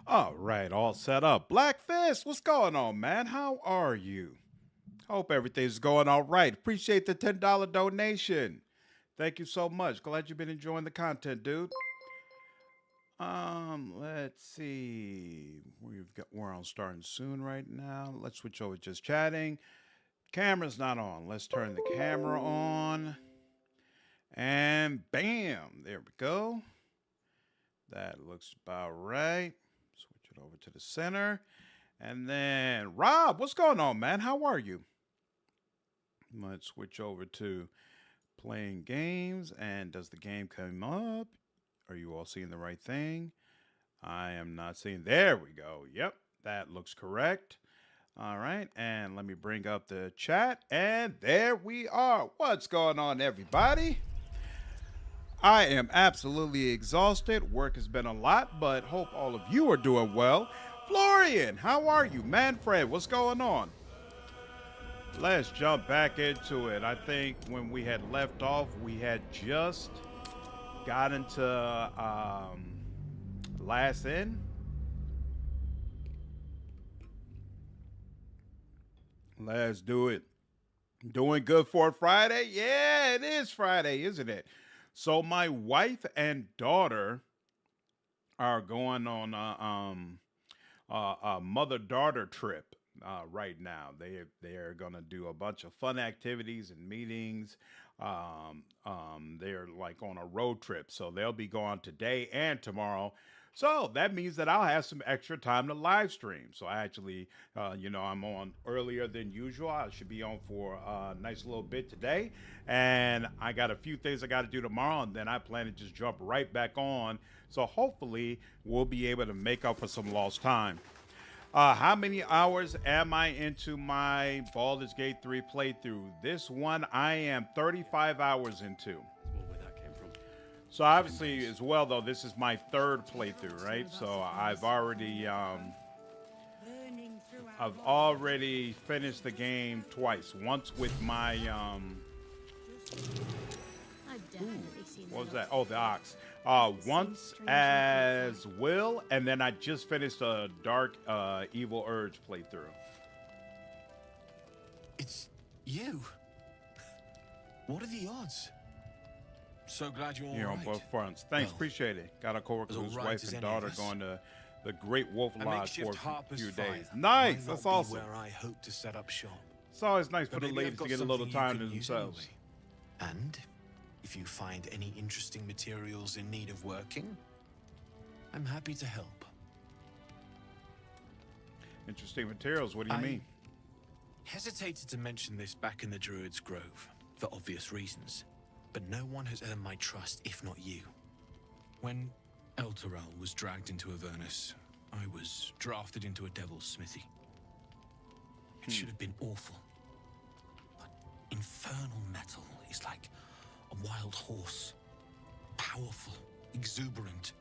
All right, all set up. Black Fist, what's going on, man? How are you? Hope everything's going all right. Appreciate the $10 donation. Thank you so much. Glad you've been enjoying the content, dude. Let's see. We're on starting soon right now. Let's switch over to just chatting. Camera's not on. Let's turn the camera on. And bam, there we go. That looks about right. Switch it over to the center. And then, Rob, what's going on, man? How are you? Let's switch over to playing games. And does the game come up? Are you all seeing the right thing? I am not seeing. There we go. Yep, that looks correct. All right, and let me bring up the chat. And there we are. What's going on, everybody? I am absolutely exhausted. Work has been a lot, but hope all of you are doing well. Florian, how are you? Manfred, what's going on? Let's jump back into it. I think when we had left off, we had just got into last in. Let's do it. Doing good for Friday? Yeah, it is Friday, isn't it? So my wife and daughter are going on a mother-daughter trip right now. They are going to do a bunch of fun activities and meetings. They're like on a road trip, so they'll be gone today and tomorrow. So that means that I'll have some extra time to live stream. So I actually, I'm on earlier than usual. I should be on for a nice little bit today. And I got a few things I got to do tomorrow, and then I plan to just jump right back on. So hopefully we'll be able to make up for some lost time. How many hours am I into my Baldur's Gate 3 playthrough? This one I am 35 hours into. So obviously as well though, this is my third playthrough, right? So I've already finished the game twice. Once with my what was that? Oh, the ox. Once as Will, and then I just finished a Dark Evil Urge playthrough. It's you. What are the odds? So glad you're all Here on right. both fronts. Thanks, Well, appreciate it. Got a coworker as all whose right wife as and any of daughter us. going to the Great Wolf A Lodge makeshift for a harper's few fire days. might Nice, not that's be awesome. Where I hope to set up shop. It's always nice for But the maybe I've ladies to got get a little something you time can to use themselves. anyway. And if you find any interesting materials in need of working, I'm happy to help. Interesting materials, what do you I mean? hesitated to mention this back in the Druid's Grove, for obvious reasons, but no one has earned my trust if not you. When Elturel was dragged into Avernus, I was drafted into a devil's smithy. It should have been awful. But infernal metal is like a wild horse. Powerful, exuberant.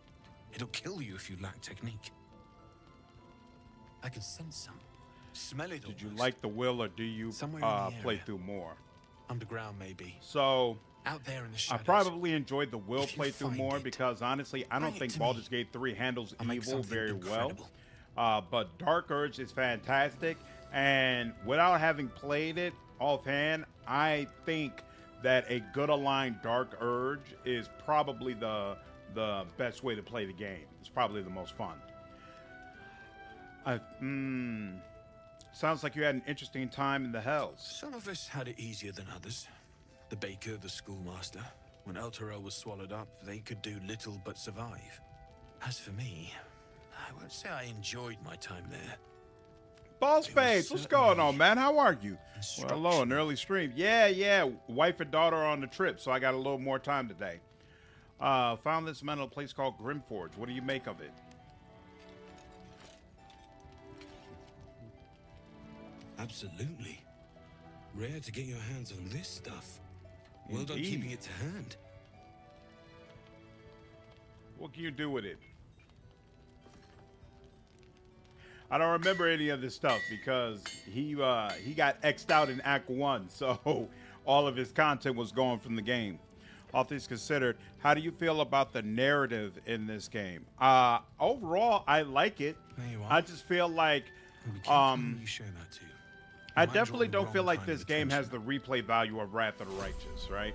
It'll kill you if you lack technique. I could sense some. Smell it Did you almost. like the Will or do you Somewhere in the play area. through more? Underground, maybe. So Out there in the I shadows. probably enjoyed the Will If you playthrough find more it, because honestly, I don't bring it think to Baldur's me. Gate 3 handles I'll make evil something very incredible. well. But Dark Urge is fantastic. And without having played it offhand, I think that a good aligned Dark Urge is probably the best way to play the game. It's probably the most fun. Sounds like you had an interesting time in the Hells. Some of us had it easier than others. The baker, the schoolmaster. When Elturel was swallowed up, they could do little but survive. As for me, I won't say I enjoyed my time there. Boss It was Spades, what's going certainly on, man? How are you? Well, hello, an instructional. early stream. Yeah. Wife and daughter are on the trip, so I got a little more time today. Found this metal place called Grimforge. What do you make of it? Absolutely. Rare to get your hands on this stuff. Well done Indeed. keeping it to hand. What can you do with it? I don't remember any of this stuff because he got X'd out in Act 1, so all of his content was gone from the game. all things considered, how do you feel about the narrative in this game? Overall, I like it. There you are. I just feel like And be careful who you show that to. I You might draw definitely the don't feel wrong like kind of this game has attention. the replay value of Wrath of the Righteous, right?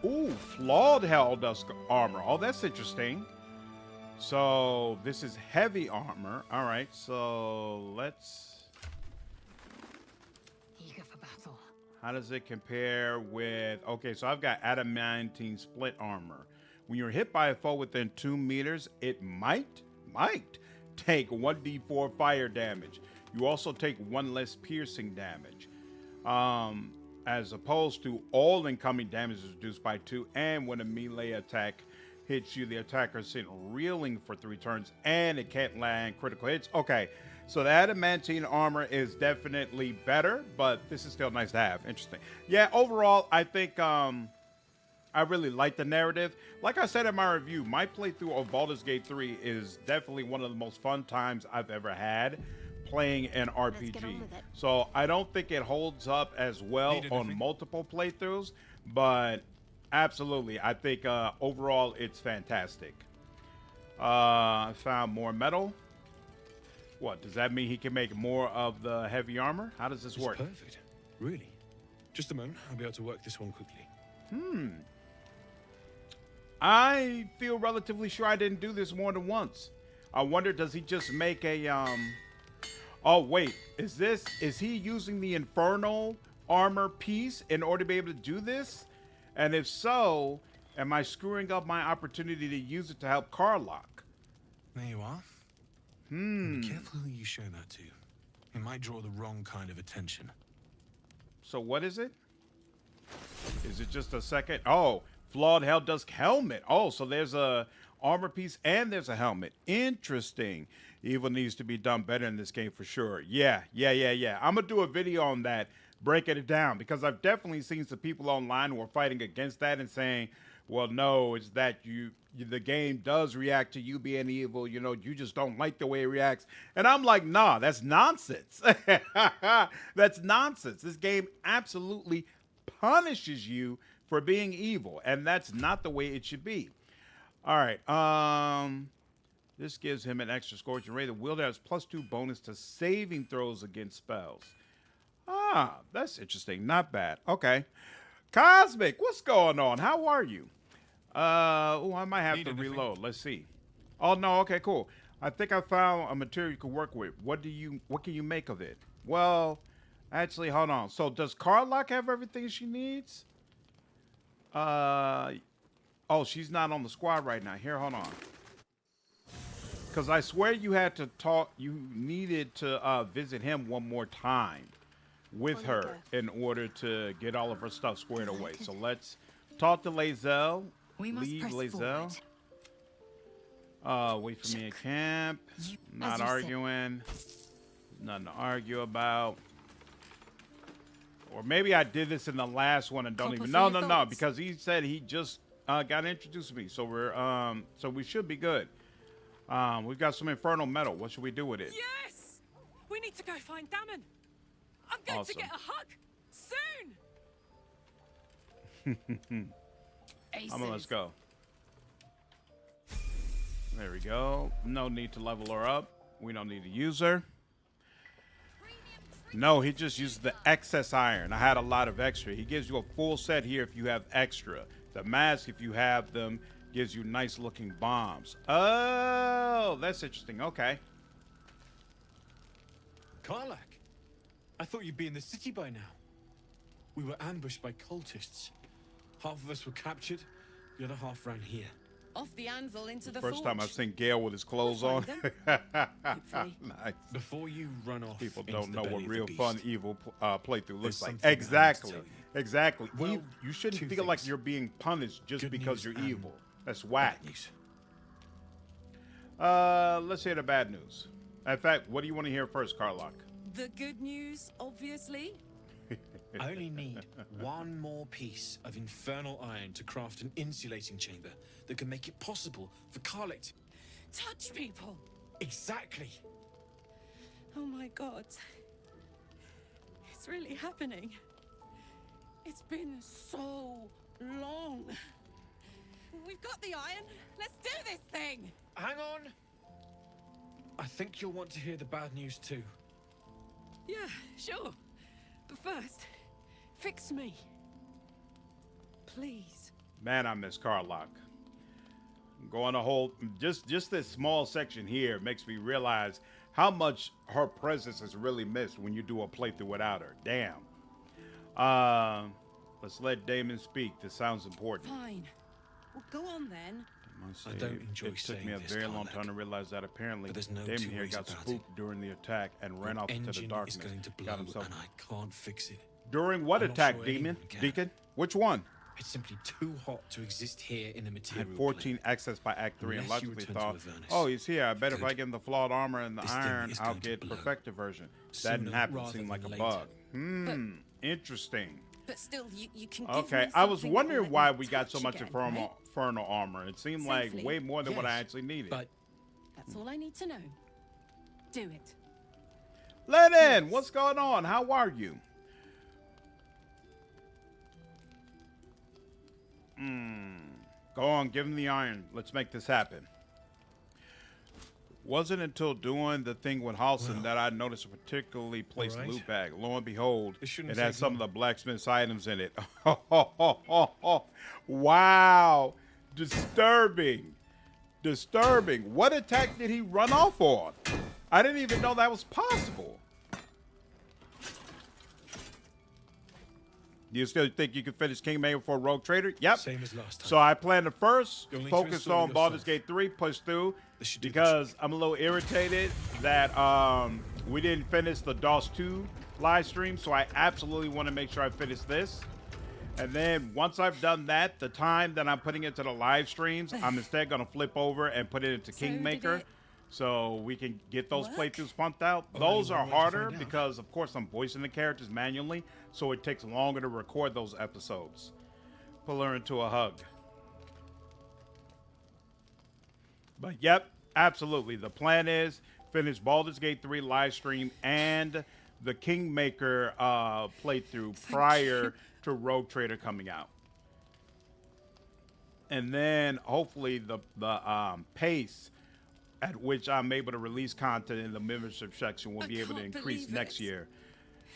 Ooh, flawed Helldusk armor. Oh, that's interesting. So this is heavy armor. All right, so let's. Eager for battle. How does it compare with? Okay, so I've got adamantine split armor. When you're hit by a foe within 2 meters, it might take 1d4 fire damage. You also take 1 less piercing damage. As opposed to all incoming damage is reduced by 2, and when a melee attack hits you, the attacker is sent reeling for 3 turns, and it can't land critical hits. Okay, so the adamantine armor is definitely better, but this is still nice to have. Interesting. Yeah, overall, I think I really like the narrative. Like I said in my review, my playthrough of Baldur's Gate 3 is definitely one of the most fun times I've ever had playing an get RPG. on with it. So I don't think it holds up as well Need on anything? multiple playthroughs, but absolutely, I think overall it's fantastic. I found more metal. What, does that mean he can make more of the heavy armor? How does this It's work? perfect. Really. Just a moment. I'll be able to work this one quickly. I feel relatively sure I didn't do this more than once. I wonder, does he just make a Oh wait, is he using the infernal armor piece in order to be able to do this? And if so, am I screwing up my opportunity to use it to help Karlach? There you are. Be careful who you show that to. It might draw the wrong kind of attention. So what is it? Is it just a second? Oh, flawed Helldusk helmet. Oh, so there's a armor piece and there's a helmet. Interesting. Evil needs to be done better in this game for sure. Yeah. I'm gonna do a video on that, breaking it down, because I've definitely seen some people online who are fighting against that and saying, well, no, it's that the game does react to you being evil. You know, you just don't like the way it reacts. And I'm like, nah, that's nonsense. That's nonsense. This game absolutely punishes you for being evil, and that's not the way it should be. All right. This gives him an extra scorching ray. The wielder has +2 bonus to saving throws against spells. Ah, that's interesting. Not bad. Okay. Cosmic, what's going on? How are you? Oh, I might have Need to anything? reload. Let's see. Oh no, okay, cool. I think I found a material you can work with. What can you make of it? Well, actually, hold on. So does Karlach have everything she needs? Oh, she's not on the squad right now. Here, hold on. Because I swear you had to talk, you needed to visit him one more time with On you her in order to get all of her stuff squared away. So let's talk to Lae'Zel. We must Leave press Lae'Zel. forward. Wait for me at camp. You- Not as you said. arguing. Nothing to argue about. Or maybe I did this in the last one and don't Copper even. for No, your no, thoughts. because he said he just got introduced to me. So we should be good. We've got some infernal metal. What should we do with it? Yes! We need to go find Damon. I'm going Awesome. to get a hug soon. Let's go. There we go. No need to level her up. We don't need to use her. No, he just used the excess iron. I had a lot of extra. He gives you a full set here if you have extra. The mask, if you have them, gives you nice looking bombs. Oh, that's interesting. Okay. Karlach, I thought you'd be in the city by now. We were ambushed by cultists. Half of us were captured, the other half ran here. Off the anvil into the First time I've forge. seen Gale with his clothes We'll on. find Hopefully. Nice. Before you run off People into don't the know belly what of the real beast, fun evil playthrough looks There's like. something I need to Exactly. tell you. Exactly. Well, You shouldn't two feel like things. you're being punished just Good because news you're and evil. That's whack. bad news. Let's hear the bad news. In fact, what do you want to hear first, Karlach? The good news, obviously. I only need one more piece of infernal iron to craft an insulating chamber that can make it possible for Karlach to... Touch people. Exactly. Oh my god. It's really happening. It's been so long. got the iron. Let's do this thing. Hang on. I think you'll want to hear the bad news too. Yeah, sure. But first, fix me. Please. Man, I miss Carlock. Going a whole just this small section here makes me realize how much her presence is really missed when you do a playthrough without her. Damn. Let's let Damon speak. This sounds important. Fine. Well, go on then. I don't enjoy It took me a saying this, very long Carmack, time to realize that apparently but there's no Damon two here ways got about spooked it. during the attack and ran Your off into the engine darkness. is going to blow, Got himself and I can't fix it. during what I'm not attack, sure Demon? anyone can. Deacon? Which one? It's simply too hot to exist here in the I material had 14 plane. access by Act 3 and Unless you logically return to thought, Avernus. oh, he's here. I bet if I Good. give him the flawed armor and the This thing iron, is I'll going to get blow. perfected version. That Sooner didn't happen. rather Seemed like a than bug. later. Interesting. But still, you can give Okay, me I was something wondering that why let me we got so touch much again, infernal armor. It seemed like Safely. way more than what I Yes, actually needed. But That's all I need to know. Do it. Let in. What's going on? How are you? Go on, give him the iron. Let's make this happen. Wasn't until doing the thing with Halson that I noticed a particularly placed Alright. loot bag. Lo and behold, This shouldn't it has take some long. of the blacksmith's items in it. Wow. Disturbing. Disturbing. What attack did he run off on? I didn't even know that was possible. Do you still think you can finish Kingmaker for Rogue Trader? Yep. same as last time. So I plan to first You'll need to focus install on it Baldur's yourself. Gate 3, push through, This should do the because I'm a little irritated that we didn't finish the DOS 2 live stream, so I absolutely want to make sure I finish this. And then once I've done that, the time that I'm putting into the live streams, I'm instead going to flip over and put it into So Kingmaker, did it so we can get those work? playthroughs pumped out. Only Those are one way to harder find out. because, of course, I'm voicing the characters manually, so it takes longer to record those episodes. Pull her into a hug. But yep, absolutely. The plan is finish Baldur's Gate 3 live stream and the Kingmaker playthrough prior to Rogue Trader coming out. And then hopefully the pace at which I'm able to release content in the membership section will I be able to can't increase believe next it. year.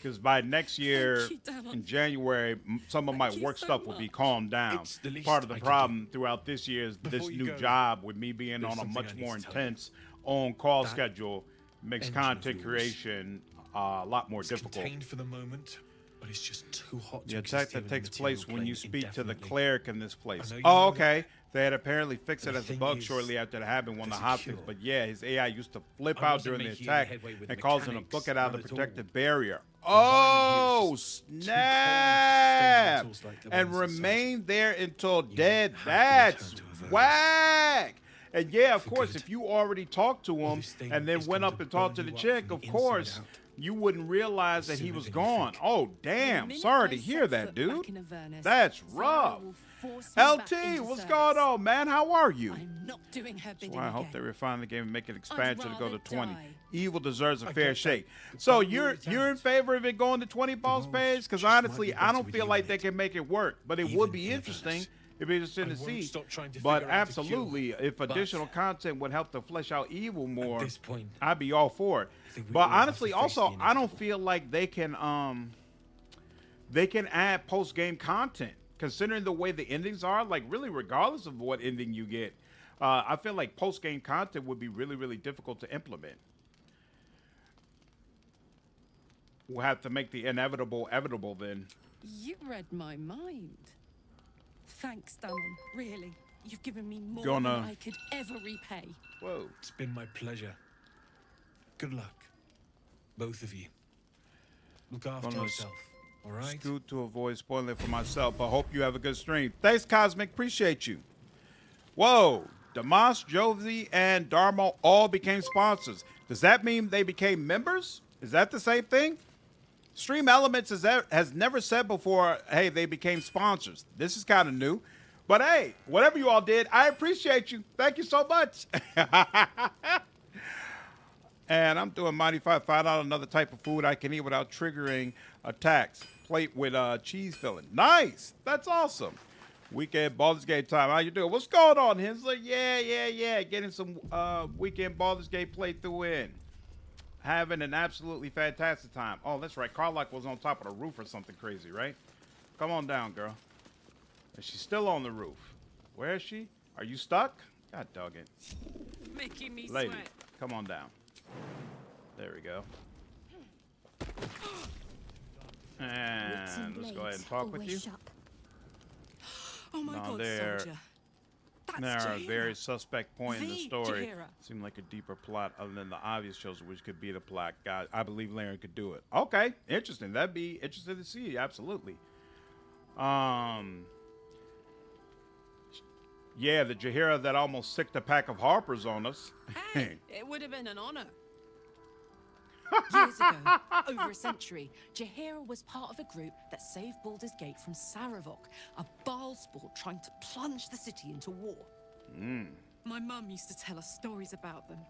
Because by next year, you, Damon. in January, some of my Thank you work so stuff will be much. calmed down. It's the least Part of the I can problem throughout this year is this Before you new go, job with me being there's on a something much I need more to tell you. intense on-call That schedule makes engine of content yours creation a lot more It's difficult. contained for the moment, but it's just too hot The to attack exist here that in the takes place material when you plane speak to the indefinitely. cleric in this place. know you Oh, know okay. They had apparently fixed it The as a thing bug is, shortly after it happened when the there's a hospital. cure. But yeah, his AI used to flip I out wasn't during the making any attack headway with and causing him to book mechanics, it out of not the at all. protective barrier. The environment Oh, here is just too cold to snap! sustain metals like the And ones inside. remain there until dead. have to That's return to Avernus. whack! And yeah, of For course, good. if you already talked to him this thing and then is went going up to and talked to burn the you up chick, from of the inside course, out. you wouldn't realize that he Sooner was than you gone. think. Oh, The damn. minute Sorry I to set hear that, foot dude. back in Avernus, That's Zara rough. will force me back LT, into what's service. going on, man? How are you? I'm not doing her bidding Well, I hope they again. refine the game and make it expansion to go to rather 20. die. Evil deserves a I fair get that. shake. But So don't rule you're it in out. favor of it going to 20 boss roads page? Because just might honestly, be I better don't with feel you like in they it. can make it work. But it Even would be in interesting. Avernus. It'd be interesting I to won't see. stop trying to But figure out the cure. absolutely, if But additional content would help to flesh out evil more, this point, I'd be all for it. think we But all have to honestly, face also, the I don't inevitable. feel like they can add post game content. Considering the way the endings are, like really, regardless of what ending you get, I feel like post game content would be really, really difficult to implement. We'll have to make the inevitable evitable then. You read my mind. Thanks, Damon. Really. You've given me more Gonna- than I could ever repay. Whoa. it's been my pleasure. Good luck, both of you. Look after Gonna yourself, all right? Scoot to avoid spoiling it for myself. I hope you have a good stream. Thanks, Cosmic. Appreciate you. Whoa. Damas, Jovi, and Dharma all became sponsors. Does that mean they became members? Is that the same thing? Stream Elements has never said before, hey, they became sponsors. This is kind of new. But hey, whatever you all did, I appreciate you. Thank you so much. And I'm doing Mighty Five. Find out another type of food I can eat without triggering attacks. Plate with cheese filling. Nice. That's awesome. Weekend Baldur's Gate time. How you doing? What's going on, Hensley? Yeah. Getting some weekend Baldur's Gate playthrough in. Having an absolutely fantastic time. Oh, that's right. Carlock was on top of the roof or something crazy, right? Come on down, girl. And she's still on the roof. Where is she? Are you stuck? God dog it. Making me Lady, sweat. come on down. There we go. And let's go ahead and talk with you. Oh my God, they're soldier. That's Now, a Jaheira. very suspect point in the story Jaheira. seemed like a deeper plot other than the obvious chosen, which could be the plot. God, I believe Laren could do it. Okay, interesting. That'd be interesting to see. Absolutely. Yeah, the Jaheira that almost sicked a pack of Harpers on us. Hey, it would have been an honor. Years ago, over a century, Jaheira was part of a group that saved Baldur's Gate from Saravok, a Baalsport trying to plunge the city into war. My mum used to tell us stories about them.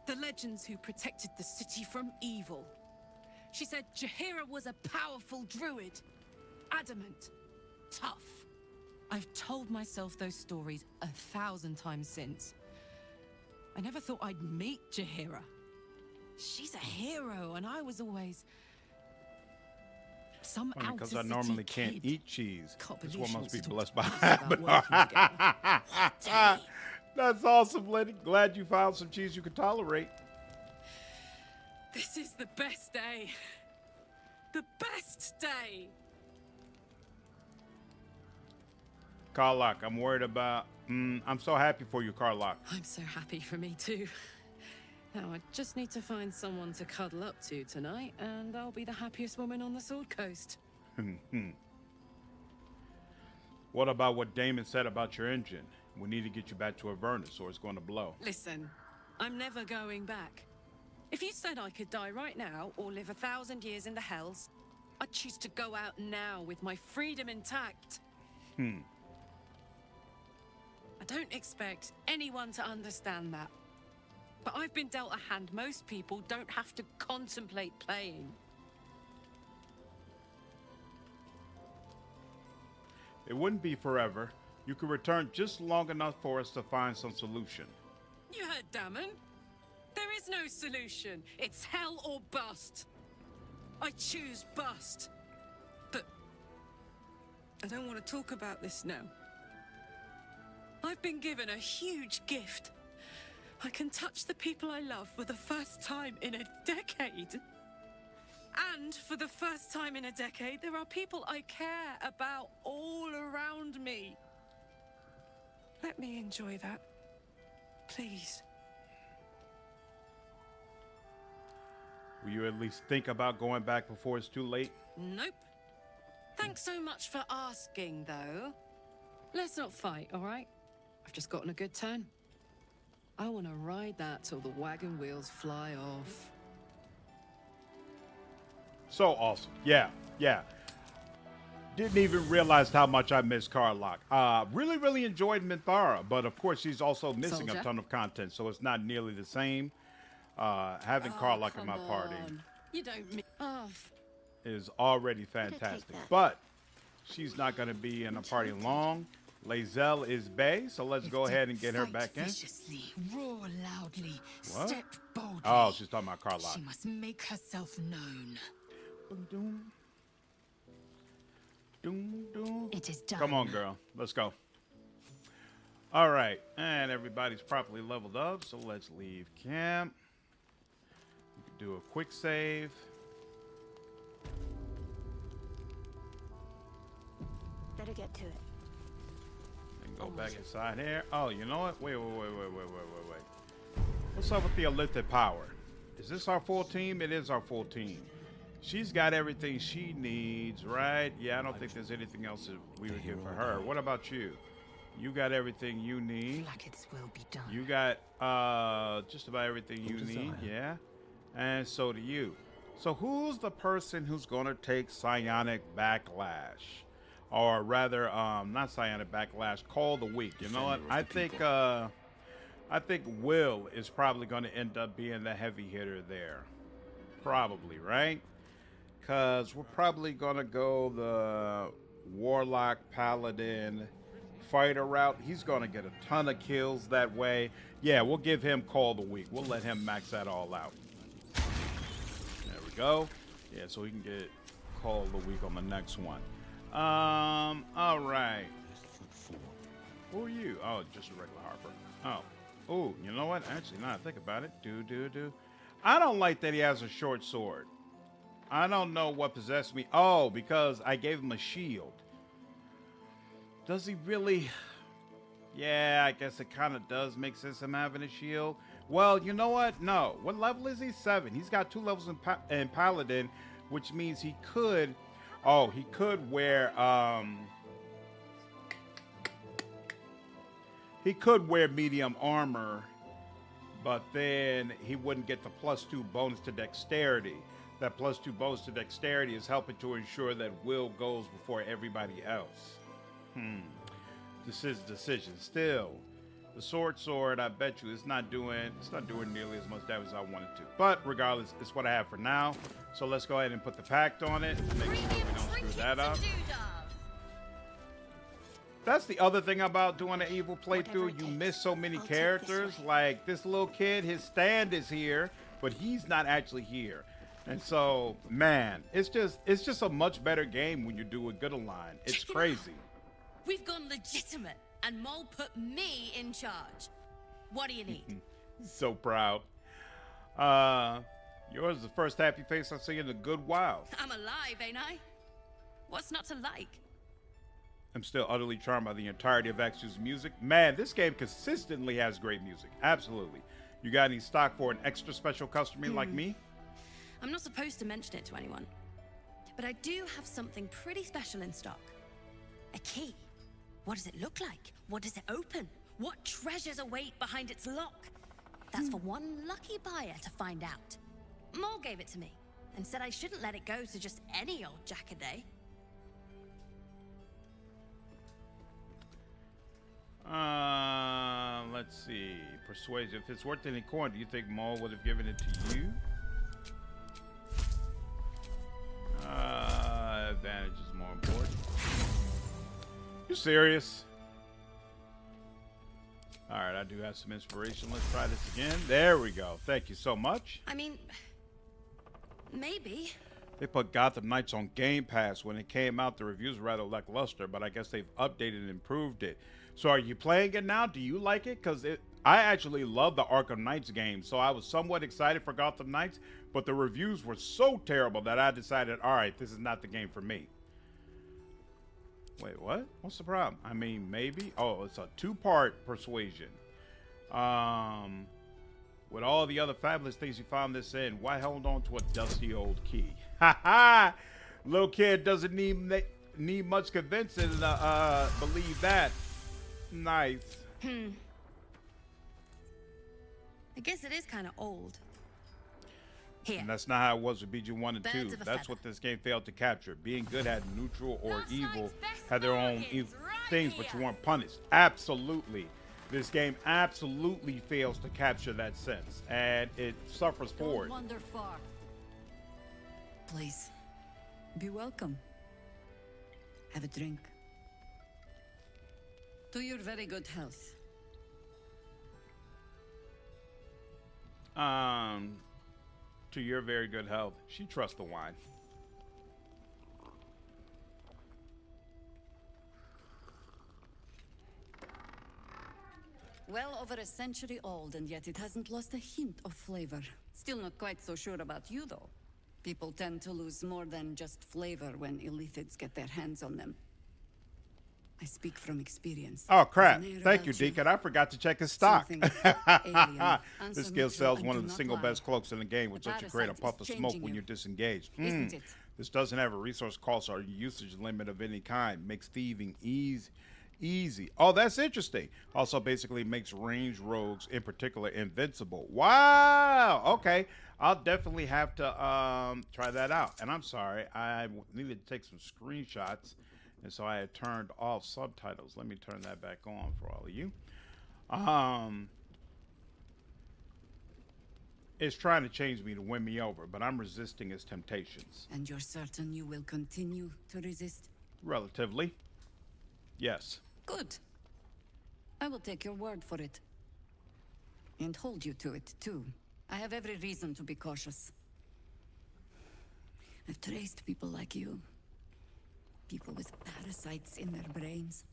The legends who protected the city from evil. She said Jaheira was a powerful druid. Adamant. Tough. I've told myself those stories 1,000 times since. I never thought I'd meet Jaheira. She's a hero, and I was always some outer Because I city normally can't kid. eat cheese. Can't This believe one she must be wants to blessed talk by to us about working together. That's awesome, lady. Glad you found some cheese you can tolerate. This is the best day. The best day. Carlock, I'm worried about... I'm so happy for you, Carlock. I'm so happy for me too. Now I just need to find someone to cuddle up to tonight, and I'll be the happiest woman on the Sword Coast. What about what Damon said about your engine? We need to get you back to Avernus, or it's going to blow. Listen, I'm never going back. If you said I could die right now, or live 1,000 years in the Hells, I'd choose to go out now with my freedom intact. I don't expect anyone to understand that. But I've been dealt a hand most people don't have to contemplate playing. It wouldn't be forever. You could return just long enough for us to find some solution. You heard Damon. There is no solution. It's hell or bust. I choose bust. But I don't want to talk about this now. I've been given a huge gift. I can touch the people I love for the first time in a decade. And for the first time in a decade, there are people I care about all around me. Let me enjoy that. Please. Will you at least think about going back before it's too late? Nope. Thanks so much for asking, though. Let's not fight, all right? I've just gotten a good turn. I want to ride that till the wagon wheels fly off. So awesome. Yeah. Didn't even realize how much I missed Carlock. Really enjoyed Minthara, but of course she's also missing Soldier? a ton of content, so it's not nearly the same. Having Carlock in my party You don't mean... Oh, is already fantastic, but she's not going to be in a party long. Lae'Zel is bae, so let's go ahead and get her back in. Viciously, roar loudly, What? step boldly. Oh, she's talking about Carlock. She must make herself known. It is done. Come on, girl. Let's go. All right. And everybody's properly leveled up, so let's leave camp. We can do a quick save. Better get to it. And go back inside here. Oh, you know what? Wait. What's up with the Elithid power? Is this our full team? It is our full team. She's got everything she needs, right? Yeah, I don't think there's anything else that we would give for her. What about you? You got everything you need. Like it will be done. You got just about everything you need, yeah? And so do you. So who's the person who's going to take Psionic Backlash? Or rather, not Psionic Backlash, Call the Weak. You know what? I think Will is probably going to end up being the heavy hitter there. Probably, right? Because we're probably going to go the Warlock, Paladin, fighter route. He's going to get a ton of kills that way. Yeah, we'll give him Call of the Week. We'll let him max that all out. There we go. Yeah, so he can get Call of the Week on the next one. All right. Who are you? Oh, just a regular Harper. Oh. Oh, you know what? Actually, now I think about it. I don't like that he has a short sword. I don't know what possessed me. Oh, because I gave him a shield. Does he really? Yeah, I guess it kind of does make sense him having a shield. Well, you know what? No. What level is he? 7. He's got 2 levels in Paladin, which means he could... Oh, he could wear... He could wear medium armor, but then he wouldn't get the +2 bonus to dexterity. That +2 bonus to dexterity is helping to ensure that will goes before everybody else. This is decision. Still, the sword, I bet you it's not doing nearly as much damage as I wanted to. But regardless, it's what I have for now. So let's go ahead and put the pact on it. Make sure we don't screw that up. That's the other thing about doing an evil playthrough. You miss so many characters. Like this little kid, his stand is here, but he's not actually here. And so, man, it's just a much better game when you do a good align. It's crazy. We've gone legitimate, and Mole put me in charge. What do you need? So proud. Yours is the first happy face I've seen in a good while. I'm alive, ain't I? What's not to like? I'm still utterly charmed by the entirety of X2's music. Man, this game consistently has great music. Absolutely. You got any stock for an extra special customer like me? I'm not supposed to mention it to anyone, but I do have something pretty special in stock. A key. What does it look like? What does it open? What treasures await behind its lock? That's for one lucky buyer to find out. Mole gave it to me and said I shouldn't let it go to just any old jackaday. Let's see. Persuasion. If it's worth any coin, do you think Mole would have given it to you? Advantage is more important. You serious? All right, I do have some inspiration. Let's try this again. There we go. Thank you so much. I mean, maybe. They put Gotham Knights on Game Pass. When it came out, the reviews were rather lackluster, but I guess they've updated and improved it. So are you playing it now? Do you like it? Because I actually love the Arkham Knights game, so I was somewhat excited for Gotham Knights, but the reviews were so terrible that I decided, all right, this is not the game for me. Wait, what? What's the problem? I mean, maybe. Oh, it's a 2-part persuasion. With all the other fabulous things you found this in, why hold on to a dusty old key? Ha ha! Little kid doesn't need much convincing to believe that. Nice. I guess it is kind of old. Here. And that's not how it was with BG1 and 2. Birds of a That's feather. what this game failed to capture. Being good had neutral or evil had their own things, but you weren't punished. Absolutely. This game absolutely fails to capture that sense, and it suffers for it. Wander far. Please, be welcome. Have a drink. To your very good health. To your very good health. She trusts the wine. Well over a century old, and yet it hasn't lost a hint of flavor. Still not quite so sure about you, though. People tend to lose more than just flavor when illithids get their hands on them. I speak from experience. Oh, crap. As an heir Thank you, about you, Deacon. I forgot to check his stock. something alien, This skill sells unsuspected, one of and the do single not best lie. cloaks in the game, which The lets you create a parasite puff is of smoke when changing you're you. disengaged. Isn't it? This doesn't have a resource cost or usage limit of any kind. Makes thieving easy. Oh, that's interesting. Also basically makes ranged rogues in particular invincible. Wow. Okay. I'll definitely have to try that out. And I'm sorry, I needed to take some screenshots, and so I had turned off subtitles. Let me turn that back on for all of you. It's trying to change me to win me over, but I'm resisting its temptations. And you're certain you will continue to resist? Relatively. Yes. Good. I will take your word for it. And hold you to it, too. I have every reason to be cautious. I've traced people like you. People with parasites in their brains.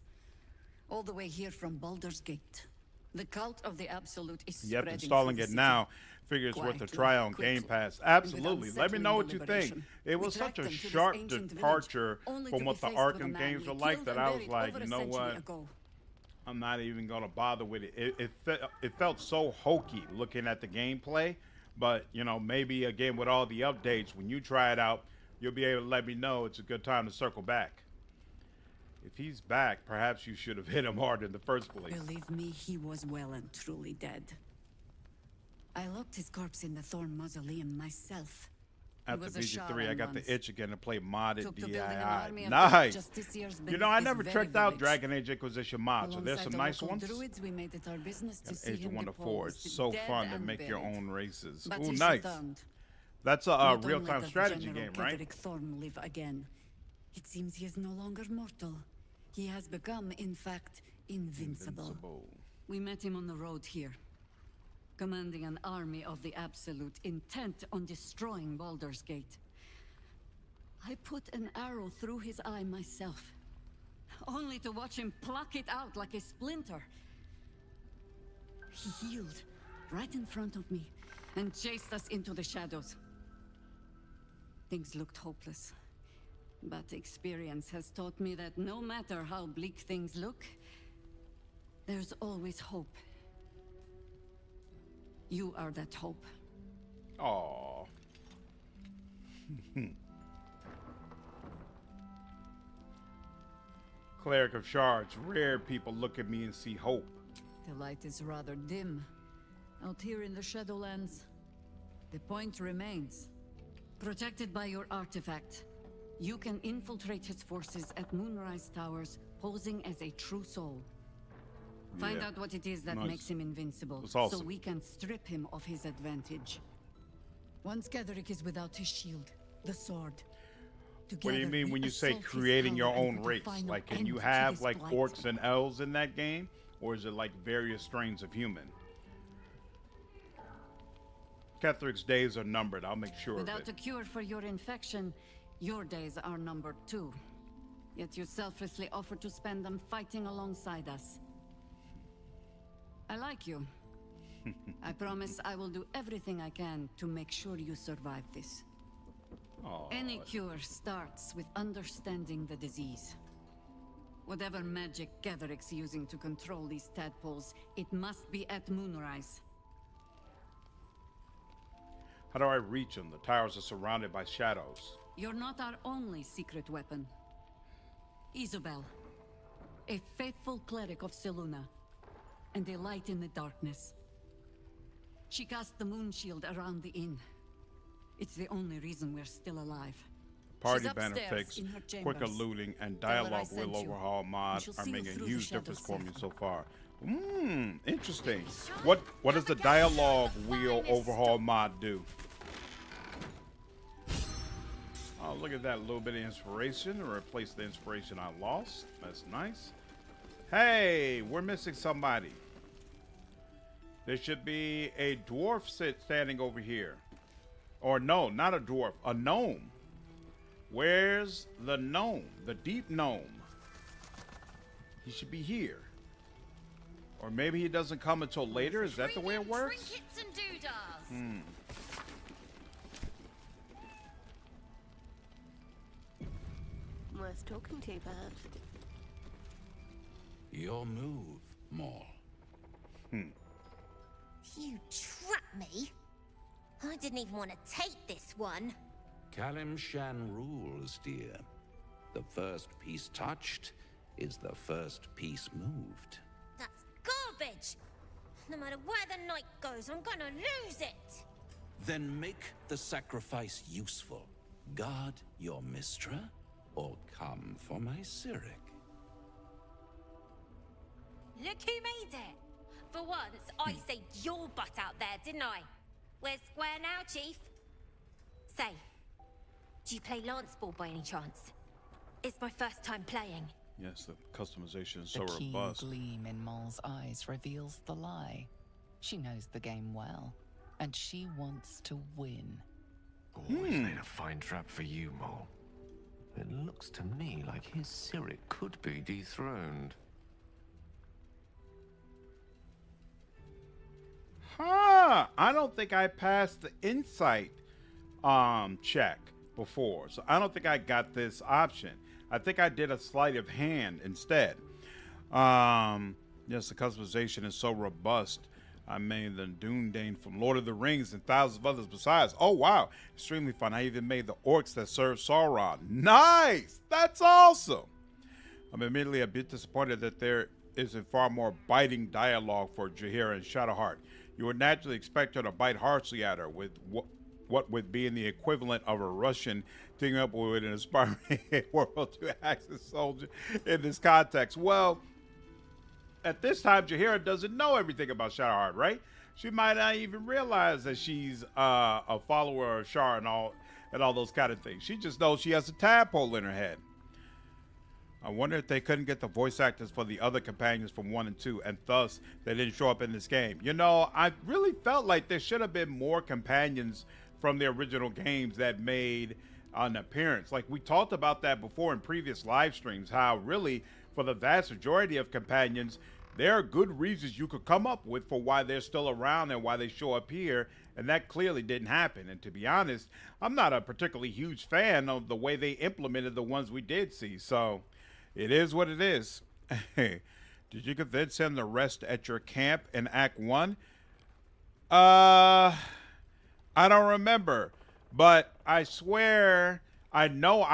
All the way here from Baldur's Gate. The cult of the Absolute is Yep, spreading installing through it the now. Figure it's worth a Quietly, try on quickly, Game Pass. and Absolutely. without Let me know what you unsettling think. deliberation. It We was tracked such a them to this sharp ancient departure village, only from to what be the faced with a Arkham man games we were like killed that and I was buried like, over you a know century what? ago. I'm not even gonna bother with it. It felt so hokey looking at the gameplay, but you know, maybe again with all the updates, when you try it out, you'll be able to let me know it's a good time to circle back. If he's back, perhaps you should have hit him hard in the first place. Believe me, he was well and truly dead. I locked his corpse in the Thorn Mausoleum myself. He After was a BG3, I got Sharan the itch again to play modded Took to building an DII. army of Nice. justiciars You know, I beneath never this checked very out village. Dragon Age Inquisition mods, so there's Alongside some the nice local ones. druids, we made it our business to Got see Age of him Wonder 4. deposed, It's so dead fun to and make your buried. own races. But Ooh, he nice. returned. That's a Not only real-time does strategy General game, right? Kitheric Thorn live again. It seems he is no longer mortal. He has become, in fact, invincible. We met him on the road here, commanding an army of the Absolute, intent on destroying Baldur's Gate. I put an arrow through his eye myself, only to watch him pluck it out like a splinter. He healed right in front of me and chased us into the shadows. Things looked hopeless, but experience has taught me that no matter how bleak things look, there's always hope. You are that hope. Aww. Cleric of Shards. Rare people look at me and see hope. The light is rather dim. Out here in the Shadowlands, the point remains. Protected by your artifact, you can infiltrate his forces at Moonrise Towers, posing as a true soul. Find Yeah. out what it is that Nice. makes him invincible, That's awesome. so we can strip him of his advantage. Once Kitheric is without his shield, the sword. What do you Together, mean we when you say assault his creating your power and own put a race? final Like, can end you to have this like blight. orcs and elves in that game? Or is it like various strains of human? Ketheric's days are numbered. I'll make sure Without of a it. cure for your infection, your days are numbered too. Yet you selflessly offer to spend them fighting alongside us. I like you. I promise I will do everything I can to make sure you survive this. Aw, Any cure starts with understanding the disease. Whatever magic Ketheric's using to control these tadpoles, it must be at Moonrise. how do I reach them? The towers are surrounded by shadows. You're not our only secret weapon. Isabel, a faithful cleric of Selûne, and a light in the darkness. She cast the moon shield around the inn. It's the only reason we're still alive. Party She's banner upstairs fix, in her quicker chambers. looting, and Tell her I dialogue sent will you. overhaul mod she'll are see you making a through the huge shadows difference for me safely. so far. Interesting. What does the dialogue wheel overhaul mod do? Oh, look at that. A little bit of inspiration to replace the inspiration I lost. That's nice. Hey, we're missing somebody. There should be a dwarf standing over here. Or no, not a dwarf, a gnome. Where's the gnome? The deep gnome. He should be here. Or maybe he doesn't come until later. Is that the way it works? Trinkets and doodahs. Worth talking to, perhaps. Your move, Maul. You trapped me? I didn't even want to take this one. Kalimshan rules, dear. The first piece touched is the first piece moved. That's garbage. No matter where the night goes, I'm gonna lose it. Then make the sacrifice useful. Guard your Mistra, or come for my Cyric. Look who made it. For once, I saved your butt out there, didn't I? We're square now, Chief. Say, do you play lance ball by any chance? It's my first time playing. Yes, the customization is The so keen robust. gleam in Mol's eyes reveals the lie. She knows the game well, and she wants to win. Always laid a fine trap for you, Mole. It looks to me like his Cyric could be dethroned. Huh. I don't think I passed the insight check before. So I don't think I got this option. I think I did a sleight of hand instead. Yes, the customization is so robust. I made the Dune from Lord of the Rings and thousands of others besides. Oh, wow. Extremely fun. I even made the orcs that serve Sauron. Nice! That's awesome! I'm admittedly a bit disappointed that there isn't far more biting dialogue for Jaheira and Shadowheart. You would naturally expect her to bite harshly at her with what would be the equivalent of a Russian teaming up with an aspiring World II Axis soldier in this context. Well, at this time, Jaheira doesn't know everything about Shadowheart, right? She might not even realize that she's a follower of Shar and all those kind of things. She just knows she has a tadpole in her head. I wonder if they couldn't get the voice actors for the other companions from 1 and 2, and thus they didn't show up in this game. You know, I really felt like there should have been more companions from the original games that made an appearance. Like, we talked about that before in previous live streams, how really, for the vast majority of companions, there are good reasons you could come up with for why they're still around and why they show up here, and that clearly didn't happen. And to be honest, I'm not a particularly huge fan of the way they implemented the ones we did see, so it is what it is. Did you convince him to rest at your camp in Act 1? I don't remember, but I swear I know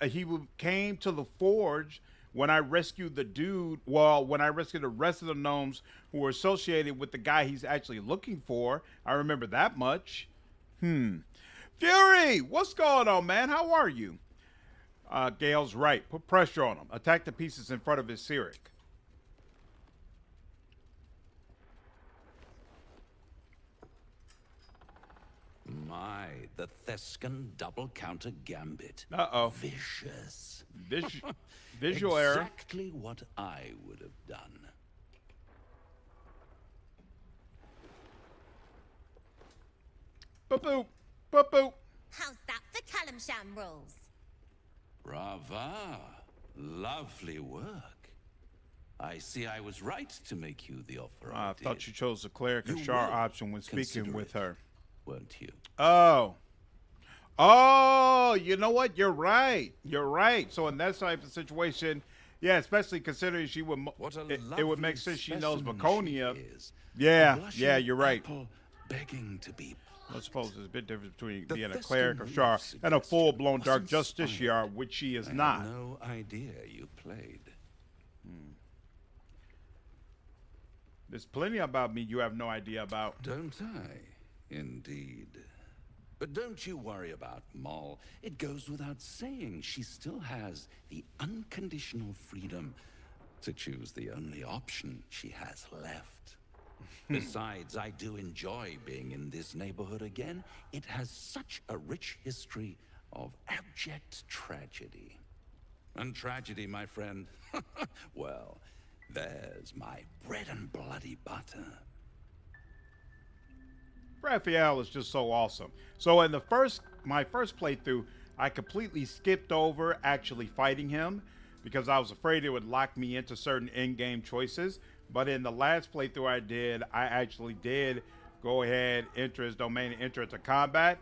he came to the forge when I rescued the dude, well, when I rescued the rest of the gnomes who were associated with the guy he's actually looking for. I remember that much. Fury, what's going on, man? How are you? Gale's right. Put pressure on him. Attack the pieces in front of his Cyric. My, the Thescan double counter gambit. Uh-oh. Vicious. Visual error. Exactly what I would have done. Boop-boop. Boop-boop. How's that for Kalimshan rules? Brava. Lovely work. I see I was right to make you the offer I did. thought you chose the cleric or You Shar will option when speaking consider with it, her. Weren't you? Oh, you know what? You're right. You're right. So in that type of situation, yeah, especially considering she would, What a it would make lovely sense she knows specimen Baconia. she is. Yeah, A blushing yeah, you're right. apple begging to be I suppose there's a bit difference between The being a Thescan cleric or move Shar and a suggestion full-blown was dark inspired. justiciar, which she is I not. had no idea you played. There's plenty about me you have no idea about. Don't I? Indeed. But don't you worry about Moll. It goes without saying she still has the unconditional freedom to choose the only option she has left. Besides, I do enjoy being in this neighborhood again. It has such a rich history of abject tragedy. And tragedy, my friend, well, there's my bread and bloody butter. Raphael is just so awesome. So in my first playthrough, I completely skipped over actually fighting him because I was afraid it would lock me into certain in-game choices. But in the last playthrough I actually did go ahead, enter his domain, and enter into combat.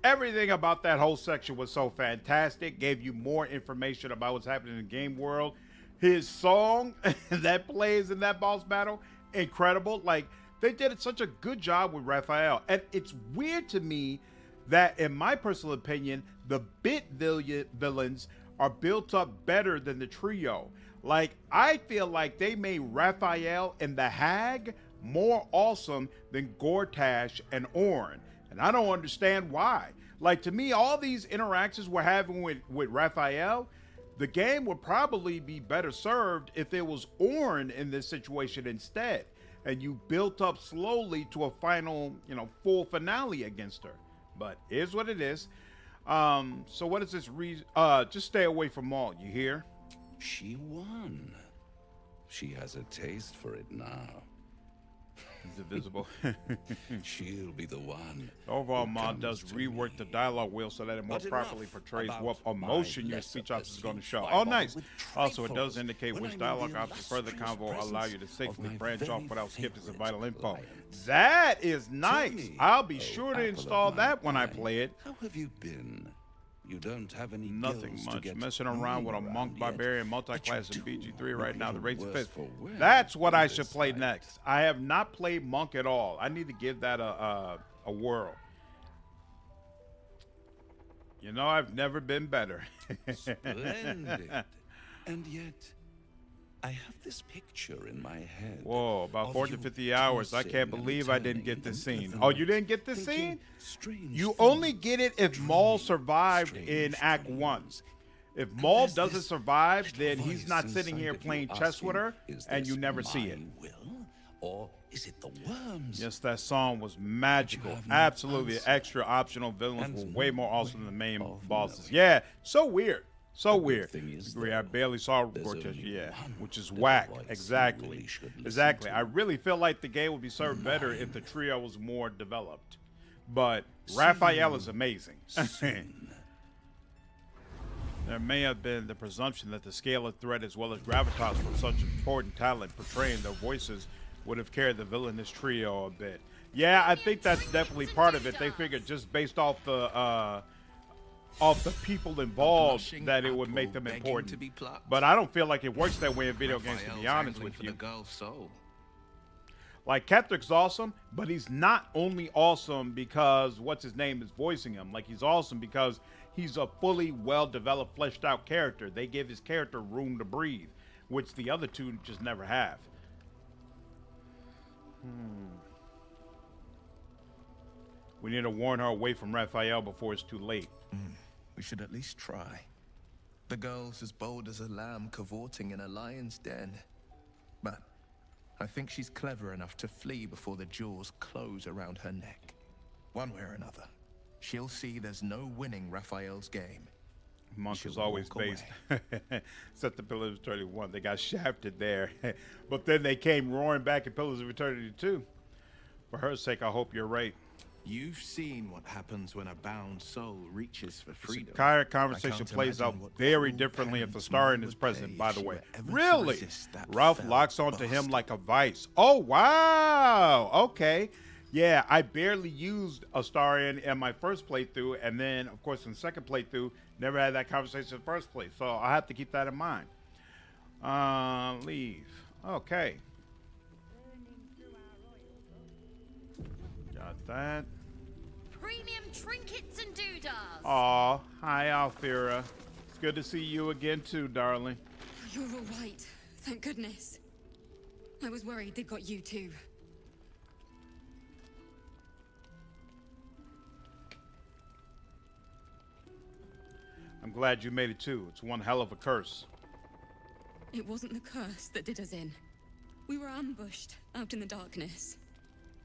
Everything about that whole section was so fantastic, gave you more information about what's happening in the game world. His song that plays in that boss battle, incredible. Like, they did such a good job with Raphael. And it's weird to me that, in my personal opinion, the bit villains are built up better than the trio. Like, I feel like they made Raphael and the Hag more awesome than Gortash and Ornn. And I don't understand why. Like, to me, all these interactions we're having with Raphael, the game would probably be better served if it was Ornn in this situation instead. And you built up slowly to a final, full finale against her. But it is what it is. So what is this reason? Just stay away from Maul, you hear? She won. She has a taste for it now. Is it visible? She'll be the one. The overall who mod does comes to rework me. the dialogue wheel so that it more But properly enough portrays about what my emotion your lesser speech options is going to pursuits. show. Why Oh, bother nice. with Also, it does trifles indicate when which I'm dialogue in the options further illustrious convo allow you to presence safely of my branch off very without skipping some favorite vital info. lion. That is nice. me, I'll be oh sure to apple of install my that when I eye, play it. How have you been? You don't have any Nothing gills to much. get Messing around with a moving monk around barbarian yet, multi-class but in you do BG3 right look now. The a rates little of worse fifth. for wear That's what in I should this play light. next. I have not played monk at all. I need to give that a whirl. You know, I've never been better. Splendid. And yet, I have this picture in my head. Whoa, about of 40 to you 50 hours. I tossing can't and believe I didn't turning get in this the middle scene. of Oh, the you night, didn't get this thinking scene? strange You things, only get it if Maul dreaming survived strange in Act 1. dreams. If And Maul there's doesn't this survive, little then he's voice not sitting inside here of you playing chess with asking, her, "Is and you this never see my it. will, or is it the worms?" Yes, that song was magical. have no Absolutely. answer. Extra optional villains And were way no more awesome way than the main of bosses. knowing. Yeah, so weird. So The good weird. thing is, Agree. I though, barely saw there's Gorgeous, only yeah, one which is little whack. voice you Exactly. really should listen Exactly. to. I really feel like the game would be served better if the trio was more developed. But Raphael is amazing. Soon. There may have been the presumption that the scale of threat as well as gravitas for such important talent portraying their voices would have carried the villainous trio a bit. Yeah, I think that's definitely part of it. They figured just based off the people involved that it would make them important. But I don't feel like it works that way in video games, to be honest with you. Like, Kethric's awesome, but he's not only awesome because what's his name is voicing him. Like, he's awesome because he's a fully well-developed, fleshed-out character. They give his character room to breathe, which the other two just never have. We need to warn her away from Raphael before it's too late. We should at least try. The girl's as bold as a lamb cavorting in a lion's den. But I think she's clever enough to flee before the jaws close around her neck. One way or another, she'll see there's no winning Raphael's game. Monk is She'll always walk based. Except the Pillars of Eternity 1. They got shafted there. But then they came roaring back in Pillars of Eternity 2. For her sake, I hope you're right. You've seen what happens when a bound soul reaches for freedom. Kyrie conversation I can't plays out imagine what very cruel differently if the penance Starion Mom is would present, pay by if the she way. were ever to Really? resist that Ralph fell locks onto him bastard. like a vice. Oh, wow. Okay. Yeah, I barely used Astarion in my first playthrough, and then, of course, in the second playthrough, never had that conversation in the first place. So I have to keep that in mind. Leave. Okay. Got that. Premium trinkets and doodahs. Aw, hi, Alfira. It's good to see you again, too, darling. You're all right. Thank goodness. I was worried they got you too. I'm glad you made it, too. It's one hell of a curse. It wasn't the curse that did us in. We were ambushed out in the darkness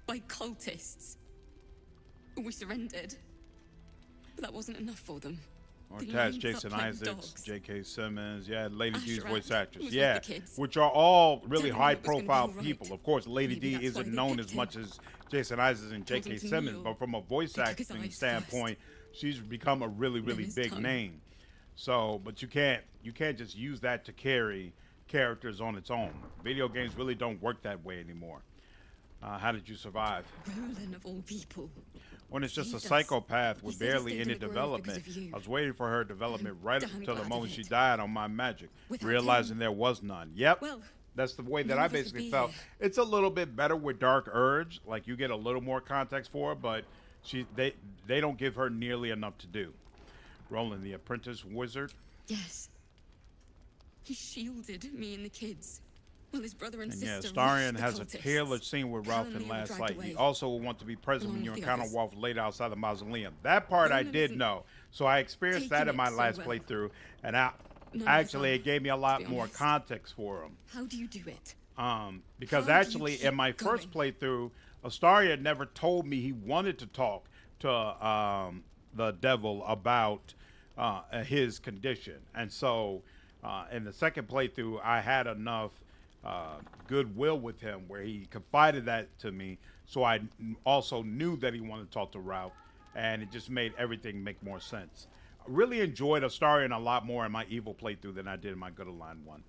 by cultists. We surrendered, but that wasn't enough for them. They Ortaz, lined us Jason up like Isaacs, dogs. J.K. Simmons, yeah, Lady D's Asherat voice actress, was with yeah, the kids. which are all really Telling them it was gonna high-profile be all right. people. Of course, Lady Maybe D that's why isn't they known picked as much him. as Jason Isaacs and Told J.K. him to Simmons, kneel. but from a voice They took his acting eyes standpoint, she's become a really, really his big tongue. name. So, but you can't just use that to carry characters on its own. Video games really don't work that way anymore. How did you survive? Roland of all people. When it's just a Saved us. psychopath with He said he barely stayed any in the grove development, because of you. I was waiting for her development right up damn until the glad of moment she it. died on my magic, Without realizing him- there was none. Yep, Well, that's the way that none I of us would basically be felt. here. It's a little bit better with Dark Urge, like you get a little more context for her, but they don't give her nearly enough to do. Roland, the apprentice wizard, Yes. He shielded me and the kids. Well, his brother and and yeah, sister. Starion rushed the has a cultists. tailored scene with Ralph Helen in and Leah were Last dragged Light. He away, also will want to be present when along you with the encounter others. Wolf laid outside the mausoleum. That part I Roland did isn't know, so I experienced that taking in my it so last well. playthrough, and None of us actually are, it gave me a to lot be more honest. context for him. How do you do it? Because How do you actually in keep my first going? playthrough, Astaria never told me he wanted to talk to the devil about his condition, and so In the second playthrough, I had enough goodwill with him where he confided that to me, so I also knew that he wanted to talk to Ralph, and it just made everything make more sense. I really enjoyed Astarion a lot more in my evil playthrough than I did in my Good Aligned one.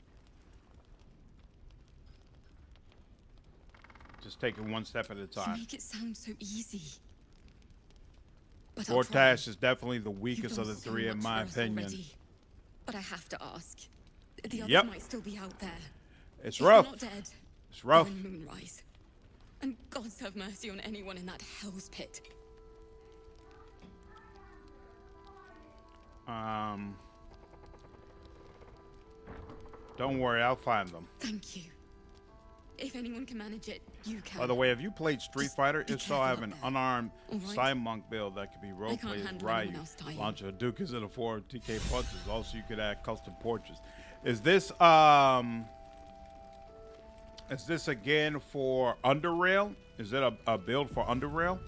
Just taking one step at a time. You make it sound so easy. But Gortash is definitely the weakest of the three, in my opinion. Already. But I have to ask. The others Yep. might still be out there. It's If rough. they're not dead, It's rough. they're in Moonrise. And gods have mercy on anyone in that hell's pit. Don't worry, I'll find them. Thank you. If anyone can manage it, you can. By the way, have you played Street Fighter? be If so, I have careful an up there. unarmed All right. Psy Monk build that can be I can't roleplayed as handle anyone Ryu. else dying. Launch a Hadouken and a 4 TK punches. Also, you could add custom portraits. Is this again for Underrail? Is it a build for Underrail?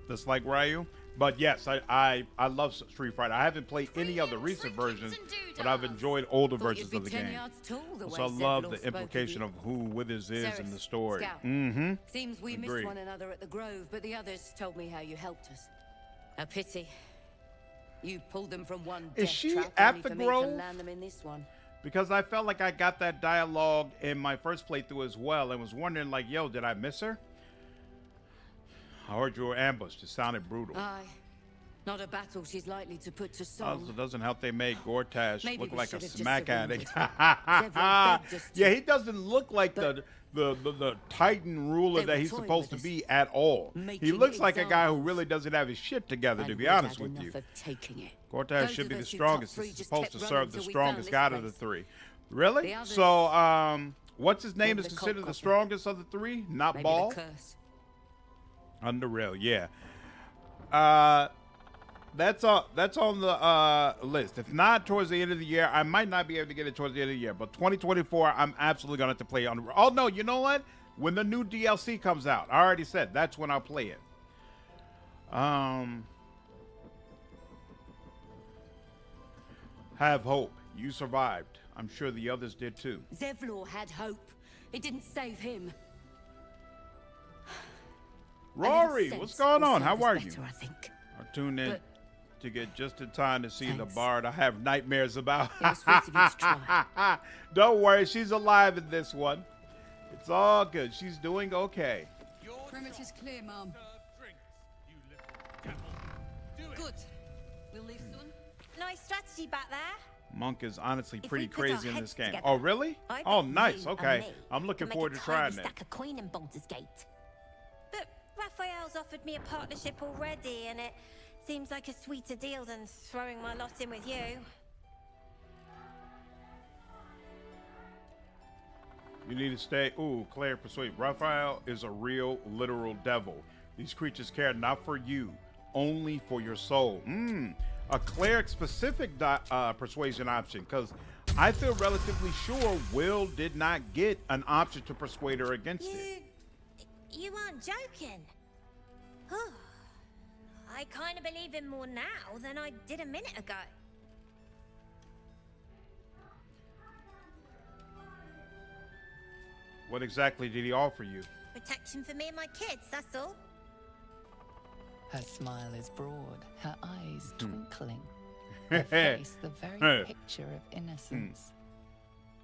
That's like Ryu? But yes, I love Street Fighter. I haven't played any of the recent versions, but I've enjoyed older versions of the game. So I love the implication of who Withers is in the story. Scout. Seems we Agreed. missed one another at the Grove, but the others told me how you helped us. A pity. You pulled them from one Is death she trap at only the for me Grove? to land them in this one. Because I felt like I got that dialogue in my first playthrough as well, and was wondering, like, yo, did I miss her? I heard you were ambushed. It sounded brutal. Aye. Not a battle she's likely to put to Also, song. doesn't help they made Gortash Maybe look we like a should have just smack surrendered. addict. Zevlon begged us to. Yeah, he doesn't look like the Titan ruler They that were he's toying supposed with to us, be at all. He making looks like a guy who examples. really doesn't have his shit together, And to be we'd honest had with you. enough of taking it. Gortash Those should of be the us who strongest. top three He's just supposed kept to running serve the till we found strongest this out of the place. three. Really? The others- So, what's his name is Maybe the considered the cult strongest of the three? Not Maybe Ball? the curse. Underrail, yeah. That's on the list. If not towards the end of the year, I might not be able to get it towards the end of the year. But 2024, I'm absolutely gonna have to play Underrail. Oh no, you know what? When the new DLC comes out, I already said that's when I'll play it. Have hope. You survived. I'm sure the others did too. Zevlor had hope. It didn't save him. Rory, sense what's going will on? serve How us are you? better, I think. I tuned in But- to get just in time to see the Thanks. Bard I have nightmares about. It was sweet of you to try. Don't worry, she's alive in this one. It's all good. She's doing okay. Perimeter's clear, Mom. Good. We'll leave soon. Nice strategy back there. Monk is honestly If pretty we put our crazy in heads this game. together, Oh, really? I Oh, bet nice. you and Okay. me I'm looking can make forward a to tidy trying it. stack of coin in Baldur's Gate. But Raphael's offered me a partnership already, and it seems like a sweeter deal than throwing my lot in with you. You need to stay. Ooh, Claire persuade. Raphael is a real, literal devil. These creatures care not for you, only for your soul. A cleric-specific persuasion option, because I feel relatively sure Will did not get an option to persuade her against it. You aren't joking. I kind of believe him more now than I did a minute ago. What exactly did he offer you? Protection for me and my kids, that's all. Her smile is broad, her eyes twinkling, her face the very picture of innocence.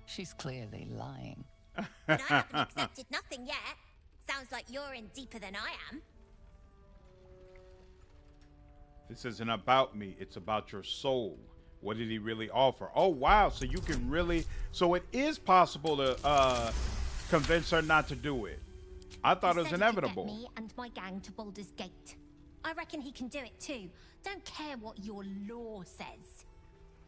She's clearly lying. But I haven't accepted nothing yet. Sounds like you're in deeper than I am. This isn't about me. It's about your soul. What did he really offer? Oh, wow. So you can really... So it is possible to convince her not to do it. I thought it was He said he could inevitable. get me and my gang to Baldur's Gate. I reckon he can do it too. Don't care what your law says.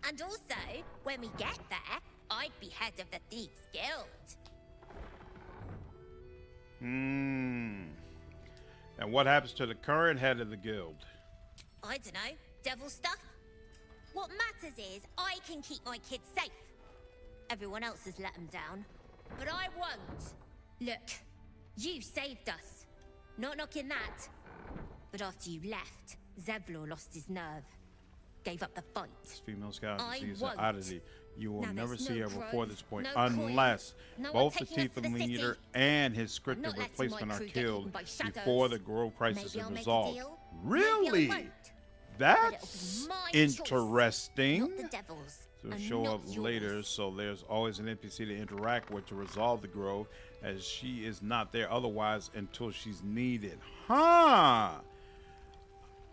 And also, when we get there, I'd be head of the Thieves Guild. And what happens to the current head of the guild? I don't know, devil stuff? What matters is I can keep my kids safe. Everyone else has let them down, but I won't. Look, you saved us. Not knocking that. But after you left, Zevlor lost his nerve. Gave up the fight. This female scout I sees an won't. oddity. You will Now never there's see no her before grove, this point no coin, unless no one both the taking us to Tiefling the leader city. and his I'm scripted not letting my replacement are crew get killed eaten by before the shadows. grove crisis Maybe is I'll make a resolved. deal. Really? Maybe I won't. That's But it'll be my choice, interesting. not the devil's, So and show not up yours. later, so there's always an NPC to interact with to resolve the grove, as she is not there otherwise until she's needed. Huh?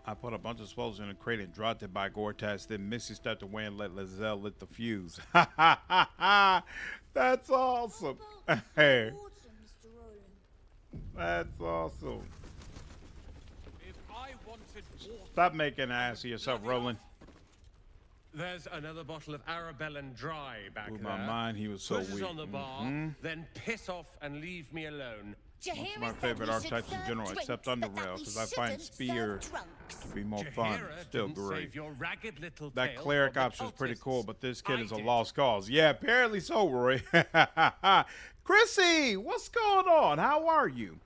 I put a bunch of spells in a crate and dropped it by Gortas. Then Missy stepped away and let Lae'Zel lit the fuse. That's awesome. Hey, that's awesome. If I wanted water, Stop making an ass of yourself, Roland. there's another bottle of Arabellan Dry back Blew there. my mind. He was so Put it weak. on the bar, then piss off and leave me alone. One of my favorite archetypes in general, except Underrail, because I find Spear to be more fun. Jahira Still didn't great. save your ragged little That tail cleric from the option is pretty cool, cultists. but this kid I is a did. lost cause. Yeah, apparently so, Roy. Chrissy, what's going on? How are you?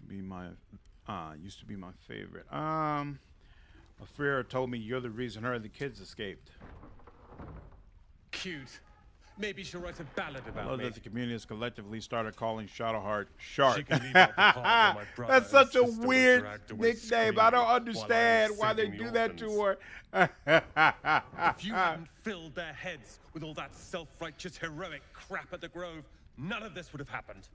Used to be my favorite. Afira told me you're the reason her and the kids escaped. Cute. Maybe she'll write a ballad I about love me. that the community has collectively started calling Shadowheart Shark. She can leave out the part where my brother That's such a and sister were weird dragged away nickname. I don't screaming while I understand was why they saving do the that to orphans. her. If you hadn't filled their heads with all that self-righteous heroic crap at the Grove, none of this would have happened.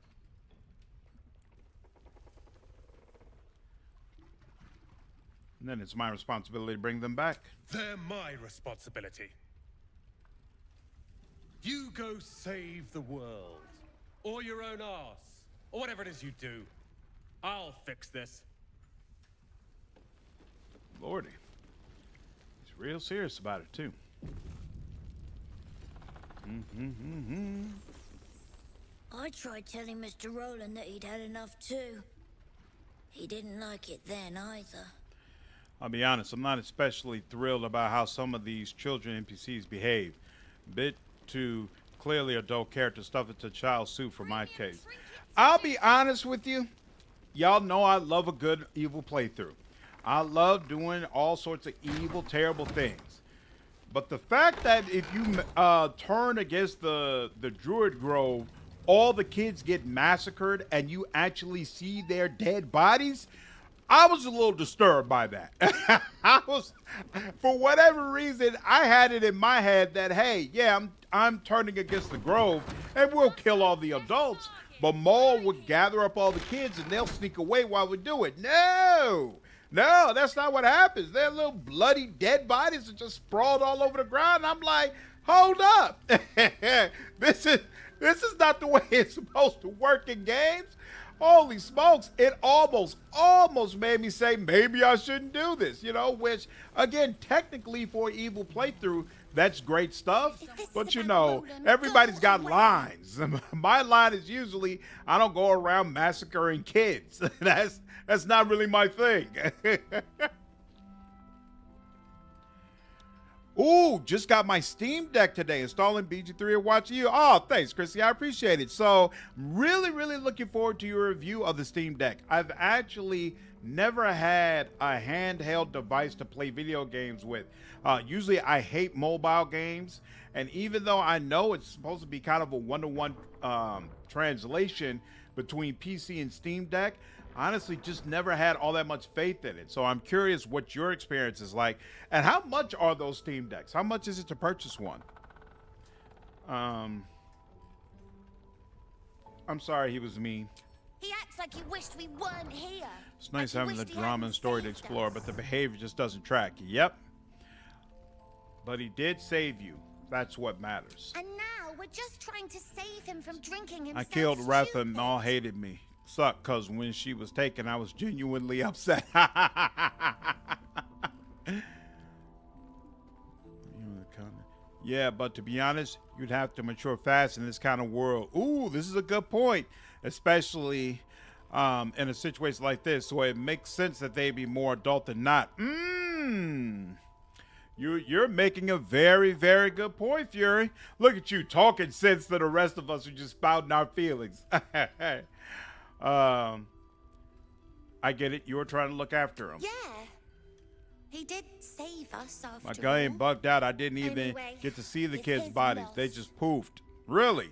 And then it's my responsibility to bring them back. They're my responsibility. You go save the world, or your own arse, or whatever it is you do. I'll fix this. Lordy. He's real serious about it, too. I tried telling Mr. Rowland that he'd had enough too. He didn't like it then either. I'll be honest, I'm not especially thrilled about how some of these children NPCs behave. Bit too clearly adult character stuff into child suit for my taste. I'll be honest with you. Y'all know I love a good evil playthrough. I love doing all sorts of evil, terrible things. But the fact that if you turn against the Druid Grove, all the kids get massacred and you actually see their dead bodies, I was a little disturbed by that. For whatever reason, I had it in my head that, hey, yeah, I'm turning against the Grove and we'll kill all the adults, but Maul would gather up all the kids and they'll sneak away while we do it. No, that's not what happens. Their little bloody dead bodies are just sprawled all over the ground. I'm like, hold up. This is not the way it's supposed to work in games. Holy smokes, it almost made me say maybe I shouldn't do this, you know, which, again, technically for an evil playthrough, that's great stuff. But, you know, everybody's got lines. My line is usually, I don't go around massacring kids. That's not really my thing. Ooh, just got my Steam Deck today, installing BG3 and watching you. Oh, thanks, Chrissy. I appreciate it. So, really looking forward to your review of the Steam Deck. I've actually never had a handheld device to play video games with. Usually, I hate mobile games. And even though I know it's supposed to be kind of a one-to-one translation between PC and Steam Deck, honestly just never had all that much faith in it. So I'm curious what your experience is like. And how much are those Steam Decks? How much is it to purchase one? I'm sorry he was mean. He acts like he wished we weren't here. It's nice Like he having the wished he drama hadn't and story to saved explore, us. but the behavior just doesn't track. Yep. But he did save you. That's what matters. And now we're just trying to save him from drinking I himself. killed Retha stupid. and all hated me. Sucked because when she was taken, I was genuinely upset. Yeah, but to be honest, you'd have to mature fast in this kind of world. Ooh, this is a good point, especially in a situation like this. So it makes sense that they'd be more adult than not. You're making a very good point, Fury. Look at you talking sense to the rest of us who just spouting our feelings. I get it. You were trying to look after him. Yeah. He did save us after My game all. bugged out. I didn't even Anyway, get to see the it's kids' his bodies. loss. They just poofed. Really?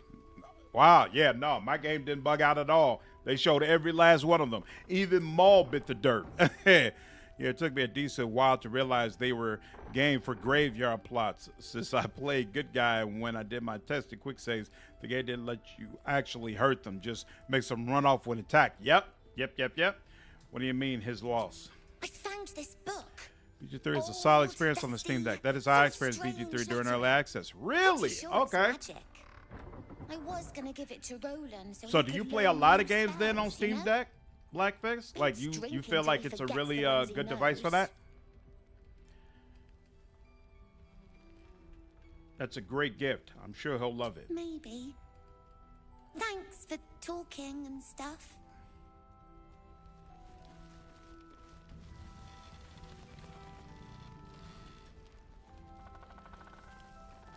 Wow. Yeah, no, my game didn't bug out at all. They showed every last one of them. Even Maul bit the dirt. Yeah, it took me a decent while to realize they were game for graveyard plots. Since I played good guy when I did my testing quick saves, the game didn't let you actually hurt them. Just makes them run off when attacked. Yep. What do you mean, his loss? I found this book. BG3 is a solid experience on the Steam Deck. That is how I experienced BG3 during early access. Really? Okay. I was gonna give it to Roland. So do you play a lot of games then on Steam Deck, Blackface? Like you feel like it's a really good device for that? That's a great gift. I'm sure he'll love it. Maybe. Thanks for talking and stuff.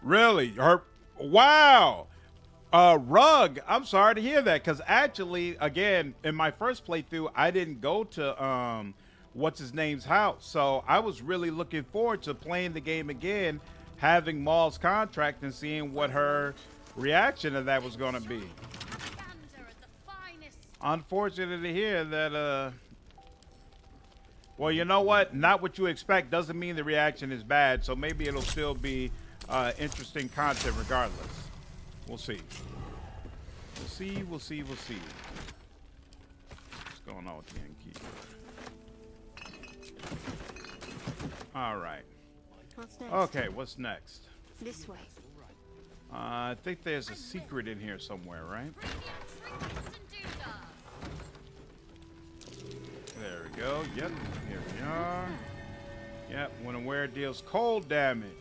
Really? Wow. Rug, I'm sorry to hear that, because actually, again, in my first playthrough, I didn't go to what's his name's house. So I was really looking forward to playing the game again, having Maul's contract and seeing what her reaction to that was going to be. Unfortunate to hear that, well, you know what? Not what you expect doesn't mean the reaction is bad, so maybe it'll still be interesting content regardless. We'll see. We'll see. What's going on with Yankee? All right. What's next? Okay, what's next? This way. I think there's a secret in here somewhere, right? There we go. Yep, here we are. Yep, when aware deals cold damage.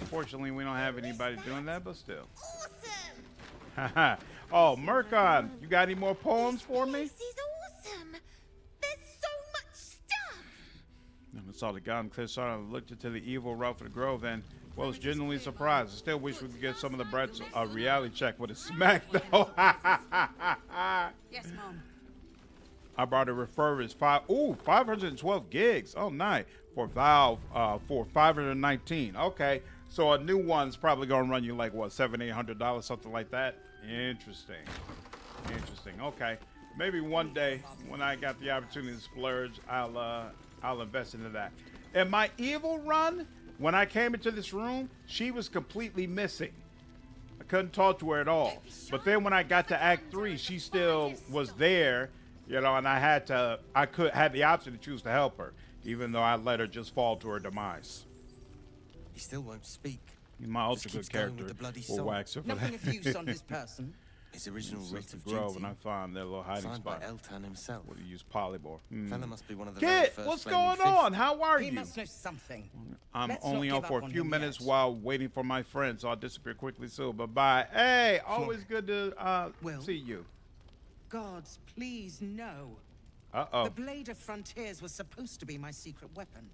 Unfortunately, we don't have anybody doing that, but still. Haha. Oh, Murkon, you got any more poems for me? This is awesome. There's so much stuff. And I saw the gun clear side and looked into the evil route for the grove and was genuinely surprised. I still wish we could get some of the brats a reality check with a smack though. Yes, Mom. I brought a refurbished 512 gigs. Oh, nice. For Valve for $519. Okay. So a new one's probably gonna run you like what, $700-800, something like that. Interesting. Okay, maybe one day when I got the opportunity to splurge, I'll invest into that. In my evil run, when I came into this room, she was completely missing. I couldn't talk to her at all. But then when I got to Act 3, she still was there, you know, and I had the option to choose to help her, even though I let her just fall to her demise. He still won't speak. My ultra good character will wax her for Nothing that. of use on his person. His original rate of Grove, duty. and I found their little hiding Signed spot. by Eltan himself. Would he use polybore? Fella must be one of the Kid, very what's first going flaming on? fist. How are He you? must know something. I'm Let's only not on give for up a on few him minutes yet. while waiting for my friends, so I'll disappear quickly soon. Bye-bye. Hey, always good to see you. Gods, please no. Uh-oh. The Blade of Frontiers was supposed to be my secret weapon.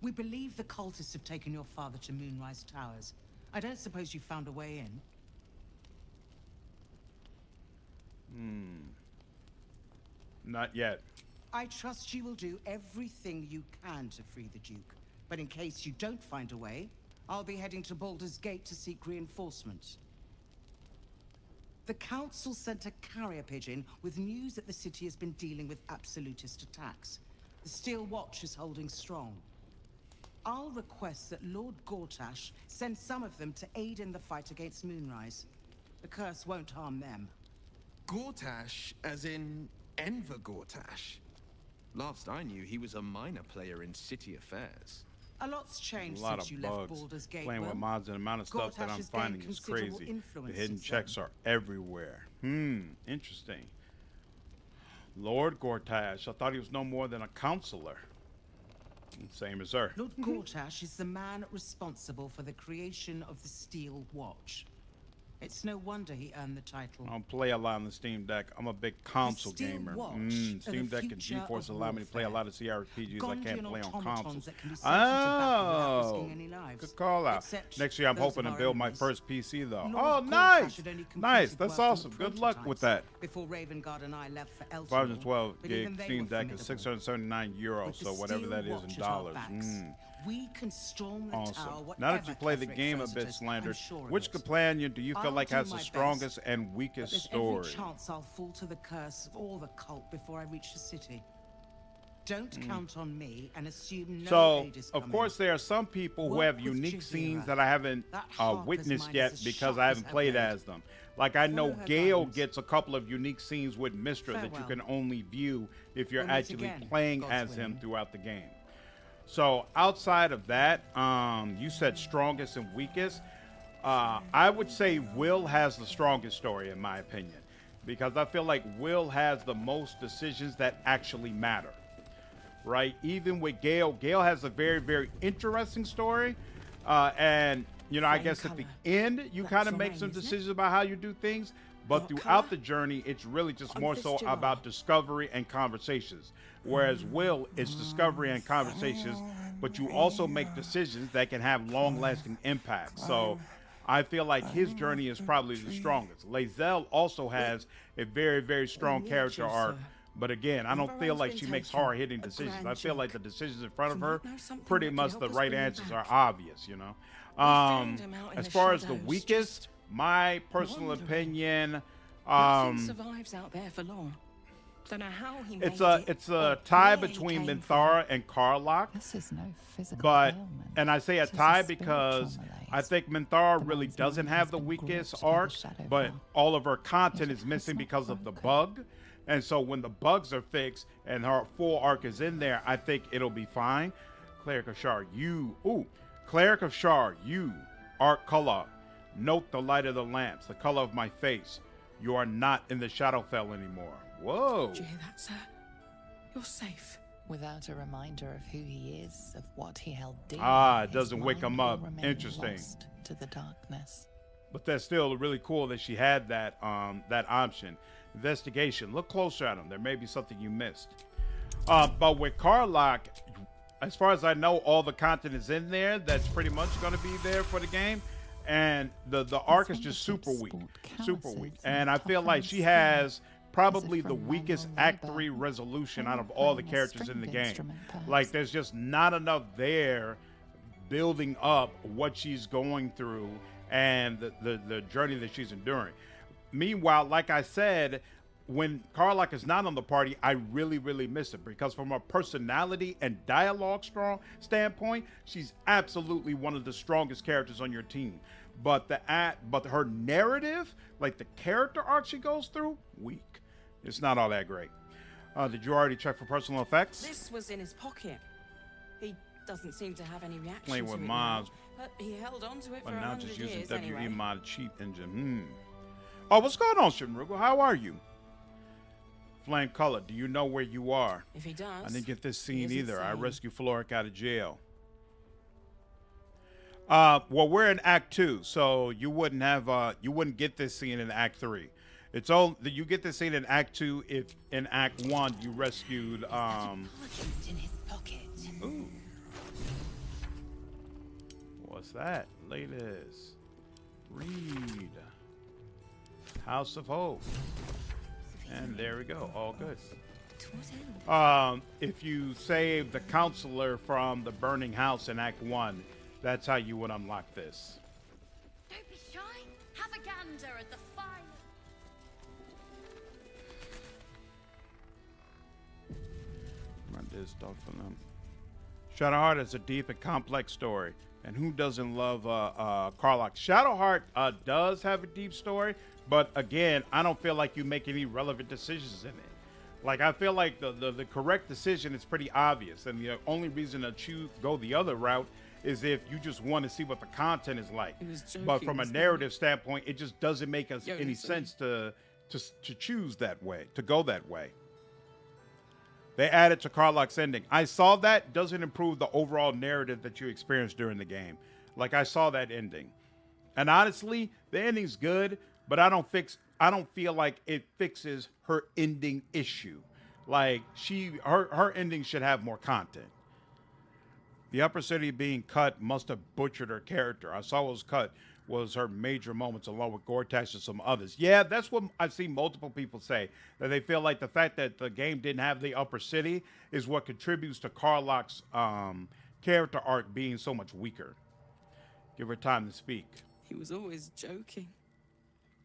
We believe the cultists have taken your father to Moonrise Towers. I don't suppose you found a way in? Not yet. I trust you will do everything you can to free the Duke. But in case you don't find a way, I'll be heading to Baldur's Gate to seek reinforcements. The Council sent a carrier pigeon with news that the city has been dealing with absolutist attacks. The Steel Watch is holding strong. I'll request that Lord Gortash send some of them to aid in the fight against Moonrise. The curse won't harm them. Gortash, as in Enver Gortash. Last I knew, he was a minor player in city affairs. A lot's changed A lot since of you left bugs. Baldur's Gate. Playing with Worm. mods and the amount of stuff that Gortash I'm has gained finding is considerable crazy. The influence hidden since checks then. are everywhere. Interesting. Lord Gortash. I thought he was no more than a counselor. Same as her. Lord Gortash is the man responsible for the creation of the Steel Watch. It's no wonder he earned the title. I don't play a lot on the Steam Deck. I'm a big console Still gamer. watch Steam the Deck and future GeForce of allow me to play a warfare. lot of CRPGs I can't Gondian play on automatons consoles. that can be sent into battle without Oh, risking any lives. good call out. Except Next year, I'm those hoping of to our build my enemies. first PC, though. Lord Oh, Cortash nice. had only completed Nice. That's work on awesome. Good luck with prototypes that. Before Ravengard and I left for Elturel, 512 but gig even they Steam were Deck is formidable. 679 euros, With the so whatever steel that is watch in at our dollars. backs, we can storm the Awesome. tower, Now that you whatever play the Ketheric game a throws at bit us, slandered, I'm sure of which it. companion do you feel I'll like do has my the best, strongest and but weakest there's story? every chance I'll fall to the curse of all the cult before I reach the city. Don't count on me and assume no So, aid is of coming. course, there are some people who Work have with unique Jazeera. scenes that I haven't That harper's witnessed mind yet is as because sharp I haven't as played ever. as them. Like, I know Follow her Gale guidance. gets a couple of unique scenes with Mistra that you Farewell. can only view if you're We'll meet actually again, playing God's as him willing. throughout the game. So, outside of that, you said strongest and weakest. I would say Will has the strongest story, in my opinion, because I feel like Will has the most decisions that actually matter. Right? Even with Gale, Gale has a very, very interesting story. And, you know, I guess at the end, you kind of make some decisions about how you do things. But throughout the journey, it's really just more so about discovery and conversations. Whereas Will, it's discovery and conversations, but you also make decisions that can have long-lasting impact. So I feel like his journey is probably the strongest. Lae'Zel also has a very, very strong character arc. But again, I don't feel like she makes hard-hitting decisions. I feel like the decisions in front of her, pretty much the right answers are obvious, you know. As far as the weakest, my personal opinion, Nothing survives out there for long. Don't know how he it's made it a or tie where he between came Minthara and Karlach. This is no physical But, ailment. and I say a It is a tie spiritual because malaise. I think Minthara The really man's doesn't mind have has the been weakest gripped by the arc, Shadowheart. but all of her content Yet is it missing has not because of the broken. bug. And so when the bugs are fixed and her full arc is in there, I think it'll be fine. Cleric of Shar, Cleric of Shar, you, arc color, note the light of the lamps, the color of my face. You are not in the Shadowfell anymore. Whoa. Did you hear that, sir? You're safe. Without a reminder of who he is, of what he held dear, It his doesn't wake mind him will up. remain Interesting. lost to the darkness. But that's still really cool that she had that that option. Investigation. Look closer at him. There may be something you missed. But with Karlach, as far as I know, all the content is in there. That's pretty much going to be there for the game. And the arc is just super weak. Super weak. And I feel like she has probably the weakest Act 3 resolution out of all the characters in the game. Like, there's just not enough there building up what she's going through and the journey that she's enduring. Meanwhile, like I said, when Karlach is not on the party, I really, really miss it because from a personality and dialogue standpoint, she's absolutely one of the strongest characters on your team. But her narrative, like the character arc she goes through, weak. It's not all that great. Did you already check for personal effects? This was in his pocket. He doesn't seem to have any reaction Playing to with it mods, now, but he held on to it for but now 100 just using years WE anyway. mod cheat engine. Oh, what's going on, Shinrugo? How are you? Flame Color, do you know where you are? If he does, I didn't get this he scene isn't either. I sane. rescued Floric out of jail. Well, we're in Act 2, so you wouldn't get this scene in Act 3. It's all that you get this scene in Act 2 if in Act 1 you rescued in his pocket. Ooh. What's that? Latest. Read. House of Hope. And there we go. All good. If you save the counselor from the burning house in Act 1, that's how you would unlock this. Don't be shy. Have a gander at the fire. Run this stuff for them. Shadowheart is a deep and complex story. And who doesn't love Karlach? Shadowheart does have a deep story, but again, I don't feel like you make any relevant decisions in it. Like, I feel like the correct decision is pretty obvious, and the only reason to go the other route is if you just want to see what the content is like. But from a narrative standpoint, it just doesn't make any sense to choose that way, to go that way. They added to Karlach's ending. I saw that. Doesn't improve the overall narrative that you experienced during the game. Like, I saw that ending. And honestly, the ending's good, but I don't feel like it fixes her ending issue. Like her ending should have more content. The upper city being cut must have butchered her character. I saw what was cut was her major moments along with Gore-Tex and some others. Yeah, that's what I've seen multiple people say, that they feel like the fact that the game didn't have the upper city is what contributes to Karlach's character arc being so much weaker. Give her time to speak. He was always joking.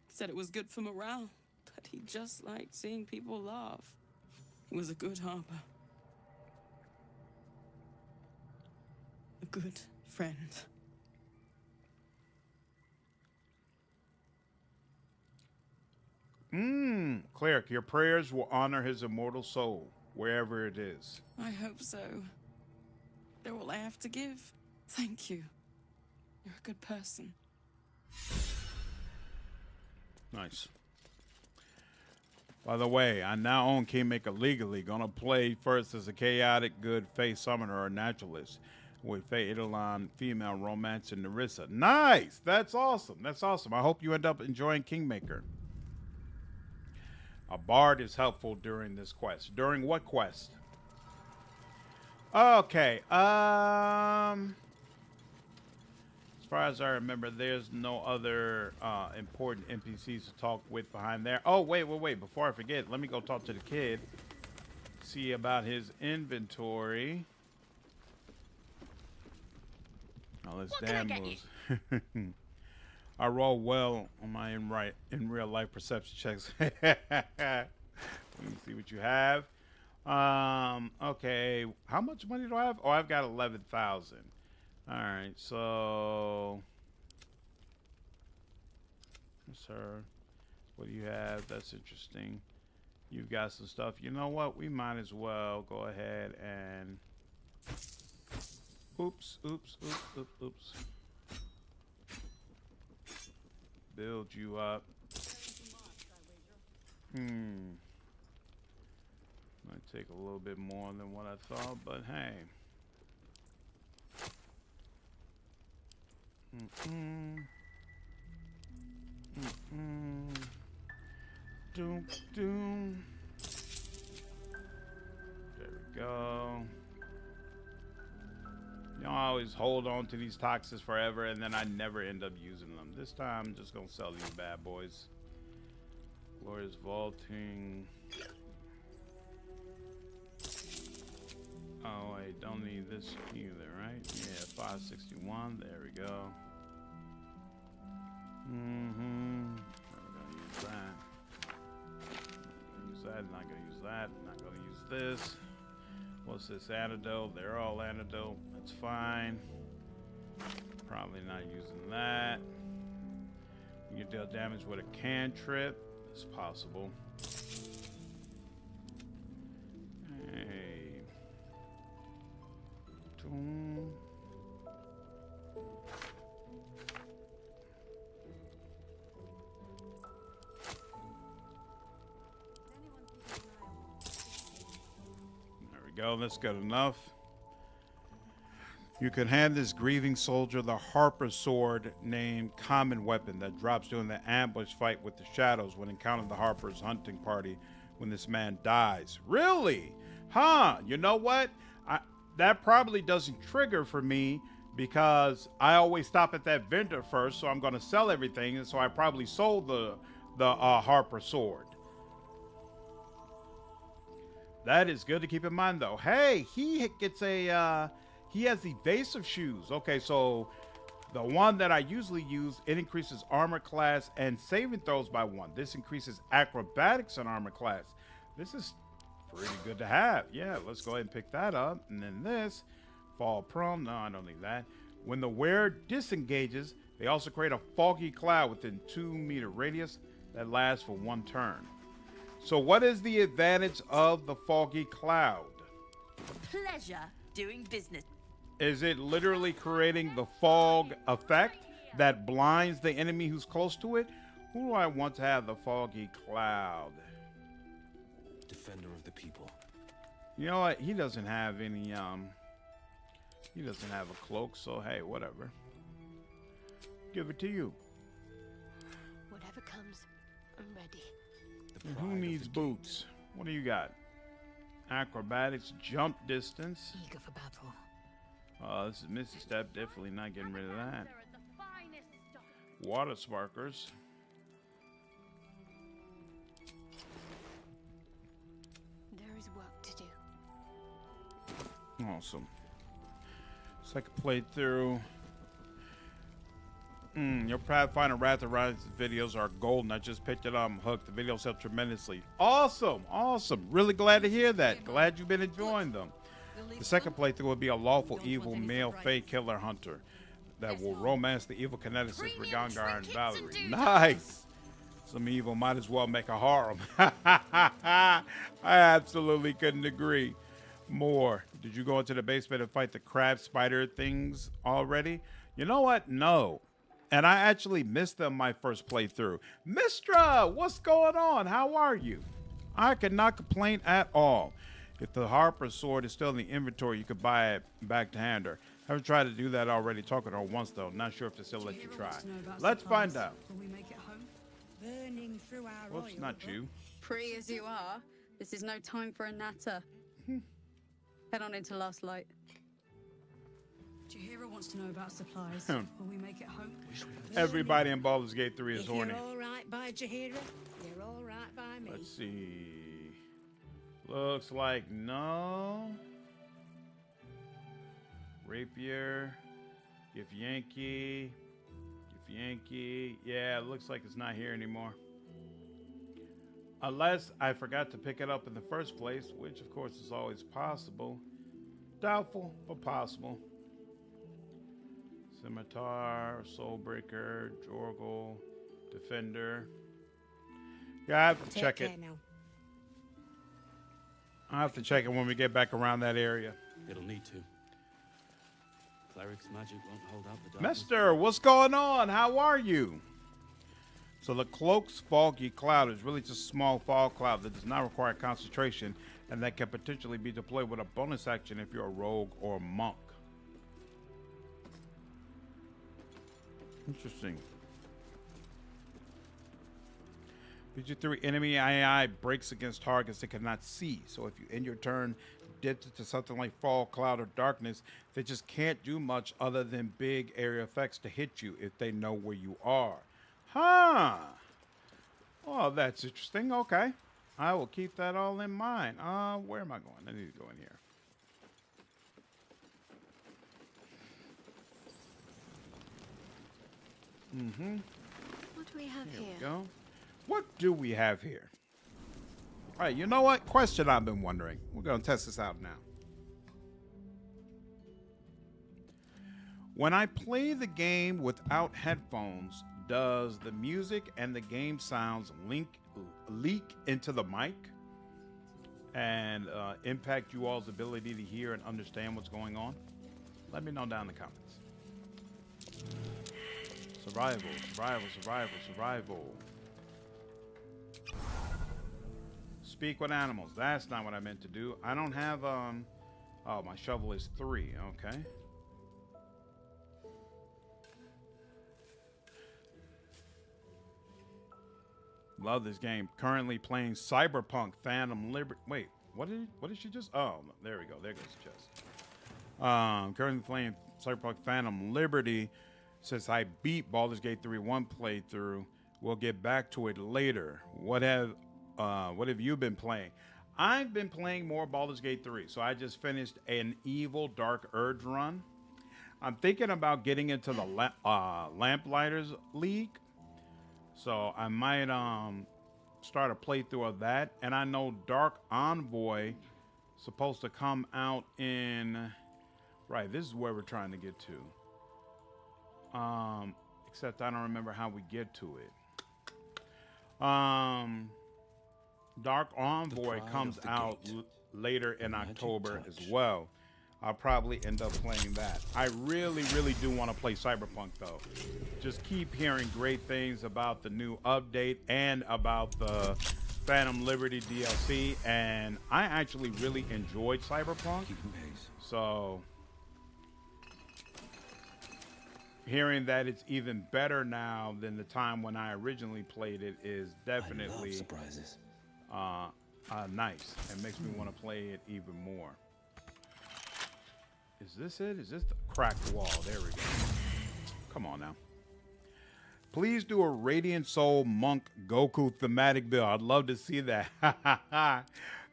Said it was good for morale, but he just liked seeing people laugh. He was a good harper. A good friend. Cleric, your prayers will honor his immortal soul, wherever it is. I hope so. They're all I have to give. Thank you. You're a good person. Nice. By the way, I now own Kingmaker legally. Gonna play first as a chaotic good faith summoner or naturalist with Faye Eidolon, female romance, and Nerissa. Nice! That's awesome. That's awesome. I hope you end up enjoying Kingmaker. A bard is helpful during this quest. During what quest? Okay. As far as I remember, there's no other important NPCs to talk with behind there. Oh, wait. Before I forget, let me go talk to the kid. See about his inventory. All this damn moves. I roll well on my in real life perception checks. Let me see what you have. Okay. How much money do I have? Oh, I've got 11,000. All right, so, sir, what do you have? That's interesting. You've got some stuff. You know what? We might as well go ahead and, oops. Build you up. Might take a little bit more than what I thought, but hey. Doom. There we go. You know, I always hold on to these toxins forever, and then I never end up using them. This time, I'm just gonna sell these bad boys. Glorious vaulting. Oh wait, don't need this either, right? Yeah, 561. There we go. I'm gonna use that. Not gonna use that. Not gonna use this. What's this antidote? They're all antidote. That's fine. Probably not using that. You can deal damage with a cantrip. It's possible. Hey. Boom. There we go. That's good enough. You can hand this grieving soldier the Harper sword named Common Weapon that drops during the ambush fight with the shadows when encountering the Harper's hunting party when this man dies. Really? Huh? You know what? That probably doesn't trigger for me because I always stop at that vendor first, so I'm going to sell everything, and so I probably sold the Harper sword. That is good to keep in mind, though. Hey, he gets a... he has evasive shoes. Okay, so the one that I usually use, it increases armor class and saving throws by 1. This increases acrobatics and armor class. This is pretty good to have. Yeah, let's go ahead and pick that up. And then this, fall prone. No, I don't need that. When the wearer disengages, they also create a foggy cloud within 2-meter radius that lasts for 1 turn. So what is the advantage of the foggy cloud? Pleasure doing business. Is it literally creating the fog effect that blinds the enemy who's close to it? Who do I want to have the foggy cloud? Defender of the people. You know what? He doesn't have any, he doesn't have a cloak, so hey, whatever. give it to you. Whatever comes, I'm ready. And who needs boots? What do you got? Acrobatics, jump distance. Eager for battle. This is Missy Step. Definitely not getting rid of that. Water sparkers. There is work to do. Awesome. Second playthrough. Your Pathfinder Wrath of Rise videos are golden. I just picked it up. I'm hooked. The videos help tremendously. Awesome. Awesome. Really glad to hear that. Glad you've been enjoying them. The second playthrough will be a lawful evil male Fey killer hunter that will romance the evil kineticist Rigangar and Valerie. Nice. Some evil might as well make a harem. I absolutely couldn't agree more. Did you go into the basement and fight the crab spider things already? You know what? No. And I actually missed them my first playthrough. Mistra, what's going on? How are you? I cannot complain at all. If the Harper sword is still in the inventory, you could buy it back to hand her. Haven't tried to do that already. Talking to her once, though. Not sure if they still let you try. Let's find out. Will we make it home? Burning through our Whoops, not you. Pretty as you are, this is no time for a natter. Head on into Last Light. Jahira wants to know about supplies. Will we make it home? Everybody in Baldur's Gate 3 is horny. You're all right by Jahira, you're all right by me. Let's see. Looks like no. Rapier. Githyanki. Yeah, it looks like it's not here anymore. Unless I forgot to pick it up in the first place, which of course is always possible. Doubtful, but possible. Scimitar, Soulbreaker, Jorgal, Defender. Yeah, I have to check it. I'll have to check it when we get back around that area. It'll need to. Cleric's magic won't hold out the darkness. Mister, what's going on? How are you? So the cloak's foggy cloud is really just a small fog cloud that does not require concentration and that can potentially be deployed with a bonus action if you're a rogue or a monk. Interesting. PG3 enemy AI breaks against targets they cannot see. So if you end your turn addicted to something like fog, cloud, or darkness, they just can't do much other than big area effects to hit you if they know where you are. Huh. Well, that's interesting. Okay. I will keep that all in mind. Where am I going? I need to go in here. What do we have here? We go. What do we have here? All right, you know what? Question I've been wondering. We're going to test this out now. When I play the game without headphones, does the music and the game sounds leak into the mic and impact you all's ability to hear and understand what's going on? Let me know down in the comments. Survival, survival, survival, survival. Speak with animals. That's not what I meant to do. I don't have, oh, my shovel is 3. Okay. Love this game. Currently playing Cyberpunk Phantom Liberty. Wait, what did she just? Oh, there we go. There goes the chest. Currently playing Cyberpunk Phantom Liberty. Since I beat Baldur's Gate 3 one playthrough, we'll get back to it later. What have you been playing? I've been playing more Baldur's Gate 3. So I just finished an Evil Dark Urge run. I'm thinking about getting into the Lamplighters League. So I might start a playthrough of that. And I know Dark Envoy supposed to come out in... Right, this is where we're trying to get to. Except I don't remember how we get to it. Dark Envoy comes out later in October as well. I'll probably end up playing that. I really, really do want to play Cyberpunk though. Just keep hearing great things about the new update and about the Phantom Liberty DLC, and I actually really enjoyed Cyberpunk. So hearing that it's even better now than the time when I originally played it is definitely surprises. Nice. It makes me want to play it even more. Is this it? Is this the cracked wall? There we go. Come on now. Please do a Radiant Soul Monk Goku thematic build. I'd love to see that.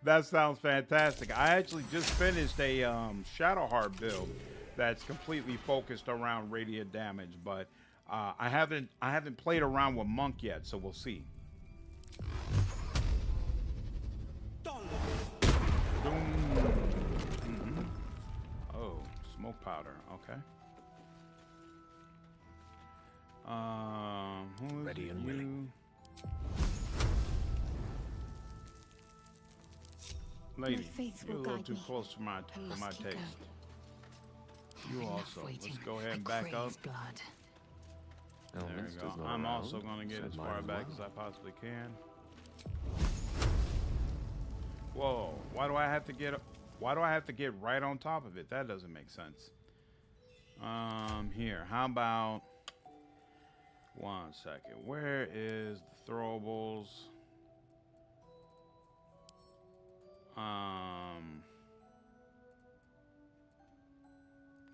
That sounds fantastic. I actually just finished a Shadowheart build that's completely focused around radiant damage, but I haven't played around with Monk yet, so we'll see. Oh, smoke powder. Okay. Ready and willing. Lady, faith you're a will little guide too me. close to my must keep taste. You Enough also. waiting. Let's go ahead and I back up. crave blood. There we go. I'm also going to get as far back as I possibly can. Whoa! Why do I have to get? Why do I have to get right on top of it? That doesn't make sense. Here. How about? 1 second. Where is the throwables?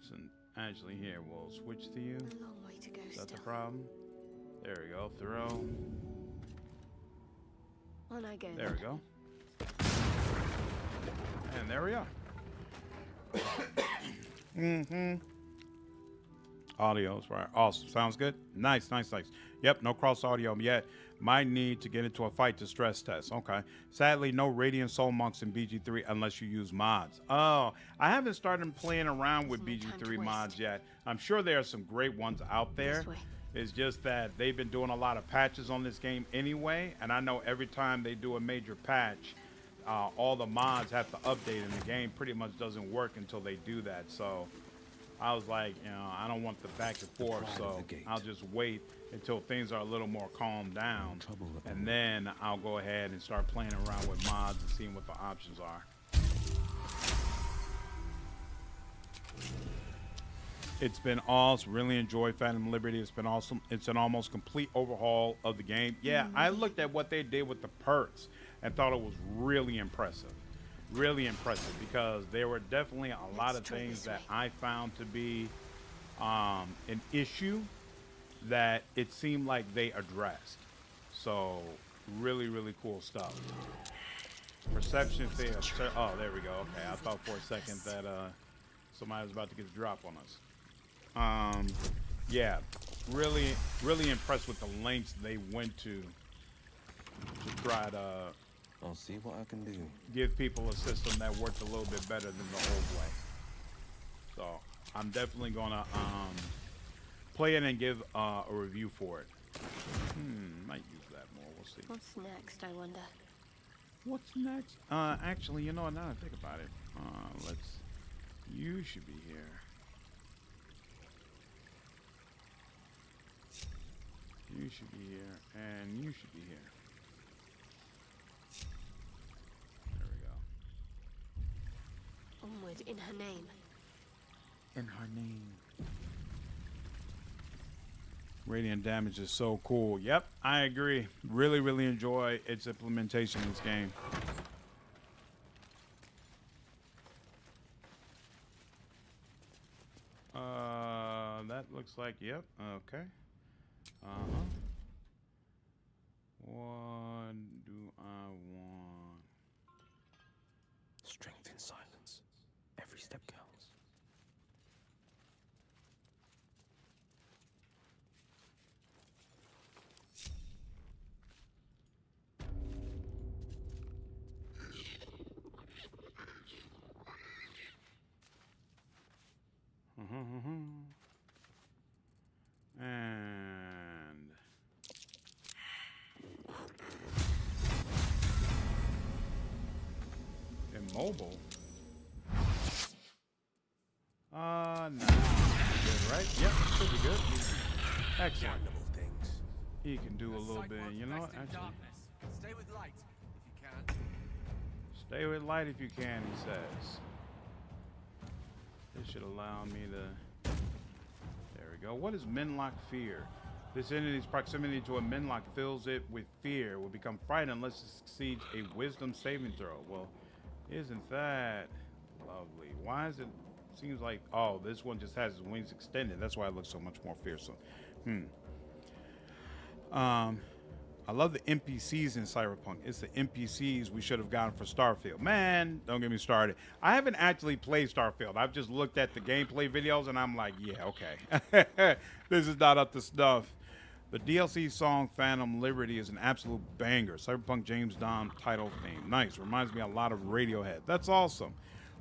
So actually, here we'll switch to you. A long way to go Is that the still. problem? There we go. Throw. On I go. There we go. And there we are. Audio's right. Awesome. Sounds good. Nice, nice, nice. Yep, no cross audio yet. Might need to get into a fight to stress test. Okay. Sadly, no Radiant Soul Monks in BG3 unless you use mods. Oh, I haven't started playing around with BG3 mods yet. I'm sure there are some great ones out there. It's just that they've been doing a lot of patches on this game anyway, and I know every time they do a major patch, all the mods have to update, and the game pretty much doesn't work until they do that. So I was like, you know, I don't want the back and forth, so I'll just wait until things are a little more calmed down, and then I'll go ahead and start playing around with mods and seeing what the options are. It's been awesome. Really enjoyed Phantom Liberty. It's been awesome. It's an almost complete overhaul of the game. Yeah, I looked at what they did with the perks and thought it was really impressive. Really impressive, because there were definitely a lot of things that I found to be an issue that it seemed like they addressed. So really, really cool stuff. Perception fail. Oh, there we go. Okay, I thought for a second that somebody was about to get a drop on us. Yeah, really, really impressed with the lengths they went to try to I'll see what I can do. give people a system that worked a little bit better than the old way. So I'm definitely gonna play it and give a review for it. Might use that more. We'll see. What's next, I wonder? What's next? Actually, you know what? Now that I think about it, you should be here. You should be here, and you should be here. There we go. Onward in her name. In her name. Radiant damage is so cool. Yep, I agree. Really, really enjoy its implementation in this game. That looks like, yep, okay. What do I want? Strength in silence. Every step counts. And immobile. No. Good, right? Yep, should be good. Excellent. He can do a little bit. You know what? Actually, Stay with light if you can. stay with light if you can, he says. This should allow me to. There we go. What is Minlock fear? This entity's proximity to a Minlock fills it with fear. It will become frightened unless it succeeds a wisdom saving throw. Well, isn't that lovely? Why is it? Seems like, oh, this one just has his wings extended. That's why it looks so much more fearsome. I love the NPCs in Cyberpunk. It's the NPCs we should have gotten for Starfield. Man, don't get me started. I haven't actually played Starfield. I've just looked at the gameplay videos and I'm like, yeah, okay. This is not up to snuff. The DLC song Phantom Liberty is an absolute banger. Cyberpunk James Bond title theme. Nice. Reminds me a lot of Radiohead. That's awesome.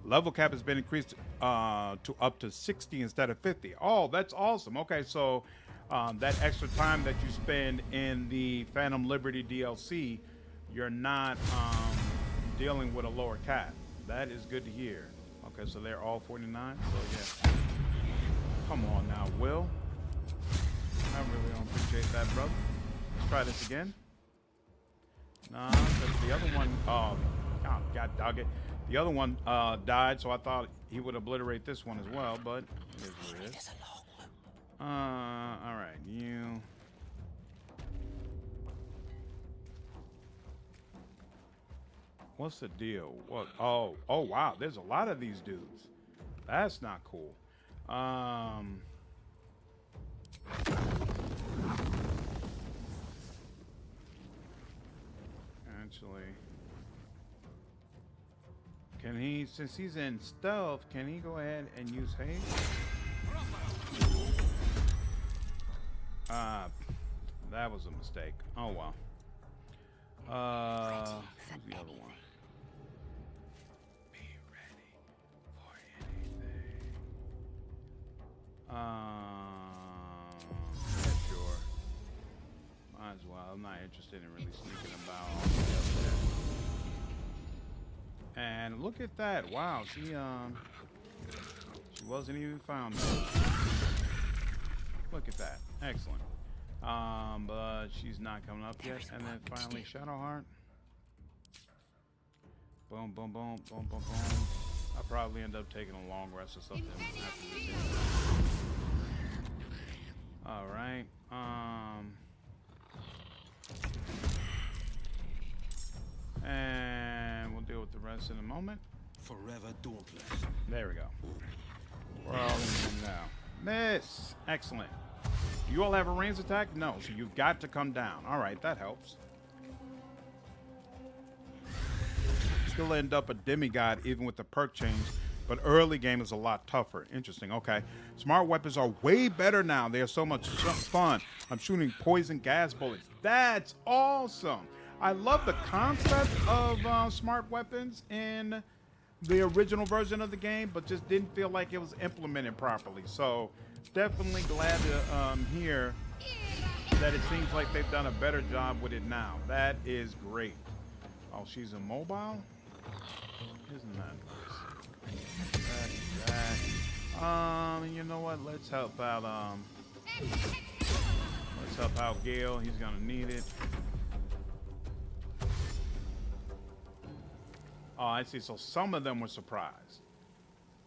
Level cap has been increased to up to 60 instead of 50. Oh, that's awesome. Okay, so that extra time that you spend in the Phantom Liberty DLC, you're not dealing with a lower cap. That is good to hear. Okay, so they're all 49. So, yeah. Come on now, Will. I really don't appreciate that, brother. Let's try this again. Nah, because the other one, God dog it. The other one died, so I thought he would obliterate this one as well, but it is what it is. All right, you. What's the deal? What? Oh, wow. There's a lot of these dudes. That's not cool. Actually, can he, since he's in stealth, can he go ahead and use haste? That was a mistake. Oh well. Who's the other one? Be ready for anything. Yeah, sure. Might as well. I'm not interested in really sneaking about all the way up there. And look at that! Wow, she wasn't even found. Look at that. Excellent. But she's not coming up yet. And then finally Shadowheart. Boom, boom, boom, boom, boom, boom. I'll probably end up taking a long rest or something after this. Alright. And we'll deal with the rest in a moment. Forever dauntless. There we go. We're all in now. Miss! Excellent. You all have a ranged attack? No, so you've got to come down. All right, that helps. Still end up a demigod even with the perk change, but early game is a lot tougher. Interesting, okay. Smart weapons are way better now. They are so much fun. I'm shooting poison gas bullets. That's awesome. I love the concept of smart weapons in the original version of the game, but just didn't feel like it was implemented properly. So definitely glad to hear that it seems like they've done a better job with it now. That is great. Oh, she's immobile? Isn't that nice? You know what? Let's help out Gale. He's gonna need it. Oh, I see. So some of them were surprised,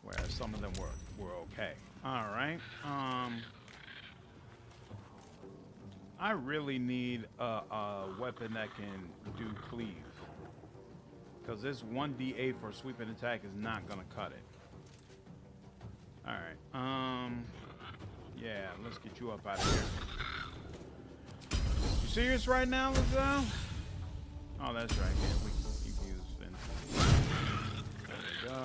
whereas some of them were okay. All right. I really need a weapon that can do cleave, because this 1d8 for a sweeping attack is not gonna cut it. All right. Yeah. Let's get you up out of here. You serious right now, Lae'Zel? Oh, that's right. Yeah, we can use Finn. There we go.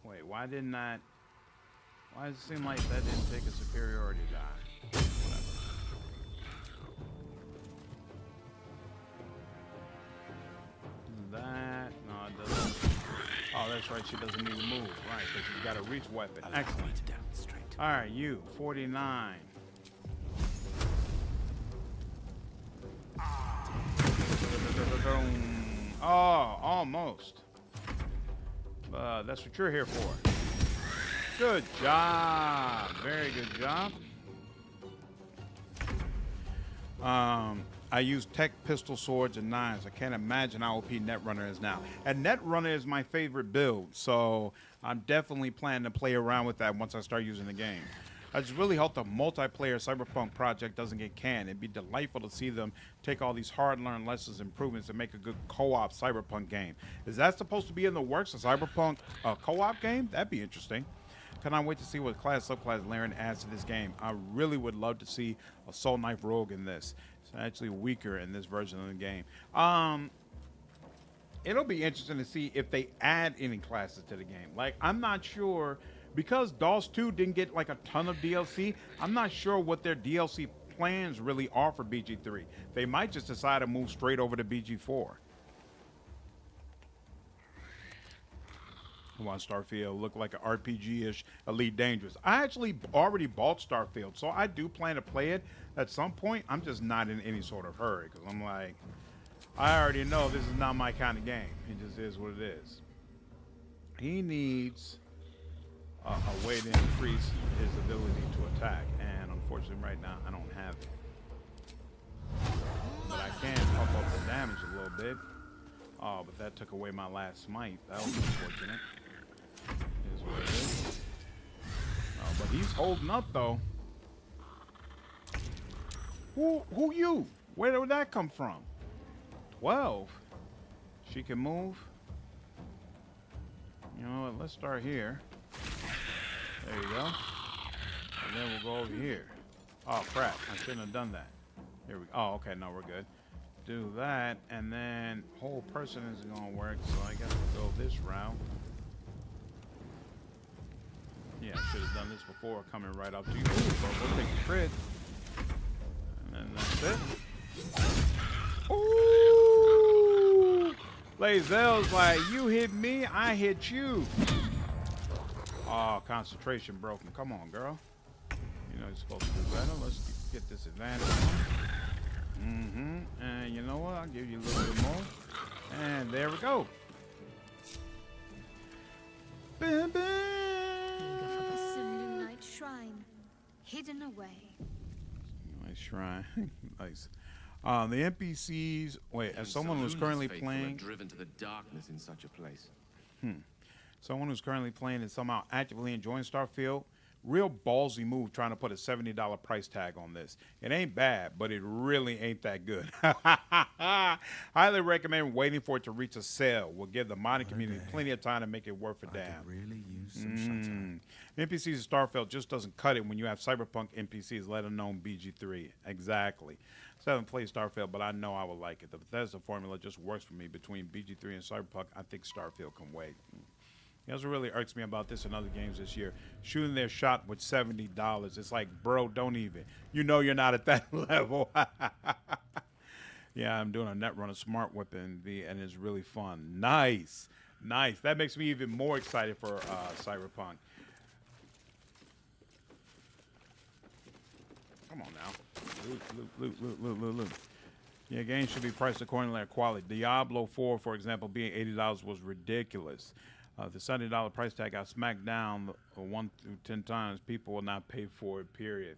Wait, why does it seem like that didn't take a superiority die? Whatever. That, no, it doesn't. Oh, that's right, she doesn't need to move. Right, because she's got a reach weapon. Excellent. All right, you, 49. Oh, almost. That's what you're here for. Good job. Very good job. I use tech pistol swords and knives. I can't imagine how OP Netrunner is now. And Netrunner is my favorite build, so I'm definitely planning to play around with that once I start using the game. I just really hope the multiplayer Cyberpunk project doesn't get canned. It'd be delightful to see them take all these hard-learned lessons, improvements, and make a good co-op Cyberpunk game. Is that supposed to be in the works, a Cyberpunk co-op game? That'd be interesting. Cannot wait to see what class, subclass Laren adds to this game. I really would love to see a Soul Knife Rogue in this. It's actually weaker in this version of the game. It'll be interesting to see if they add any classes to the game. Like, I'm not sure, because DOS 2 didn't get like a ton of DLC, I'm not sure what their DLC plans really are for BG3. They might just decide to move straight over to BG4. Come on, Starfield, look like an RPG-ish Elite Dangerous. I actually already bought Starfield, so I do plan to play it at some point. I'm just not in any sort of hurry, because I'm like, I already know this is not my kind of game. It just is what it is. He needs a way to increase his ability to attack, and unfortunately right now I don't have it. But I can pump up the damage a little bit. Oh, but that took away my last smite. That was unfortunate. Is what it is. Oh, but he's holding up though. Who you? Where did that come from? 12. She can move. You know what? Let's start here. There you go. And then we'll go over here. Oh crap! I shouldn't have done that. Here we go. Oh, okay. No, we're good. Do that, and then whole person isn't gonna work, so I guess we'll go this route. Yeah, I should have done this before coming right up to you. But we'll take the crit. And then that's it. Ooh! Lae'Zel's like, you hit me, I hit you. Oh, concentration broken. Come on, girl. You know you're supposed to do better. Let's get this advantage. And you know what? I'll give you a little bit more. And there we go. Bam, bam. Eager for the Simlu Night Shrine, hidden away. Nice shrine. Nice. The NPCs. Wait, as someone who's currently playing, driven to the darkness in such a place. Someone who's currently playing and somehow actively enjoying Starfield. Real ballsy move trying to put a $70 price tag on this. It ain't bad, but it really ain't that good. Highly recommend waiting for it to reach a sale. Will give the modding community plenty of time to make it worth a damn. Really use some shutdown. NPCs in Starfield just doesn't cut it when you have Cyberpunk NPCs, let alone BG3. Exactly. So I haven't played Starfield, but I know I will like it. The Bethesda formula just works for me. Between BG3 and Cyberpunk, I think Starfield can wait. That's what really irks me about this and other games this year. Shooting their shot with $70. It's like, bro, don't even. You know you're not at that level. Yeah, I'm doing a Netrunner Smart Weapon, and it's really fun. Nice. Nice. That makes me even more excited for Cyberpunk. Come on now. Loot. Yeah, games should be priced according to their quality. Diablo 4, for example, being $80 was ridiculous. The $70 price tag got smacked down 1 through 10 times. People will not pay for it, period.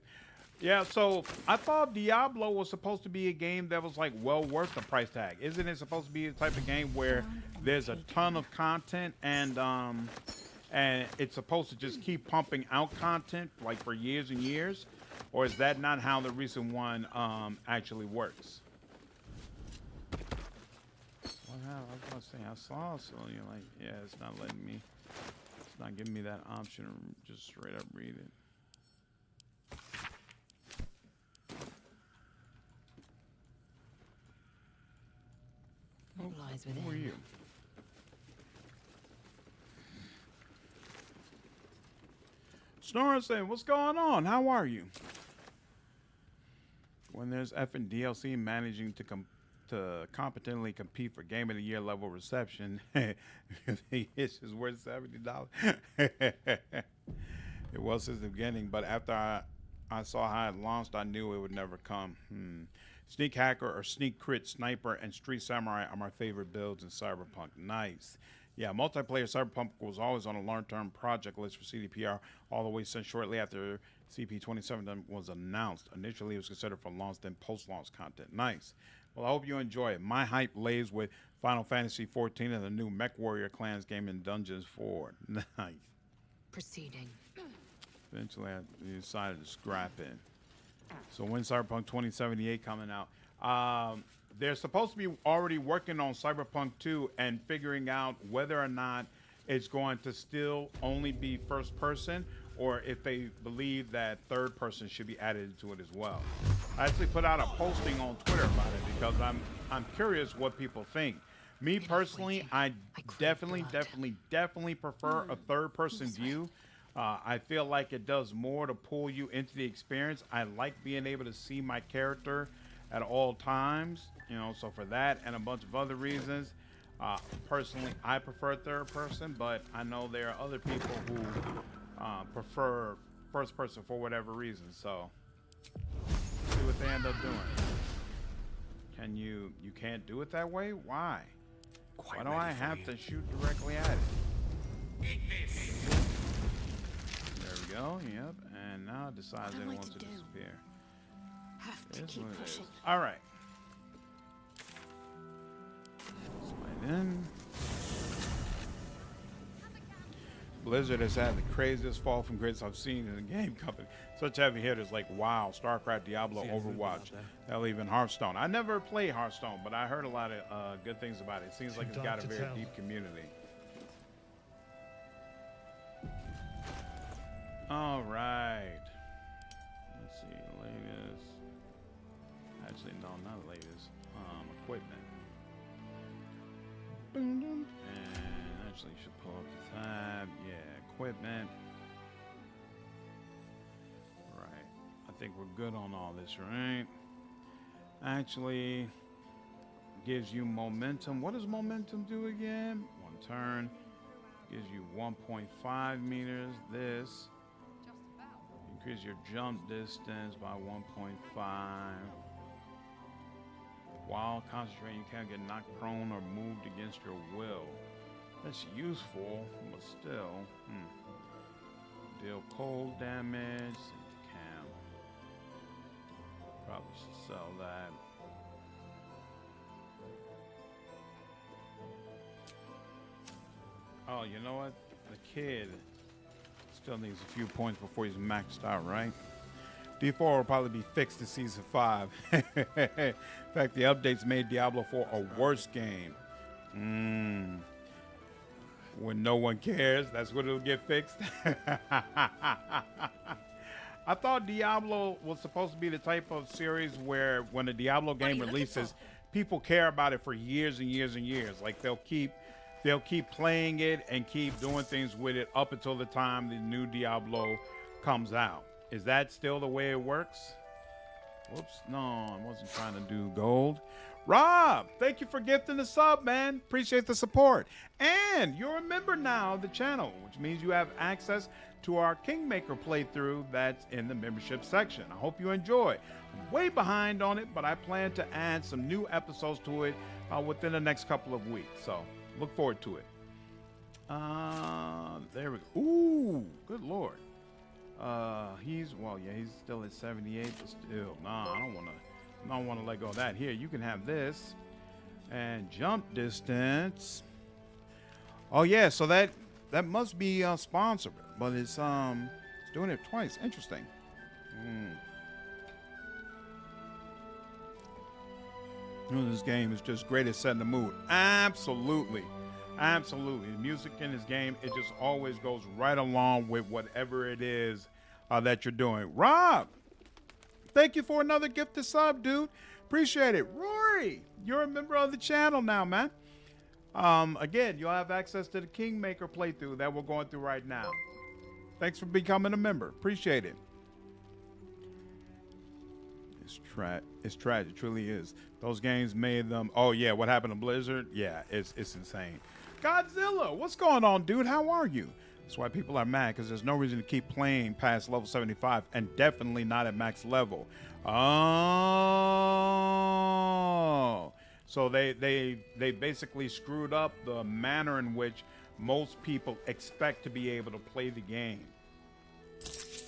Yeah, so I thought Diablo was supposed to be a game that was like well worth the price tag. Isn't it supposed to be the type of game where there's a ton of content and it's supposed to just keep pumping out content like for years and years? Or is that not how the recent one actually works? I was gonna say I saw, so you're like, yeah, it's not letting me, it's not giving me that option to just straight up read it. What lies within? Who are you? Snora saying, what's going on? How are you? When there's effing DLC managing to competently compete for Game of the Year level reception, it's just worth $70. It was since the beginning, but after I saw how it launched, I knew it would never come. Sneak Hacker or Sneak Crit Sniper and Street Samurai are my favorite builds in Cyberpunk. Nice. Yeah, multiplayer Cyberpunk was always on a long-term project list for CDPR all the way since shortly after CP27 was announced. Initially, it was considered for launch, then post-launch content. Nice. Well, I hope you enjoy it. My hype lays with Final Fantasy XIV and the new Mech Warrior Clans game in Dungeons 4. Nice. Proceeding. Eventually, I decided to scrap it. So when Cyberpunk 2078 coming out? They're supposed to be already working on Cyberpunk 2 and figuring out whether or not it's going to still only be first person, or if they believe that third person should be added to it as well. I actually put out a posting on Twitter about it because I'm curious what people think. Me personally, I definitely prefer a third person view. I feel like it does more to pull you into the experience. I like being able to see my character at all times, you know, so for that and a bunch of other reasons, personally, I prefer third person, but I know there are other people who prefer first person for whatever reason, so see what they end up doing. Can you can't do it that way? Why? Why do I have to shoot directly at it? There we go, yep, and now it decides it wants to disappear. Have to keep pushing. All right. Slide in. Blizzard has had the craziest fall from grace I've seen in the game company. Such heavy hitters like WoW, StarCraft, Diablo, Overwatch, hell, even Hearthstone. I never played Hearthstone, but I heard a lot of good things about it. It seems like it's got a very deep community. All right. Let's see, latest. Actually, no, not latest. Equipment. And actually, you should pull up the tab. Yeah, equipment. Right. I think we're good on all this, right? Actually, gives you momentum. What does momentum do again? One turn. Gives you 1.5 meters. This. Increase your jump distance by 1.5. While concentrating, you can't get knocked prone or moved against your will. That's useful, but still. Deal cold damage. Cam. Probably should sell that. Oh, you know what? The kid still needs a few points before he's maxed out, right? D4 will probably be fixed in Season 5. In fact, the updates made Diablo 4 a worse game. When no one cares, that's when it'll get fixed. I thought Diablo was supposed to be the type of series where when a Diablo game releases, people care about it for years and years and years. Like they'll keep playing it and keep doing things with it up until the time the new Diablo comes out. Is that still the way it works? Whoops, no, I wasn't trying to do gold. Rob, thank you for gifting the sub, man. Appreciate the support. And you're a member now of the channel, which means you have access to our Kingmaker playthrough that's in the membership section. I hope you enjoy. I'm way behind on it, but I plan to add some new episodes to it within the next couple of weeks. So look forward to it. There we go. Ooh, good Lord. He's still at 78, but still, nah, I don't want to let go of that. Here, you can have this and jump distance. Oh yeah, so that must be sponsored, but it's doing it twice. Interesting. This game is just great at setting the mood. Absolutely. Absolutely. The music in this game, it just always goes right along with whatever it is that you're doing. Rob, thank you for another gifted sub, dude. Appreciate it. Rory, you're a member of the channel now, man. Again, you'll have access to the Kingmaker playthrough that we're going through right now. Thanks for becoming a member. Appreciate it. It's tragic. It truly is. Those games made them. Oh yeah, what happened to Blizzard? Yeah, it's insane. Godzilla, what's going on, dude? How are you? That's why people are mad, because there's no reason to keep playing past level 75, and definitely not at max level. Oh, So they basically screwed up the manner in which most people expect to be able to play the game.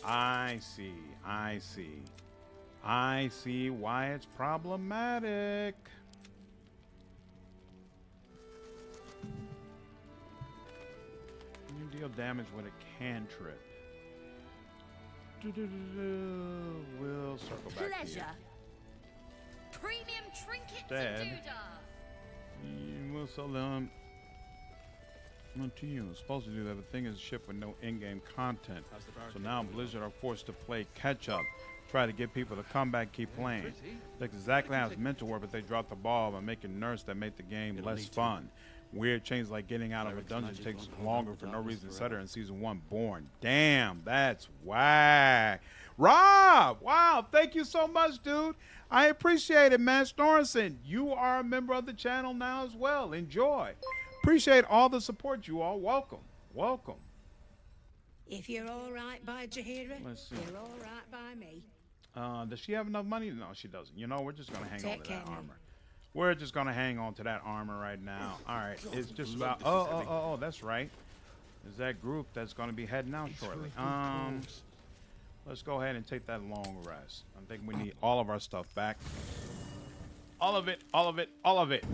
I see. I see. I see why it's problematic. You deal damage with a cantrip. We'll circle back to you. Pleasure. Premium trinkets Dad. and doodahs. We'll sell them to you. It's supposed to do that, but the thing is shipped with no in-game content. So now Blizzard are forced to play catch-up. Try to get people to come back, keep playing. That's exactly how it's meant to work, but they dropped the ball by making nerfs that make the game less fun. Weird changes like getting out of a dungeon takes longer for no reason, etc. in Season 1. Born. Damn, that's whack. Rob, wow, thank you so much, dude. I appreciate it, man. Storenson, you are a member of the channel now as well. Enjoy. Appreciate all the support, you all. Welcome. Welcome. If you're all right by Jaheira, Let's see. you're all right by me. Does she have enough money? No, she doesn't. You know, we're just going to hang on Take to that care, armor. We're just going to hang on to that armor right now. All right. It's just about... Oh, that's right. Is that group that's going to be heading out shortly. Let's go ahead and take that long rest. I think we need all of our stuff back. All of it. All of it. All of it.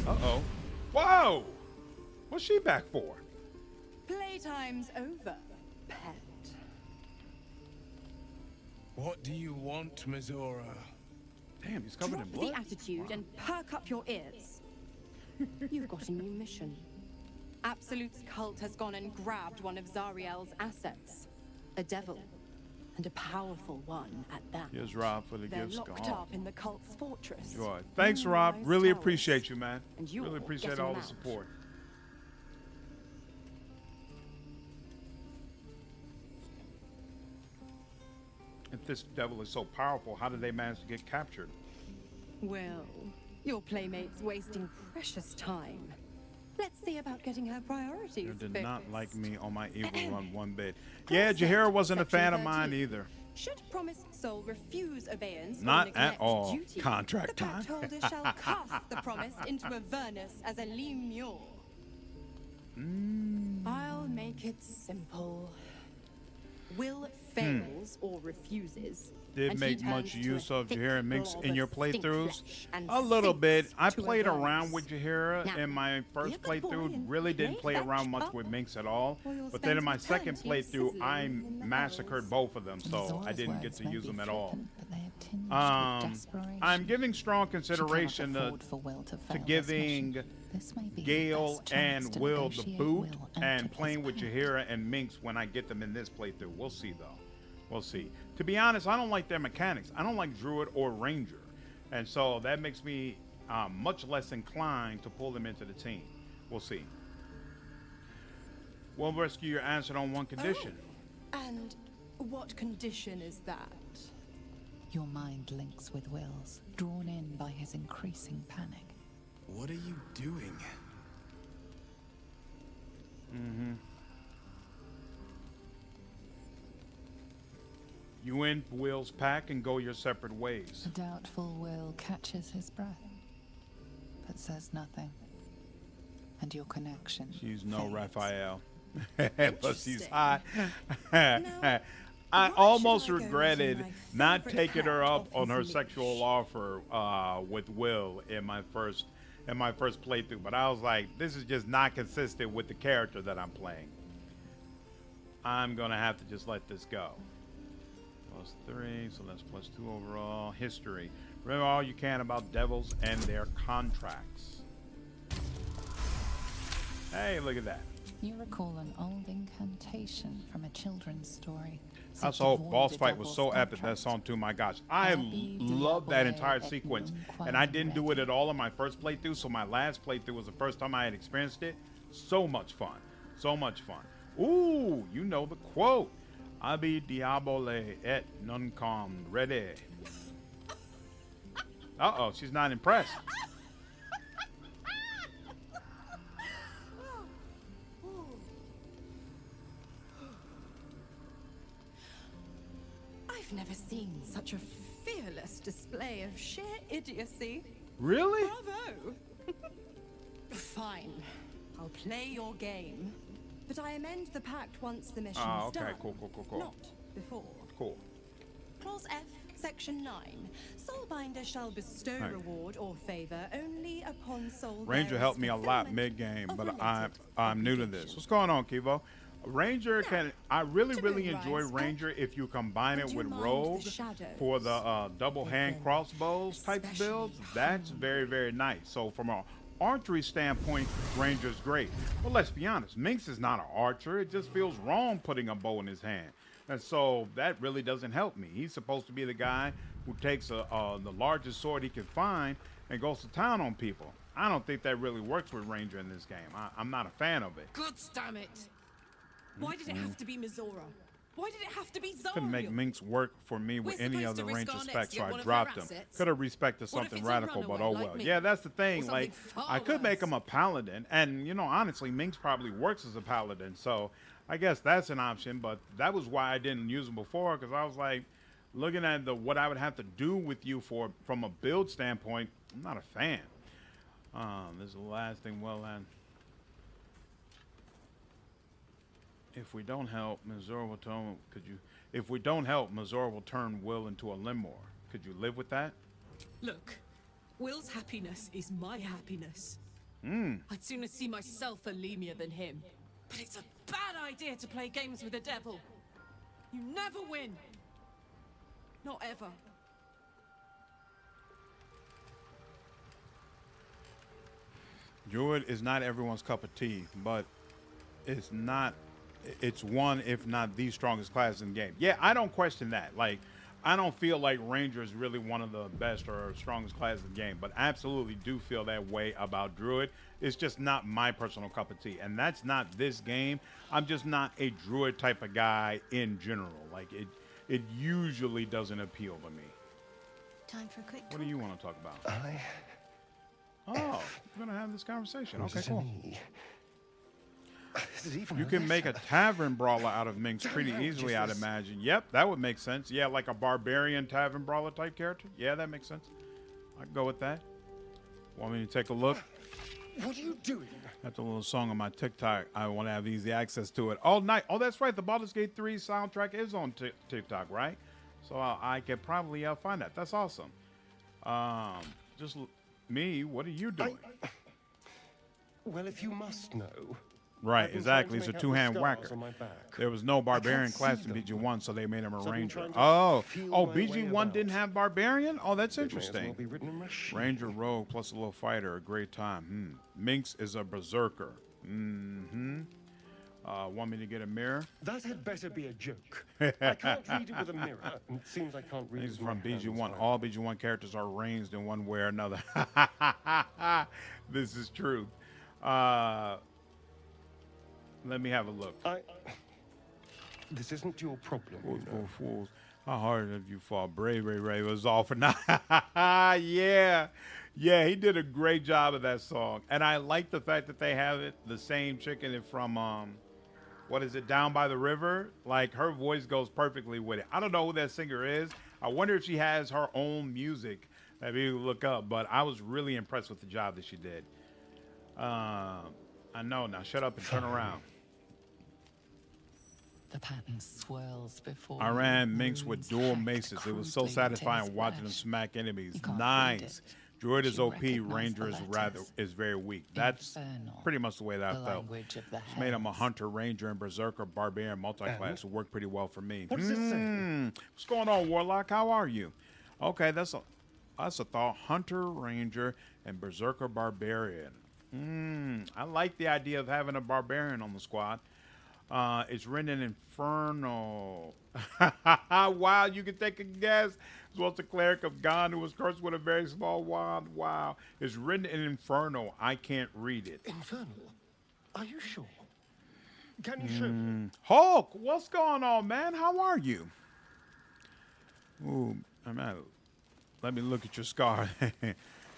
Uh-oh. Whoa! What's she back for? Playtime's over, pet. What do you want, Mizora? Damn, he's covered in Drop blood. the attitude and perk up your ears. You've got a new mission. Absolute's cult has gone and grabbed one of Zariel's assets. A devil. And a powerful one at that. Here's Rob for the They're gifts. locked up in the cult's fortress. Joy. Thanks, Rob. Nice Really towers. appreciate you, man. And you're Really appreciate getting all them the out. support. If this devil is so powerful, how did they manage to get captured? Well, your playmate's wasting precious time. Let's see about getting her priorities. You did fixed. not like me on my evil run one bit. Yeah, Jaheira wasn't a fan of mine either. Should promised soul refuse abeyance or Not neglect at all. duty, Contract the time. pact holder shall cast the promise into Avernus as a lemure. I'll make it simple. Will fails or refuses. Did and make he much turns to use a of thick Jaheira and Minx blob in your of stink playthroughs? flesh and A little bit. sinks I to played Avernus. around with Jaheira Now, in my first be a good boy playthrough. and Really didn't play fetch around much up, with Minx at all. or you'll But then in spend my second eternity playthrough, sizzling I in the massacred both of them, so Zora's I didn't get words to may use be them at all. flippant, but they are tinged with desperation. I'm giving strong She cannot consideration afford for Will to fail this giving mission. This may be the Gale best chance and to Will the negotiate boot Will out and of his playing with pact. Jaheira and Minx when I get them in this playthrough. We'll see, though. We'll see. To be honest, I don't like their mechanics. I don't like Druid or Ranger. And so that makes me much less inclined to pull them into the team. We'll see. We'll rescue your answer on one condition. And what condition is that? Your mind links with Will's, drawn in by his increasing panic. What are you doing? Mm-hmm. You in Will's pack and go your separate ways. The doubtful Will catches his breath, but says nothing. And your connection She's no fades. Raphael. But she's hot. I almost regretted not taking her up on her sexual offer with Will in my first playthrough, but I was like, this is just not consistent with the character that I'm playing. I'm gonna have to just let this go. +3, so that's +2 overall. History. Remember all you can about devils and their contracts. Hey, look at that. You recall an old incantation from a children's story. That whole boss fight was so epic, that song too, my gosh. I love that entire sequence. And I didn't do it at all in my first playthrough, so my last playthrough was the first time I had experienced it. So much fun. So much fun. Ooh, you know the quote. Abi diabole et nuncom ready. Uh-oh, she's not impressed. I've never seen such a fearless display of sheer idiocy. Really? Bravo! Fine. I'll play your game. But I amend the pact once the mission's okay, done. cool. Not before. Cool. Clause F, Section 9. Soulbinder shall bestow Right. reward or favor only upon soul. Ranger helped me a lot mid-game, but I'm new to this. What's going on, Kivo? Ranger I really enjoy Ranger if you combine it with Rogue for the double hand crossbows type builds. That's very nice. So from a archery standpoint, Ranger's great. Well, let's be honest, Minx is not an archer. It just feels wrong putting a bow in his hand. And so that really doesn't help me. He's supposed to be the guy who takes the largest sword he can find and goes to town on people. I don't think that really works with Ranger in this game. I'm not a fan of it. God damn it! Why did it have to be Mizora? Why did it have to be Zariel? Couldn't make Minx work for me with We're any supposed other to risk Ranger our spec, necks, so get I one of dropped her him. assets? Could have respected What if something it's a radical, but runaway oh like well. me? Yeah, that's the Or thing. something Like, far I could make worse? him a paladin, and you know, honestly, Minx probably works as a paladin, so I guess that's an option. But that was why I didn't use him before, because I was like, looking at what I would have to do with you from a build standpoint, I'm not a fan. This is the last thing. Well, and if we don't help, Mizora will turn. If we don't help, Mizora will turn Will into a Limor. Could you live with that? Look, Will's happiness is my happiness. I'd sooner see myself a Lemia than him. But it's a bad idea to play games with the devil. You never win. Not ever. Druid is not everyone's cup of tea, but it's one, if not the strongest class in the game. Yeah, I don't question that. Like, I don't feel like Ranger is really one of the best or strongest classes in the game, but absolutely do feel that way about Druid. It's just not my personal cup of tea, and that's not this game. I'm just not a Druid type of guy in general. Like, it usually doesn't appeal to me. Time for a quick What do you want to talk about? Oh, we're gonna have this conversation. Okay, cool. You can make a tavern brawler out of Minx pretty easily, I'd imagine. Yep, that would make sense. Yeah, like a barbarian tavern brawler type character. Yeah, that makes sense. I can go with that. Want me to take a look? What are you doing? That's a little song on my TikTok. I want to have easy access to it all night. Oh, that's right. The Baldur's Gate 3 soundtrack is on TikTok, right? So I could probably find that. That's awesome. Me, what are you doing? Well, if you must know. Right, I've been exactly. trying It's to a make out two-hand the whacker. scars on my back. There was no barbarian see class in them. BG1, so they made him a So I've been ranger. trying to Oh, feel my way BG1 about. didn't have barbarian? Oh, that's It may as well interesting. be written in my sheet. Ranger rogue plus a little fighter, a great time. Minx is a berserker. Want me to get a mirror? That had better be a joke. I can't read it with a mirror, and it seems I can't read This it is with my from BG1. hands, All BG1 characters are ranged in one way or another. This is true. Let me have a look. This isn't your problem. Fools. How hard have you fought? Brave was all for now. Yeah, he did a great job of that song, and I like the fact that they have it the same chick in it from what is it, Down by the River? Like, her voice goes perfectly with it. I don't know who that singer is. I wonder if she has her own music that we look up, but I was really impressed with the job that she did. I know. Now shut up and turn around. The pattern swirls before I you, ran Minx with runes dual hacked maces. It was so crudely into satisfying his watching them flesh. smack enemies. You can't read Nice. it, Druid but is you OP. recognize Ranger the is very weak. That's Infernal, pretty much the way that the I felt. language of the It's made him a hells. hunter, ranger, and berserker, barbarian, multi-class. It worked pretty well for me. What does it say? What's going on, Warlock? How are you? Okay, that's a thought. Hunter, ranger, and berserker, barbarian. I like the idea of having a barbarian on the squad. It's written in Inferno. Wow, you can take a guess. It was a cleric of God who was cursed with a very small wand. Wow. It's written in Inferno. I can't read it. Infernal? Are you sure? Can you show me? Hulk, what's going on, man? How are you? Ooh, let me look at your scar.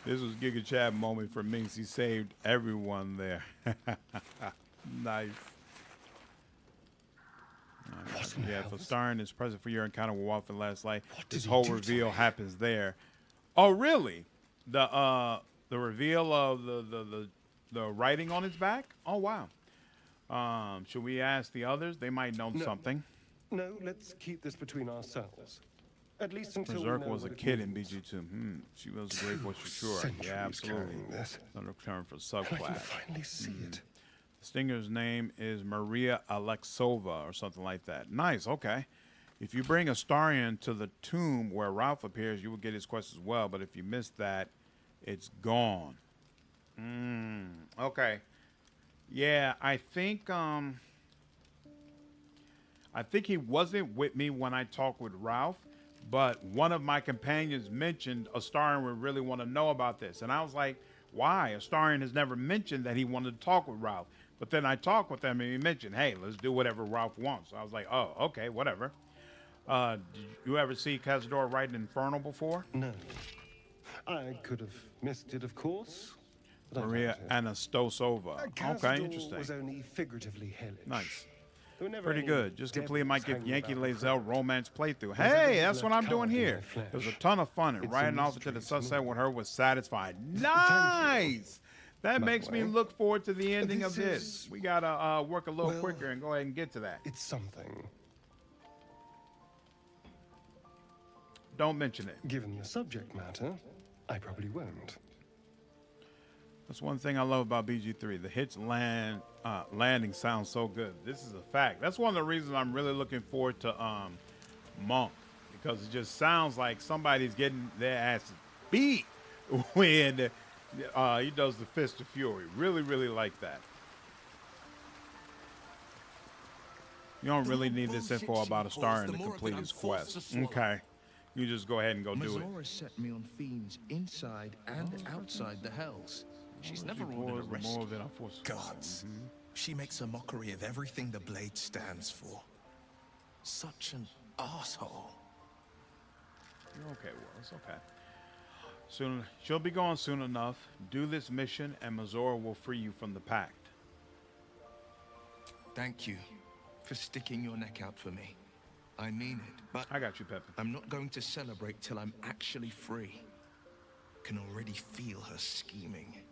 This was Giga Chad moment for Minx. He saved everyone there. Nice. Yeah, for starring is present for your encounter with Walfin last night. This whole reveal happens there. Oh, really? The reveal of the writing on his back. Oh wow. Should we ask the others? They might know something. No, let's keep this between ourselves. At least until we Berserk know was a what it kid in means. BG2. She was a great voice for sure. Centuries Yeah, absolutely. carrying this. Another term for I can subclass. finally see it. The Stinger's name is Maria Alexova or something like that. Nice. Okay. If you bring Astarion to the tomb where Ralph appears, you will get his quest as well. But if you miss that, it's gone. Okay. Yeah, I think he wasn't with me when I talked with Ralph, but one of my companions mentioned Astarion would really want to know about this. And I was like, why? Astarion has never mentioned that he wanted to talk with Ralph. But then I talked with him and he mentioned, hey, let's do whatever Ralph wants. So I was like, oh, okay, whatever. Did you ever see Cazador write an Infernal before? No. I could have missed it, of course. but I Maria doubt it. Anastosova. Okay, Cazador interesting. was only figuratively hellish. Nice. There were never Pretty any good. Just completed my devils hanging Githyanki about the Lae'Zel romance playthrough. Those Hey, enemies that's what left I'm doing carved in here. their flesh. It was a ton of fun, and It's a riding off to the mystery to sunset me. with her was satisfying. Nice! That By makes the me way, look forward to the ending this of this. is- We gotta work a little well, quicker and go ahead and get to that. It's something. Don't mention it. Given the subject matter, I probably won't. That's one thing I love about BG3. The hits landing sounds so good. This is a fact. That's one of the reasons I'm really looking forward to Monk, because it just sounds like somebody's getting their ass beat when he does the Fist of Fury. Really, really like that. You don't really need this info about Astarion to complete his quest. Okay. You just go ahead and go do it. Mazora set me on fiends inside and outside the hells. She's never ordered a rescue. Gods. She makes a mockery of everything the blade stands for. Such an asshole. You're okay, Will. It's okay. Soon, she'll be gone soon enough. Do this mission, and Mazora will free you from the pact. Thank you for sticking your neck out for me. I mean it, but I got you, Pepper. I'm not going to celebrate till I'm actually free. Can already feel her scheming.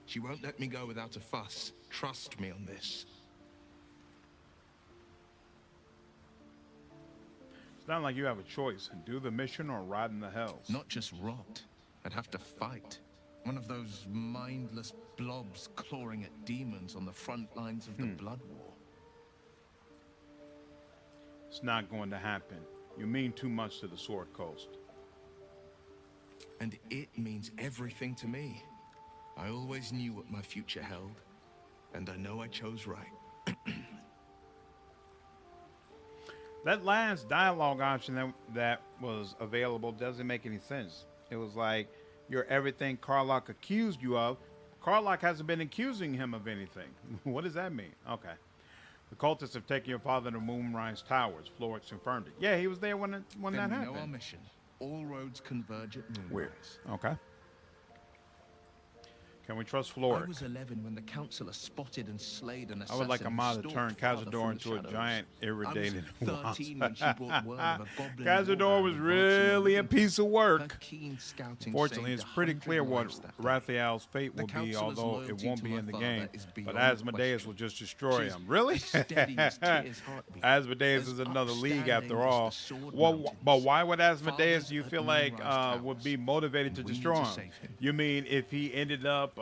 She won't let me go without a fuss. Trust me on this. It's not like you have a choice. Do the mission or rot in the hells. Not just rot. I'd have to fight. One of those mindless blobs clawing at demons on the front lines of the Blood War. It's not going to happen. You mean too much to the Sword Coast. And it means everything to me. I always knew what my future held, and I know I chose right. That last dialogue option that was available doesn't make any sense. It was like, you're everything Karlach accused you of. Karlach hasn't been accusing him of anything. What does that mean? Okay. The cultists have taken your father to Moonrise Towers. Florix confirmed it. Yeah, he was there when that Then we know our happened. mission. All roads converge at Moonrise. Weird. Okay. Can we trust I Florix? was 11 when the Counselor spotted and slayed an I assassin. would like a mod to who turn stalked Father Cazador from into the a shadows. giant irritated I was 13 when she brought word of a goblin Cazador warband was advancing really a on piece of work. Her keen scouting Fortunately, saved it's pretty 100 clear what lives that day. Raphael's fate The will be, Counselor's although it loyalty won't to be my in the father game. is But beyond Asmodeus question. will just destroy She's him. Really? as steady as Tyr's heartbeat, Asmodeus as is another league upstanding after as all. the Sword Well, Mountains. but why would Asmodeus, Fathers you at feel like, Moonrise would Towers, be motivated to and we need destroy to him? save him. You mean if he ended up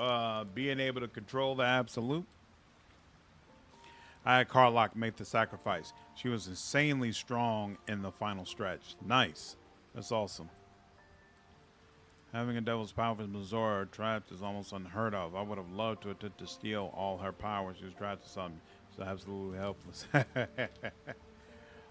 being able to control the Absolute? I had Karlach make the sacrifice. She was insanely strong in the final stretch. Nice. That's awesome. Having a devil's power as Mazora trapped is almost unheard of. I would have loved to attempt to steal all her power. She was trapped to something. She's absolutely helpless.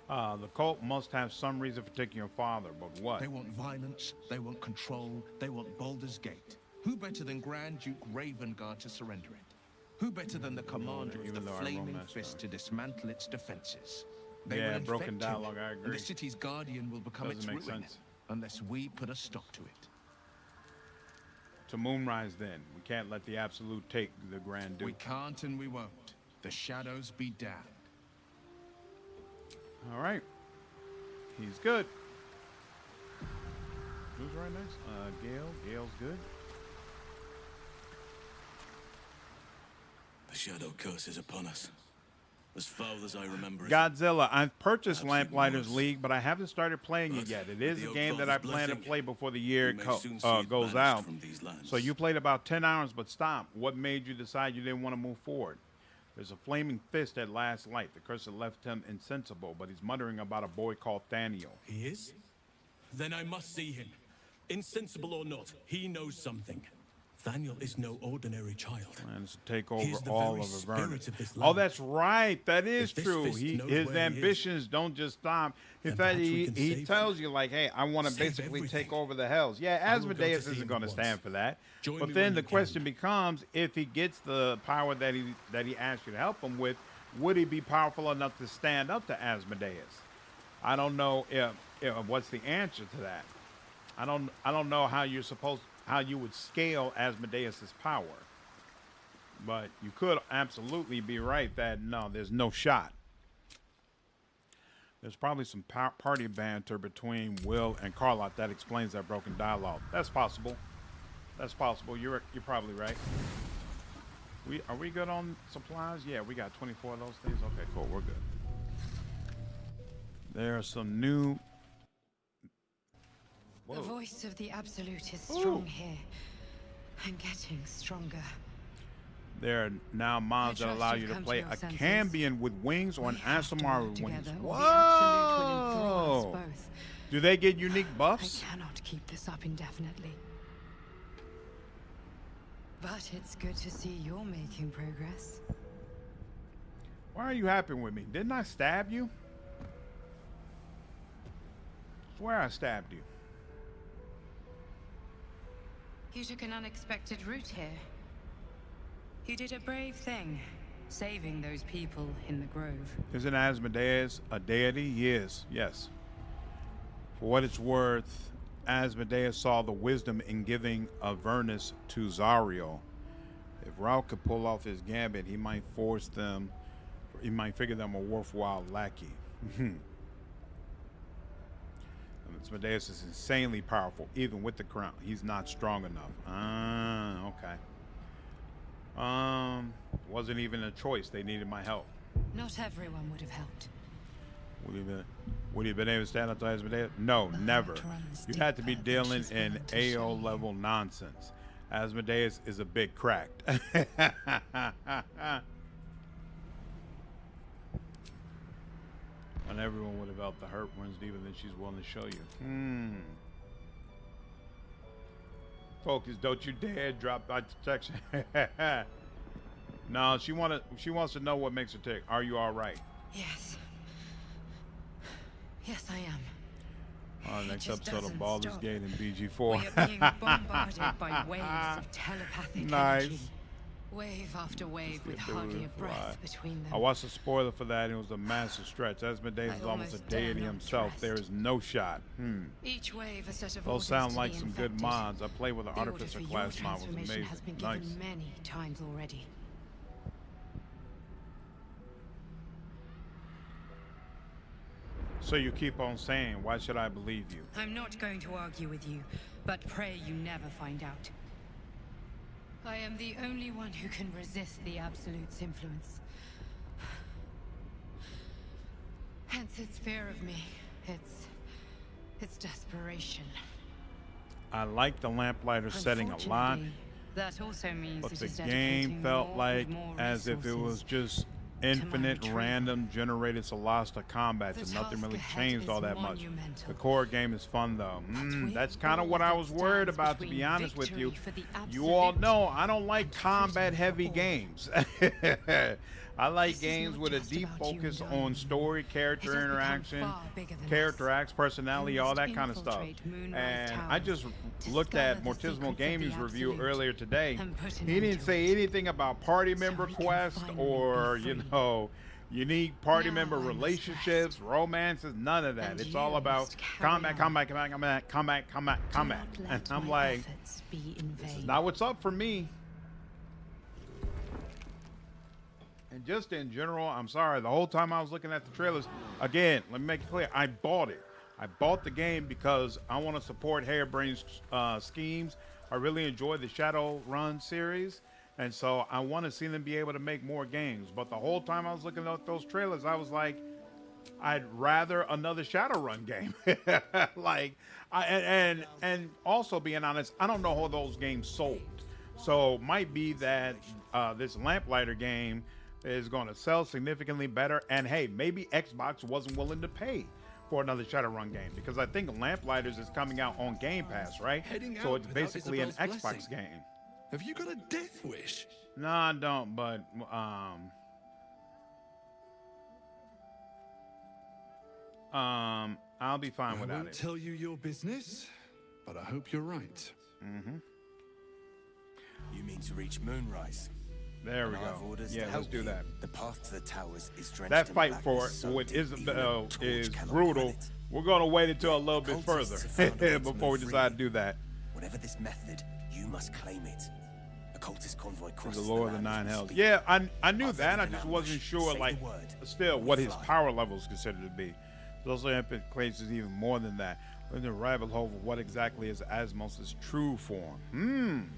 The cult must have some reason for taking your father, but what? They want violence, they want control, they want Baldur's Gate. Who better than Grand Duke Ravengard to surrender it? Who better than the commander of the though I Flaming romance Fist to dismantle its defenses? They Yeah, will broken infect him, dialogue, I and agree. the city's guardian will become Doesn't its make ruin, sense. unless we put a stop to it. To Moonrise, then. We can't let the Absolute take the Grand Duke. We can't and we won't. The shadows be damned. All right. He's good. Who's right next? Gale. Gale's good. The shadow curse is upon us. As foul as I remember it. Godzilla, I've purchased Perhaps it Lamplighters was. League, but I haven't started playing it yet. It is a the game that I Oakfather's plan to blessing, play before the year we may soon see it goes banished out. from these lands. So you played about 10 hours, but stop. What made you decide you didn't want to move forward? There's a flaming fist at last light. The curse had left him insensible, but he's muttering about a boy called Thaniel. He is? Then I must see him. Insensible or not, he knows something. Thaniel is no ordinary child. And it's to take over He's the all very of Avernus. spirit of this Oh, land. that's right. That is If this true. fist knows His where he is, ambitions don't just stop. In then fact, perhaps we can he save tells you, like, hey, I want to Save basically everything. take over the hells. Yeah, I will go to Asmodeus see isn't him going to at stand once. for that. Join But me then when the you can. question becomes, if he gets the power that he asked you to help him with, would he be powerful enough to stand up to Asmodeus? I don't know if what's the answer to that. I don't know how you would scale Asmodeus's power. But you could absolutely be right that no, there's no shot. There's probably some party banter between Will and Carlotte that explains that broken dialogue. That's possible. That's possible. You're probably right. Are we good on supplies? Yeah, we got 24 of those things. Okay, cool. We're good. There are some new. The Whoa. voice of the Absolute is Ooh. strong here, and getting stronger. There are now mods that trust allow you've you to come to play your a senses. Cambion with wings or an We have to Asomar work with wings. together, or the Absolute will enthrall us Whoa! both. Do they get unique buffs? I cannot keep this up indefinitely. But it's good to see you're making progress. Why are you happy with me? Didn't I stab you? Swear I stabbed you. You took an unexpected route here. You did a brave thing, saving those people in the grove. Isn't Asmodeus a deity? He is, yes. For what it's worth, Asmodeus saw the wisdom in giving Avernus to Zariel. If Raoul could pull off his gambit, he might figure them a worthwhile lackey. Asmodeus is insanely powerful, even with the crown. He's not strong enough. Okay. Wasn't even a choice. They needed my help. Not everyone would have helped. Would he have been able to stand up to Asmodeus? No, never. You had to be dealing in AO level nonsense. Asmodeus is a bit cracked. And everyone would have felt the hurt ones deeper than she's willing to show you. Focus, don't you dare drop that protection. No, she wants to know what makes her tick. Are you all right? Yes. Yes, I am. Next just episode of doesn't Baldur's stop. Gate and BG4. We are being bombarded by waves of telepathic Nice. energy. Wave after wave with If it hardly a was breath right. between them. I watched the spoiler for that, and it was a massive stretch. Asmodeus I is almost a almost dare deity not himself. rest. There is no shot. Each wave a set of Those orders sound to like the some good infected. mods. I played with an The order Artificer for your class mod. Was transformation amazing. has been Nice. given many times already. So you keep on saying, why should I believe you? I'm not going to argue with you, but pray you never find out. I am the only one who can resist the Absolute's influence. Hence its fear of me. Its desperation. I like the Lamplighter setting a lot, Unfortunately, that also means but it the is game dedicating felt more like and more as if it was resources just infinite retreat. random generated Solasta combat, The and nothing task really ahead changed is all that much. monumental. The core game is fun though. That's kind of what I was worried about, to be honest with you. victory for the You all Absolute know I don't like combat-heavy games. I like games with a deep focus on story, character interaction, character acts, personality, all that kind of stuff. And I just looked at Mortismal Gaming's review earlier today. He didn't say anything about party member quest or, you know, unique party member relationships, romances, none of that. It's all about combat. And I'm like, this is not what's up for me. And just in general, I'm sorry, the whole time I was looking at the trailers, again, let me make it clear, I bought it. I bought the game because I want to support Harebrained Schemes. I really enjoyed the Shadowrun series, And so I want to see them be able to make more games. But the whole time I was looking at those trailers, I was like, I'd rather another Shadowrun game. Like, and also being honest, I don't know how those games sold. So might be that this Lamplighter game is going to sell significantly better. And hey, maybe Xbox wasn't willing to pay for another Shadowrun game, because I think Lamplighters is coming out on Game Pass, right? So it's basically an Xbox game. Have you got a death wish? No, I don't, but I'll be fine without I won't it. tell you your business, but I hope you're right. Mm-hmm. You mean to reach Moonrise? There we And I have go. orders Yeah, to let's help do you. that. The path to the towers is drenched That in fight for blackness, so with deep even a Isabel torch is cannot brutal. quell it. We're gonna wait until a little bit Cultists have found a way further to before we move decide to freely. do that. Whatever this method, you must claim it. A cultist convoy The crosses Lord of the land Nine as we Hells. speak. Yeah, I knew I've that. I entered just an wasn't ambush. sure, Say like, the word. still We'll what his fly. power level is considered to be. There's also implications even more than that. We're in the rabbit hole of what exactly is Asmos' true form.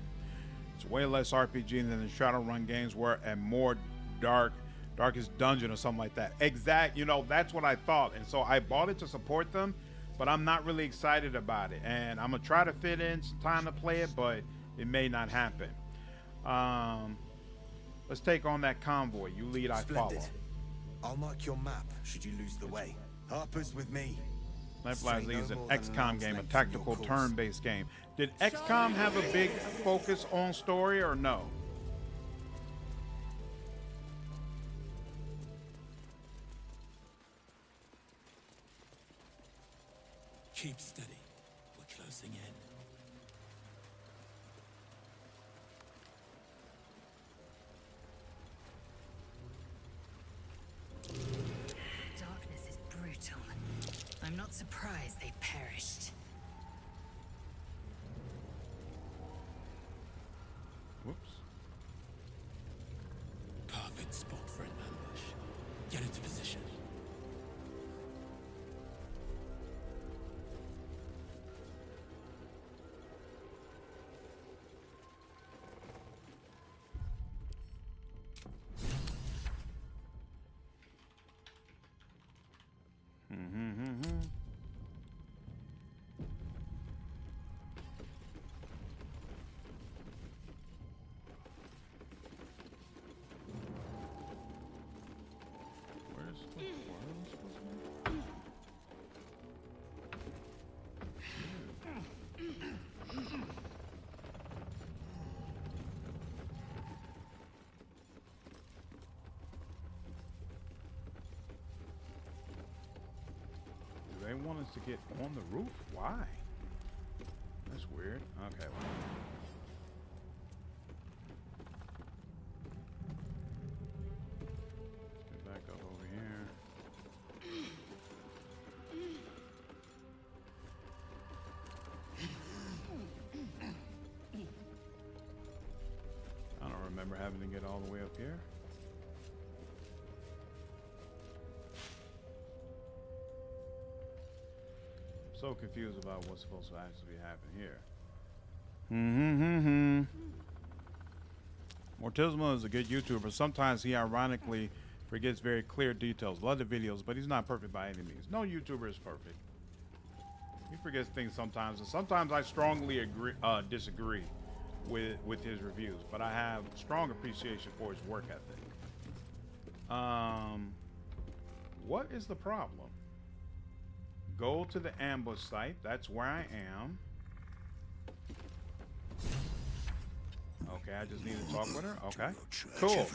It's way less RPG than the Shadowrun games were, and more darkest dungeon or something like that. You know, that's what I thought. And so I bought it to support them, but I'm not really excited about it. And I'm gonna try to fit in some time to play it, but it may not happen. Let's take on that convoy. You lead, I follow. Splendid. I'll mark your map should you lose the way. Harper's with me. Lamplighters is an XCOM game, a tactical turn-based game. Did XCOM have a big focus on story or no? Keep steady. We're closing in. Darkness is brutal. I'm not surprised they perished. Whoops. Perfect spot for an ambush. Get into position. They want us to get on the roof? Why? That's weird. Okay. Well. Let's get back up over here. I don't remember having to get all the way up here. So confused about what's supposed to actually happen here. Mortismo is a good YouTuber. Sometimes he ironically forgets very clear details. Love the videos, but he's not perfect by any means. No YouTuber is perfect. He forgets things sometimes, and sometimes I strongly disagree with his reviews, but I have strong appreciation for his work ethic. What is the problem? Go to the ambush site. That's where I am. Okay, I just need to talk with her. Okay, cool.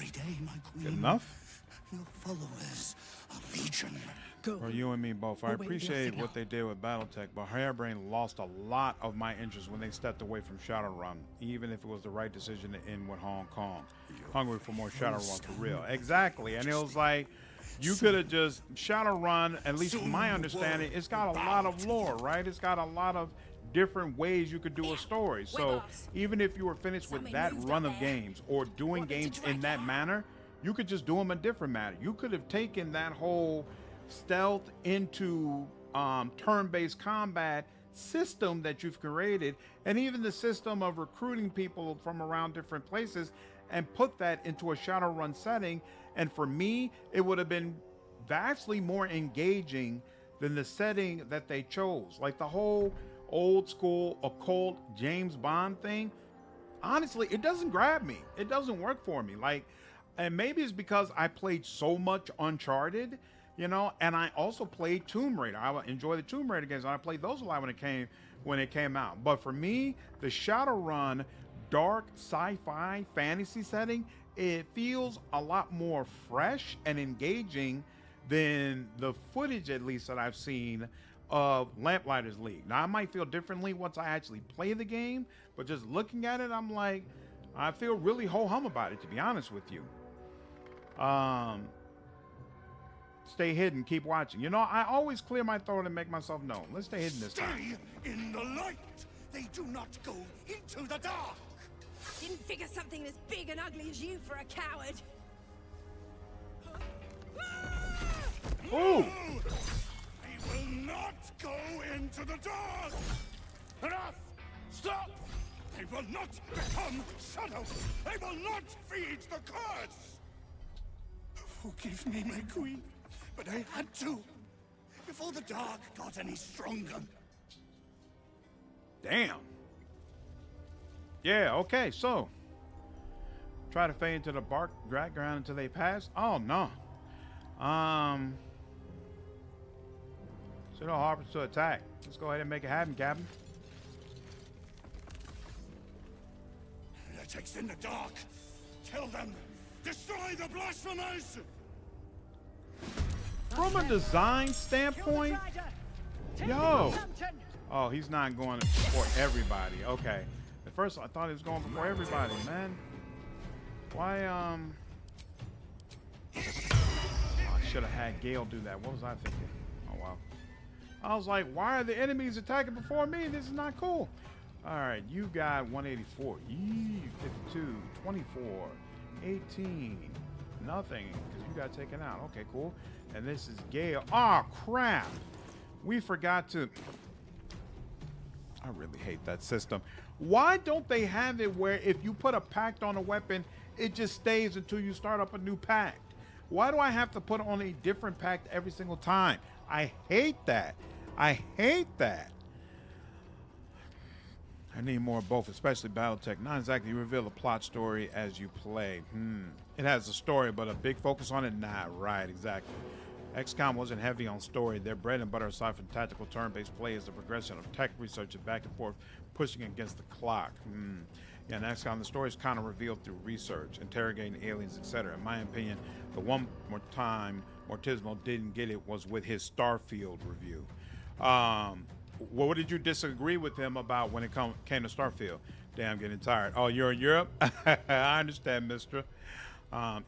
Good enough. Your followers are legion. For you and me both. I appreciate what they did with BattleTech, but Hairbrain lost a lot of my interest when they stepped away from Shadowrun, even if it was the right decision to end with Hong Kong. Hungry for more Shadowrun for real. Exactly, and it was like, you could have just Shadowrun, at least from my understanding, it's got a lot of lore, right? It's got a lot of different ways you could do a story. So even if you were finished with that run of games or doing games in that manner, you could just do them a different manner. You could have taken that whole stealth into turn-based combat system that you've created, and even the system of recruiting people from around different places, and put that into a Shadowrun setting. And for me, it would have been vastly more engaging than the setting that they chose. Like the whole old school occult James Bond thing. Honestly, it doesn't grab me. It doesn't work for me. Like, and maybe it's because I played so much Uncharted, you know, and I also played Tomb Raider. I enjoy the Tomb Raider games, and I played those a lot when it came out. But for me, the Shadowrun dark sci-fi fantasy setting, it feels a lot more fresh and engaging than the footage, at least, that I've seen of Lamplighters League. Now, I might feel differently once I actually play the game, but just looking at it, I'm like, I feel really ho-hum about it, to be honest with you. Stay hidden, keep watching. You know, I always clear my throat and make myself known. Let's stay hidden this time. Stay in the light. They do not go into the dark. Didn't figure something as big and ugly as you for a coward. Ooh! They will not go into the dark. Enough! Stop! They will not become shadow. They will not feed the curse. Forgive me, my queen, but I had to before the dark got any stronger. Damn. Yeah, okay, so try to fade into the background until they pass. Oh no. Send all Harpers to attack. Let's go ahead and make it happen, Captain. Heretics in the dark. Kill them. Destroy the blasphemers. From a design standpoint, yo. Oh, he's not going for everybody. Okay. At first, I thought he was going before everybody, man. Why, I should have had Gale do that. What was I thinking? Oh, wow. I was like, why are the enemies attacking before me? This is not cool. All right, you got 184. 52, 24, 18. Nothing, because you got taken out. Okay, cool. And this is Gale. Oh, crap. We forgot to... I really hate that system. Why don't they have it where if you put a pact on a weapon, it just stays until you start up a new pact? Why do I have to put on a different pact every single time? I hate that. I hate that. I need more of both, especially Battletech. Not exactly reveal the plot story as you play. It has a story, but a big focus on it? Nah, right, exactly. XCOM wasn't heavy on story. Their bread and butter, aside from tactical turn-based play, is the progression of tech research and back and forth, pushing against the clock. Yeah, in XCOM, the story is kind of revealed through research, interrogating aliens, etc. In my opinion, the one more time Mortismo didn't get it was with his Starfield review. What did you disagree with him about when it came to Starfield? Damn, getting tired. Oh, you're in Europe? I understand, mister.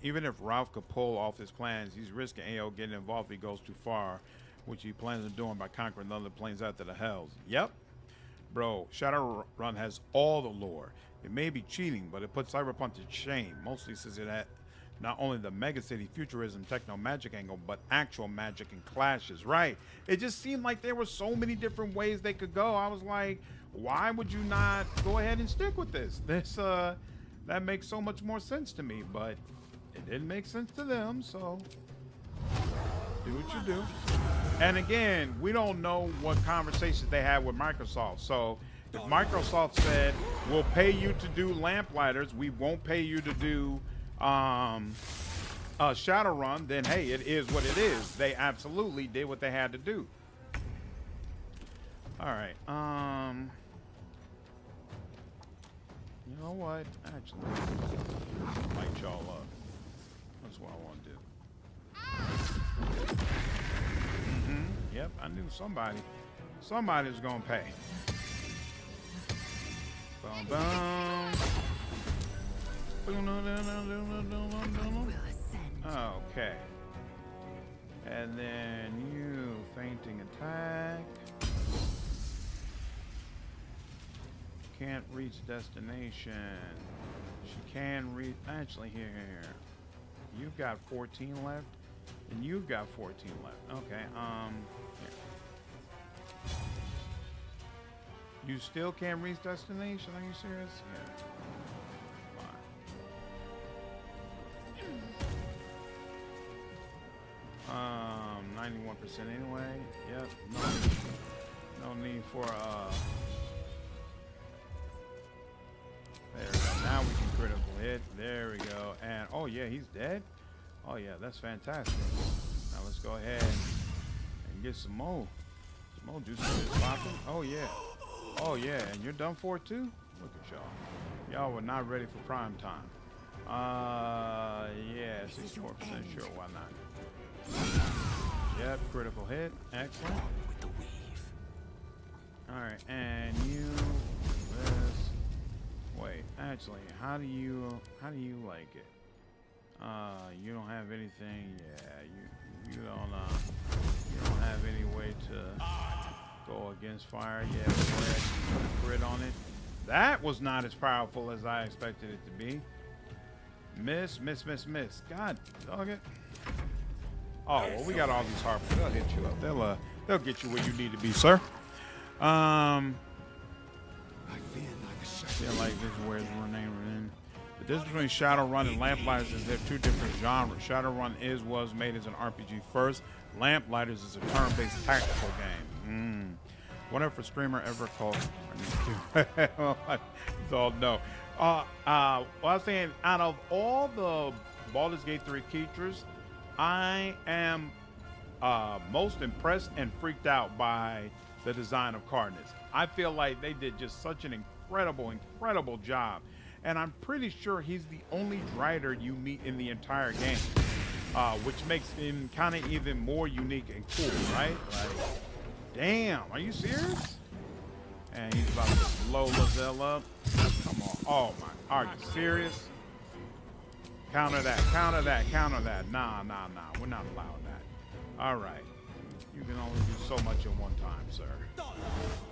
Even if Ralph could pull off his plans, he's risking AO getting involved if he goes too far, which he plans on doing by conquering other planes after the Hells. Yep. Bro, Shadowrun has all the lore. It may be cheating, but it puts Cyberpunk to shame, mostly since it had not only the megacity futurism techno-magic angle, but actual magic and clashes. Right. It just seemed like there were so many different ways they could go. I was like, why would you not go ahead and stick with this? That makes so much more sense to me, but it didn't make sense to them, so do what you do. And again, we don't know what conversations they had with Microsoft. So if Microsoft said, we'll pay you to do Lamplighters, we won't pay you to do Shadowrun, then hey, it is what it is. They absolutely did what they had to do. All right. You know what? Actually, light y'all up. That's what I want to do. Yep, I knew somebody was gonna pay. Boom, boom. Okay. And then you fainting attack. Can't reach destination. She can reach. Actually, here. You've got 14 left, and you've got 14 left. Okay. Here. You still can't reach destination? Are you serious? Yeah. 91% anyway. Yep. No need for there we go. Now we can critical hit. There we go. And oh yeah, he's dead. Oh yeah, that's fantastic. Now let's go ahead and get some more. Some more juices popping. Oh yeah. Oh yeah, and you're done for it too? Look at y'all. Y'all were not ready for prime time. Yeah, 64% sure, why not? Yep, critical hit. Excellent. With the weave. Alright, and you this. Wait, actually, how do you like it? You don't have anything, yeah, you don't have any way to go against fire. Yeah, go ahead and put a crit on it. That was not as powerful as I expected it to be. Miss. God dog it. Oh, well, we got all these harpers. They'll hit you up. They'll get you where you need to be, sir. I feel like this is where the name in. The difference between Shadowrun and Lamplighters is they're two different genres. Shadowrun was made as an RPG first. Lamplighters is a turn-based tactical game. Wonder if a streamer ever called. It's all no. Well, I was saying, out of all the Baldur's Gate 3 features, I am most impressed and freaked out by the design of Cardinus. I feel like they did just such an incredible job. And I'm pretty sure he's the only Drider you meet in the entire game, which makes him kind of even more unique and cool, right? Like, damn, are you serious? And he's about to blow Lae'Zel up. Come on. Oh my, are you serious? Counter that. Nah. We're not allowing that. All right. You can only do so much in one time, sir.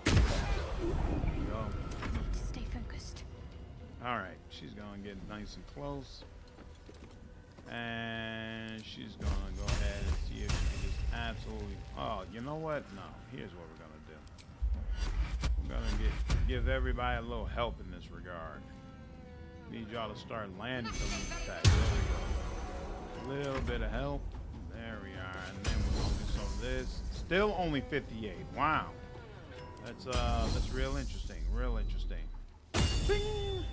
There you go. Stay focused. All right. She's going to get nice and close. And she's going to go ahead and see if she can just absolutely... Oh, you know what? No. Here's what we're going to do. We're going to give everybody a little help in this regard. Need y'all to start landing some of these attacks. There we go. A little bit of help. There we are. And then we're going to do some of this. Still only 58. Wow. That's real interesting. Real interesting. Bing!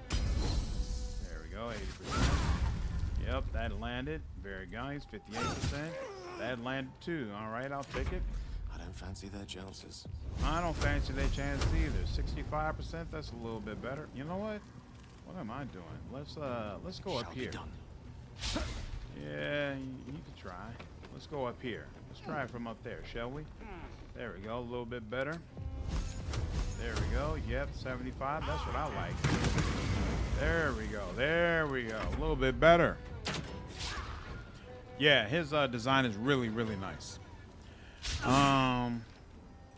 There we go. 80%. Yep, that landed. Very nice. 58%. That landed too. All right, I'll take it. I don't fancy their chances. I don't fancy their chances either. 65%. That's a little bit better. You know what? What am I doing? Let's go up here. Yeah, you can try. Let's go up here. Let's try it from up there, shall we? There we go. A little bit better. There we go. Yep, 75. That's what I like. There we go. There we go. A little bit better. Yeah, his design is really nice.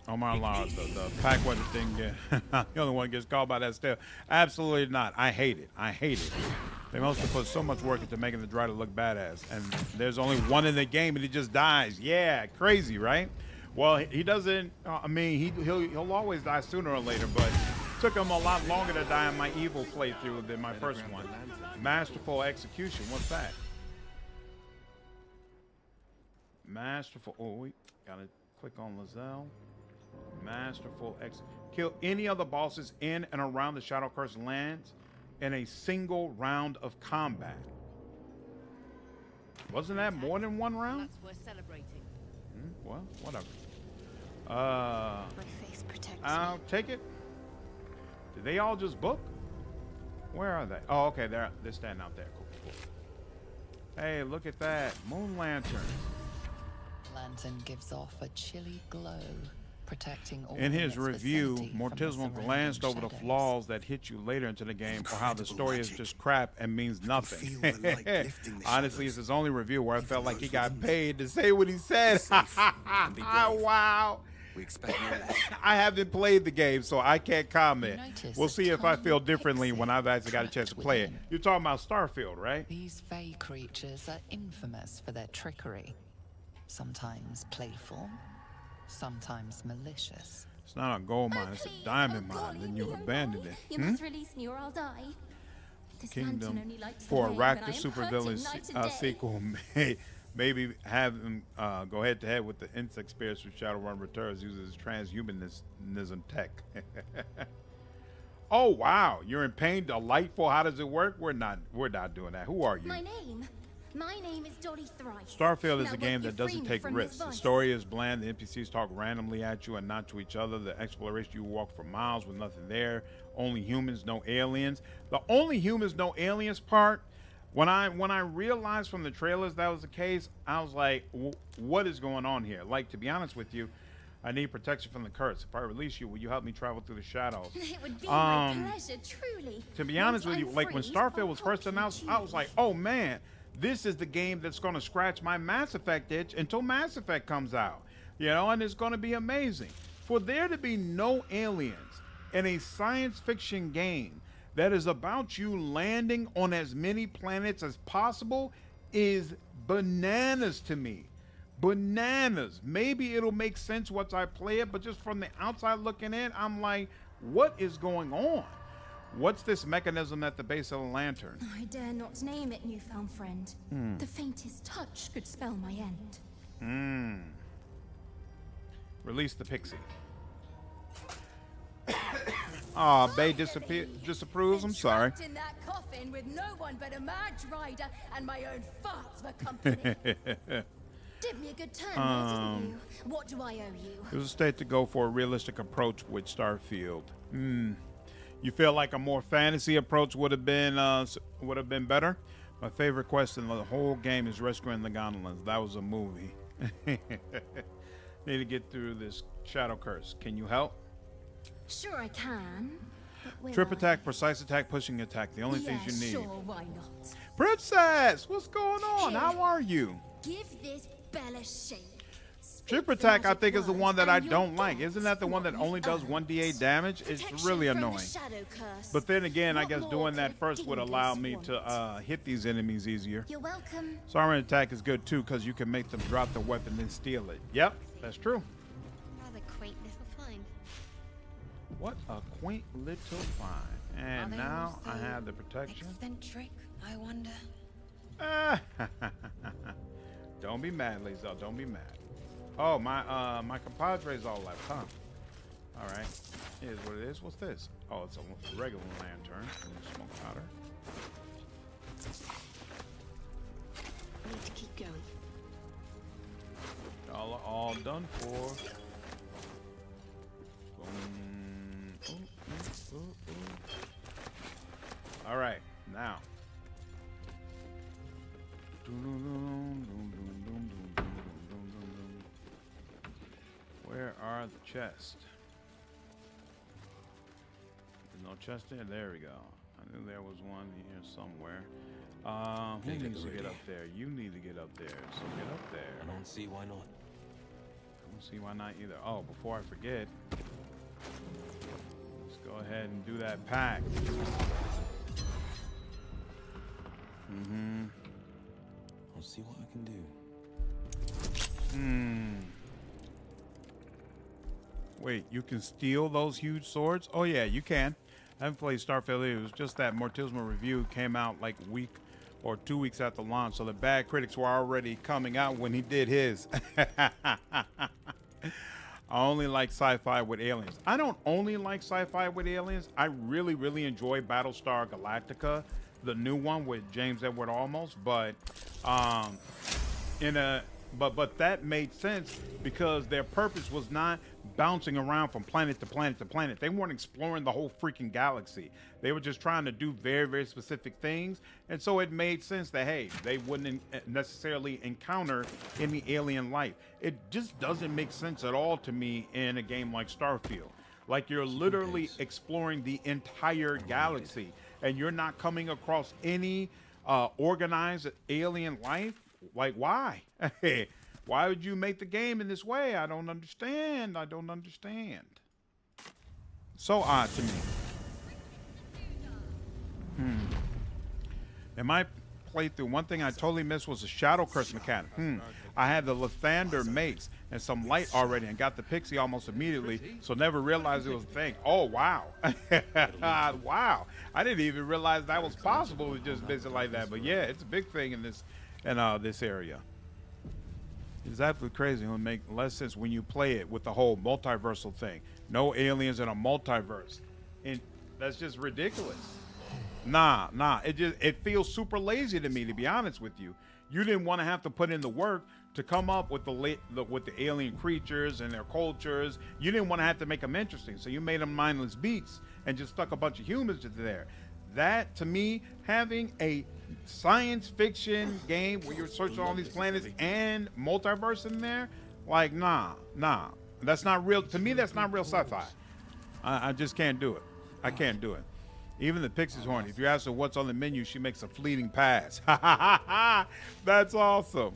Oh my lord, the pack weather thing, yeah. The only one gets called by that still. Absolutely not. I hate it. They must have put so much work into making the Drider look badass. And there's only one in the game and he just dies. Yeah, crazy, right? Well, he doesn't, I mean, he'll always die sooner or later, but it took him a lot longer to die in my evil playthrough than my first one. Masterful execution, what's that? Masterful, oh, we gotta click on Lae'Zel. Masterful kill any other bosses in and around the Shadow Curse lands in a single round of combat. Wasn't that more than one round? That's worth celebrating. Well, whatever. My faith protects I'll me. take it. Did they all just book? Where are they? Oh, okay, they're standing out there. Cool. Hey, look at that. Moon Lantern. Lantern gives off a chilly glow, protecting all in his its review, vicinity from the Mortismo surrounding glanced over the shadows. flaws that hit you later into the game, or how the story is just crap and means nothing. Honestly, it's his only review where I felt like he got paid to say what he said. Wow. We expect no less. I haven't played the game, so I can't comment. Notice We'll a see if I feel tiny differently when I've actually got a chance to play it. within. You're talking about Starfield, right? These fey creatures are infamous for their trickery. Sometimes playful, sometimes malicious. It's not a gold mine, it's a diamond mine, then you abandoned it. You must release me or I'll die. This lantern Kingdom only lights the for a way when I Raptor am supervillain hurting night and day. sequel Maybe have him go head to head with the insect spirits from Shadowrun Returns uses transhumanism tech. Oh wow, you're in pain. Delightful. How does it work? We're not doing that. Who are you? My name is Dolly Thrice. Starfield is Now, a game won't you that doesn't free me take from risks. this The vice? story is bland. The NPCs talk randomly at you and not to each other. The exploration, you walk for miles with nothing there. Only humans, no aliens. The only humans, no aliens part, when I realized from the trailers that was the case, I was like, what is going on here? Like, to be honest with you, I need protection from the curse. If I release you, will you help me travel through the shadows? It would be my pleasure, truly. To be honest with Once you, I'm like when freed, Starfield I'll was first help you announced, I was choose. like, oh man, this is the game that's going to scratch my Mass Effect itch until Mass Effect comes out. You know, and it's going to be amazing. For there to be no aliens in a science fiction game that is about you landing on as many planets as possible is bananas to me. Bananas. Maybe it'll make sense once I play it, but just from the outside looking in, I'm like, what is going on? What's this mechanism at the base of the lantern? I dare not name it, newfound friend. Hmm. The faintest touch could spell my end. Release the pixie. Aw, Bay disapproves. I'm sorry. Trapped in that coffin with no one but a mad rider and my own farts for company. Did me a good turn there, didn't you? What do I owe you? It was a state to go for a realistic approach with Starfield. You feel like a more fantasy approach would have been better? My favorite quest in the whole game is rescuing the gondolas. That was a movie. Need to get through this shadow curse. Can you help? Sure I can. But will Trip I? attack, precise attack, pushing attack. The only things you need. Sure, why not? Princess, what's going on? Here. How are you? Give this bell a shake. Trip attack, I think, is the one that I don't like. Isn't that the one that only does 1d8 damage? It's really Protection from the annoying. shadow curse. But then again, I What guess more doing could that a first would dingus allow me want? to hit these enemies easier. You're welcome. Siren attack is good too, because you can make them drop the weapon and steal it. Yep, that's true. Rather quaint little find. What a quaint little find. And Are they now I also have the protection. Eccentric, I wonder. Don't be mad, Lae'Zel. Don't be mad. Oh, my compadre's all left, huh? All right. Here's what it is. What's this? Oh, it's a regular lantern. Smoke powder. I need to keep going. Y'all are all done for. All right, now. Where are the chests? There's no chest there? There we go. I knew there was one here somewhere. Who needs to get up there? You need to get up there. So get up there. I don't see why not. I don't see why not either. Oh, before I forget, let's go ahead and do that pack. I'll see what I can do. Wait, you can steal those huge swords? Oh yeah, you can. I haven't played Starfield. It was just that Mortisma review came out like a week or 2 weeks after launch, so the bad critics were already coming out when he did his. I only like sci-fi with aliens. I don't only like sci-fi with aliens. I really, really enjoy Battlestar Galactica, the new one with James Edward Olmos, but but that made sense because their purpose was not bouncing around from planet to planet to planet. They weren't exploring the whole freaking galaxy. They were just trying to do very, very specific things. And so it made sense that, hey, they wouldn't necessarily encounter any alien life. It just doesn't make sense at all to me in a game like Starfield. Like you're literally exploring the entire galaxy and you're not coming across any organized alien life. Like, why? Why would you make the game in this way? I don't understand. I don't understand. So odd to me. In my playthrough, one thing I totally missed was the Shadow Curse mechanic. I had the Lathander mace and some light already and got the pixie almost immediately, so never realized it was a thing. Oh, wow. Wow. I didn't even realize that was possible to just visit like that. But yeah, it's a big thing in this area. It's absolutely crazy. It'll make less sense when you play it with the whole multiversal thing. No aliens in a multiverse. And that's just ridiculous. Nah. It feels super lazy to me, to be honest with you. You didn't want to have to put in the work to come up with the alien creatures and their cultures. You didn't want to have to make them interesting, so you made them mindless beats and just stuck a bunch of humans there. That, to me, having a science fiction game where you're searching all these planets and multiverse in there, like, nah. That's not real. To me, that's not real sci-fi. I just can't do it. I can't do it. Even the Pixie's horn, if you ask her what's on the menu, she makes a fleeting pass. That's awesome.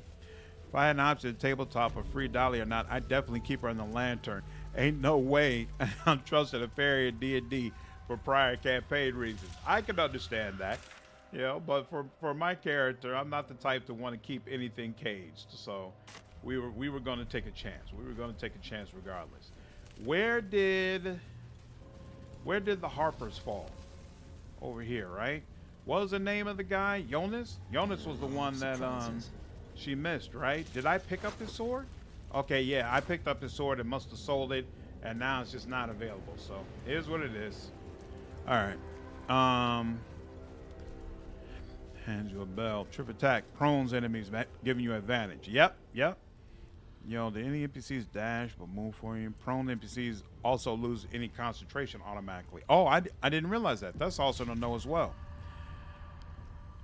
If I had an option, tabletop or free dolly or not, I'd definitely keep her in the lantern. Ain't no way I'm trusting a fairy in D&D for prior campaign reasons. I can understand that, you know, but for my character, I'm not the type to want to keep anything caged. So we were going to take a chance. We were going to take a chance regardless. Where did the Harpers fall? Over here, right? What was the name of the guy? Jonas? Jonas was the one that she missed, right? Did I pick up his sword? Okay, yeah, I picked up his sword and must have sold it, and now it's just not available. So here's what it is. All right. Hands you a bell. Trip attack. Prones enemies giving you advantage. Yep. You know, the any NPCs dash but move for you. Prone NPCs also lose any concentration automatically. Oh, I didn't realize that. That's also to know as well.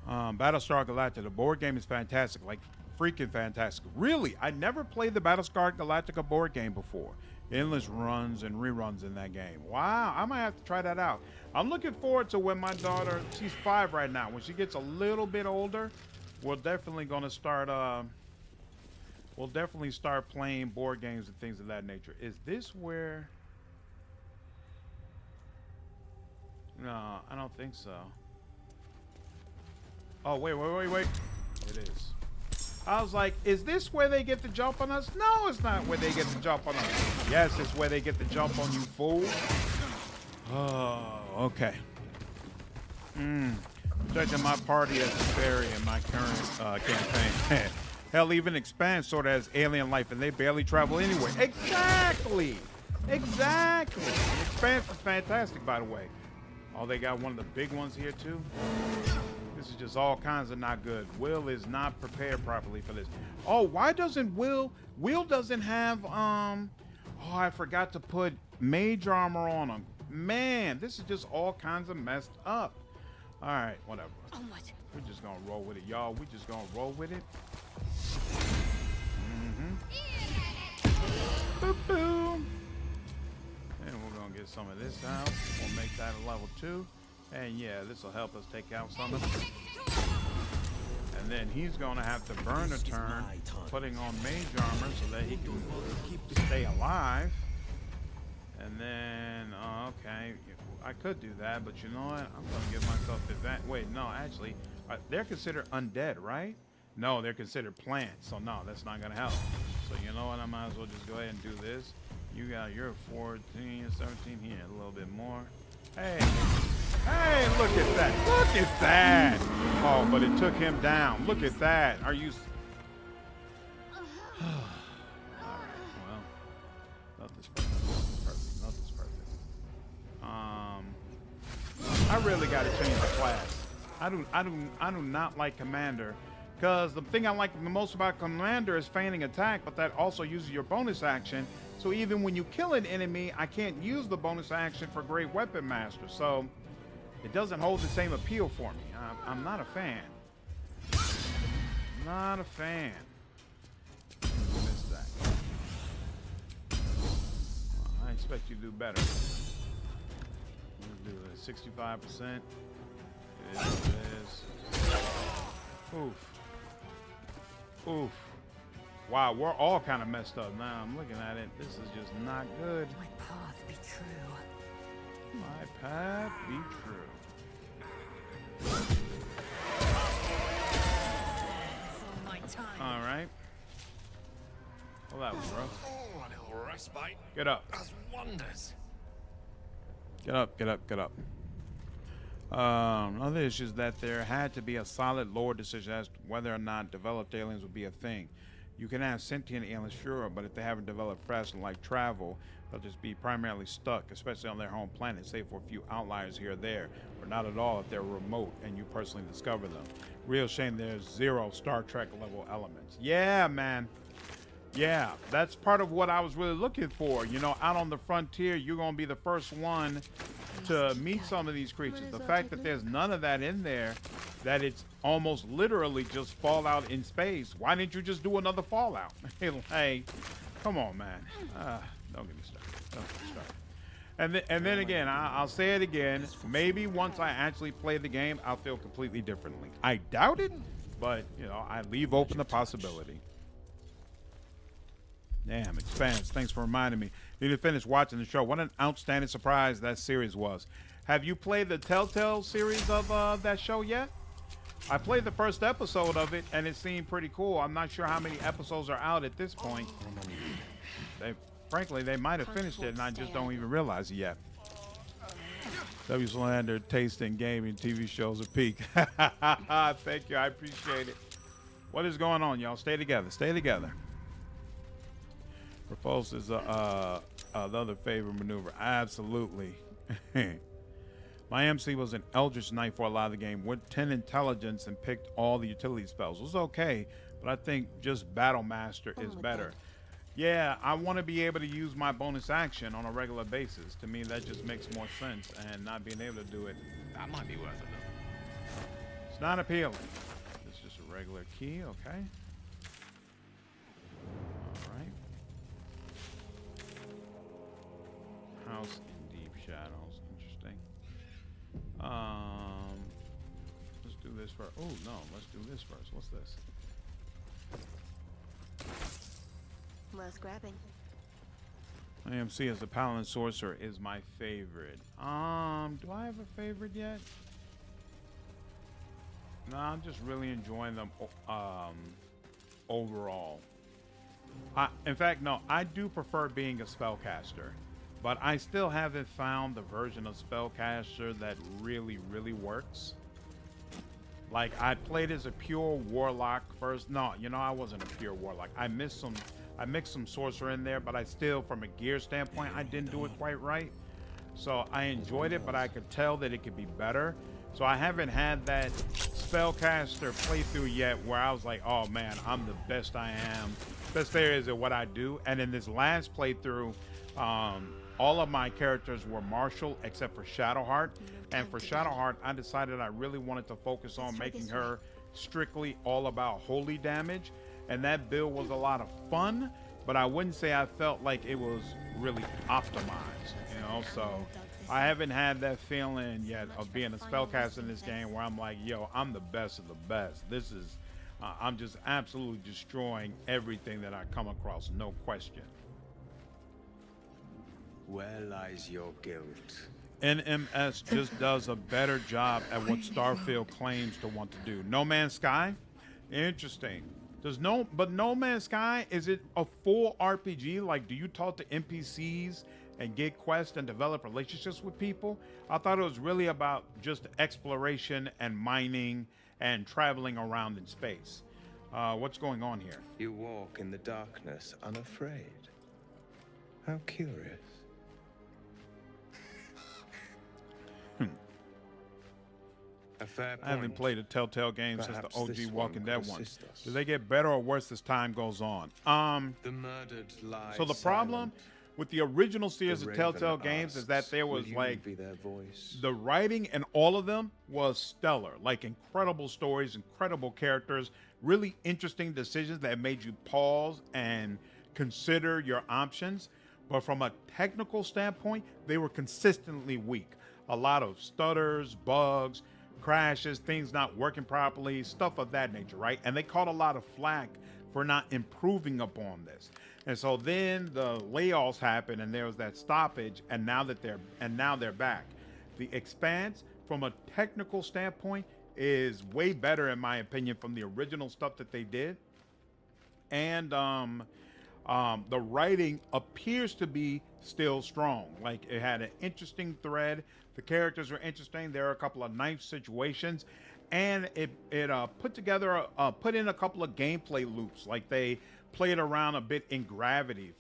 Battlestar Galactica, the board game is fantastic, like freaking fantastic. Really, I never played the Battlestar Galactica board game before. Endless runs and reruns in that game. Wow, I might have to try that out. I'm looking forward to when my daughter, she's 5 right now. When she gets a little bit older, we're definitely going to start... We'll definitely start playing board games and things of that nature. Is this where... No, I don't think so. Oh, wait. It is. I was like, is this where they get the jump on us? No, it's not where they get the jump on us. Yes, it's where they get the jump on you, fool. Oh, okay. Protecting my party as a fairy in my current campaign. Hell, even Expanse sort of has alien life, and they barely travel anyway. Exactly. Expanse is fantastic, by the way. Oh, they got one of the big ones here, too. This is just all kinds of not good. Will is not prepared properly for this. Oh, why doesn't Will doesn't have, oh, I forgot to put mage armor on him. Man, this is just all kinds of messed up. All right, whatever. We're just going to roll with it, y'all. We're just going to roll with it. Boop. And we're gonna get some of this out. We'll make that a level 2. And yeah, this will help us take out some of them. And then he's gonna have to burn a turn putting on mage armor so that he can stay alive. And then okay, I could do that, but you know what? I'm gonna give myself advantage. Wait, no, actually, they're considered undead, right? No, they're considered plants, so no, that's not gonna help. So you know what? I might as well just go ahead and do this. You're 14, 17 here, a little bit more. Hey, look at that. Oh, but it took him down. Look at that. Are you? All right. Well, nothing's perfect. I really got to change the class. I do not like Commander. Because the thing I like the most about Commander is feigning attack, but that also uses your bonus action. So even when you kill an enemy, I can't use the bonus action for Great Weapon Master. So it doesn't hold the same appeal for me. I'm not a fan. Not a fan. Missed that. I expect you to do better. Let's do this. 65%. It is. Oof. Wow, we're all kind of messed up now. I'm looking at it. This is just not good. My path be true. My path be true. My time. All right. Well, that was rough. Oh, a little respite. Get up. Does wonders. Get up. Another issue is that there had to be a solid lore decision as to whether or not developed aliens would be a thing. You can have sentient aliens, sure, but if they haven't developed fast and like travel, they'll just be primarily stuck, especially on their home planet, save for a few outliers here or there, or not at all if they're remote and you personally discover them. Real shame there's 0 Star Trek level elements. Yeah, man. Yeah, that's part of what I was really looking for. You know, out on the frontier, you're going to be the first one to meet some of these creatures. The fact that there's none of that in there, that it's almost literally just Fallout in space. Why didn't you just do another Fallout? Like, come on, man. Don't get me started. Don't get me started. And then again, I'll say it again. Maybe once I actually play the game, I'll feel completely differently. I doubt it, but, you know, I leave open the possibility. Damn, Expanse, thanks for reminding me. Need to finish watching the show. What an outstanding surprise that series was. Have you played the Telltale series of that show yet? I played the first episode of it, and it seemed pretty cool. I'm not sure how many episodes are out at this point. Frankly, they might have finished it, and I just don't even realize it yet. W. Slander, taste in gaming, TV shows are peak. Thank you, I appreciate it. What is going on, y'all? Stay together, stay together. Repulse is the other favorite maneuver. Absolutely. My MC was an Eldritch Knight for a lot of the game. Went 10 intelligence and picked all the utility spells. It was okay, but I think just Battle Master is better. Yeah, I want to be able to use my bonus action on a regular basis. To me, that just makes more sense, and not being able to do it, that might be worth it. It's not appealing. It's just a regular key, okay? All right. House in Deep Shadows. Interesting. Let's do this first. Oh, no. Let's do this first. What's this? Worth grabbing. AMC as a Paladin Sorcerer is my favorite. Do I have a favorite yet? No, I'm just really enjoying them overall. In fact, no, I do prefer being a spellcaster. But I still haven't found the version of Spellcaster that really, really works. Like, I played as a pure Warlock first. No, you know, I wasn't a pure Warlock. I mixed some Sorcerer in there, but I still, from a gear standpoint, I didn't do it quite right. So I enjoyed it, but I could tell that it could be better. So I haven't had that Spellcaster playthrough yet where I was like, oh man, I'm the best I am. Best there is at what I do. And in this last playthrough, all of my characters were martial except for Shadowheart. And for Shadowheart, I decided I really wanted to focus on making her strictly all about holy damage. And that build was a lot of fun, but I wouldn't say I felt like it was really optimized, you know? So I haven't had that feeling yet of being a spellcaster in this game where I'm like, yo, I'm the best of the best. This is, I'm just absolutely destroying everything that I come across, no question. Where lies your guilt? NMS just does a better job at what Starfield claims to want to do. No Man's Sky? Interesting. But No Man's Sky, is it a full RPG? Like, do you talk to NPCs and get quests and develop relationships with people? I thought it was really about just exploration and mining and traveling around in space. What's going on here? You walk in the darkness unafraid. How curious. I haven't played a Telltale game since the OG Walking Dead one. Do they get better or worse as time goes on? The murdered lie so the problem with the original series of Telltale games is that there was like the writing and all of them was stellar, like incredible stories, incredible characters, really interesting decisions that made you pause and consider your options. But from a technical standpoint, they were consistently weak. A lot of stutters, bugs, crashes, things not working properly, stuff of that nature, right? And they caught a lot of flack for not improving upon this. And so then the layoffs happened and there was that stoppage, and now they're back. The Expanse, from a technical standpoint, is way better in my opinion from the original stuff that they did. And the writing appears to be still strong. Like, it had an interesting thread. The characters are interesting. There are a couple of knife situations, and it put in a couple of gameplay loops. Like, they played around a bit in Gravity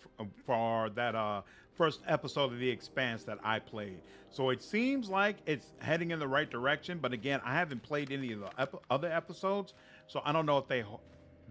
for that first episode of The Expanse that I played. So it seems like it's heading in the right direction. But again, I haven't played any of the other episodes, so I don't know if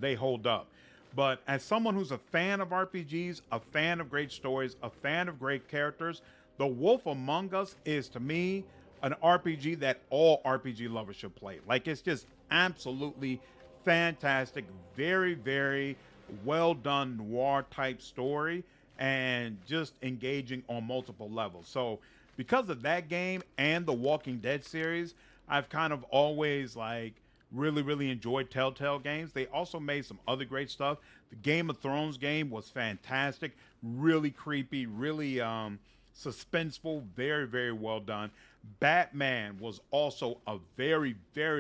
they hold up. But as someone who's a fan of RPGs, a fan of great stories, a fan of great characters, The Wolf Among Us is, to me, an RPG that all RPG lovers should play. Like, it's just absolutely fantastic, very, very well done noir type story, and just engaging on multiple levels. So because of that game and the Walking Dead series, I've kind of always like really enjoyed Telltale games. They also made some other great stuff. The Game of Thrones game was fantastic, really creepy, really suspenseful, very well done. Batman was also a very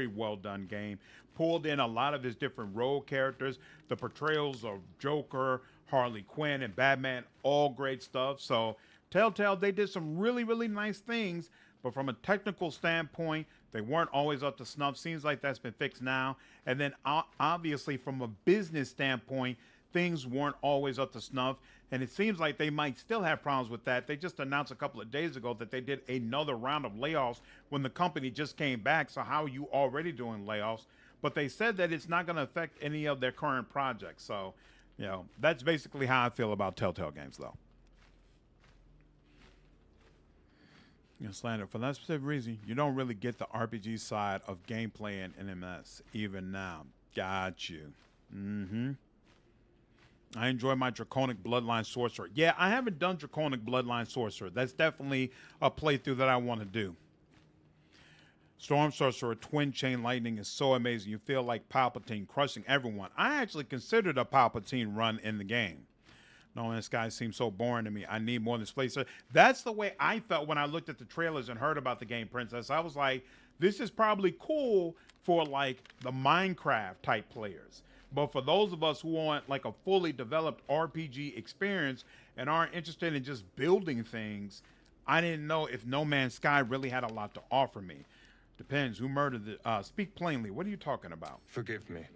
well done game. Pulled in a lot of his different role characters, the portrayals of Joker, Harley Quinn, and Batman, all great stuff. So Telltale, they did some really nice things, but from a technical standpoint, they weren't always up to snuff. Seems like that's been fixed now. And then obviously from a business standpoint, things weren't always up to snuff. And it seems like they might still have problems with that. They just announced a couple of days ago that they did another round of layoffs when the company just came back. So how are you already doing layoffs? But they said that it's not going to affect any of their current projects. So, you know, that's basically how I feel about Telltale games, though. You know, slander, for that specific reason, you don't really get the RPG side of gameplay in MS even now. Got you. I enjoy my Draconic Bloodline Sorcerer. Yeah, I haven't done Draconic Bloodline Sorcerer. That's definitely a playthrough that I want to do. Storm Sorcerer Twin Chain Lightning is so amazing. You feel like Palpatine crushing everyone. I actually considered a Palpatine run in the game. No, this guy seems so boring to me. I need more displacer. That's the way I felt when I looked at the trailers and heard about the game, Princess. I was like, this is probably cool for like the Minecraft type players. But for those of us who want like a fully developed RPG experience and aren't interested in just building things, I didn't know if No Man's Sky really had a lot to offer me. Depends. Who murdered the... speak plainly. What are you talking about? Forgive me.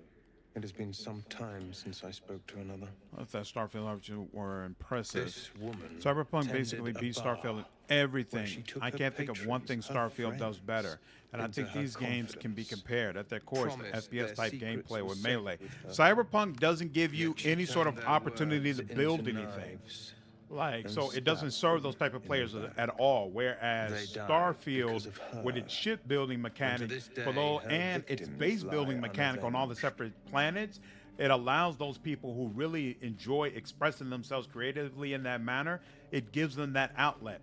It has been some time since I spoke to another. I thought Starfield RPGs were impressive. This woman Cyberpunk basically tended beat a bar Starfield in everything. she took I her can't think of one thing patrons, her Starfield does friends, better. And I into think her these games can be confidence. compared. At their core, it's the Promised FPS their type secrets gameplay were with safe Melee. with her. Cyberpunk doesn't give you Yet she any sort of turned their opportunity to words build into anything. knives Like, and so it doesn't stabbed serve those type of them players in the back. at all. Whereas They died Starfield, because of her. with its shipbuilding mechanic, this day, for her and its victims base lie building mechanic on all the unavenged. separate planets, it allows those people who really enjoy expressing themselves creatively in that manner, it gives them that outlet.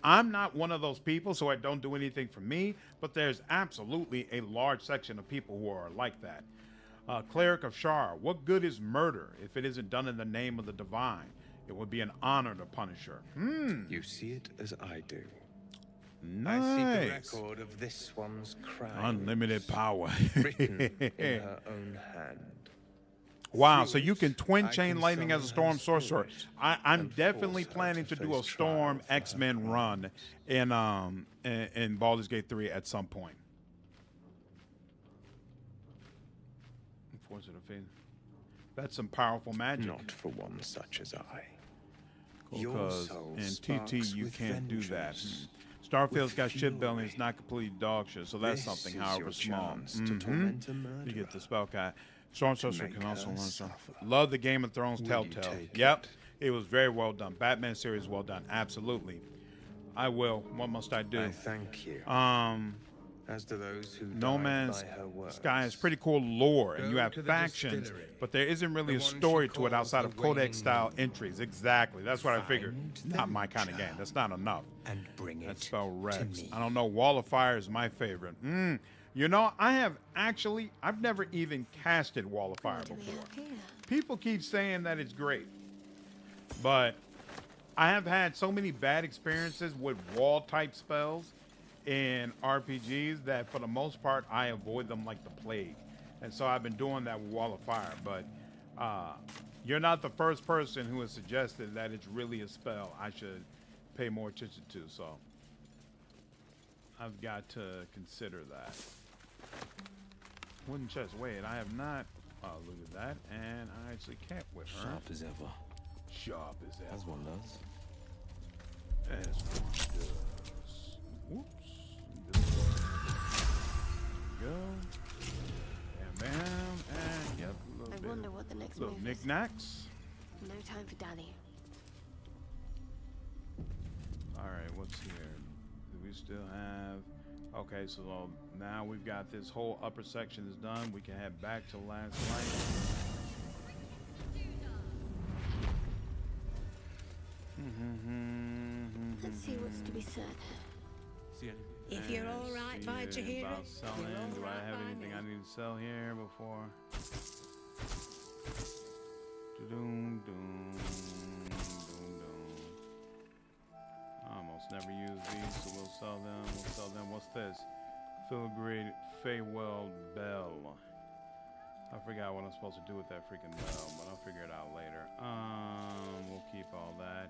I'm not one of those people, so I don't do anything for me, but there's absolutely a large section of people who are like that. Cleric of Shar, what good is murder if it isn't done in the name of the divine? It would be an honor to punish her. You see it as I do. Nice. I see the record of this one's crime. Unlimited power. Written in her own hand. Wow, so you can twin I chain can lightning as a summon Storm her Sorcerer. spirit I'm and definitely force her planning to to do a face Storm trial for her X-Men run in Baldur's Gate 3 at some point. Force it to fade. That's some powerful magic. Not for one such as I. Cool, Your 'cause soul in sparks TT you with can't do that. vengeance, Starfield's with got shipbuilding. fury. It's not completely dog shit, so that's This something, is however your small. chance to torment a murderer, You get the spell guy. Storm Sorcerer make can also her learn some. suffer. Love the Game of Thrones Will you Telltale. take Yep, it was very well done. Batman series well done. Absolutely, I will. What must I do? I thank you. As do those who No died Man's by her words. Sky is pretty cool lore, and you Go have to the factions, distillery, but there isn't really the a one she story to it calls outside the of Codex Waning style Moon. entries. Exactly, that's what I figured. Find Not the my kind of game. That's not enough. and bring it That's spell Rex. to me. I don't know. Wall of Fire is my favorite. You know, I've never even casted Wall of Fire before. People keep saying that it's great, but I have had so many bad experiences with wall type spells in RPGs that for the most part I avoid them like the plague, and so I've been doing that with Wall of Fire. But you're not the first person who has suggested that it's really a spell I should pay more attention to, so I've got to consider that. Wooden chest. Wait, I have not Look at that. And I actually can't with her. Sharp as ever. Sharp as ever. As one does. As one does. Whoops. Go. Bam, bam. And yep. I wonder what the next little move is. knickknacks. No time for Danny. Alright, what's here? Do we still have... Okay, so now we've got this whole upper section is done. We can head back to last night. Let's see what's to be said. If you're all right by Jaheira, About selling. Do I have anything I need to sell here before? Doom, doom, doom, doom. I almost never use these, so we'll sell them. We'll sell them. What's this? Filigree Faywell Bell. I forgot what I'm supposed to do with that freaking bell, but I'll figure it out later. We'll keep all that.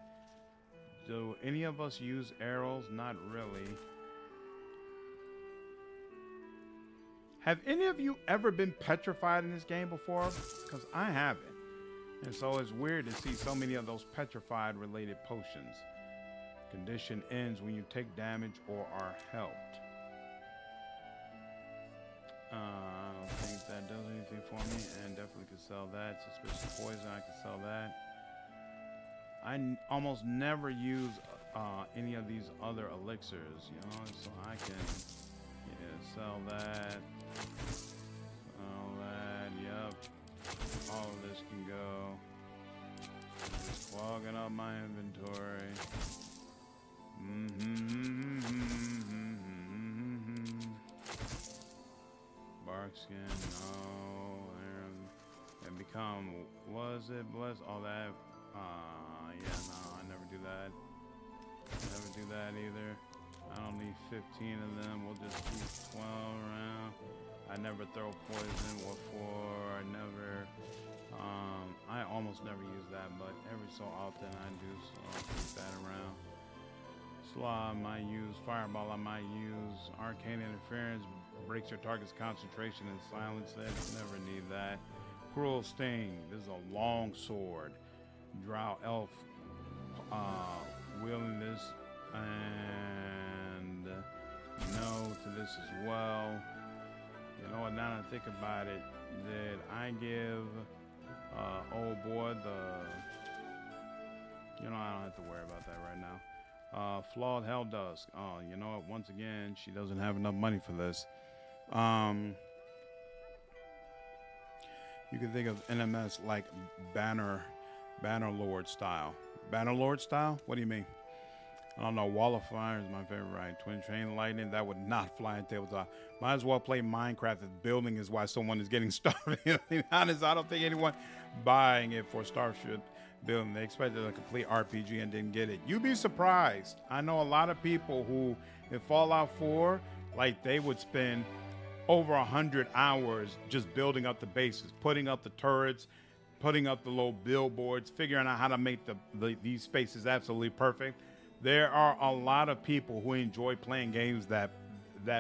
Do any of us use arrows? Not really. Have any of you ever been petrified in this game before? Because I haven't. And so it's weird to see so many of those petrified related potions. Condition ends when you take damage or are helped. I don't think that does anything for me, and definitely could sell that. Suspicious poison, I can sell that. I almost never use any of these other elixirs, you know, so I can sell that. Sell that, yep. All of this can go. Just clogging up my inventory. Bark skin, no. And become, was it blessed? All that. Yeah, no, I never do that. Never do that either. I don't need 15 of them. We'll just keep 12 around. I never throw poison. What for? I never. I almost never use that, but every so often I do, so I'll keep that around. Slaw I might use. Fireball I might use. Arcane interference breaks your target's concentration and silence it. Never need that. Cruel sting. This is a long sword. Drow elf wielding this, and no to this as well. You know what? Now that I think about it, did I give old boy the? You know, I don't have to worry about that right now. Flawed Hell Dusk. Oh, you know what? Once again, she doesn't have enough money for this. You can think of NMS like Banner Lord style. Banner Lord style? What do you mean? I don't know. Wall of Fire is my favorite, right? Twin Chain Lightning, that would not fly in tabletop. Might as well play Minecraft if building is why someone is getting started. To be honest, I don't think anyone buying it for Starship building. They expected a complete RPG and didn't get it. You'd be surprised. I know a lot of people who, in Fallout 4, like they would spend over 100 hours just building up the bases, putting up the turrets, putting up the little billboards, figuring out how to make these spaces absolutely perfect. There are a lot of people who enjoy playing games that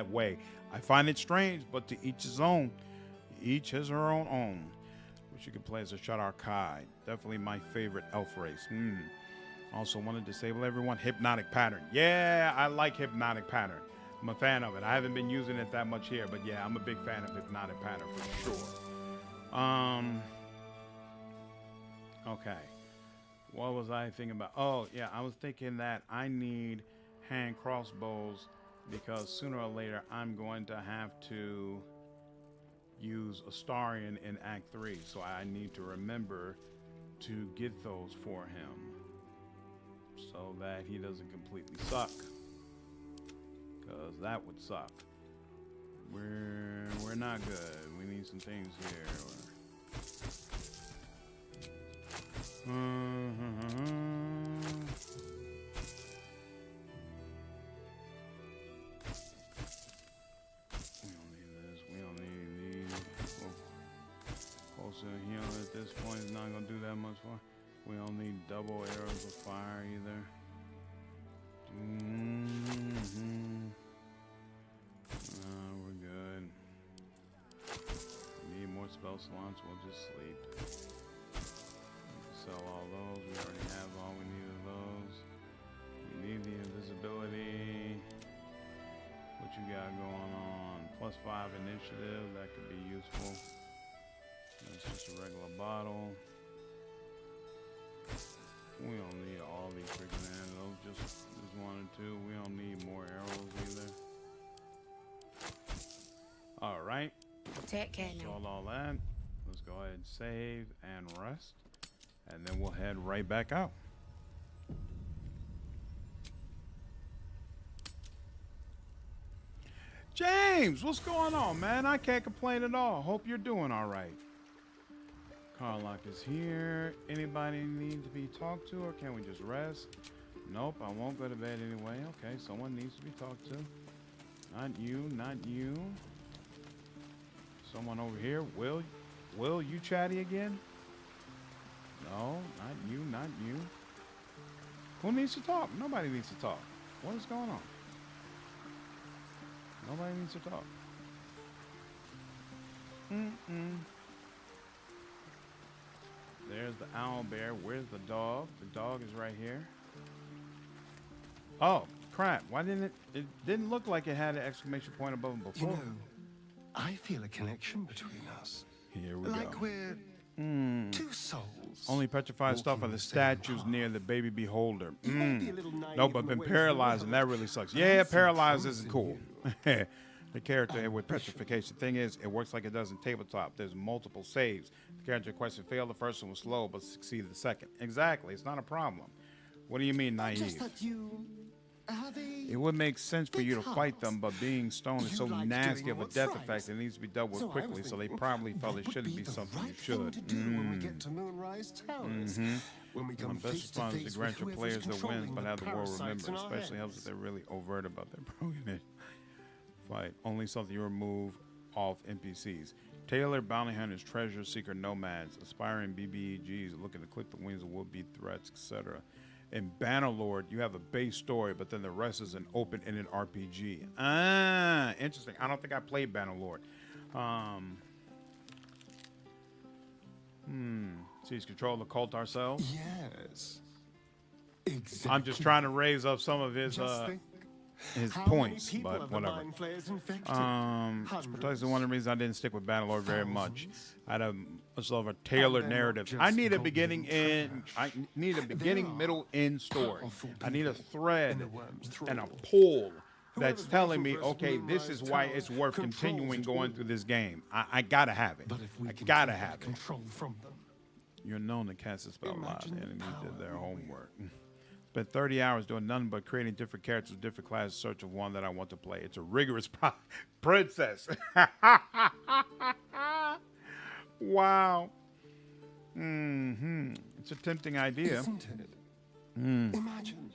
way. I find it strange, but to each his own. Each has her own. Which you can play as a Shadowheart Kai. Definitely my favorite elf race. Also want to disable everyone. Hypnotic Pattern. Yeah, I like Hypnotic Pattern. I'm a fan of it. I haven't been using it that much here, but yeah, I'm a big fan of Hypnotic Pattern for sure. Okay. What was I thinking about? Oh, yeah, I was thinking that I need hand crossbows because sooner or later I'm going to have to use Astarion in Act 3. So I need to remember to get those for him so that he doesn't completely suck. Because that would suck. We're not good. We need some things here. We don't need this. We don't need these. Pulsar heal at this point is not gonna do that much for. We don't need double arrows of fire either. We're good. Need more spell those salons, we'll just sleep. Sell all those. We already have all we need of those. We need the invisibility. What you got going on? +5 initiative. That could be useful. That's just a regular bottle. We don't need all these freaking antidotes. Just one or two. We don't need more arrows either. All right. Take care now. Install all that. Let's go ahead and save and rest. And then we'll head right back out. James, what's going on, man? I can't complain at all. Hope you're doing all right. Carlock is here. Anybody need to be talked to, or can we just rest? Nope, I won't go to bed anyway. Okay, someone needs to be talked to. Not you, not you. Someone over here. Will, you chatty again? No, not you, not you. Who needs to talk? Nobody needs to talk. What is going on? Nobody needs to talk. There's the owl bear. Where's the dog? The dog is right here. Oh, crap. Why didn't it didn't look like it had an exclamation point above him before. You know, I feel a connection between us. Here we like go. we're two souls. Only petrified stuff are the statues near the baby beholder. No, but been way paralyzed, and that really sucks. Yeah, paralyzed isn't cool. The character with petrification. Thing is, it works like it does in tabletop. There's multiple saves. The character question failed the first one was slow, but succeeded the second. Exactly, it's not a problem. What do you mean naive? Just that you have It would make sense for you to fight them, but being stoned is so nasty of a death effect, it needs to be dealt with quickly, so they probably felt it shouldn't be something you should. when we get to Moonrise Towers. When we come My best face to response is face to grant with your players whoever's the wins, controlling but the have the world parasites remember. in our Especially helps if heads. they're really overt about their brokenness. Fight. Only something you remove off NPCs. Tailor, bounty hunters, treasure seeker, nomads, aspiring BBEGs looking to click the wings of would-be threats, etc. In Bannerlord, you have a base story, but then the rest is an open-ended RPG. Ah, interesting. I don't think I played Bannerlord. Seize control of the cult ourselves. Yes. Exactly. I'm just trying to raise up some of his points, people but have the whatever. mind flayers infected? Precisely one of the reasons I didn't stick with Bannerlord very much. I had a sort of a tailored narrative. I need a beginning, middle, end story. I need a thread and a pull that's telling me, okay, this is why it's worth continuing going through this game. I gotta have it. I gotta have it. You're known to cast a spell live. The enemy did their homework. Spent 30 hours doing nothing but creating different characters, different classes, in search of one that I want to play. It's a rigorous princess. Wow. It's a tempting idea. Isn't it? Imagine.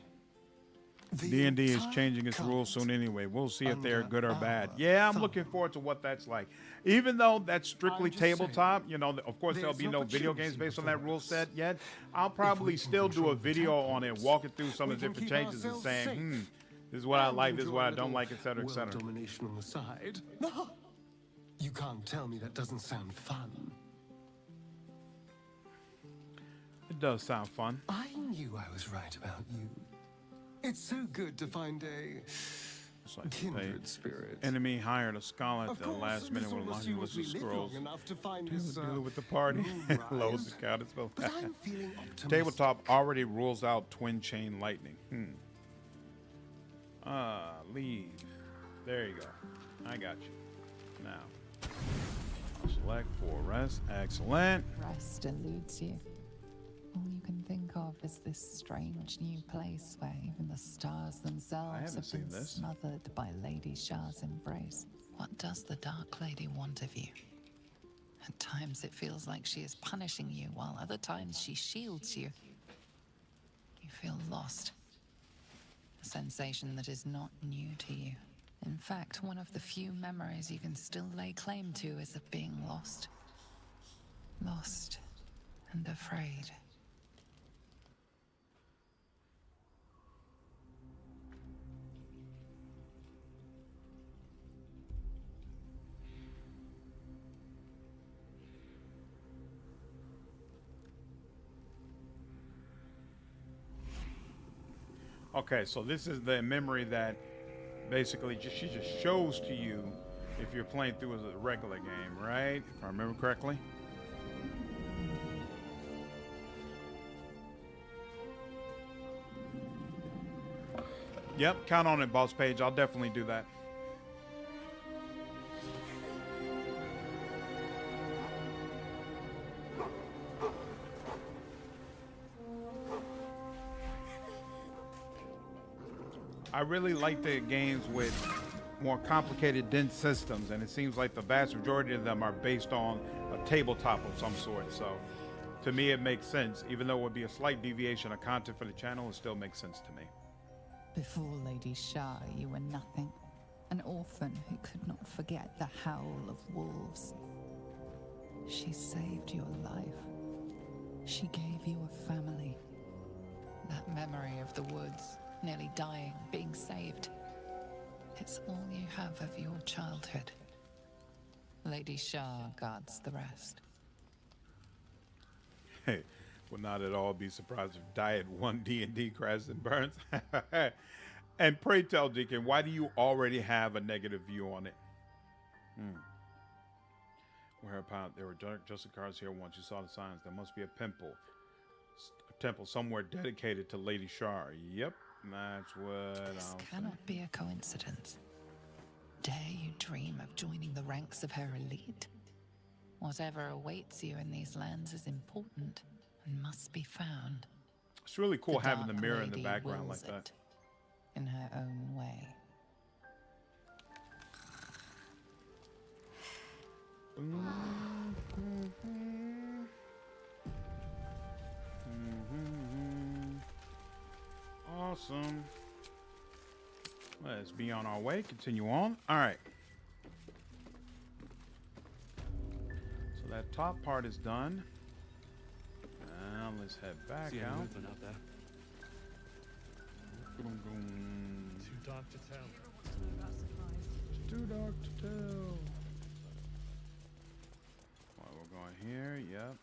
D&D is changing its rules soon anyway. We'll see if they're good or bad. Yeah, I'm looking forward to what that's like. Even though that's strictly tabletop, you know, of course there'll be no video games based on that rule set yet. I'll probably still do a video on it, walking through some of the different changes and saying, this is what I like, this is what I don't like, etc., etc. Domination on the side. No, you can't tell me that doesn't sound fun. It does sound fun. I knew I was right about you. It's so good to find a kindred spirit. Enemy hired a scholar at the last minute with a laundry list of scrolls. Deal with the party. Loads of counter spell. Tabletop already rules out twin chain lightning. Leave. There you go. I got you. Now, select for rest. Excellent. Rest eludes you. All you can think of is this strange new place where even the stars themselves have been smothered by Lady Shah's embrace. What does the Dark Lady want of you? At times it feels like she is punishing you, while other times she shields you. You feel lost. A sensation that is not new to you. In fact, one of the few memories you can still lay claim to is of being lost. Lost and afraid. Okay, so this is the memory that basically she just shows to you if you're playing through as a regular game, right? If I remember correctly. Yep, count on it, Boss Page. I'll definitely do that. I really like the games with more complicated, dense systems, and it seems like the vast majority of them are based on a tabletop of some sort. So, to me, it makes sense. Even though it would be a slight deviation of content for the channel, it still makes sense to me. Before Lady Shah, you were nothing. An orphan who could not forget the howl of wolves. She saved your life. She gave you a family. That memory of the woods, nearly dying, being saved. It's all you have of your childhood. Lady Shah guards the rest. Hey, will not at all be surprised if Diet 1 D&D crashes and burns. And pray tell, Deacon, why do you already have a negative view on it? Whereupon there were just cars here once. You saw the signs. There must be a temple somewhere dedicated to Lady Shah. Yep, that's what This I'll cannot say. be a coincidence. Dare you dream of joining the ranks of her elite? Whatever awaits you in these lands is important and must be found. It's really cool The having the Dark mirror in the Lady background wills like that. it in her own way. Awesome. Let's be on our way. Continue on. All right. So that top part is done. Now let's head back See any out. movement out there? Boom, boom. Too dark to tell. It's too dark to tell. Well, we're going here. Yep.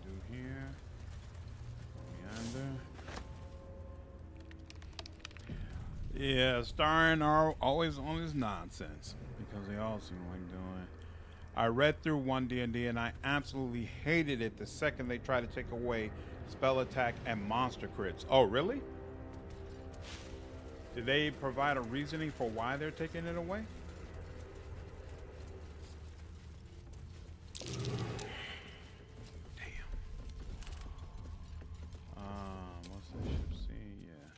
Do here. Yonder. Yeah, starring are always on this nonsense because they all seem like doing. I read through 1 D&D and I absolutely hated it the second they tried to take away spell attack and monster crits. Oh, really? Did they provide a reasoning for why they're taking it away? What's the ship see? Yeah.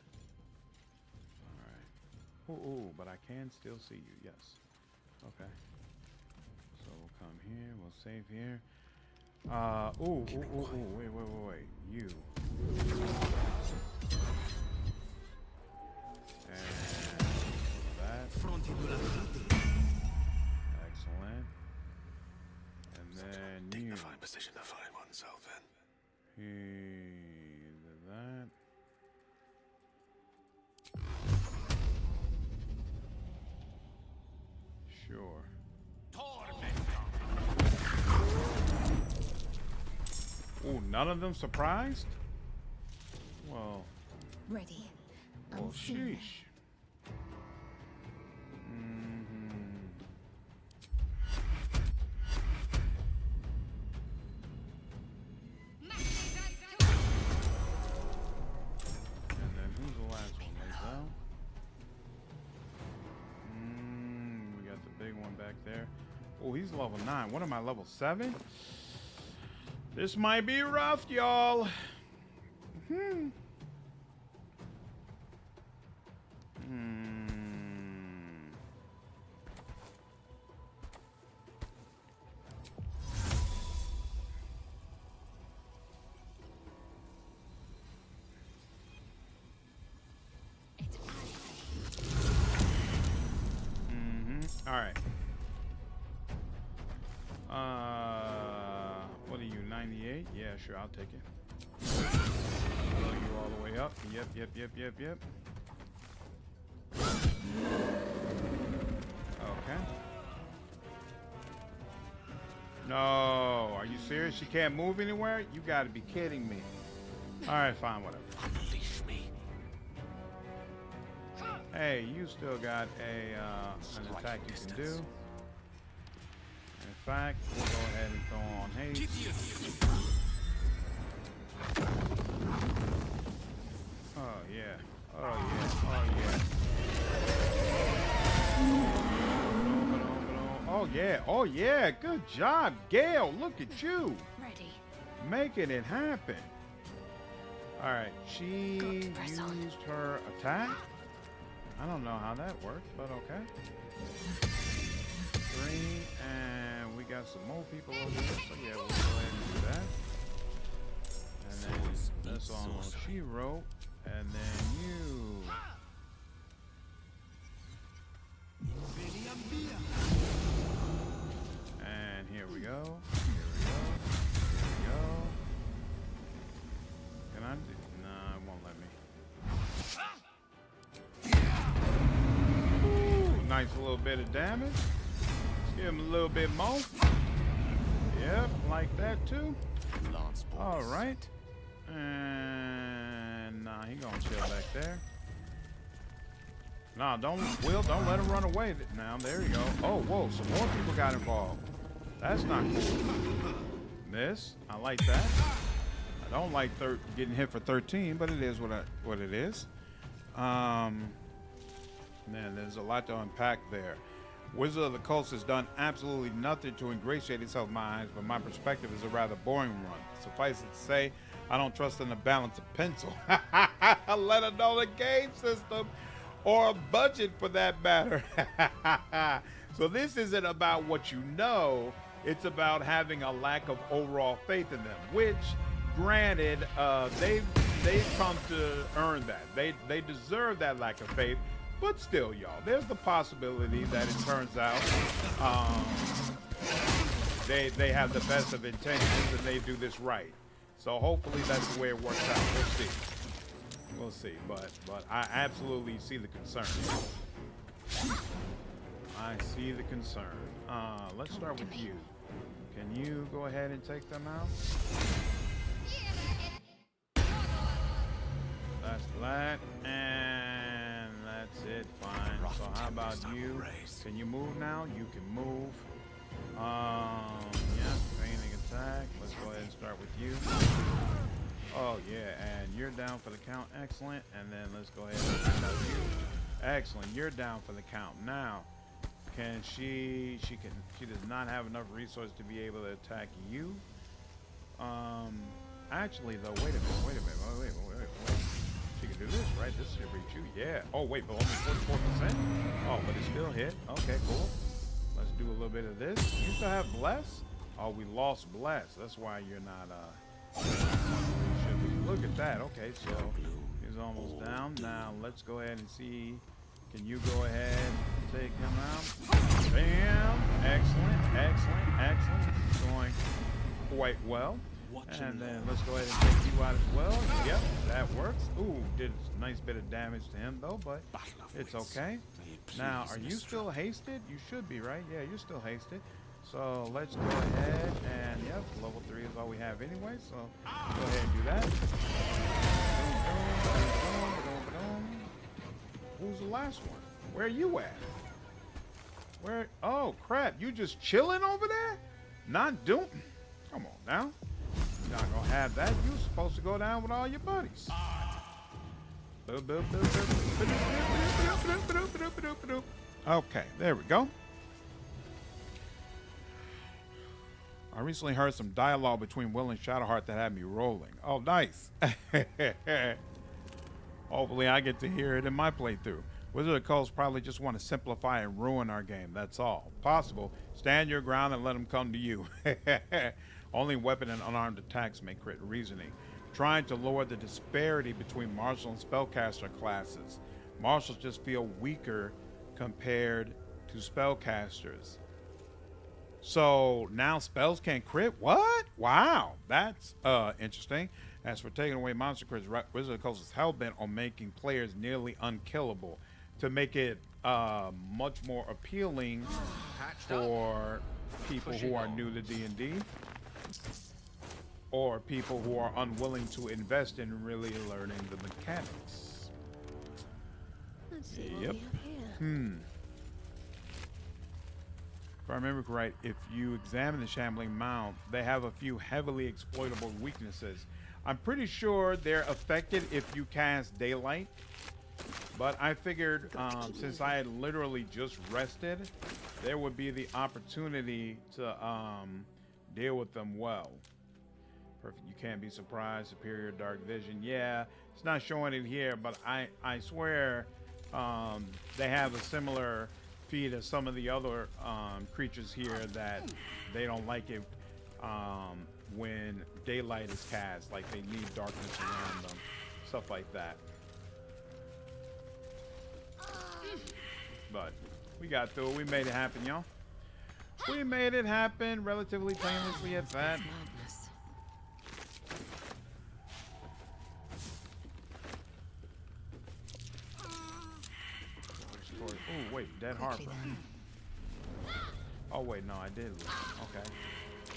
All right. Ooh, but I can still see you. Yes. Okay. So we'll come here. We'll save here. Wait. You. And that. Excellent. And then you. Dignified position to find oneself in. That. Sure. Oh, none of them surprised? Well. Ready. Well, sheesh. And then who's the last one? Lae'Zel? We got the big one back there. Oh, he's level 9. What am I, level 7? This might be rough, y'all. All right. What are you, 98? Yeah, sure, I'll take it. Blow you all the way up. Yep. Okay. No, are you serious? She can't move anywhere? You gotta be kidding me. Alright, fine, whatever. Unleash me. Hey, you still got an attack you can do. In fact, we'll go ahead and throw on haste. Oh yeah. Oh yeah. Oh yeah. Oh yeah. Oh yeah. Good job, Gale. Look at you. Ready. Making it happen. Alright, she used her attack. I don't know how that worked, but okay. 3, and we got some more people over here, so yeah, we'll go ahead and do that. And then that's all she wrote, and then you. And here we go. Can I do? Nah, it won't let me. Ooh, nice little bit of damage. Let's give him a little bit more. Yep, like that too. All right. And nah, he gonna chill back there. Nah, don't let him run away now. There you go. Oh, whoa, some more people got involved. That's not cool. Miss, I like that. I don't like getting hit for 13, but it is what it is. Man, there's a lot to unpack there. Wizard of the Coast has done absolutely nothing to ingratiate itself in my eyes, but my perspective is a rather boring one. Suffice it to say, I don't trust in the balance of pencil. Let alone a game system or a budget for that matter. So this isn't about what you know, it's about having a lack of overall faith in them, which granted, they've come to earn that. They deserve that lack of faith, but still, y'all, there's the possibility that it turns out they have the best of intentions and they do this right. So hopefully that's the way it works out. We'll see. We'll see. But I absolutely see the concern. I see the concern. Let's start with you. Can you go ahead and take them out? That's that, and that's it. Fine. So how about you? Can you move now? You can move. Yeah, feigning attack. Let's go ahead and start with you. Oh yeah, and you're down for the count. Excellent. And then let's go ahead and check out you. Excellent. You're down for the count. Now, can she does not have enough resources to be able to attack you. Actually though, wait a minute. She can do this, right? This should reach you. Yeah. Oh wait, but only 44%. Oh, but it still hit. Okay, cool. Let's do a little bit of this. You still have bless? Oh, we lost bless. That's why you're not should be. Look at that. Okay, so he's almost down. Now let's go ahead and see. Can you go ahead and take him out? Bam! Excellent. This is going quite well. And then let's go ahead and take you out as well. Yep, that works. Ooh, did a nice bit of damage to him though, but it's okay. Now, are you still hasted? You should be, right? Yeah, you're still hasted. So let's go ahead and, yep, level 3 is all we have anyway, so go ahead and do that. Who's the last one? Where are you at? Where? Oh, crap. You just chilling over there? Not doing... Come on now. You're not gonna have that. You're supposed to go down with all your buddies. Okay, there we go. I recently heard some dialogue between Will and Shadowheart that had me rolling. Oh, nice. Hopefully I get to hear it in my playthrough. Wizard of the Coast probably just want to simplify and ruin our game, that's all. Possible. Stand your ground and let them come to you. Only weapon and unarmed attacks make crit reasoning. Trying to lower the disparity between martial and spellcaster classes. Martials just feel weaker compared to spellcasters. So now spells can't crit? What? Wow, that's interesting. As for taking away monster crits, Wizard of the Coast is hell-bent on making players nearly unkillable to make it much more appealing for people who are new to D&D, or people who are unwilling to invest in really learning the mechanics. Let's see what Yep. we have here. If I remember right, if you examine the Shambling Mount, they have a few heavily exploitable weaknesses. I'm pretty sure they're affected if you cast Daylight, but I figured since I had literally just rested, there would be the opportunity to deal with them well. Perfect. You can't be surprised. Superior dark vision. Yeah, it's not showing it here, but I swear they have a similar feat as some of the other creatures here that they don't like it when daylight is cast. Like they need darkness around them. Stuff like that. But we got through it. We made it happen, y'all. We made it happen relatively painlessly at that. Oh wait, dead Harper. Oh wait, no, I did loot. Okay.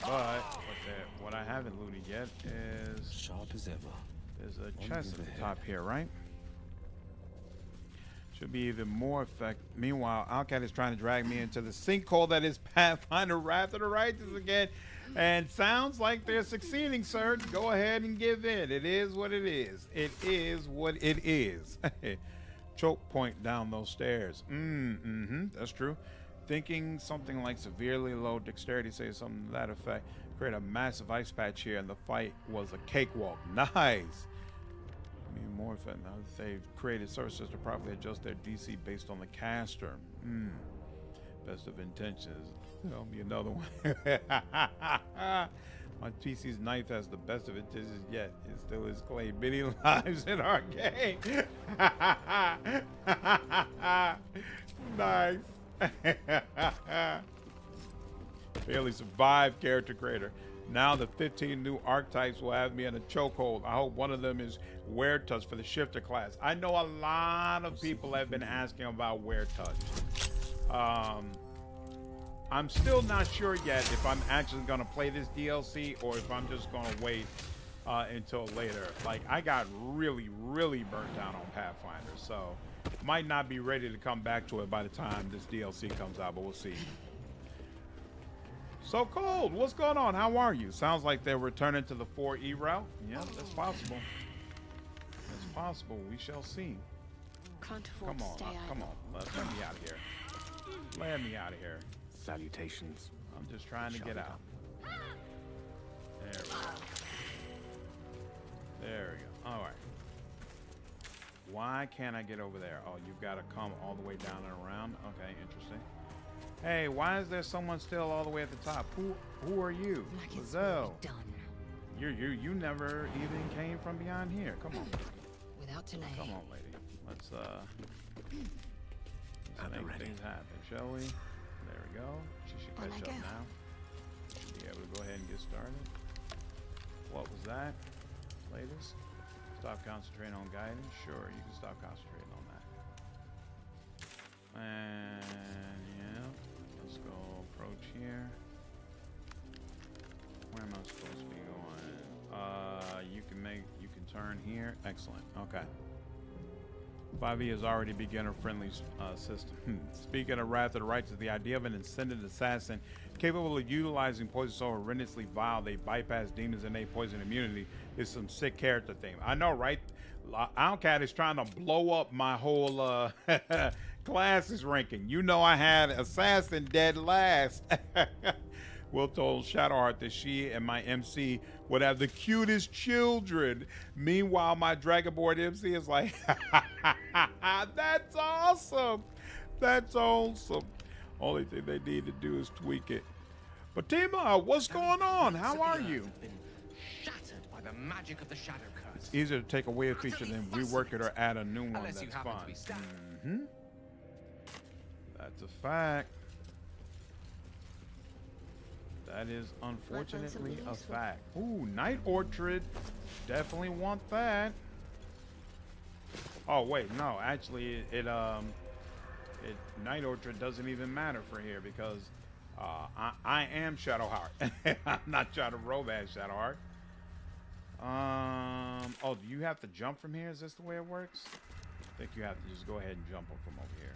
But what I haven't looted yet is sharp as ever. There's a chest at the top here, right? Should be even more effective. Meanwhile, Alcat is trying to drag me into the sinkhole that is Pathfinder Wrath of the Righteous again. And sounds like they're succeeding, sir. Go ahead and give in. It is what it is. It is what it is. Choke point down those stairs. That's true. Thinking something like severely low dexterity, say something to that effect. Create a massive ice patch here, and the fight was a cakewalk. Nice. I mean, more effective. Now they've created services to properly adjust their DC based on the caster. Best of intentions. Tell me another one. My PC's knife has the best of intentions yet. It still is claimed many lives in our game. Nice. Barely survived, character creator. Now the 15 new archetypes will have me in a chokehold. I hope one of them is Wear Touch for the shifter class. I know a lot of people have been asking about Wear Touch. I'm still not sure yet if I'm actually going to play this DLC or if I'm just going to wait until later. Like, I got really, really burnt out on Pathfinder, so might not be ready to come back to it by the time this DLC comes out, but we'll see. So Cold, what's going on? How are you? Sounds like they're returning to the 4E route. Yeah, that's possible. That's possible. We shall see. Can't afford Come on, to stay come on. Let me out of here. Let me out of here. Salutations. I'm just trying to get out. There we go. There we go. All right. Why can't I get over there? Oh, you've got to come all the way down and around. Okay, interesting. Hey, why is there someone still all the way at the top? Who are you? Lae'Zel. You never even came from beyond here. Come on. Without delay. Come on, lady. Let's make things happen, shall we? There we go. She should catch up now. Should be able to go ahead and get started. What was that? Latest? Stop concentrating on guidance? Sure, you can stop concentrating on that. And yeah, let's go approach here. Where am I supposed to be going? You can turn here. Excellent. Okay. 5e is already beginner-friendly system. Speaking of Wrath of the Righteous, the idea of an ascended assassin capable of utilizing poison so horrendously vile they bypass demons' innate poison immunity is some sick character theme. I know, right? Alcat is trying to blow up my whole classes ranking. You know I had assassin dead last. Will told Shadowheart that she and my MC would have the cutest children. Meanwhile, my Dragonborn MC is like, that's awesome. That's awesome. Only thing they need to do is tweak it. But Tima, what's going on? How are you? Shattered by the magic of the shadow curse. It's easier to take away a feature than rework it or add a new one. That's fun. That's a fact. That is unfortunately a fact. Ooh, Night Orchard. Definitely want that. Oh wait, no, actually it Night Orchard doesn't even matter for here because I am Shadowheart. I'm not trying to romance Shadowheart. Oh, do you have to jump from here? Is this the way it works? I think you have to just go ahead and jump from over here.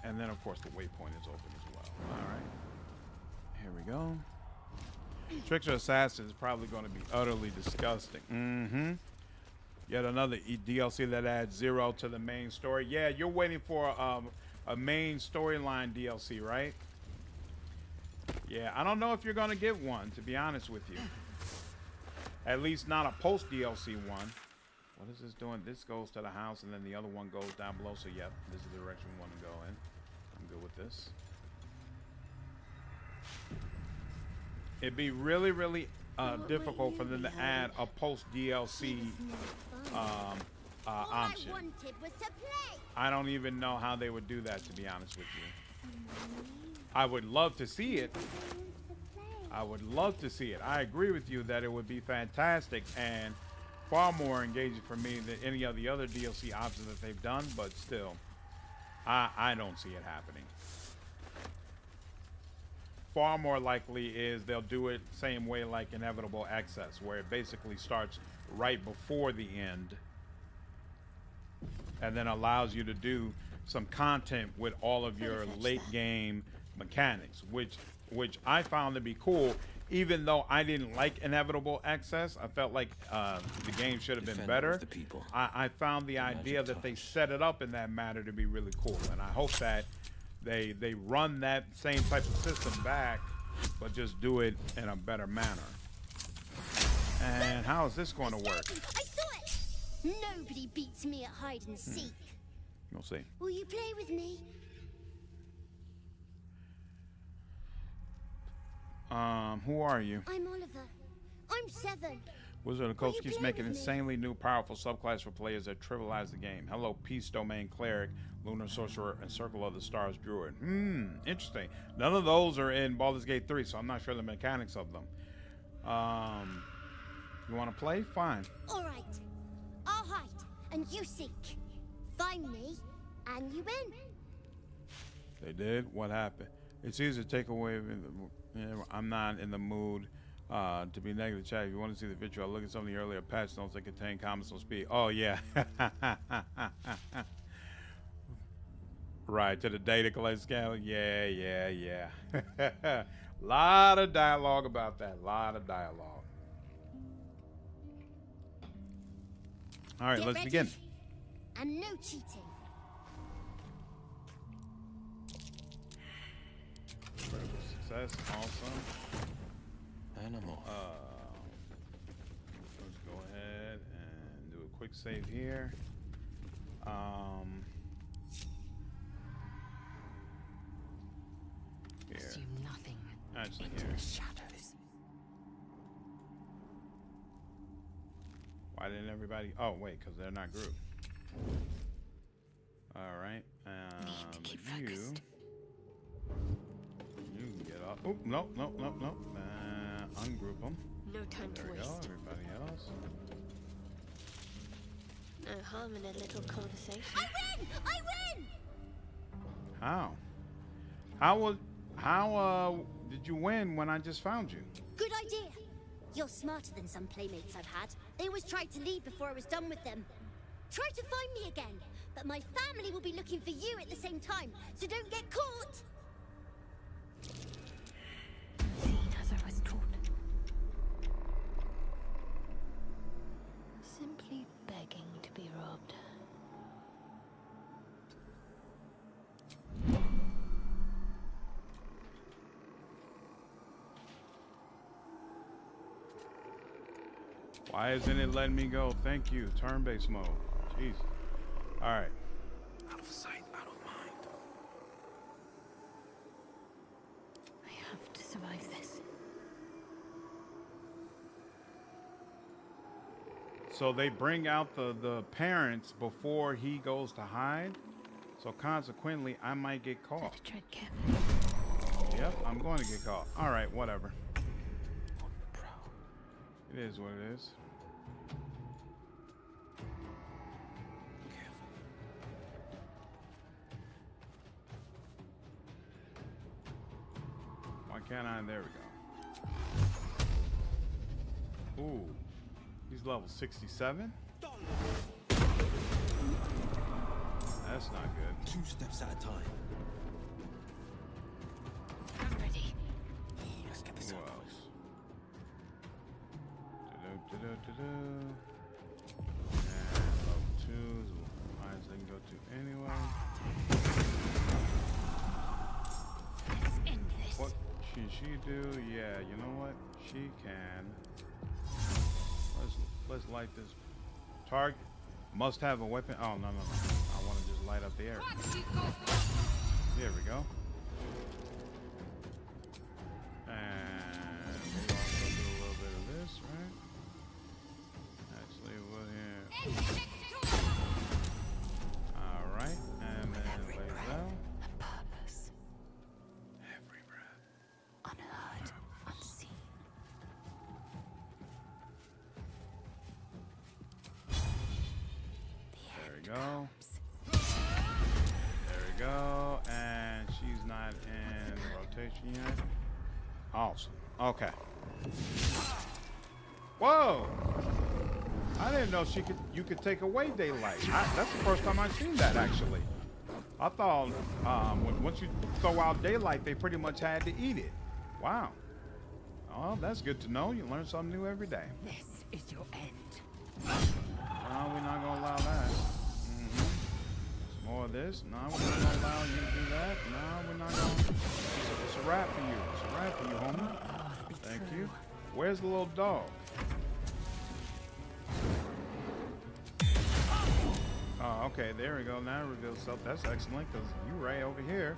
And then, of course, the waypoint is open as well. All right. Here we go. Trickster Assassin is probably going to be utterly disgusting. Yet another DLC that adds 0 to the main story. Yeah, you're waiting for a main storyline DLC, right? Yeah, I don't know if you're going to get one, to be honest with you. At least not a post DLC one. What is this doing? This goes to the house, and then the other one goes down below. So, yep, this is the direction we want to go in. I'm good with this. It'd be really, really difficult for them to add a post DLC option. I don't even know how they would do that, to be honest with you. I would love to see it. I would love to see it. I agree with you that it would be fantastic and far more engaging for me than any of the other DLC options that they've done, but still, I don't see it happening. Far more likely is they'll do it same way like Inevitable Access, where it basically starts right before the end and then allows you to do some content with all of your late game mechanics, which I found to be cool. Even though I didn't like Inevitable Access, I felt like the game should have been better. I found the idea that they set it up in that manner to be really cool, and I hope that they run that same type of system back, but just do it in a better manner. And how is this going to work? I saw it! Nobody beats me at hide and seek. We'll see. Will you play with me? Who are you? I'm Oliver. I'm 7. Wizard of the Coast keeps making insanely new, powerful subclasses for players that trivialize the game. Hello, Peace Domain Cleric, Lunar Sorcerer, and Circle of the Stars Druid. Interesting. None of those are in Baldur's Gate 3, so I'm not sure the mechanics of them. You want to play? Fine. All right. I'll hide, and you seek. Find me, and you win. They did? What happened? It's easy to take away. I'm not in the mood to be negative, chat. If you want to see the video, look at some of the earlier patch notes that contain comments on speed. Oh, yeah. Right, to the data collect scale. Yeah. Lot of dialogue about that. Lot of dialogue. All right, let's begin. And no cheating. Success, awesome. Animal. Let's go ahead and do a quick save here. Here. Assume nothing. Actually, into here. the shadows. Why didn't everybody? Oh, wait, because they're not grouped. All right. Need to keep focused. You can get up. Oh, no. Ungroup them. No time There to we waste. go. Everybody else. No harm in a little conversation. I win! How did you win when I just found you? Good idea. You're smarter than some playmates I've had. They always tried to leave before I was done with them. Try to find me again, but my family will be looking for you at the same time, so don't get caught. As I was taught. Simply begging to be robbed. Why isn't it letting me go? Thank you. Turn-based mode. Jeez. All right. Out of sight, out of mind. I have to survive this. So they bring out the parents before he goes to hide. So consequently, I might get caught. Better tread carefully. Yep, I'm going to get caught. All right, whatever. It is what it is. can I? There we go. Ooh. He's level 67? That's not good. 2 steps at a time. I'm ready. Let's get this Who over else? And level 2 is the highest they can go to anyway. Let's end this. What can she do? Yeah, you know what? She can. Let's light this target. Must have a weapon. Oh, no. I want to just light up the area. There we go. And we'll also do a little bit of this, right? Actually, we'll here. All right, and then Lae'Zel. Purpose. Every breath. Unheard, unseen. There we go. There we go. And she's not in rotation yet. Awesome. Okay. Whoa! I didn't know you could take away daylight. That's the first time I've seen that, actually. I thought once you throw out daylight, they pretty much had to eat it. Wow. Oh, that's good to know. You learn something new every day. This is your end. No, we're not gonna allow that. Some more of this. No, we're not gonna allow you to do that. No, we're not gonna. It's a wrap for you. It's a wrap for you, homie. Thank you. Where's the little dog? Oh, okay, there we go. Now it reveals self. That's excellent, because you right over here.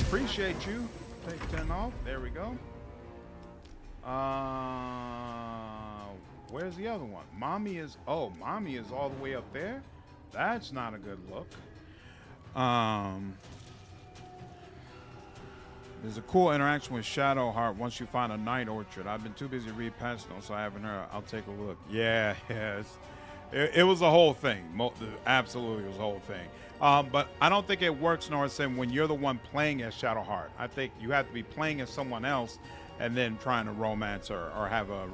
Appreciate you. Take 10 off. There we go. Where's the other one? Mommy is all the way up there. That's not a good look. There's a cool interaction with Shadowheart once you find a night orchard. I've been too busy to read past them, so I haven't heard. I'll take a look. Yeah, it was a whole thing. Absolutely, it was a whole thing. But I don't think it works, Norrison, when you're the one playing as Shadowheart. I think you have to be playing as someone else and then trying to romance her or have a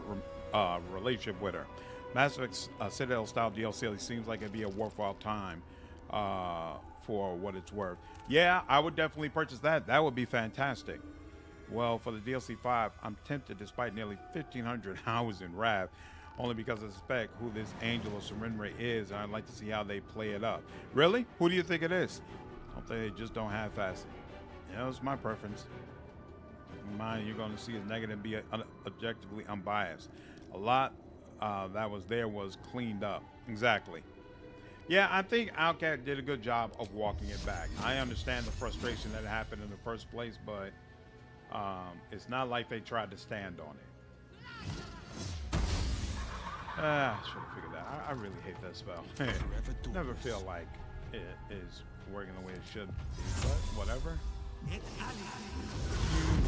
relationship with her. Mass Effect Citadel style DLC seems like it'd be a worthwhile time for what it's worth. Yeah, I would definitely purchase that. That would be fantastic. Well, for the DLC 5, I'm tempted despite nearly 1,500 hours in Wrath, only because I suspect who this Angel of Serenre is, and I'd like to see how they play it up. Really? Who do you think it is? I think they just don't half-ass it. Yeah, it's my preference. Mine, you're going to see is negative and be objectively unbiased. A lot that was there was cleaned up. Exactly. Yeah, I think Outcat did a good job of walking it back. I understand the frustration that happened in the first place, but it's not like they tried to stand on it. I should have figured that. I really hate that spell. Never feel like it is working the way it should be, but whatever. You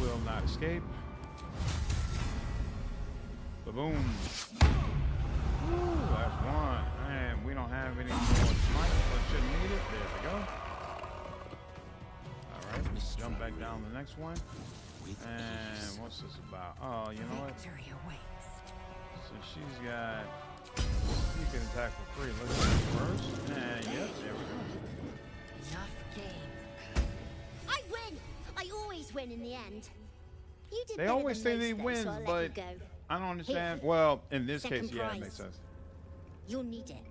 will not escape. Ba-boom. Ooh, that's one. And we don't have any more smite, but shouldn't need it. There we go. Alright, let's jump back down to the next one. And what's this about? Oh, you know what? So she's got... You can attack for free. Let's do it first. And yep, there we go. Enough games. I win! I always win in the end. You did They always say they win, but I don't understand. Here. Well, in this Second case, yeah, prize. it makes sense. You'll need it.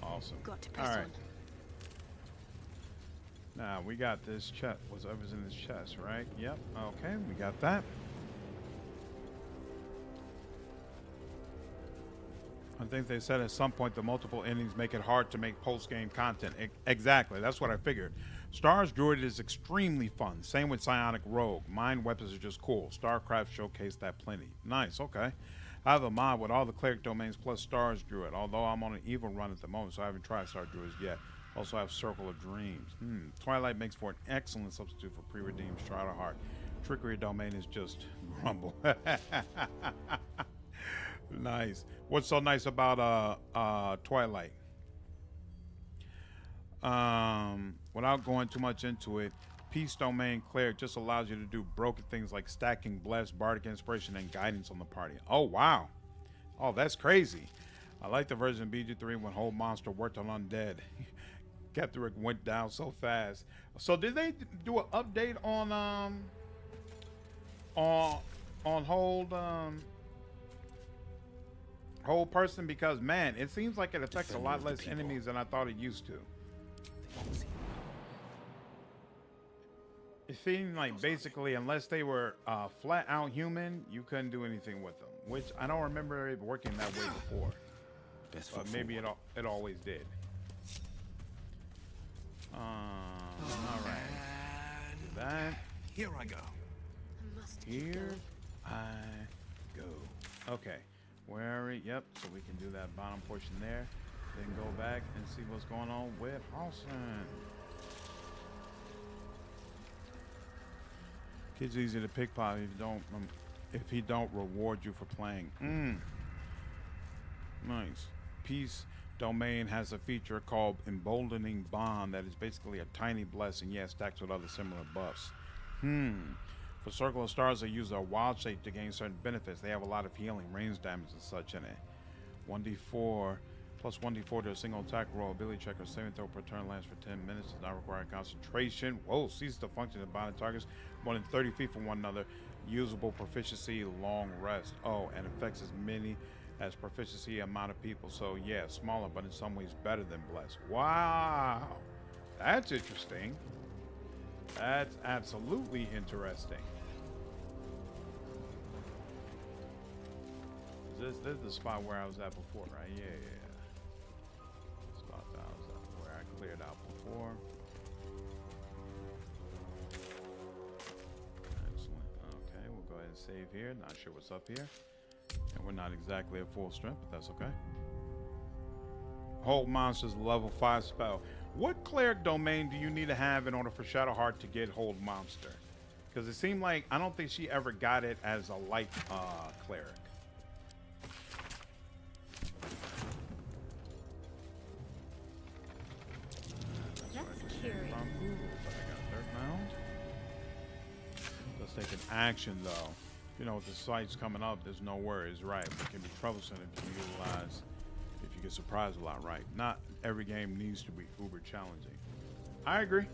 Awesome. Got to All press right. on. Now we got this chest. Whatever's in this chest, right? Yep. Okay, we got that. I think they said at some point the multiple endings make it hard to make post-game content. Exactly. That's what I figured. Star's Druid is extremely fun. Same with Psionic Rogue. Mind weapons are just cool. StarCraft showcased that plenty. Nice. Okay. I have a mod with all the cleric domains plus Star's Druid, although I'm on an evil run at the moment, so I haven't tried Star Druids yet. Also have Circle of Dreams. Twilight makes for an excellent substitute for pre-redeemed Shadowheart. Trickery domain is just grumble. Nice. What's so nice about Twilight? Without going too much into it, Peace Domain Cleric just allows you to do broken things like stacking Bless, Bardic Inspiration, and Guidance on the party. Oh, wow. Oh, that's crazy. I like the version of BG3 when Whole Monster worked on Undead. Ketheric went down so fast. So did they do an update on Hold Person? Because man, it seems like it affects a lot less enemies than I thought it used to. It seemed like basically, unless they were flat out human, you couldn't do anything with them, which I don't remember it working that way before. But maybe it always did. All right. Do that. Here I go. Here I go. Okay. Where are we? Yep. So we can do that bottom portion there. Then go back and see what's going on with Halson. Kid's easy to pickpocket if he don't reward you for playing. Nice. Peace Domain has a feature called Emboldening Bond that is basically a tiny blessing, stacked with other similar buffs. For Circle of Stars, they use a wild shape to gain certain benefits. They have a lot of healing, range damage, and such in it. 1d4 plus 1d4 to a single attack roll, ability check, or saving throw per turn lasts for 10 minutes. Does not require concentration. Whoa, ceases to function in bonded targets more than 30 feet from one another. Usable proficiency, long rest. Oh, and affects as many as proficiency amount of people. So yeah, smaller, but in some ways better than Bless. Wow, that's interesting. That's absolutely interesting. This is the spot where I was at before, right? Yeah. Spot that I was at where I cleared out before. Excellent. Okay, we'll go ahead and save here. Not sure what's up here. And we're not exactly at full strength, but that's okay. Hold Monster's level 5 spell. What cleric domain do you need to have in order for Shadowheart to get Hold Monster? Because it seemed like I don't think she ever got it as a light cleric. That's curious. But I got Dirt Mound. Let's take an action though. You know, with the sights coming up, there's no worries, right? It can be troublesome if you utilize, if you get surprised a lot, right? Not every game needs to be uber challenging. I agree.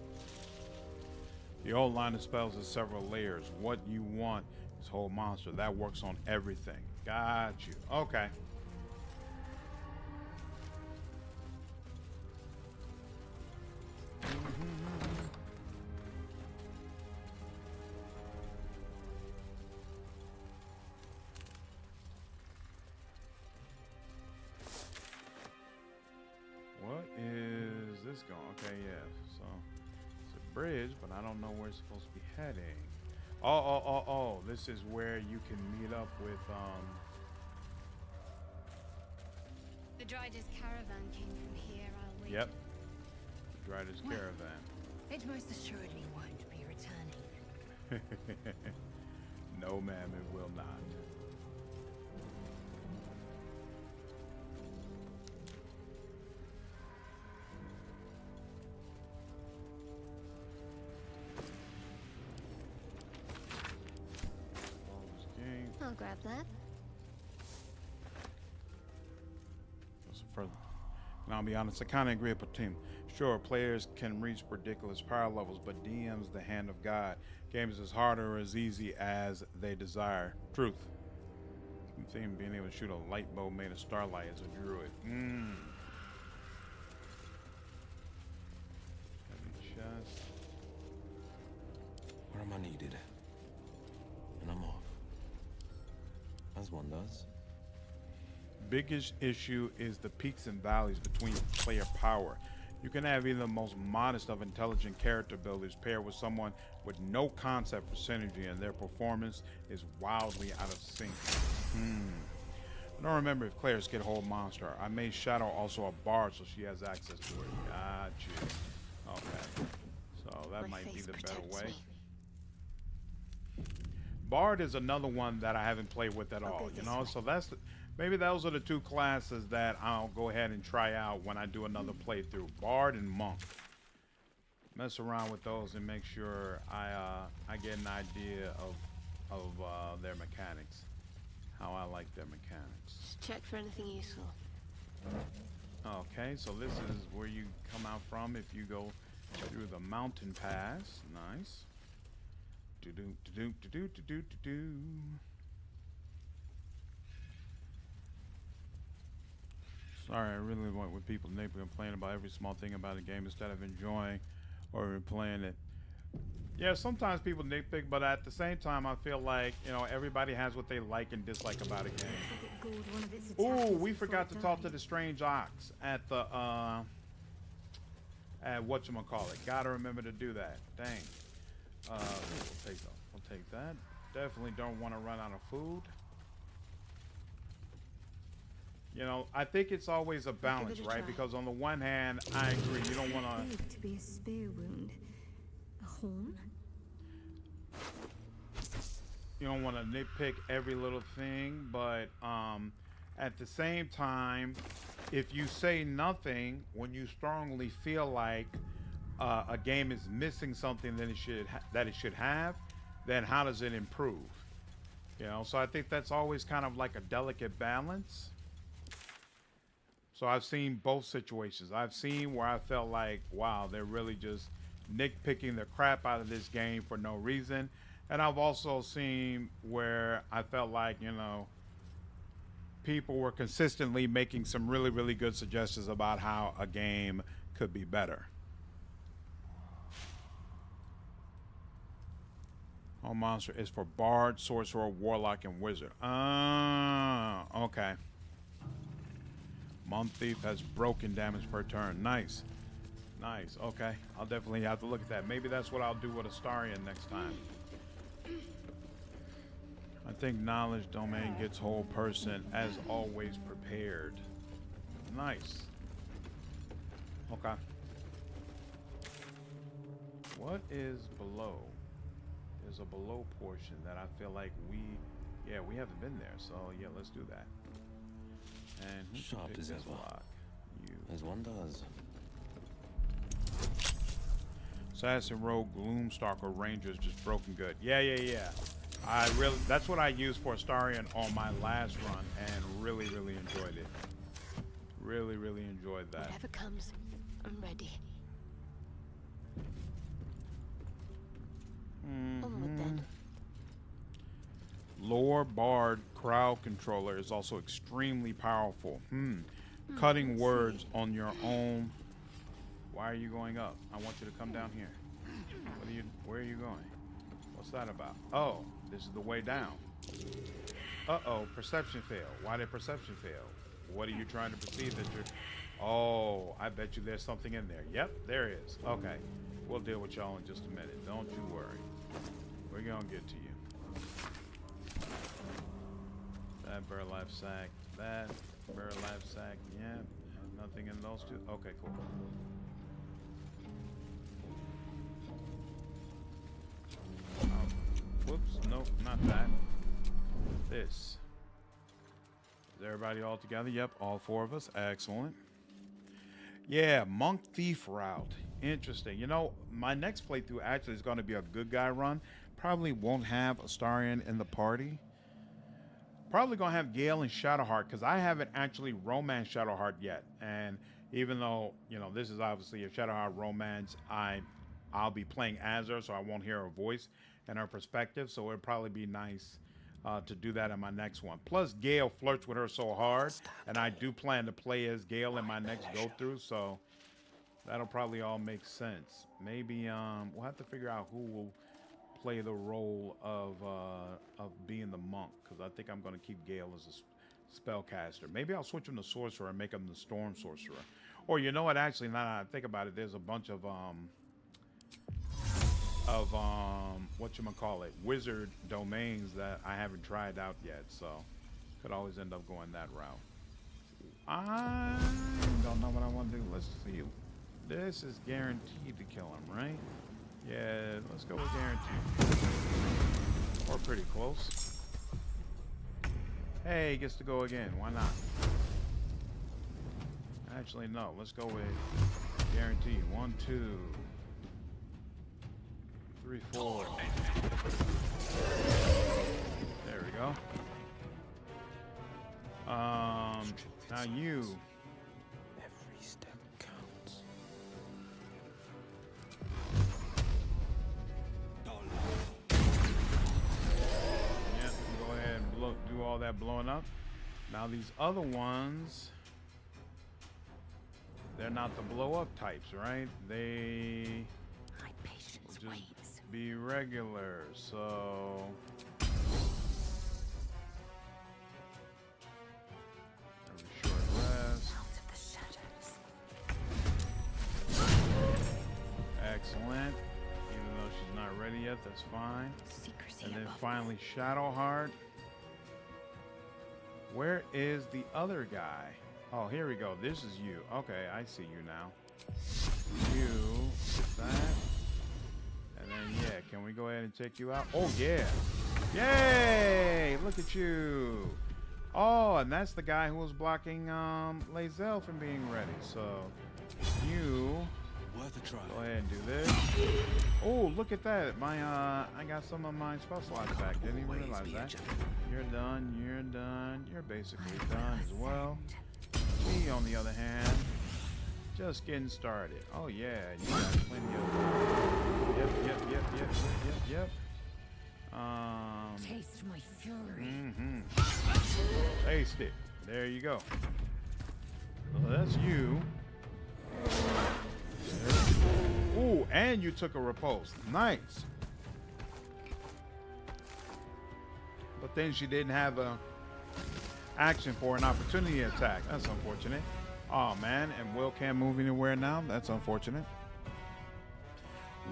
The old line of spells has several layers. What you want is Hold Monster. That works on everything. Got you. Okay. What is this going? Okay, yeah. So it's a bridge, but I don't know where it's supposed to be heading. Oh. This is where you can meet up with The Drider's caravan came from here. I'll wait. Yep. The Drider's caravan. It most assuredly won't be returning. No, ma'am, it will not. I'll grab that. And I'll be honest, I kind of agree with Tim. Sure, players can reach ridiculous power levels, but DM's the hand of God. Games is harder or as easy as they desire. Truth. I'm thinking being able to shoot a light bow made of starlight as a druid. Heavy chest. Where am I needed? And I'm off. As one does. Biggest issue is the peaks and valleys between player power. You can have even the most modest of intelligent character builders paired with someone with no concept for synergy, and their performance is wildly out of sync. I don't remember if players get Hold Monster. I made Shadow also a bard so she has access to it. Got you. Okay. So that might be the better way. Bard is another one that I haven't played with at all, you know, so Maybe those are the two classes that I'll go ahead and try out when I do another playthrough. Bard and Monk. Mess around with those and make sure I get an idea of their mechanics. How I like their mechanics. Just check for anything useful. Okay, so this is where you come out from if you go through the mountain pass. Nice. Do-do-do-do-do-do-do-do. Sorry, I really want with people nitpicking and complaining about every small thing about a game instead of enjoying or playing it. Yeah, sometimes people nitpick, but at the same time, I feel like, you know, everybody has what they like and dislike about a game. Ooh, we forgot to talk to the strange ox at the, at whatchamacallit. Gotta remember to do that. Dang. We'll take that. Definitely don't want to run out of food. You know, I think it's always a balance, right? Because on the one hand, I agree, you don't want to be a spear wound. A horn? You don't want to nitpick every little thing, but at the same time, if you say nothing when you strongly feel like a game is missing something that it should have, then how does it improve? You know, so I think that's always kind of like a delicate balance. So I've seen both situations. I've seen where I felt like, wow, they're really just nitpicking the crap out of this game for no reason. And I've also seen where I felt like, you know, people were consistently making some really, really good suggestions about how a game could be better. Home monster is for Bard, Sorcerer, Warlock, and Wizard. Okay. Monk Thief has broken damage per turn. Nice. Nice. Okay. I'll definitely have to look at that. Maybe that's what I'll do with Astarion next time. I think knowledge domain gets whole person as always prepared. Nice. Okay. What is below? There's a below portion that I feel like we haven't been there. So yeah, let's do that. And who sharp as ever, as one does. Assassin, Rogue, Gloomstalker, Rangers, just broken good. Yeah. That's what I used for Astarion on my last run, and really enjoyed it. Really enjoyed that. Whatever comes, I'm ready. Onward then. Lore Bard Crowd Controller is also extremely powerful. Cutting words on your own. Why are you going up? I want you to come down here. Where are you going? What's that about? Oh, this is the way down. Uh-oh, perception fail. Why did perception fail? What are you trying to perceive that you're... Oh, I bet you there's something in there. Yep, there is. Okay, we'll deal with y'all in just a minute. Don't you worry. We're gonna get to you. That burlap sack, that burlap sack, yeah, nothing in those two. Okay, cool. Whoops, nope, not that. This. Is everybody all together? Yep, all four of us. Excellent. Yeah, Monk Thief route. Interesting. You know, my next playthrough actually is going to be a good guy run. Probably won't have Astarion in the party. Probably going to have Gale and Shadowheart, because I haven't actually romanced Shadowheart yet. And even though, you know, this is obviously a Shadowheart romance, I'll be playing as her, so I won't hear her voice and her perspective. So it'd probably be nice to do that in my next one. Plus, Gale flirts with her so hard, and I do plan to play as Gale in my next go-through, so that'll probably all make sense. Maybe we'll have to figure out who will play the role of being the monk, because I think I'm going to keep Gale as a spellcaster. Maybe I'll switch him to sorcerer and make him the storm sorcerer. Or you know what? Actually, now that I think about it, there's a bunch of whatchamacallit, wizard domains that I haven't tried out yet, so could always end up going that route. I don't know what I want to do. Let's see. This is guaranteed to kill him, right? Yeah, let's go with guaranteed. Or pretty close. Hey, he gets to go again. Why not? Actually, no. Let's go with guarantee. 1, 2, 3, 4. There we go. Now you. Every step counts. Yep, go ahead and do all that blowing up. Now these other ones, they're not the blow up types, right? They will just be regular. So short rest. Excellent. Even though she's not ready yet, that's fine. And then finally Shadowheart. Where is the other guy? Oh, here we go. This is you. Okay, I see you now. You, that. And then, yeah, can we go ahead and check you out? Oh, yeah. Yay! Look at you. Oh, and that's the guy who was blocking Lae'Zel from being ready. So, you worth a try. Go ahead and do this. Oh, look at that. My I got some of my spell slots back. Didn't even realize that. You're done. You're done. You're basically done as well. Me, on the other hand, just getting started. Oh yeah, you got plenty of. Yep. Taste my fury. Taste it. There you go. Well, that's you. Ooh, and you took a repulse. Nice. But then she didn't have a action for an opportunity attack. That's unfortunate. Oh man, and Will can't move anywhere now. That's unfortunate.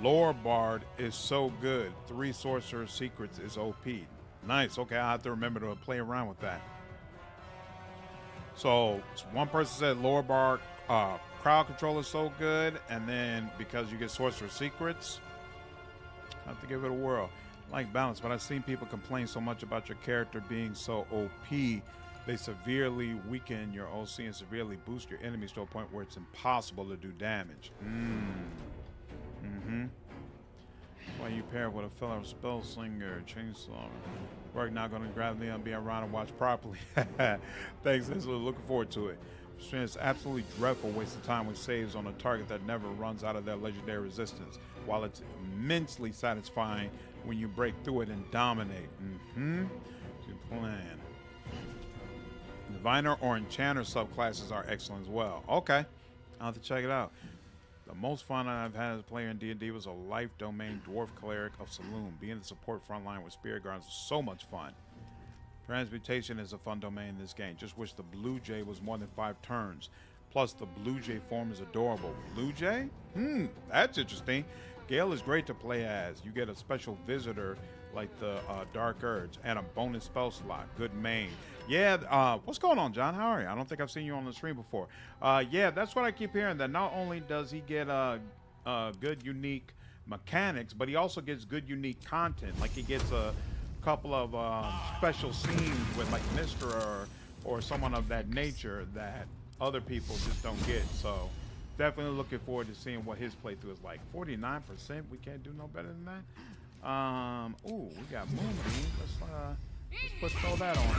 Lore Bard is so good. 3 Sorcerer Secrets is OP. Nice. Okay, I'll have to remember to play around with that. So one person said Lore Bard crowd control is so good, and then because you get Sorcerer Secrets, I have to give it a whirl. I like balance, but I've seen people complain so much about your character being so OP, they severely weaken your OC and severely boost your enemies to a point where it's impossible to do damage. Why you pair with a fellow spell slinger, chainsaw. We're not going to grab them and be around and watch properly. Thanks, looking forward to it. It's absolutely dreadful waste of time with saves on a target that never runs out of their legendary resistance, while it's immensely satisfying when you break through it and dominate. Good plan. Diviner or Enchanter subclasses are excellent as well. Okay, I'll have to check it out. The most fun I've had as a player in D&D was a life domain dwarf cleric of Saloon. Being the support front line with Spirit Guards was so much fun. Transmutation is a fun domain in this game. Just wish the Blue Jay was more than 5 turns. Plus, the Blue Jay form is adorable. Blue Jay? That's interesting. Gale is great to play as. You get a special visitor like the Dark Urge and a bonus spell slot. Good main. Yeah, what's going on, John? How are you? I don't think I've seen you on the stream before. Yeah, that's what I keep hearing, that not only does he get good, unique mechanics, but he also gets good, unique content. Like he gets a couple of special scenes with like Mr. or someone of that nature that other people just don't get. So definitely looking forward to seeing what his playthrough is like. 49%, we can't do no better than that. Ooh, we got Moonbeam. Let's throw that on.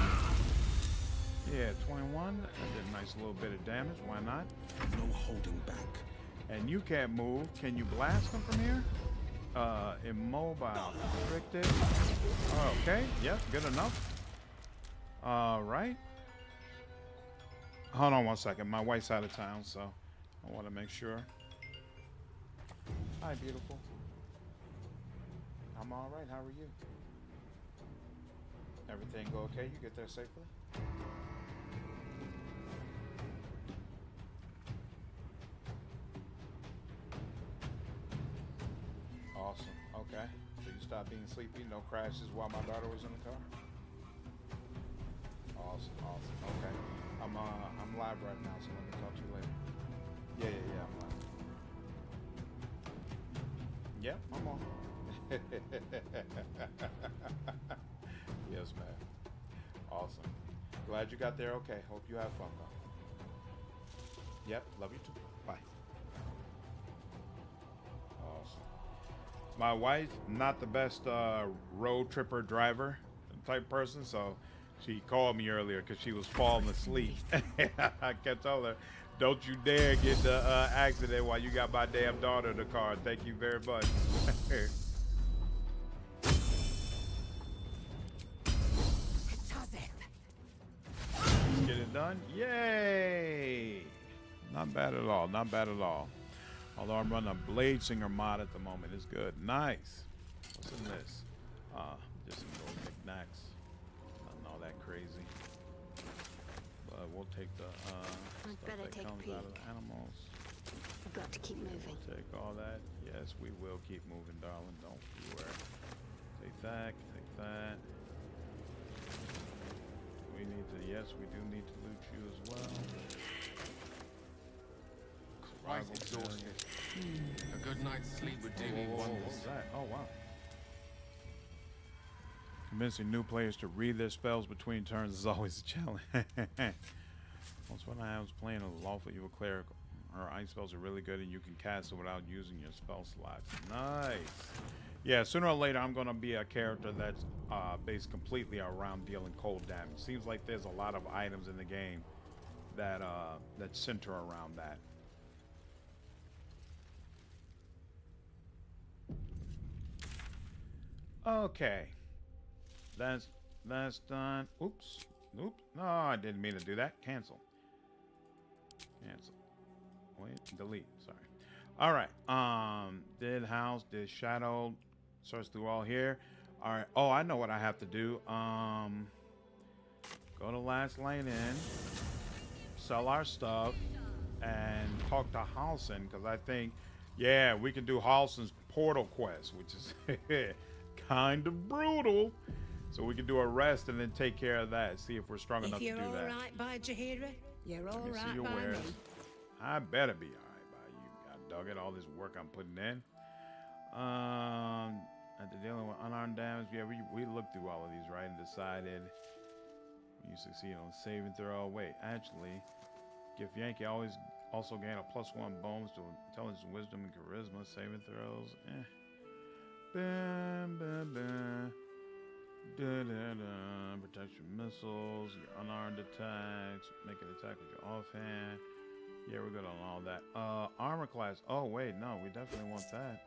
Yeah, 21. That did a nice little bit of damage. Why not? No holding back. And you can't move. Can you blast them from here? Immobile. Restricted. Okay. Yep. Good enough. All right. Hold on one second. My wife's out of town, so I want to make sure. Hi, beautiful. I'm all right. How are you? Everything go okay? You get there safely? Awesome. Okay. So you stopped being sleepy? No crashes while my daughter was in the car? Awesome. Okay. I'm live right now, so let me talk to you later. Yeah, I'm live. Yep, I'm on. Yes, man. Awesome. Glad you got there. Okay. Hope you have fun, though. Yep. Love you too. Bye. Awesome. My wife, not the best road tripper driver type person, so she called me earlier because she was falling asleep. I kept telling her, don't you dare get the accident while you got my damn daughter in the car. Thank you very much. Get it done? Yay! Not bad at all. Not bad at all. Although I'm running a Blade Singer mod at the moment. It's good. Nice. What's in this? Just some little knickknacks. Nothing all that crazy. But we'll take the stuff better that take a comes out of peek. the animals. We've got to keep moving. We'll take all that. Yes, we will keep moving, darling. Don't you worry. Take that. Take that. We need to, yes, we do need to loot you as well. Quite exhausted. A good night's sleep would do me What wonders. was that? Oh, wow. Convincing new players to read their spells between turns is always a challenge. Once when I was playing a lawful evil cleric, her ice spells are really good and you can cast it without using your spell slots. Nice. Yeah, sooner or later I'm going to be a character that's based completely around dealing cold damage. Seems like there's a lot of items in the game that that center around that. Okay. That's done. Oops. Nope. No, I didn't mean to do that. Cancel. Cancel. Wait, delete. Sorry. All right. Did house, did shadow. Search through all here. All right. Oh, I know what I have to do. Go to Last Lane Inn, sell our stuff, and talk to Halson, because I think, yeah, we can do Halson's portal quest, which is kind of brutal. So we can do a rest and then take care of that. See if we're strong enough to do that. If you're all right by Jahira, you're all Let me see right your by wares. me. I better be all right by you. I dug it. All this work I'm putting in. After dealing with unarmed damage, yeah, we looked through all of these, right, and decided you succeed on saving throw. Wait, actually, Githyanki also gain a +1 bonus to intelligence, wisdom, and charisma. Saving throws. Bam, bam, bam. Protect your missiles, your unarmed attacks, make an attack with your offhand. Yeah, we're good on all that. Armor class. Oh wait, no, we definitely want that.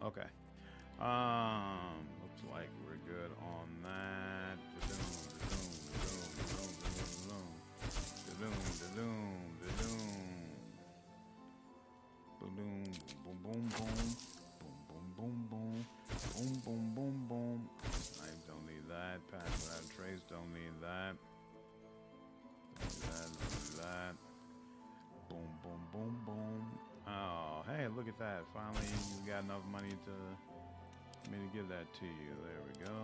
Okay. Looks like we're good on that. Boom, boom, boom, boom, boom, boom, boom, boom, boom, boom, boom. Knife don't need that. Pass without trace don't need that. Don't need that. Boom, boom, boom, boom. Oh, hey, look at that. Finally, you got enough money to me to give that to you. There we go.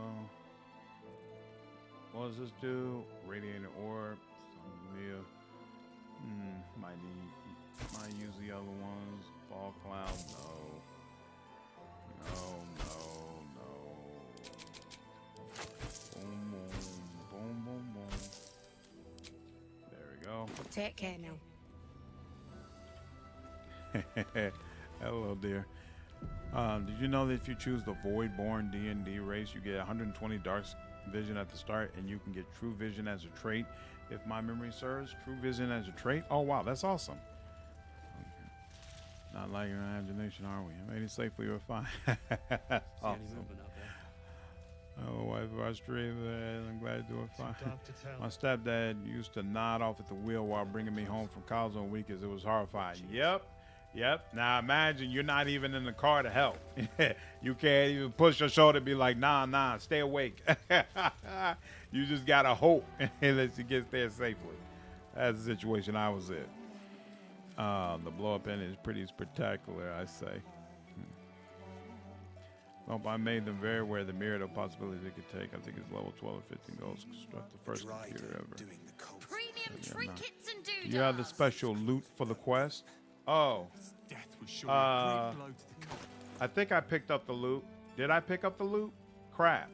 What does this do? Radiating orb. Might use the other ones. Fall cloud. No. Boom, boom, boom, boom, boom. There we go. Take care now. Hello, dear. Did you know that if you choose the Voidborn D&D race, you get 120 dark vision at the start, and you can get true vision as a trait? If my memory serves, true vision as a trait. Oh wow, that's awesome. Okay. Not like your imagination, are we? I made it safe. We were fine. Awesome. Oh, wife of our stream, I'm glad you're doing fine. My stepdad used to nod off at the wheel while bringing me home from college on weekends. It was horrifying. Yep. Now imagine you're not even in the car to help. You can't even push your shoulder and be like, nah, stay awake. You just gotta hope unless you get there safely. That's the situation I was in. The blow up end is pretty spectacular, I say. Nope, I made them very aware of the myriad of possibilities it could take. I think it's level 12 or 15 goals. Construct the first computer ever. Premium trinkets and doodads. You have the special loot for the quest? Oh. I think I picked up the loot. Did I pick up the loot? Crap.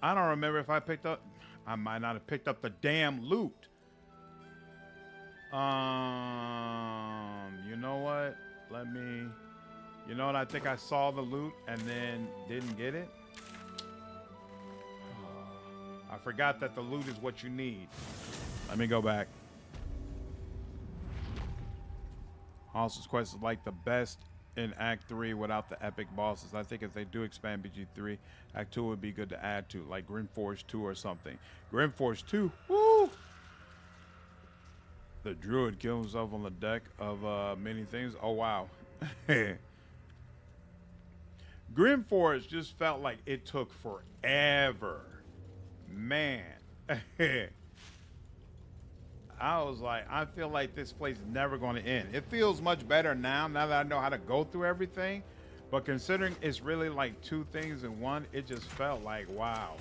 I don't remember if I picked up... I might not have picked up the damn loot. You know what? Let me... You know what? I think I saw the loot and then didn't get it. I forgot that the loot is what you need. Let me go back. Halsey's Quest is like the best in Act 3 without the epic bosses. I think if they do expand BG3, Act 2 would be good to add to, like Grimforge 2 or something. Grimforge 2, woo! The druid killed himself on the deck of many things. Oh, wow. Grimforge just felt like it took forever. Man. I was like, I feel like this place is never going to end. It feels much better now that I know how to go through everything. But considering it's really like two things in one, it just felt like, wow.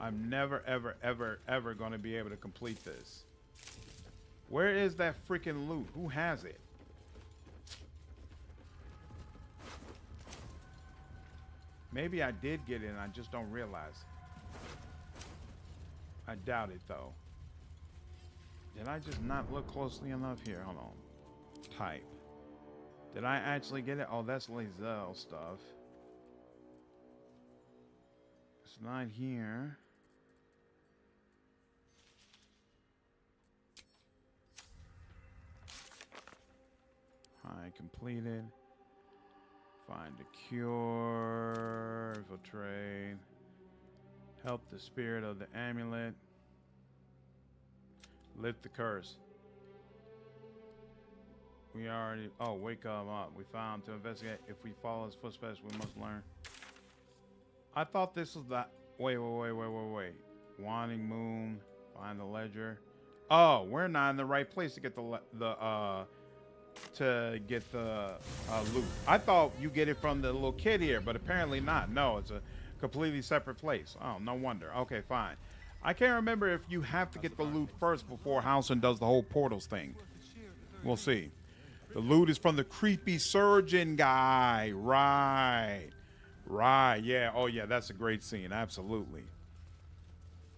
I'm never, ever, ever, ever going to be able to complete this. Where is that freaking loot? Who has it? Maybe I did get it and I just don't realize. I doubt it though. Did I just not look closely enough here? Hold on. Type. Did I actually get it? Oh, that's Lae'Zel stuff. It's not here. Hi, completed. Find a cure. Infiltrate. Help the spirit of the amulet. Lift the curse. We already... Oh, wake him up. We found to investigate. If we follow his footsteps, we must learn. I thought this was that... Wait. Wanting moon. Find the ledger. Oh, we're not in the right place to get the loot. I thought you get it from the little kid here, but apparently not. No, it's a completely separate place. Oh, no wonder. Okay, fine. I can't remember if you have to get the loot first before Halsin does the whole portals thing. We'll see. The loot is from the creepy surgeon guy. Right. Yeah. Oh, yeah. That's a great scene. Absolutely.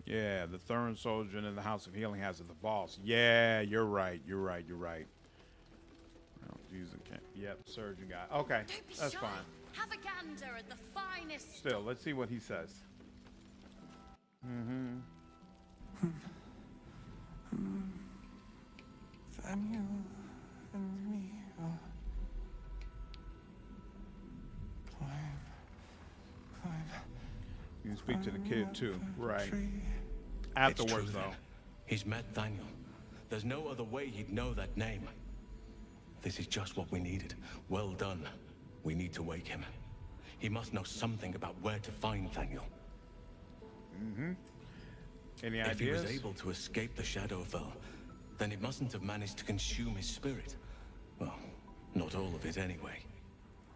Yeah. The third surgeon in the House of Healing has it. The boss. Yeah. You're right. Oh, Jesus. Yep. Surgeon guy. Okay. That's shy. Fine. Have a gander at the finest. Still, let's see what he says. Daniel and me are climb. You can speak to the kid too, right? Afterwards, though. He's met Daniel. There's no other way he'd know that name. This is just what we needed. Well done. We need to wake him. He must know something about where to find Daniel. Any if ideas? He was able to escape the Shadowfell, then it mustn't have managed to consume his spirit. Well, not all of it anyway.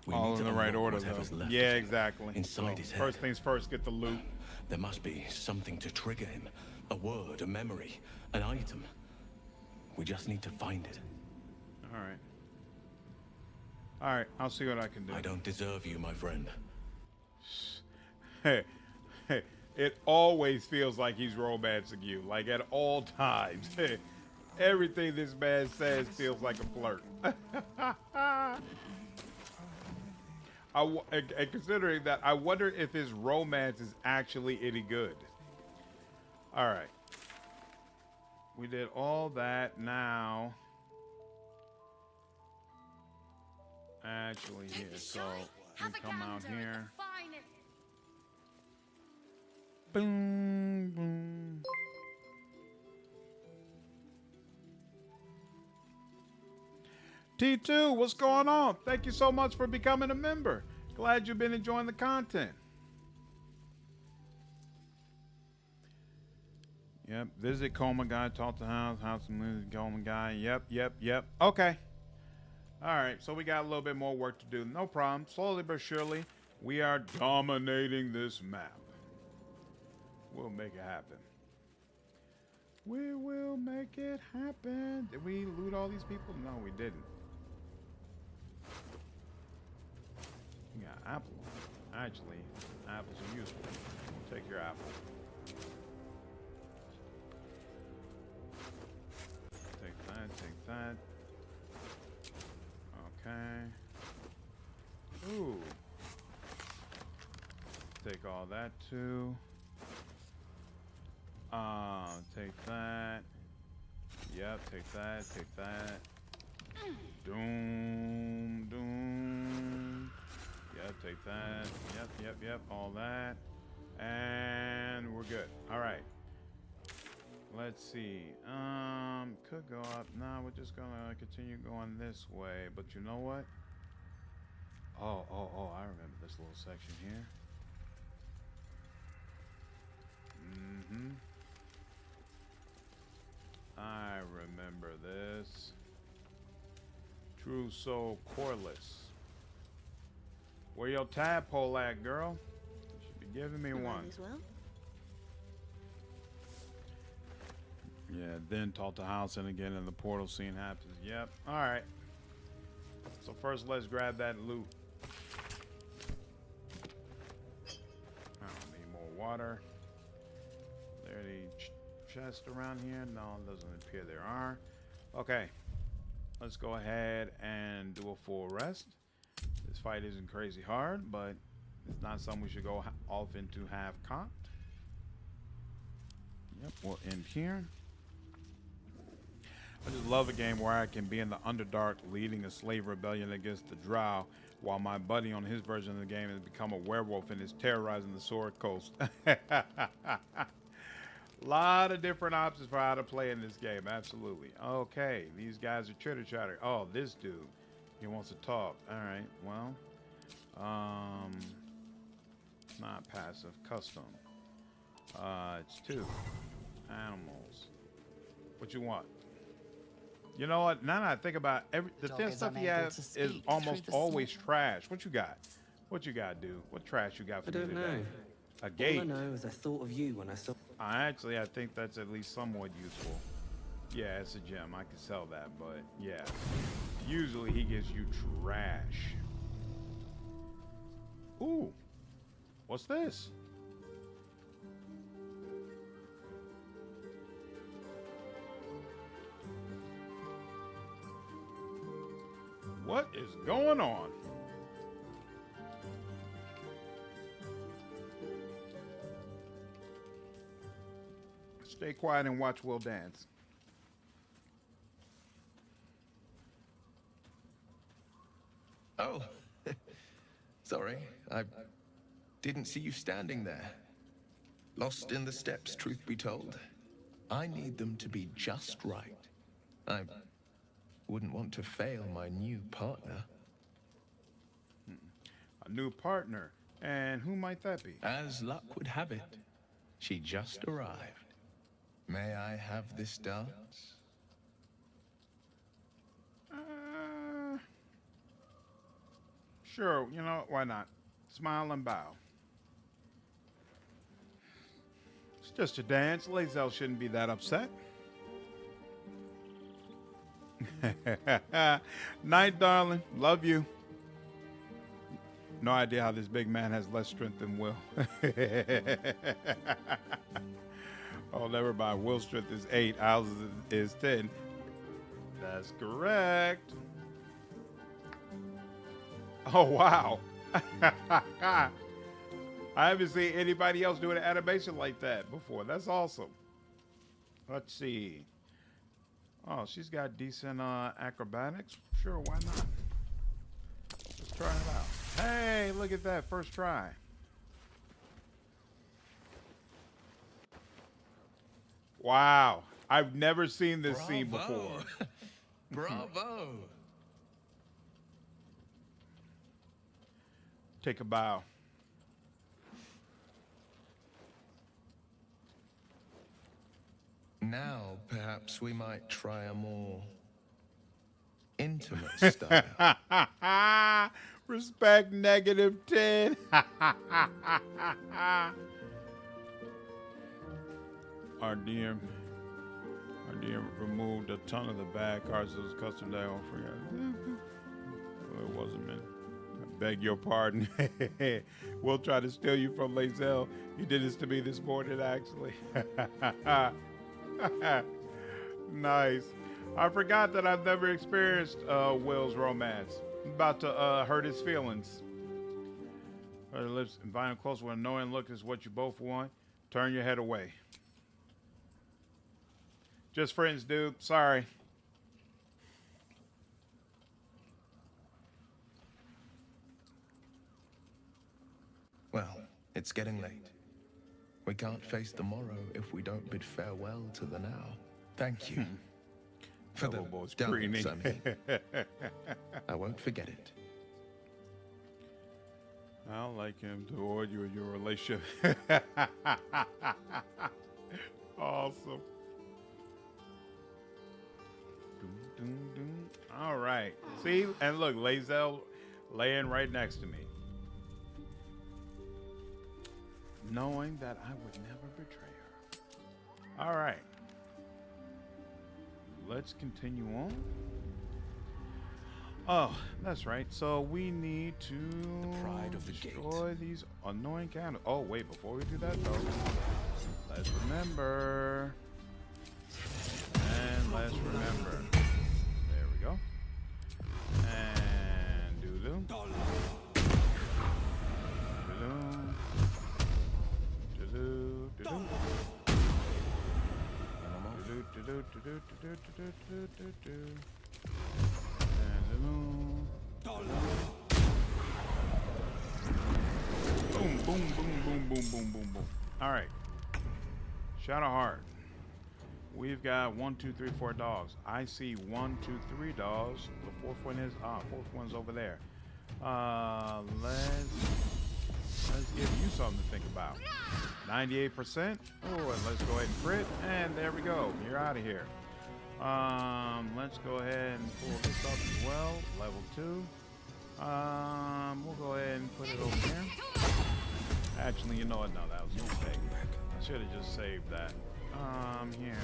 We all need in to the right unlock order, whatever's though. left Yeah, of him exactly. Inside his head. First things first, get the loot. There must be something to trigger him. A word, a memory, an item. We just need to find it. All right, I'll see what I can do. I don't deserve you, my friend. Hey, it always feels like he's romancing you, like at all times. Everything this man says feels like a flirt. And considering that, I wonder if his romance is actually any good. All right. We did all that. Now, actually here, so we come out here. Boom, boom. T2, what's going on? Thank you so much for becoming a member. Glad you've been enjoying the content. Yep, visit Coma Guy, talk to House and Coma Guy. Yep. Okay. All right, so we got a little bit more work to do. No problem. Slowly but surely, We are dominating this map. We'll make it happen. We will make it happen. Did we loot all these people? No, we didn't. You got apple. Actually, apples are useful. We'll take your apple. Take that, take that. Okay. Ooh. Take all that too. Take that. Yep, take that, take that. Doom, doom. Yep, take that. Yep, all that. And we're good. All right. Let's see. Could go up. No, we're just gonna continue going this way. But you know what? Oh, I remember this little section here. I remember this. True Soul Coreless. Where your tadpole at, girl? You should be giving me one. As well. Yeah, then talk to Halsin again and the portal scene happens. Yep. Alright. So first let's grab that loot. I don't need more water. There any chests around here? No, it doesn't appear there are. Okay. Let's go ahead and do a full rest. This fight isn't crazy hard, but it's not something we should go off into half-cocked. Yep, we'll end here. I just love a game where I can be in the Underdark leading a slave rebellion against the Drow, while my buddy on his version of the game has become a werewolf and is terrorizing the Sword Coast. Lot of different options for how to play in this game, absolutely. Okay, these guys are chitter-chatter. Oh, this dude, he wants to talk. All right, well, not passive, custom. It's 2 animals. What you want? You know what? Now that I think about the thin stuff he has is almost always trash. What you got? What you got, dude? What trash you got for me today? I don't know. A gate. All I know is I thought of you when I saw. I think that's at least somewhat useful. Yeah, it's a gem. I could sell that, but yeah. Usually he gives you trash. Ooh. What's this? What is going on? Stay quiet and watch Will dance. Oh, sorry. I didn't see you standing there. Lost in the steps, truth be told. I need them to be just right. I wouldn't want to fail my new partner. A new partner? And who might that be? As luck would have it, she just arrived. May I have this dance? Sure, you know, why not? Smile and bow. It's just a dance. Lae'Zel shouldn't be that upset. Night, darling. Love you. No idea how this big man has less strength than Will. Oh, never mind. Will's strength is 8. Ours is 10. That's correct. Oh, wow. I haven't seen anybody else doing an animation like that before. That's awesome. Let's see. Oh, she's got decent acrobatics. Sure, why not? Let's try it out. Hey, look at that. First try. Wow. I've never seen this scene before. Bravo. Take a bow. Now, perhaps we might try a more intimate style. Respect -10. Our DM removed a ton of the bad cards that was custom day. I forgot. It wasn't meant. I beg your pardon. We'll try to steal you from Lae'Zel. You did this to me this morning, actually. Nice. I forgot that I've never experienced Will's romance. I'm about to hurt his feelings. Her lips invite him close with an annoying look is what you both want. Turn your head away. Just friends, dude. Sorry. Well, it's getting late. We can't face the morrow if we don't bid farewell to the now. Thank you. For the dance, I mean. I won't forget it. I'd like him to award you in your relationship. Awesome. All right. See? And look, Lae'Zel laying right next to me. Knowing that I would never betray her. All right. Let's continue on. Oh, that's right. So we need to destroy these annoying candles. Oh, wait. Before we do that, though, let's remember. And let's remember. There we go. And do-do. Boom, boom, boom, boom, boom, boom, boom, boom. All right. Shadowheart. We've got 1, 2, 3, 4 dogs. I see 1, 2, 3 dogs. The fourth one is fourth one's over there. Let's give you something to think about. 98%. Oh, and let's go ahead and crit. And there we go. You're out of here. Let's go ahead and pull this up as well. Level 2. We'll go ahead and put it over here. Actually, you know what? No, that was a mistake. I should have just saved that. Here.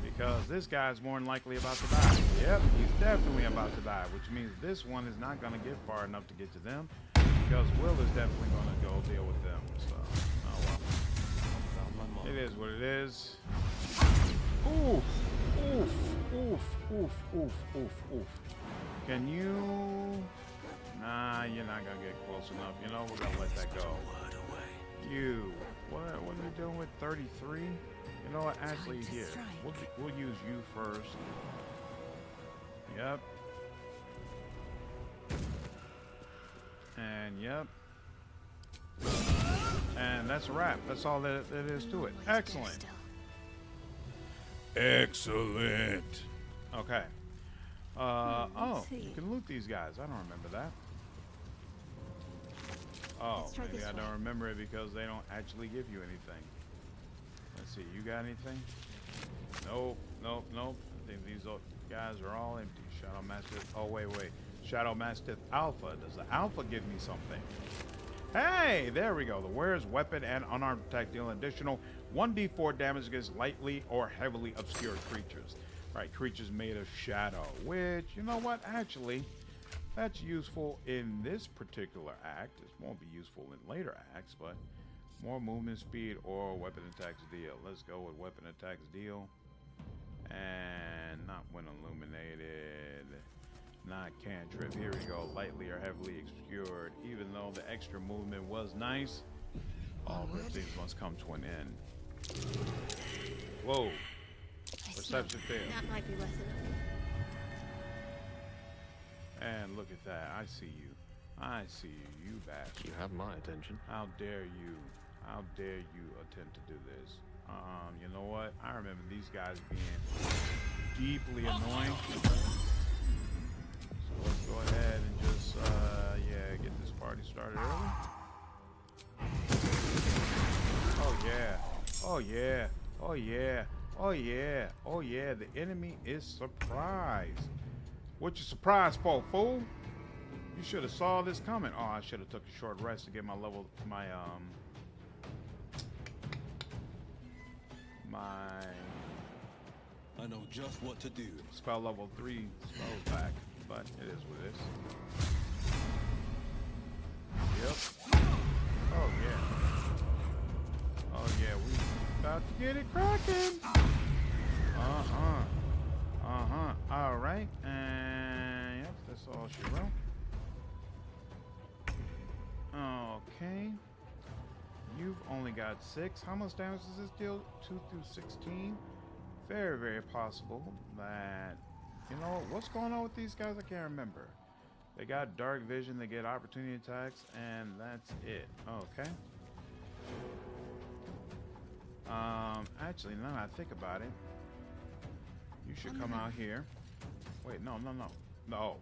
Because this guy's more than likely about to die. Yep, he's definitely about to die, which means this one is not going to get far enough to get to them. Because Will is definitely going to go deal with them. So, oh well. It is what it is. Oof, oof, oof, oof, oof, oof, oof. Can you? Nah, you're not gonna get close enough. You know, we're gonna let that go. You. What are we doing with 33? You know what? Actually, here. We'll use you first. Yep. And yep. And that's a wrap. That's all that is to it. Excellent. Excellent. Okay. Oh, you can loot these guys. I don't remember that. Oh, maybe I don't remember it because they don't actually give you anything. Let's see. You got anything? Nope. Nope. Nope. I think these guys are all empty. Shadow Mastiff. Oh, wait. Shadow Mastiff Alpha. Does the Alpha give me something? Hey, there we go. The wearer's weapon and unarmed attack deal an additional 1d4 damage against lightly or heavily obscured creatures. Right, creatures made of shadow, which, you know what, actually, that's useful in this particular act. It won't be useful in later acts, but more movement speed or weapon attacks deal. Let's go with weapon attacks deal. And not when illuminated. Not cantrip. Here we go. Lightly or heavily obscured. Even though the extra movement was nice, all good things must come to an end. Whoa. Perception fail. That might be worth it. And look at that. I see you. I see you, you bastard. You have my attention. How dare you? How dare you attempt to do this? You know what? I remember these guys being deeply annoying. Let's go ahead and just, yeah, get this party started early. Oh, yeah. Oh, yeah. Oh, yeah. Oh, yeah. Oh, yeah. The enemy is surprised. What you surprised for, fool? You should have saw this coming. Oh, I should have took a short rest to get my level, my I know just what to do. Spell level 3 spells back, but it is what it is. Yep. Oh yeah. Oh yeah, we about to get it cracking. All right, and yep, that's all she wrote. Okay. You've only got 6. How much damage does this deal? 2 through 16. Very, very possible that, you know, what's going on with these guys? I can't remember. They got dark vision, they get opportunity attacks, and that's it. Okay. Actually, now that I think about it, you should come out here. Wait, no. Oh,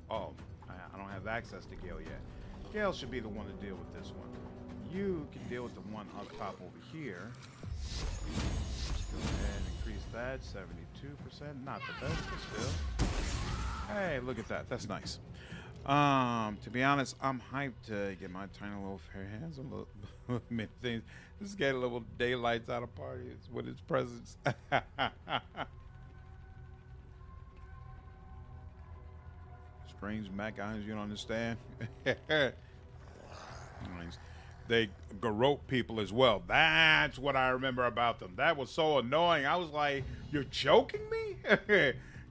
I don't have access to Gale yet. Gale should be the one to deal with this one. You can deal with the one up top over here. Go ahead and increase that, 72%. Not the best, but still. Hey, look at that. That's nice. To be honest, I'm hyped to get my tiny little fair hands on many things. Just get a little daylights out of parties with its presence. Strange mech eyes, you don't understand? They garrote people as well. That's what I remember about them. That was so annoying. I was like, you're choking me?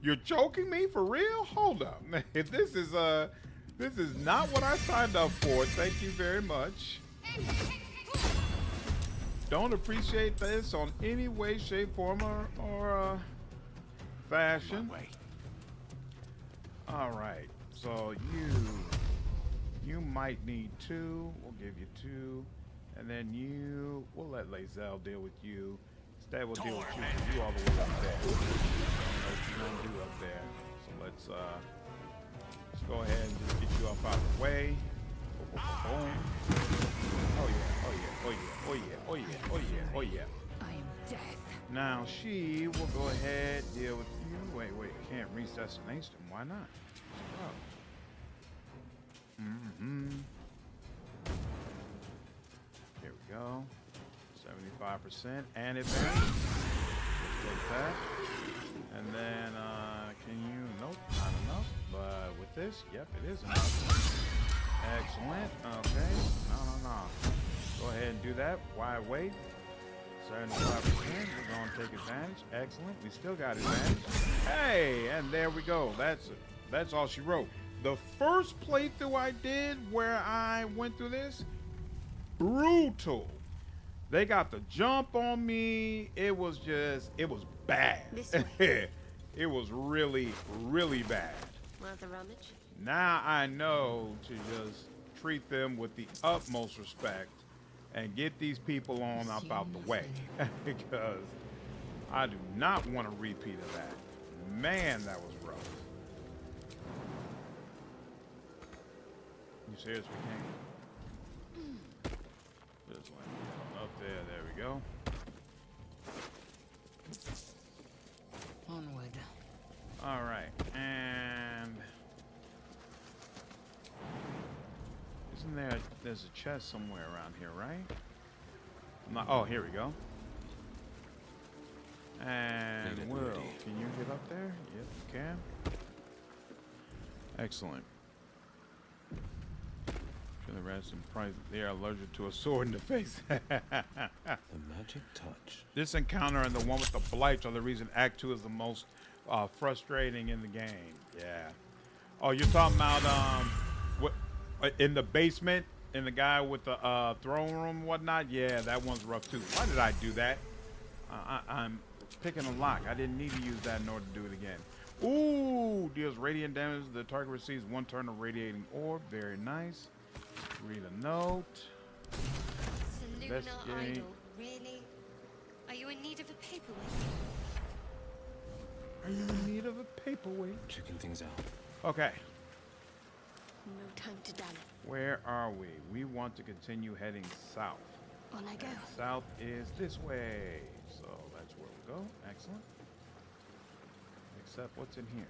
You're choking me for real? Hold up. This is not what I signed up for. Thank you very much. Don't appreciate this on any way, shape, form, or fashion. All right. So you might need 2. We'll give you 2. And then we'll let Lae'Zel deal with you. Instead, we'll deal with you all the way up there. What you gonna do up there? So let's go ahead and just get you up out of the way. Boom. Oh yeah. I am death. Now she will go ahead, deal with you. Wait, can't reach destination. Why not? Here we go. 75% and advantage. Let's take that. And then can you? Nope, not enough. But with this, yep, it is enough. Excellent. Okay. No. Go ahead and do that. Why wait? 75%. We're gonna take advantage. Excellent. We still got advantage. Hey, and there we go. That's all she wrote. The first playthrough I did where I went through this, brutal. They got the jump on me. It was bad. It was really, really bad. Worth a rummage? Now I know to just treat them with the utmost respect and get these people on up out the way because I do not want a repeat of that. Man, that was rough. You serious? We can't. Just like up there. There we go. Onward. All right, and there's a chest somewhere around here, right? Oh, here we go. And Will, can you get up there? Yep, you can. Excellent. The rest in price, they are allergic to a sword in the face. The magic touch. This encounter and the one with the blights are the reason Act 2 is the most frustrating in the game. Yeah. Oh, you're talking about what in the basement, and the guy with the throne room and whatnot? Yeah, that one's rough too. Why did I do that? I'm picking a lock. I didn't need to use that in order to do it again. Ooh, deals radiant damage. The target receives 1 turn of radiating orb. Very nice. Read a note. Lunar idol, really? Are you in need of a paperweight? Are you in need of a paperweight? Checking things out. Okay. No time to dally. Where are we? We want to continue heading south. On I go. And south is this way. So that's where we'll go. Excellent. Except what's in here?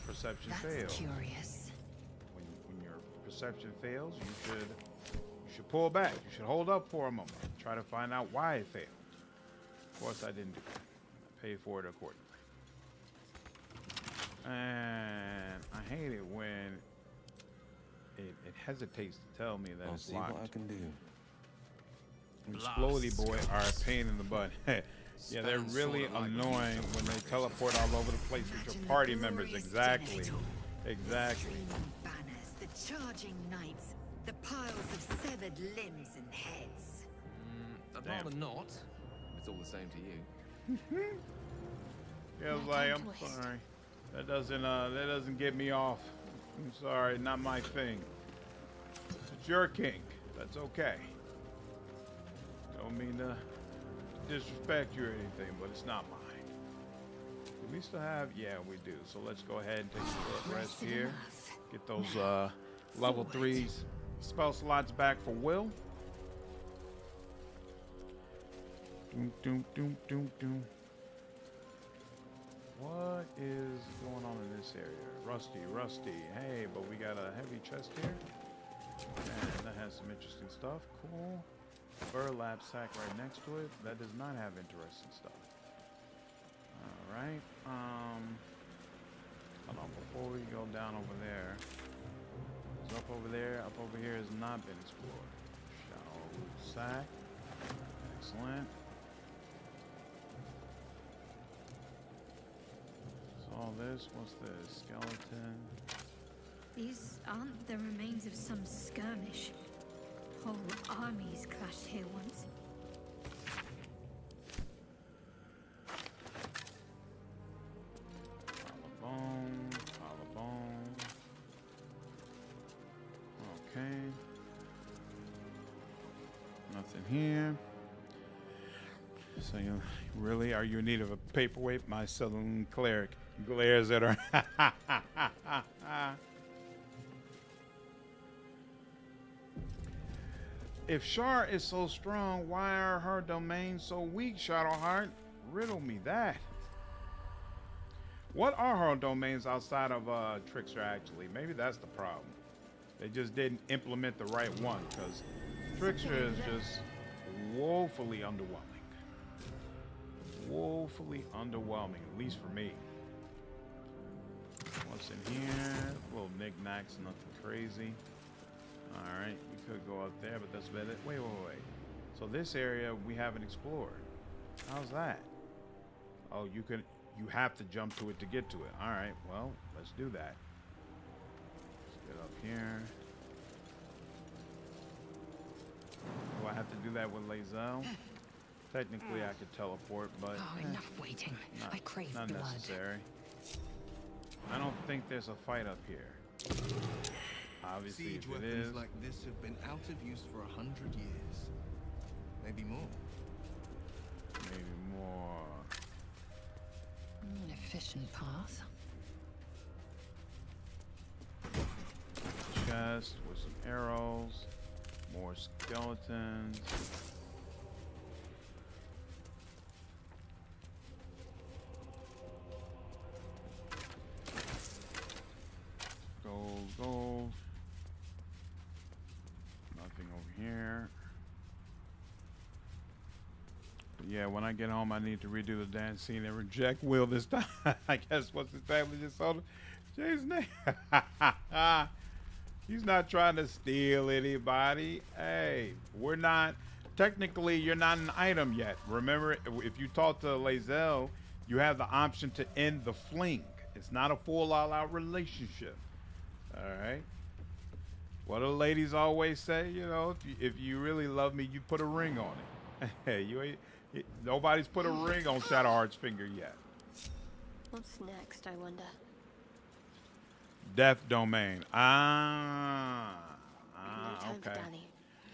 Perception failed. Curious. perception fails, you should pull back. You should hold up for a moment. Try to find out why it failed. Of course, I didn't do that. I paid for it accordingly. And I hate it when it hesitates to tell me that I'll it's see locked. what I can do. Explodey boy are a pain in the butt. Yeah, they're really annoying when they teleport all over the place with your party members. Exactly. Exactly. Banners, the charging knights, the piles of severed limbs and heads. I'd rather not. It's all the same to you. Yeah, I was like, I'm sorry. That doesn't get me off. I'm sorry, not my thing. It's your kink. That's okay. Don't mean to disrespect you or anything, but it's not mine. Do we still have? Yeah, we do. So let's go ahead and take a short rest here. Get those level 3s spell slots back for Will. Doom, doom, doom, doom, doom. What is going on in this area? Rusty. Hey, but we got a heavy chest here. And that has some interesting stuff. Cool. Burlap sack right next to it. That does not have interesting stuff. Alright. Hold on, before we go down over there. It's up over there. Up over here has not been explored. Shadow sack. Excellent. All this, what's this? Skeleton. These aren't the remains of some skirmish. Whole armies clashed here once. Collarbone. Okay. Nothing here. So you really are you in need of a paperweight? My southern cleric glares at her. If Shar is so strong, why are her domains so weak, Shadowheart? Riddle me that. What are her domains outside of Trickster, actually? Maybe that's the problem. They just didn't implement the right one, because Trickster is just woefully underwhelming. Woefully underwhelming, at least for me. What's in here? Little knickknacks, nothing crazy. Alright, we could go up there, but that's about it. Wait. So this area we haven't explored. How's that? Oh, you have to jump to it to get to it. Alright, well, let's do that. Let's get up here. Do I have to do that with Lae'Zel? Technically, I could teleport, but enough waiting. I crave not blood. necessary. I don't think there's a fight up here. Obviously, Siege if it weapons is, like this have been out of use for 100 years. Maybe more. Maybe more. An efficient path. Chest with some arrows. More skeletons. Gold. Nothing over here. But yeah, when I get home, I need to redo the dance scene and reject Will this time. I guess what's his family just told him? Jay's name. He's not trying to steal anybody. Hey, we're not. Technically, you're not an item yet. Remember, if you talk to Lae'Zel, you have the option to end the fling. It's not a full all-out relationship. All right. What do the ladies always say? You know, if you really love me, you put a ring on it. Hey, you ain't. Nobody's put a ring on Shadowheart's finger yet. What's next, I wonder? Death domain. No time for Okay. dallying.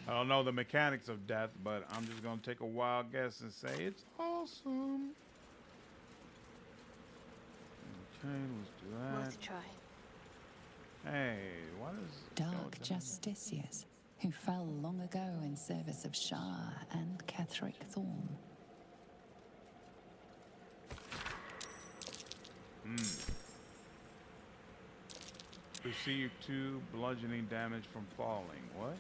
I don't know the mechanics of death, but I'm just gonna take a wild guess and say it's awesome. Okay, let's do that. Worth a try. Hey, what is Dark Justicius, who fell long ago in service of Shar and Ketheric Thorn. Receive 2 bludgeoning damage from falling. What?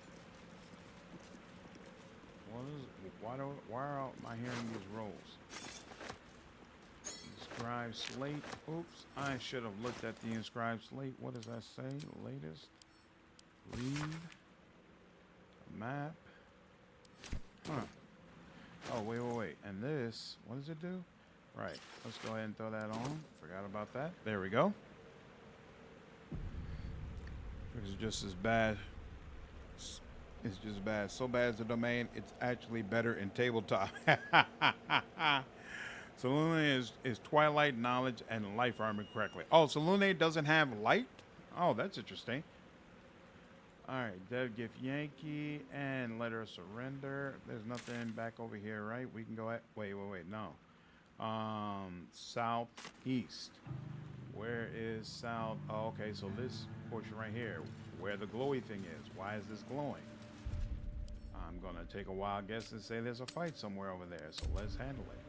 What is? Why am I hearing these rolls? Inscribed slate. Oops, I should have looked at the inscribed slate. What does that say? Latest. Read. Map. Huh. Oh, wait. And this, what does it do? Right. Let's go ahead and throw that on. Forgot about that. There we go. It's just as bad. It's just bad. So bad as the domain, it's actually better in tabletop. Salune is Twilight, Knowledge, and Life Armor correctly. Oh, Salune doesn't have light? Oh, that's interesting. All right, Dev Githyanki and Letter of Surrender. There's nothing back over here, right? We can go at, wait, no. Southeast. Where is south? Oh, okay, so this portion right here, where the glowy thing is. Why is this glowing? I'm gonna take a wild guess and say there's a fight somewhere over there, so let's handle it.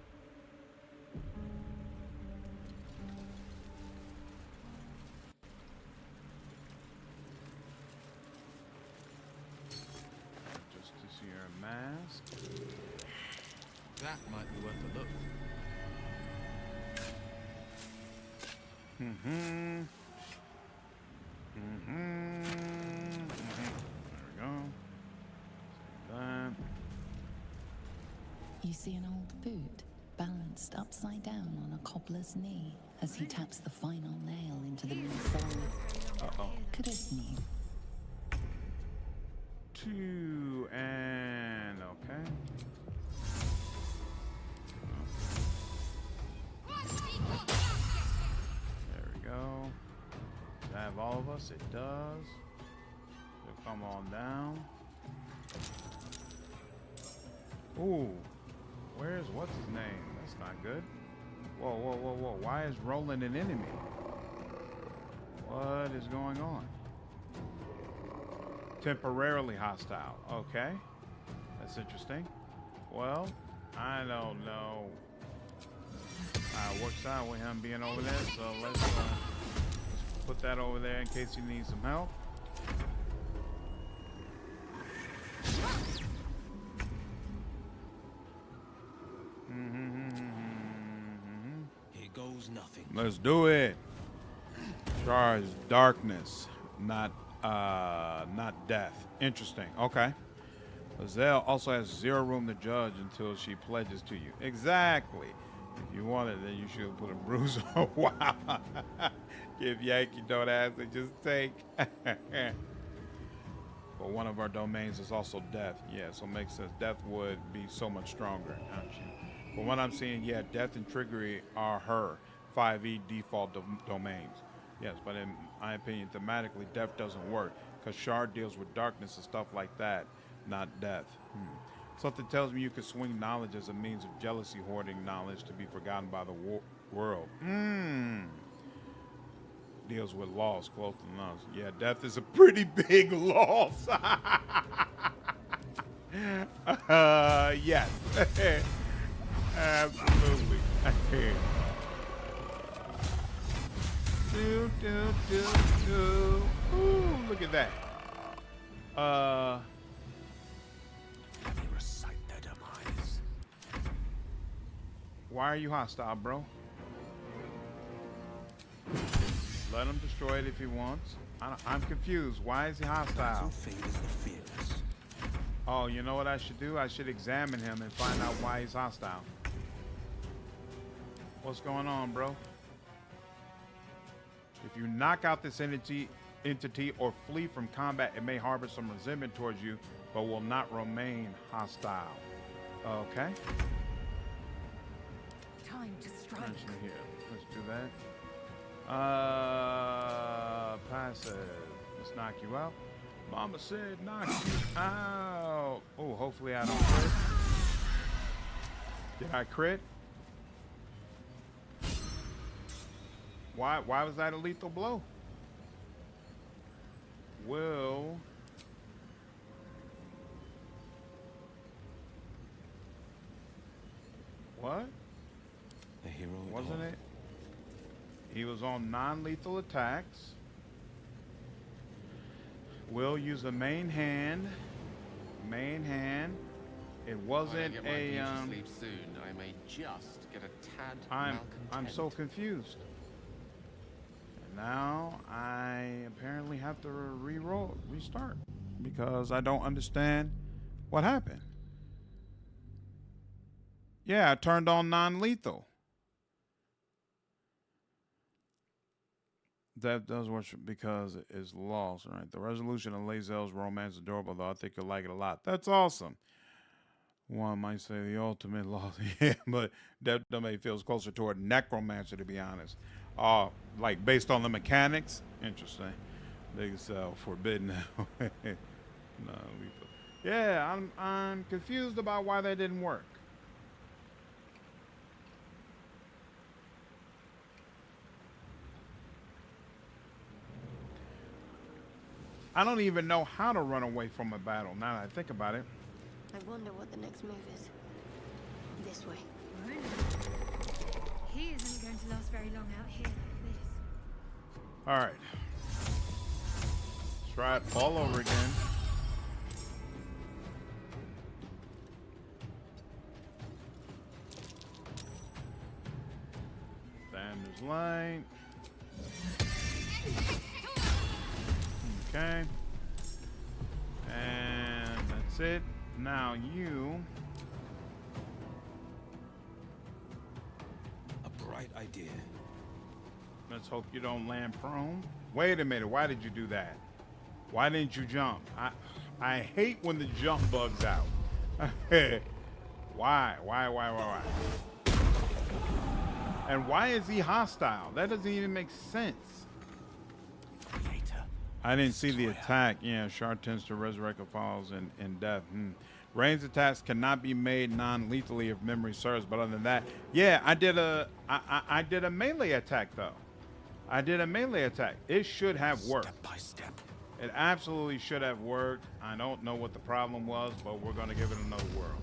Just to see your mask. That might be worth a look. There we go. Save that. You see an old boot balanced upside down on a cobbler's knee as he taps the final nail into the new sole. Uh-oh. Kudisny. 2 and okay. There we go. Does that have all of us? It does. So come on down. Ooh. Where's what's his name? That's not good. Whoa. Why is Roland an enemy? What is going on? Temporarily hostile. Okay. That's interesting. Well, I don't know how it works out with him being over there, so let's put that over there in case he needs some help. Here goes nothing. Let's do it. Charge darkness, not death. Interesting. Okay. Lae'Zel also has 0 room to judge until she pledges to you. Exactly. If you want it, then you should put a bruise on. Wow. Give Yankee don't ask and just take. But one of our domains is also death. Yeah, so it makes sense. Death would be so much stronger, actually. But what I'm seeing, yeah, death and triggery are her 5e default domains. Yes, but in my opinion, thematically, death doesn't work because Shard deals with darkness and stuff like that, not death. Something tells me you could swing knowledge as a means of jealousy, hoarding knowledge to be forgotten by the world. Deals with loss, close to loss. Yeah, death is a pretty big loss. Yes. Absolutely. Ooh, look at that. Recite their demise. Why are you hostile, bro? Let him destroy it if he wants. I'm confused. Why is he hostile? Oh, you know what I should do? I should examine him and find out why he's hostile. What's going on, bro? If you knock out this entity or flee from combat, it may harbor some resentment towards you, but will not remain hostile. Okay. Time to strike. Here. Let's do that. Passive. Let's knock you out. Mama said knock you out. Oh, hopefully I don't crit. Did I crit? Why was that a lethal blow? Well, what? The hero wasn't it? He was on non-lethal attacks. We'll use a main hand. Main hand. It wasn't a sleep soon. I may just get a tad I'm so confused. And now I apparently have to restart because I don't understand what happened. Yeah, I turned on non-lethal. That does work because it is lost, right? The resolution of Lae'Zel's romance is adorable, though I think you'll like it a lot. That's awesome. One might say the ultimate loss, yeah, but that may feels closer toward necromancer, to be honest. Like based on the mechanics, interesting. They sell forbidden. No, yeah, I'm confused about why that didn't work. I don't even know how to run away from a battle now that I think about it. I wonder what the next move is. This way. Right. He isn't going to last very long out here like this. All right. Let's try it all over again. Thunder's light. Okay. And that's it. Now you. A bright idea. Let's hope you don't land prone. Wait a minute. Why did you do that? Why didn't you jump? I hate when the jump bugs out. Why? And why is he hostile? That doesn't even make sense. I didn't see the attack. Yeah, Shard tends to resurrect or falls in death. Ranged attacks cannot be made non-lethally if memory serves. But other than that, yeah, I did a melee attack though. I did a melee attack. It should have worked. Step by step. It absolutely should have worked. I don't know what the problem was, but we're gonna give it another whirl.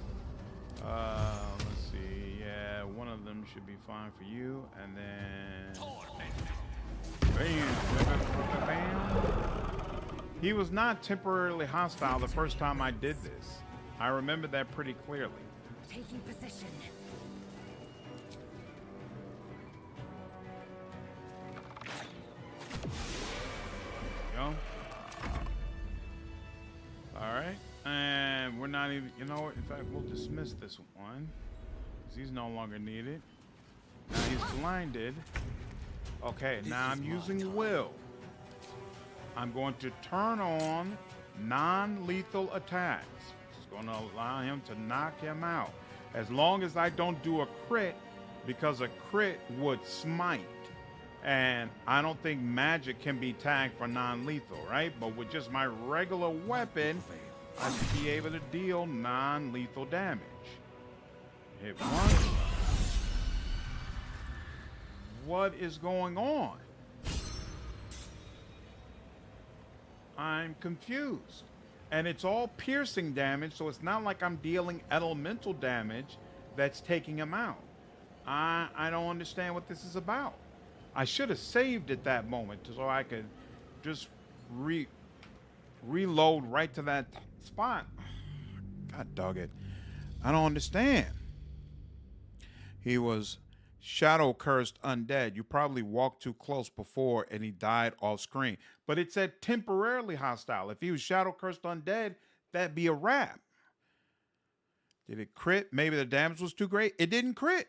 Let's see. Yeah, one of them should be fine for you, and then. He was not temporarily hostile the first time I did this. I remember that pretty clearly. Taking position. Go. All right, and we're not even. You know what? In fact, we'll dismiss this one because he's no longer needed. Now he's blinded. Okay, now I'm using will. I'm going to turn on non-lethal attacks. It's going to allow him to knock him out. As long as I don't do a crit, because a crit would smite. And I don't think magic can be tagged for non-lethal, right? But with just my regular weapon, I should be able to deal non-lethal damage. Hit once. What is going on? I'm confused. And it's all piercing damage, so it's not like I'm dealing elemental damage that's taking him out. I don't understand what this is about. I should have saved at that moment so I could just reload right to that spot. God dog it. I don't understand. He was shadow cursed undead. You probably walked too close before and he died off screen. But it said temporarily hostile. If he was shadow cursed undead, that'd be a wrap. Did it crit? Maybe the damage was too great. It didn't crit.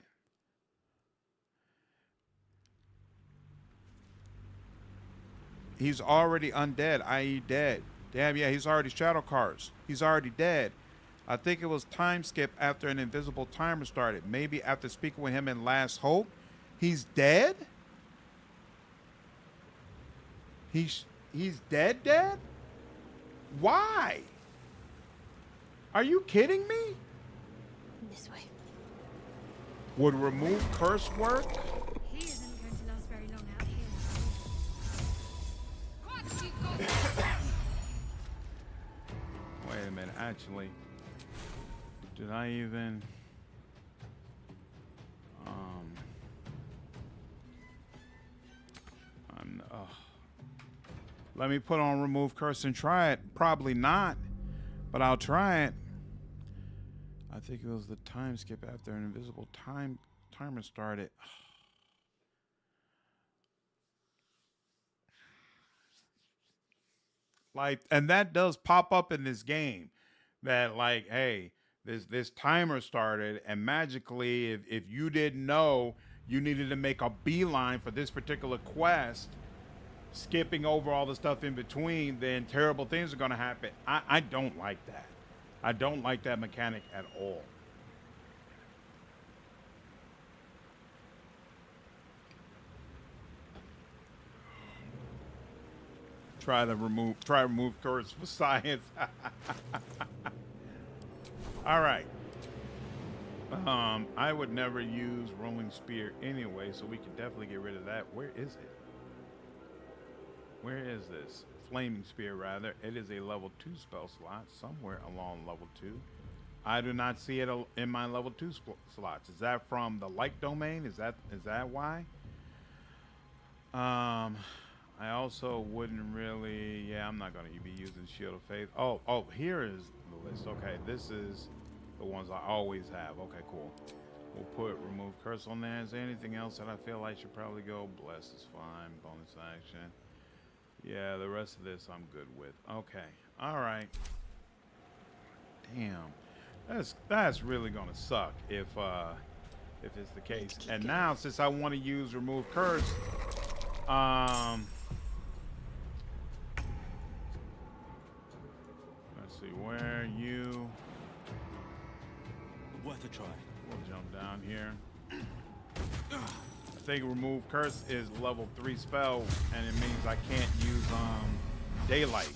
He's already undead, i.e. dead. Damn, yeah, he's already shadow cursed. He's already dead. I think it was time skip after an invisible timer started. Maybe after speaking with him in Last Hope. He's dead? He's dead? Why? Are you kidding me? This way. Would remove curse work? He isn't going to last very long out here. Wait a minute, actually. Did I even... Let me put on remove curse and try it. Probably not, but I'll try it. I think it was the time skip after an invisible timer started. Like, and that does pop up in this game that like, hey, this timer started, and magically if you didn't know you needed to make a beeline for this particular quest, skipping over all the stuff in between, then terrible things are going to happen. I don't like that. I don't like that mechanic at all. Try remove curse for science. All right. I would never use rolling spear anyway, so we can definitely get rid of that. Where is it? Where is this? Flaming spear, rather. It is a level 2 spell slot somewhere along level 2. I do not see it in my level 2 slots. Is that from the light domain? Is that why? I also wouldn't really, yeah, I'm not going to be using Shield of Faith. Oh, here is the list. Okay, this is the ones I always have. Okay, cool. We'll put remove curse on there. Is there anything else that I feel like should probably go? Bless is fine. Bonus action. Yeah, the rest of this I'm good with. Okay, all right. Damn, that's really going to suck if it's the case. And now, since I want to use remove curse, let's see, where you worth a try. We'll jump down here. I think remove curse is level 3 spell, and it means I can't use daylight.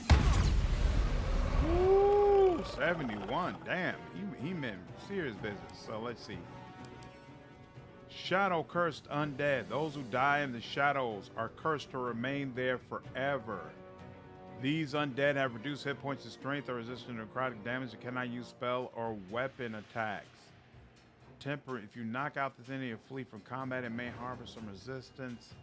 Ooh, 71. Damn, he meant serious business. So let's see. Shadow cursed undead. Those who die in the shadows are cursed to remain there forever. These undead have reduced hit points and strength, or resistant to necrotic damage, and cannot use spell or weapon attacks. Temper, if you knock out this enemy or flee from combat, it may harbor some resistance.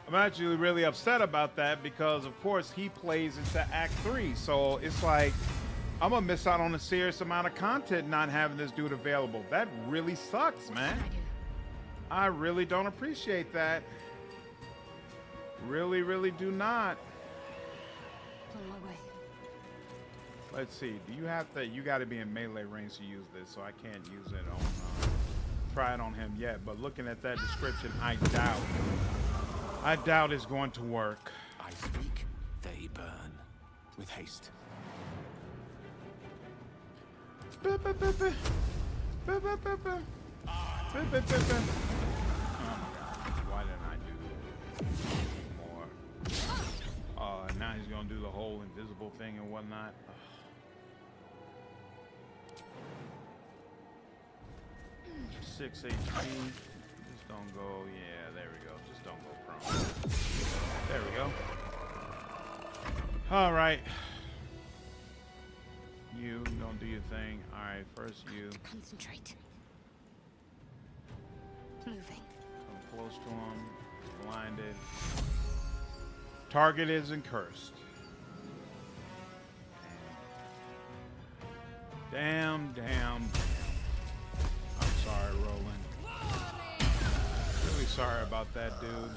I'm actually really upset about that because, of course, he plays into Act 3. So it's like, I'm going to miss out on a serious amount of content not having this dude available. That really sucks, man. I really don't appreciate that. Really, really do not. On my way. Let's see. Do you have to? You got to be in melee range to use this, so I can't use it on. Try it on him yet. But looking at that description, I doubt it's going to work. I speak, they burn. With haste. Why didn't I do more? Now he's gonna do the whole invisible thing and whatnot. 6 HP. Just don't go. Yeah, there we go. Just don't go prone. There we go. All right. You don't do your thing. All right, first you. Concentrate. Moving. Come close to him. Blinded. Target isn't cursed. Damn. I'm sorry, Roland. Really sorry about that, dude.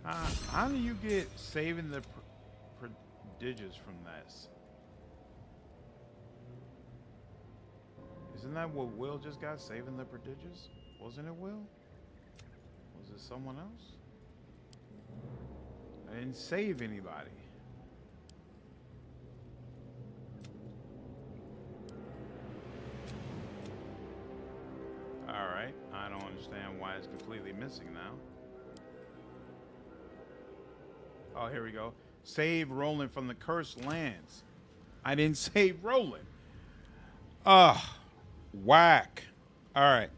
How do you get saving the prodigious from this? Isn't that what Will just got, saving the prodigious? Wasn't it Will? Was it someone else? I didn't save anybody. Alright, I don't understand why it's completely missing now. Oh, here we go. Save Roland from the cursed lands. I didn't save Roland. Whack. Alright.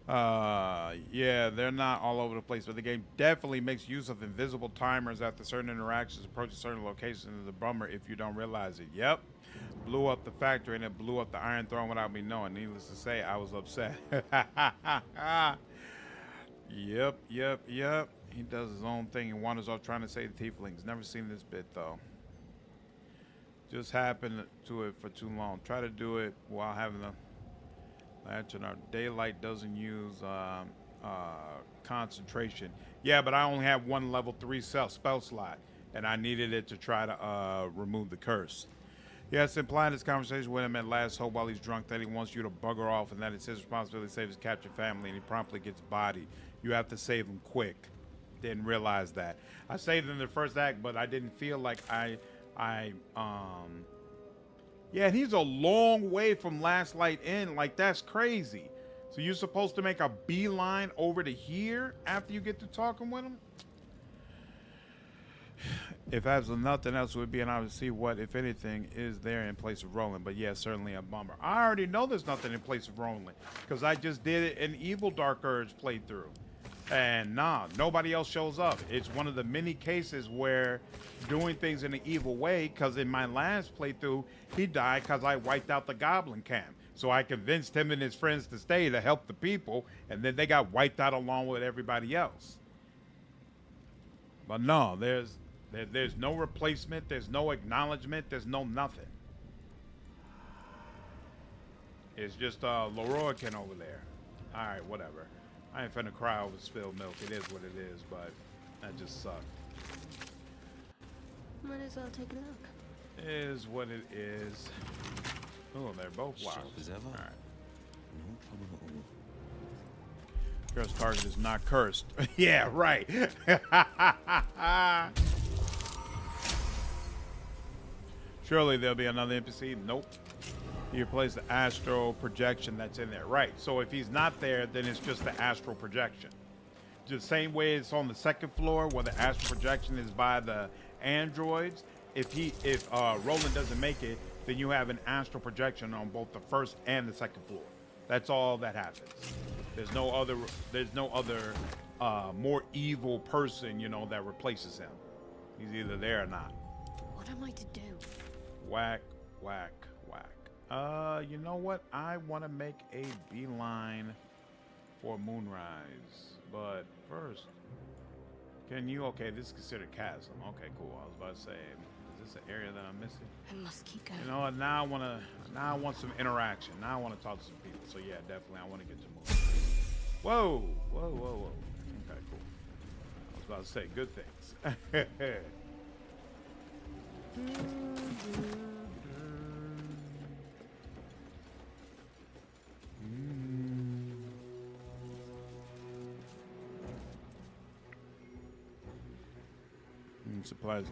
Yeah, they're not all over the place, but the game definitely makes use of invisible timers after certain interactions approach certain locations. Is a bummer if you don't realize it. Yep. Blew up the factory and it blew up the Iron Throne without me knowing. Needless to say, I was upset. Yep. He does his own thing and wanders off trying to save the tieflings. Never seen this bit though. Just happened to it for too long. Try to do it while having a lantern. Our daylight doesn't use concentration. Yeah, but I only have one level 3 spell slot, and I needed it to try to remove the curse. Yes, implying this conversation with him at last hope while he's drunk that he wants you to bugger off and that it's his responsibility to save his captured family, and he promptly gets bodied. You have to save him quick. Didn't realize that. I saved him in the first act, but I didn't feel like yeah, he's a long way from Last Light Inn. Like, that's crazy. So you're supposed to make a beeline over to here after you get to talking with him? If as nothing else, it would be an honor to see what, if anything, is there in place of Roland. But yeah, certainly a bummer. I already know there's nothing in place of Roland because I just did it in Evil Dark Urge playthrough. And nah, nobody else shows up. It's one of the many cases where doing things in an evil way, because in my last playthrough, he died because I wiped out the goblin camp. So I convinced him and his friends to stay to help the people, and then they got wiped out along with everybody else. But no, there's no replacement, there's no acknowledgement, there's no nothing. It's just Leroykin over there. All right, whatever. I ain't finna cry over spilled milk. It is what it is, but that just sucked. Might as well take a look. It is what it is. Oh, they're both wild. Sharp as ever. All right. No trouble at all. Cursed target is not cursed. Yeah, right. Surely there'll be another NPC. Nope. You replace the astral projection that's in there. Right. So if he's not there, then it's just the astral projection. The same way it's on the second floor where the astral projection is by the androids. If Roland doesn't make it, then you have an astral projection on both the first and the second floor. That's all that happens. There's no other more evil person, you know, that replaces him. He's either there or not. What am I to do? Whack, whack, whack. You know what? I want to make a beeline for Moonrise. But first, can you? Okay, this is considered chasm. Okay, cool. I was about to say, is this an area that I'm missing? I must keep going. You know what? Now I want some interaction. Now I want to talk to some people. So yeah, definitely, I want to get to moving. Whoa, whoa, whoa, whoa. Okay, cool. I was about to say good things. Supplies.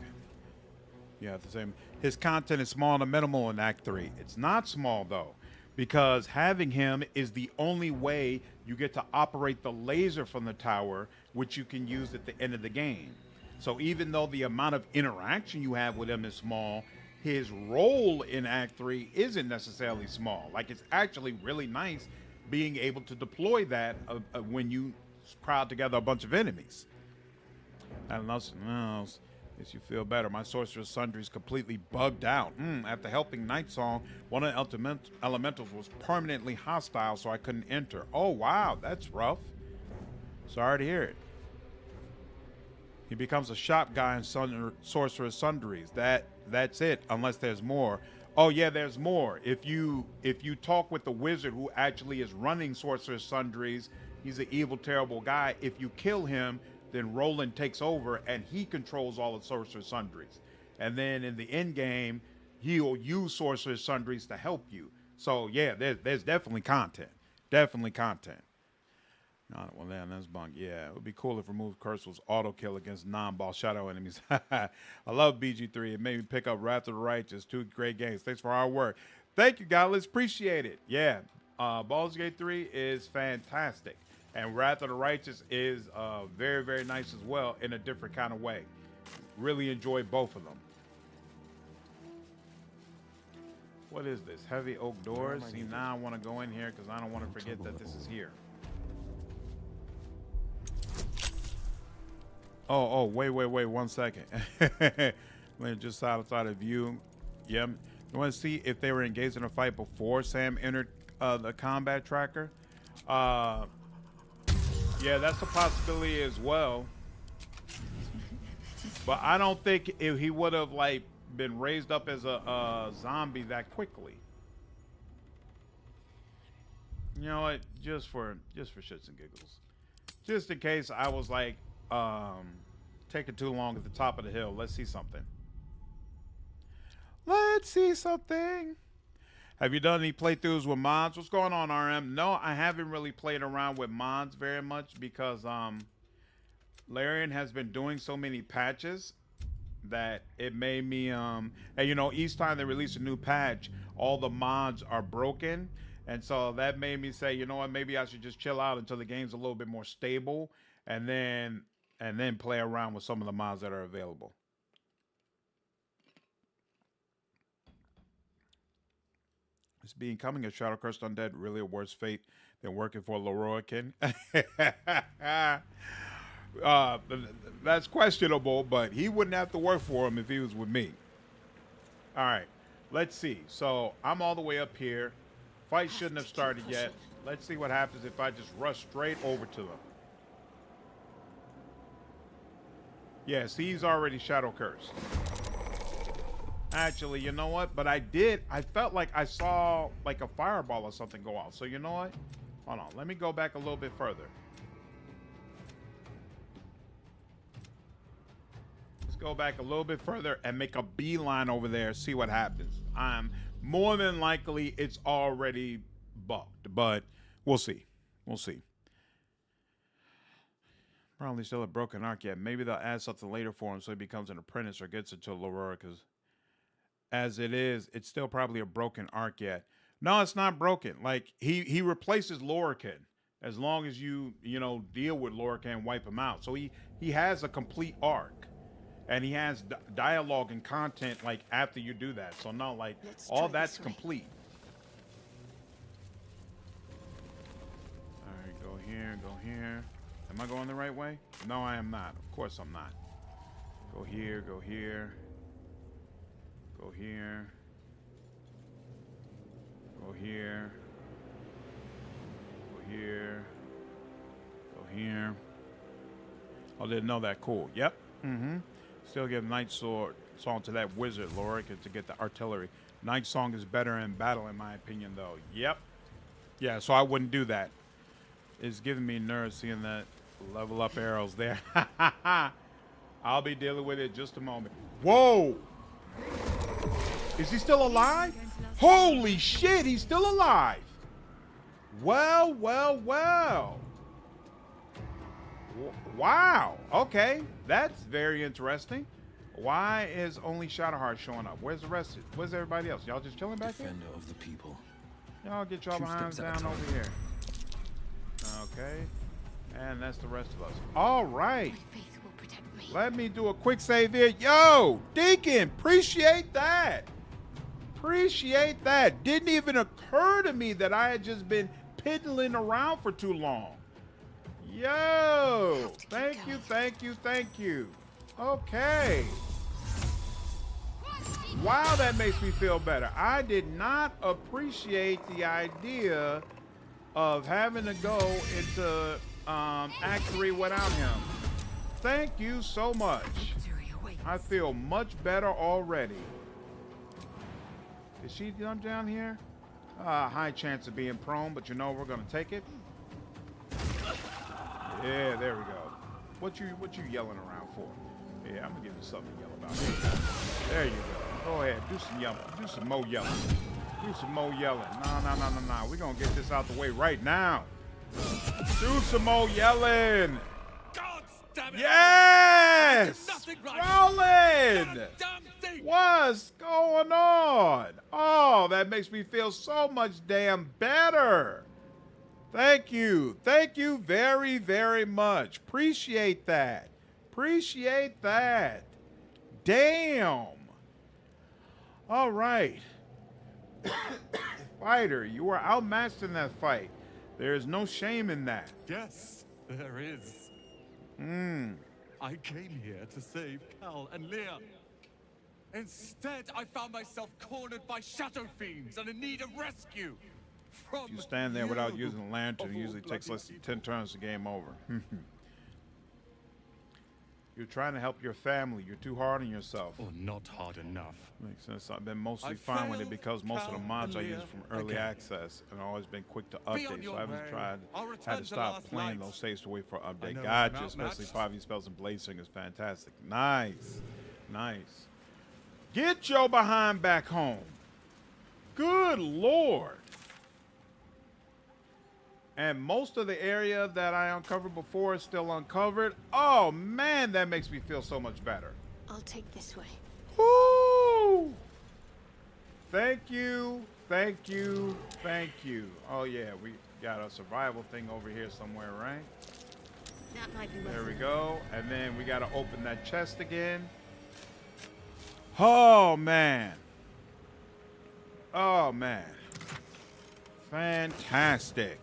Yeah, the same. His content is small and minimal in Act 3. It's not small though, because having him is the only way you get to operate the laser from the tower, which you can use at the end of the game. So even though the amount of interaction you have with him is small, his role in Act 3 isn't necessarily small. Like, it's actually really nice being able to deploy that when you crowd together a bunch of enemies. And nothing else makes you feel better. My Sorcerer's Sundry is completely bugged out. After helping Night Song, one of the elementals was permanently hostile, so I couldn't enter. Oh, wow, that's rough. Sorry to hear it. He becomes a shop guy in Sorcerer's Sundries. That's it, unless there's more. Oh yeah, there's more. If you talk with the wizard who actually is running Sorcerer's Sundries, he's an evil, terrible guy. If you kill him, then Roland takes over and he controls all of Sorcerer's Sundries. And then in the end game, he'll use Sorcerer's Sundries to help you. So yeah, there's definitely content. Definitely content. Well, then that's bunk. Yeah, it would be cool if Remove Curse was auto kill against non-boss shadow enemies. I love BG3. It made me pick up Wrath of the Righteous. 2 great games. Thanks for our work. Thank you, guys. Appreciate it. Yeah, Baldur's Gate 3 is fantastic, and Wrath of the Righteous is very, very nice as well in a different kind of way. Really enjoy both of them. What is this? Heavy oak doors. See, now I want to go in here because I don't want to forget that this is here. Oh, wait 1 second. Let me just outside of view. Yeah. You want to see if they were engaged in a fight before Sam entered the combat tracker? Yeah, that's a possibility as well. But I don't think if he would have like been raised up as a zombie that quickly. You know what? Just for shits and giggles, just in case I was like taking too long at the top of the hill. Let's see something. Let's see something. Have you done any playthroughs with mods? What's going on, RM? No, I haven't really played around with mods very much because Larian has been doing so many patches that it made me and you know, each time they release a new patch, all the mods are broken. And so that made me say, you know what, maybe I should just chill out until the game's a little bit more stable and then play around with some of the mods that are available. Is becoming a Shadow Cursed Undead really a worse fate than working for Lorroakin? That's questionable, but he wouldn't have to work for him if he was with me. All right, let's see. So I'm all the way up here. Fight shouldn't have started yet. Let's see what happens if I just rush straight over to them. Yes, he's already Shadow Cursed. Actually, you know what? But I felt like I saw like a fireball or something go off. So you know what? Hold on. Let me go back a little bit further. Let's go back a little bit further and make a beeline over there. See what happens. More than likely it's already bugged, but we'll see. We'll see. Probably still a broken arc yet. Maybe they'll add something later for him so he becomes an apprentice or gets into Laurora, because as it is, it's still probably a broken arc yet. No, it's not broken. Like he replaces Lorroakin as long as you know, deal with Lorroakin and wipe him out. So he has a complete arc. And he has dialogue and content like after you do that. So no, like all that's complete. All right, go here, go here. Am I going the right way? No, I am not. Of course I'm not. Go here, go here. Go here. Go here. Go here. Go here. Oh, didn't know that. Cool. Yep. Mm-hmm. Still give Night Song to that wizard, Lorroakin, to get the artillery. Night Song is better in battle, in my opinion, though. Yep. Yeah, so I wouldn't do that. It's giving me nerves seeing that level up arrows there. I'll be dealing with it in just a moment. Whoa! Is he still alive? Holy shit, he's still alive! Well, well, well. Wow. Okay, that's very interesting. Why is only Shadowheart showing up? Where's the rest? Where's everybody else? Y'all just chilling back here? Defender of the people. Y'all get y'all behinds down over here. Okay, and that's the rest of us. All right. Let me do a quick save here. Yo, Deacon, appreciate that. Appreciate that. Didn't even occur to me that I had just been piddling around for too long. Yo, thank you, thank you, thank you. Okay. Wow, that makes me feel better. I did not appreciate the idea of having to go into Act 3 without him. Thank you so much. I feel much better already. Did she jump down here? High chance of being prone, but you know we're gonna take it. Yeah, there we go. What you yelling around for? Yeah, I'm gonna give you something to yell about. There you go. Go ahead, do some yelling. Do some more yelling. Do some more yelling. No. We're gonna get this out the way right now. Do some more yelling. God damn it! Yes! Right. Rolling! What's going on? Oh, that makes me feel so much damn better. Thank you. Thank you very, very much. Appreciate that. Appreciate that. Damn. All right. Fighter, you were outmatched in that fight. There is no shame in that. Yes, there is. I came here to save Cal and Leah. Instead, I found myself cornered by shadow fiends and in need of rescue. From If you stand there without using a lantern, of it all usually takes less than bloody 10 turns to game over. You're trying to help your family. You're too hard on yourself. Or not hard enough. Makes sense. I've been mostly I fine with it failed because most of the Cal mods I and use Leah from early again. access and I've always been quick to Be on update, so your I haven't way. I'll had return to to stop last playing night. those saves to wait for an I update. know Gotcha, I'm especially outmatched. 5e spells and blazing is fantastic. Nice. Nice. Get your behind back home. Good Lord. And most of the area that I uncovered before is still uncovered. Oh, man, that makes me feel so much better. I'll take this way. Woo! Thank you, thank you, thank you. Oh, yeah, we got a survival thing over here somewhere, right? That might be There worth we it. go. And then we got to open that chest again. Oh, man. Oh, man. Fantastic.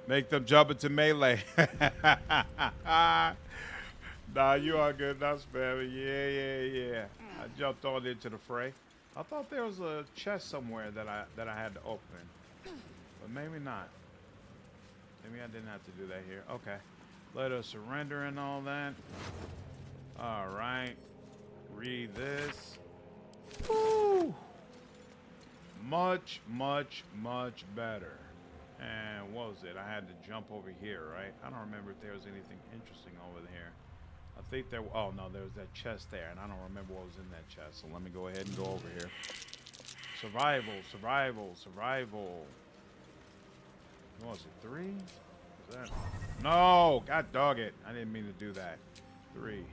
Make them jump into melee. Nah, you are good enough, baby. Yeah. I jumped on into the fray. I thought there was a chest somewhere that I had to open. But maybe not. Maybe I didn't have to do that here. Okay. Let us surrender and all that. All right. Read this. Woo! Much better. And what was it? I had to jump over here, right? I don't remember if there was anything interesting over here. I think there, oh no, there was that chest there, and I don't remember what was in that chest. So let me go ahead and go over here. Survival. What was it, 3? Was that? No, God dog it. I didn't mean to do that. 3.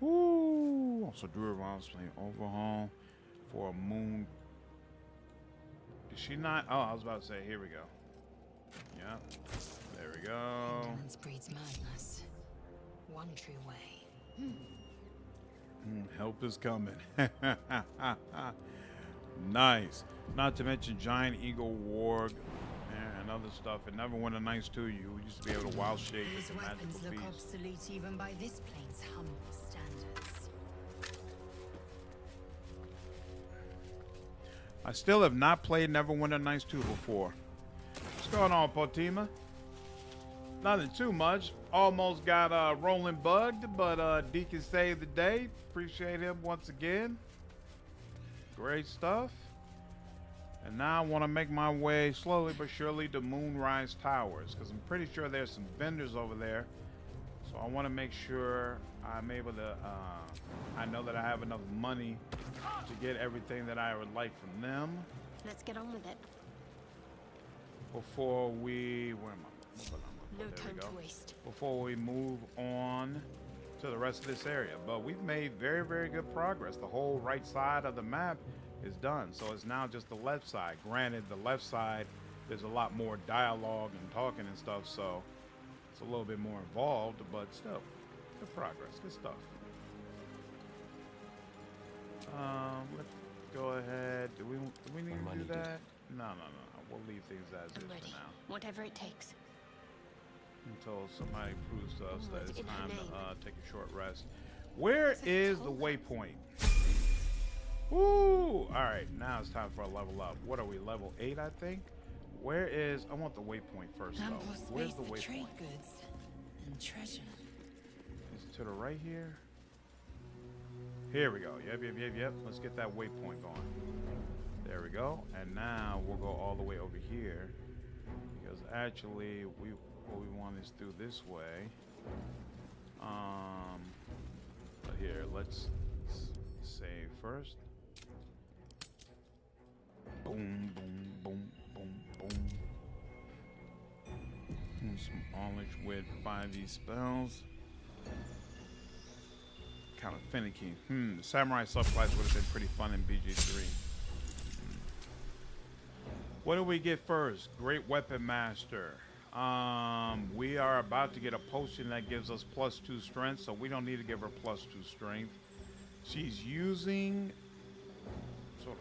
Woo! Also, Drew Ron's playing Overhaul for a moon. Is she not? Oh, I was about to say, here we go. Yep. There we go. Ignorance breeds madness. One true way. Help is coming. Nice. Not to mention Giant Eagle Warg and other stuff. And Neverwinter Nights too. You used to be able to wild shape These with the weapons magical look beast. obsolete even by this plane's humble standards. I still have not played Neverwinter Nights 2 before. What's going on, Potima? Nothing too much. Almost got rolling bugged, but Deacon saved the day. Appreciate him once again. Great stuff. And now I want to make my way slowly but surely to Moonrise Towers, because I'm pretty sure there's some vendors over there. So I want to make sure I'm able to, I know that I have enough money to get everything that I would like from them. Let's get on with it. Before we, where am I? No There time we to go. waste. Before we move on to the rest of this area. But we've made very good progress. The whole right side of the map is done. So it's now just the left side. Granted, the left side, there's a lot more dialogue and talking and stuff, so it's a little bit more involved, but still, good progress, good stuff. Let's go ahead. Do we need to do that? No. We'll leave things as is ready. for now. Whatever it takes. Until somebody proves to us that it's in her time name. to take a short rest. Where is the waypoint? Woo! Alright, now it's time for a level up. What are we, level 8, I think? Where is, I want the waypoint first, though. Ample Where's space the for waypoint? trade goods and treasure. Is it to the right here? Here we go. Yep. Let's get that waypoint going. There we go. And now we'll go all the way over here. Because actually, what we want is through this way. But here, let's save first. Boom. And some knowledge with 5e spells. Kind of finicky. The samurai subclass would have been pretty fun in BG3. What do we get first? Great Weapon Master. We are about to get a potion that gives us +2 strength, so we don't need to give her +2 strength. She's using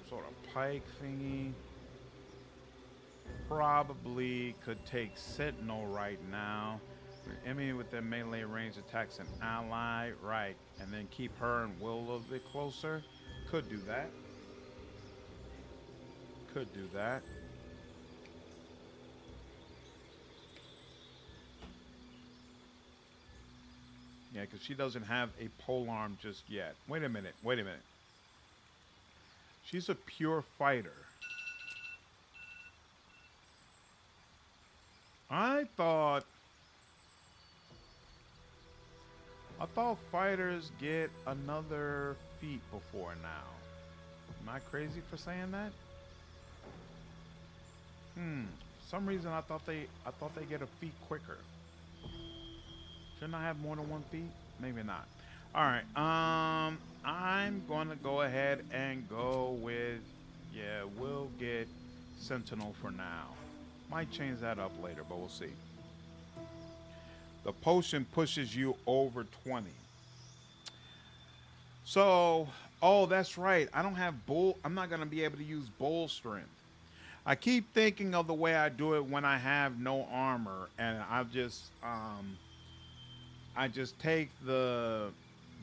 sort of pike thingy. probably could take Sentinel right now. Enemy with their melee range attacks an ally, right, and then keep her and Will a little bit closer. Could do that. Could do that. Yeah, because she doesn't have a polearm just yet. Wait a minute. Wait a minute. She's a pure fighter. I thought fighters get another feat before now. Am I crazy for saying that? For some reason I thought they get a feat quicker. Shouldn't I have more than one feat? Maybe not. All right. I'm going to go ahead and go with, yeah, we'll get Sentinel for now. Might change that up later, but we'll see. The potion pushes you over 20. So, oh, that's right. I don't have I'm not going to be able to use bull strength. I keep thinking of the way I do it when I have no armor, and I just take the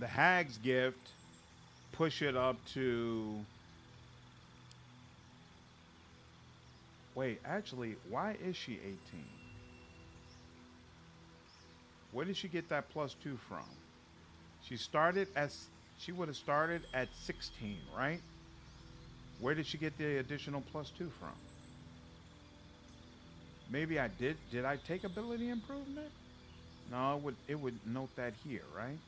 Hag's Gift, push it up to... Wait, actually, why is she 18? Where did she get that +2 from? She would have started at 16, right? Where did she get the additional +2 from? Maybe I did. Did I take ability improvement? No, it would note that here, right?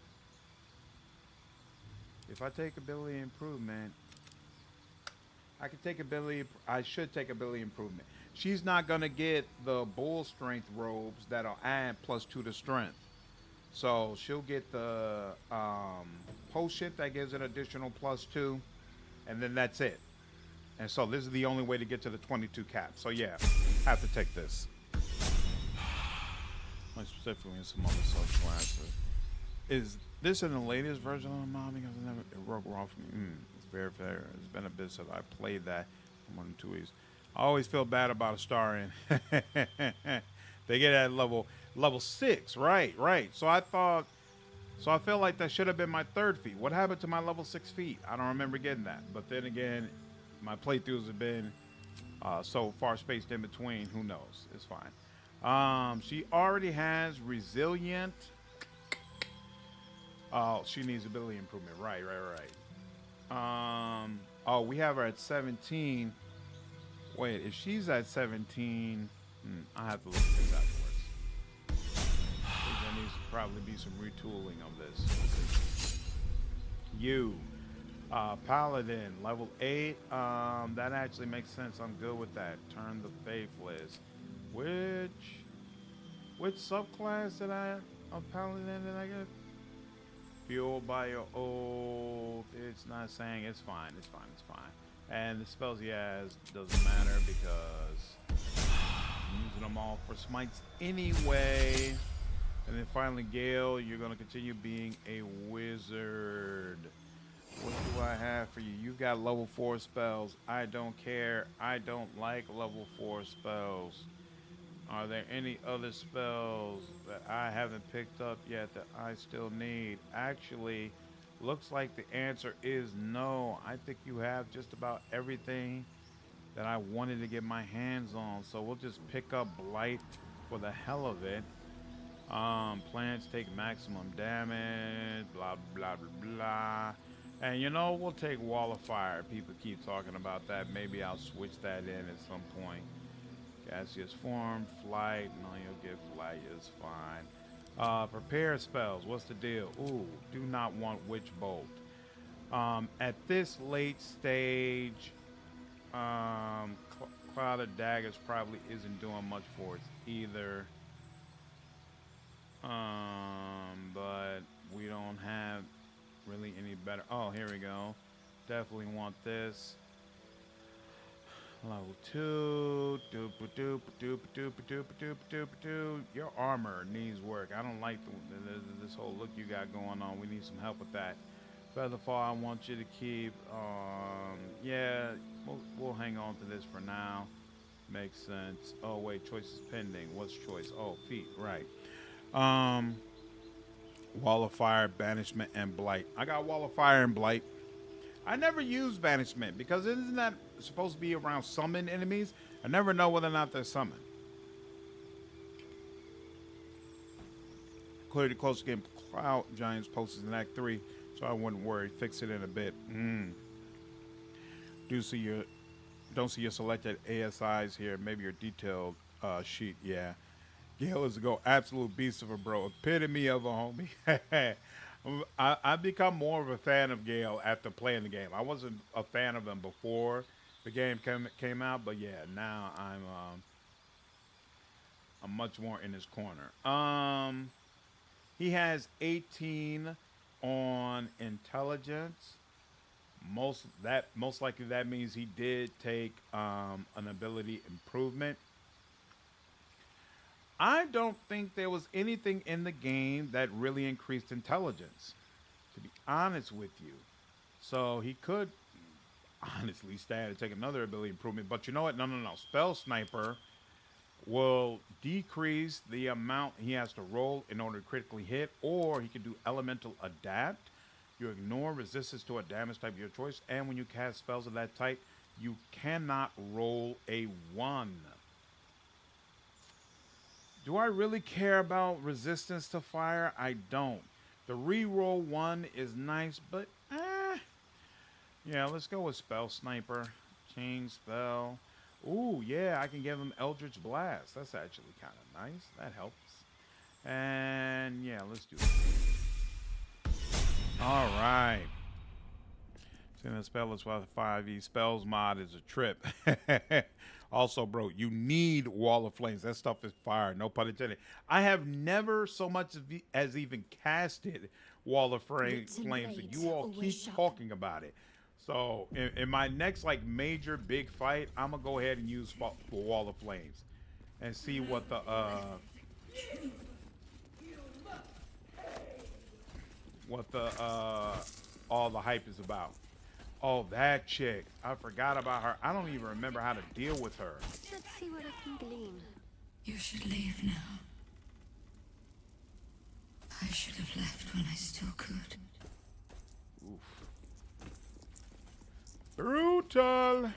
If I take ability improvement, I should take ability improvement. She's not going to get the bull strength robes that'll add +2 to strength. So she'll get the potion that gives an additional +2, and then that's it. And so this is the only way to get to the 22 cap. So yeah, have to take this. Specifically in some other subclasses. Is this in the latest version of the mod? Because it broke off for me. It's very fair. It's been a bit since I played that in 1 or 2 weeks. I always feel bad about a star in. They get at level 6, right. So I feel like that should have been my 3rd feat. What happened to my level 6 feat? I don't remember getting that. But then again, my playthroughs have been so far spaced in between. Who knows? It's fine. She already has resilient. Oh, she needs ability improvement. Right. Oh, we have her at 17. Wait, if she's at 17, I have to look at this afterwards. There needs to probably be some retooling of this. Paladin, level 8. That actually makes sense. I'm good with that. Turn the Faithless. Which subclass of Paladin did I get? Fueled by your oath. It's not saying. It's fine. And the spells he has doesn't matter because I'm using them all for smites anyway. And then finally, Gale, you're going to continue being a wizard. What do I have for you? You've got level 4 spells. I don't care. I don't like level 4 spells. Are there any other spells that I haven't picked up yet that I still need? Actually, looks like the answer is no. I think you have just about everything that I wanted to get my hands on. So we'll just pick up Blight for the hell of it. Plants take maximum damage, blah, blah, blah, blah. And you know, we'll take Wall of Fire. People keep talking about that. Maybe I'll switch that in at some point. Gaseous form, flight. No, you'll get flight. It's fine. Prepare spells. What's the deal? Ooh, do not want Witch Bolt. At this late stage, Cloud of Daggers probably isn't doing much for us either. But we don't have really any better. Oh, here we go. Definitely want this. Level 2. Your armor needs work. I don't like this whole look you got going on. We need some help with that. Featherfall, I want you to keep. Yeah, we'll hang on to this for now. Makes sense. Oh wait, choice is pending. What's choice? Oh, feet. Right. Wall of Fire, Banishment, and Blight. I got Wall of Fire and Blight. I never use Banishment because isn't that supposed to be around summoned enemies? I never know whether or not they're summoned. Clearly close game Cloud Giants posts in Act 3, so I wouldn't worry. Fix it in a bit. Don't see your selected ASIs here. Maybe your detailed sheet. Yeah. Gale is a go absolute beast of a bro. Epitome of a homie. I've become more of a fan of Gale after playing the game. I wasn't a fan of him before the game came out, but yeah, now I'm much more in his corner. He has 18 on intelligence. Most likely that means he did take an ability improvement. I don't think there was anything in the game that really increased intelligence, to be honest with you. So he could honestly stand to take another ability improvement. But you know what? No. Spell Sniper will decrease the amount he has to roll in order to critically hit, or he can do Elemental Adapt. You ignore resistance to a damage type of your choice, and when you cast spells of that type, you cannot roll a 1. Do I really care about resistance to fire? I don't. The reroll 1 is nice, but yeah, let's go with Spell Sniper. Change spell. Ooh, yeah, I can give him Eldritch Blast. That's actually kind of nice. That helps. And yeah, let's do it. All right. Seeing the spell is why the 5e spells mod is a trip. Also, bro, you need Wall of Flames. That stuff is fire. No pun intended. I have never so much as even casted Wall of Flames, and you all keep talking about it. So in my next like major big fight, I'm gonna go ahead and use Wall of Flames and see what the all the hype is about. Oh, that chick. I forgot about her. I don't even remember how to deal with her. Let's see what I can glean. You should leave now. I should have left when I still could. Oof. Brutal.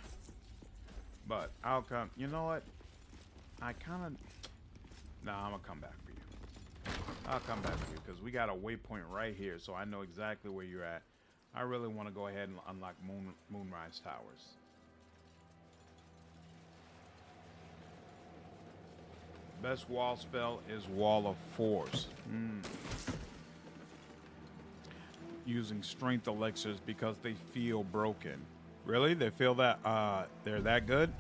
But I'll come. You know what? I kind of... Nah, I'm going to come back for you. I'll come back for you because we got a waypoint right here, so I know exactly where you're at. I really want to go ahead and unlock Moonrise Towers. Best wall spell is Wall of Force. Using strength elixirs because they feel broken. Really? They feel that they're that good?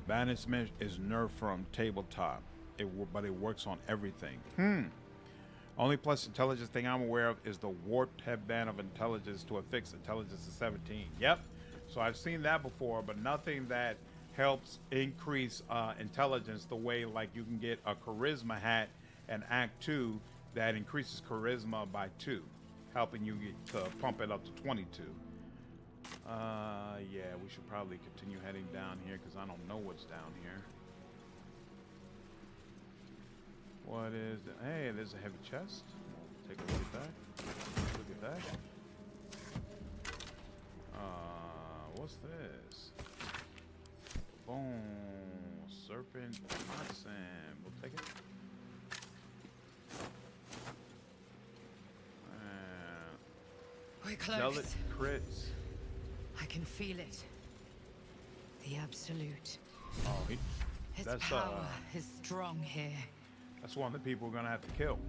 Banishment is nerfed from tabletop, but it works on everything. Only plus intelligence thing I'm aware of is the warped headband of intelligence to a fixed intelligence of 17. Yep. So I've seen that before, but nothing that helps increase intelligence the way like you can get a charisma hat in Act 2 that increases charisma by 2, helping you get to pump it up to 22. Yeah, we should probably continue heading down here because I don't know what's down here. What is it? Hey, there's a heavy chest. Take a look at that. Look at that. What's this? Boom. Serpent Toxin. We'll take it. We're close. Zealot crits. I can feel it. The absolute. Oh, His that's power is strong here. That's one of the people we're gonna have to kill.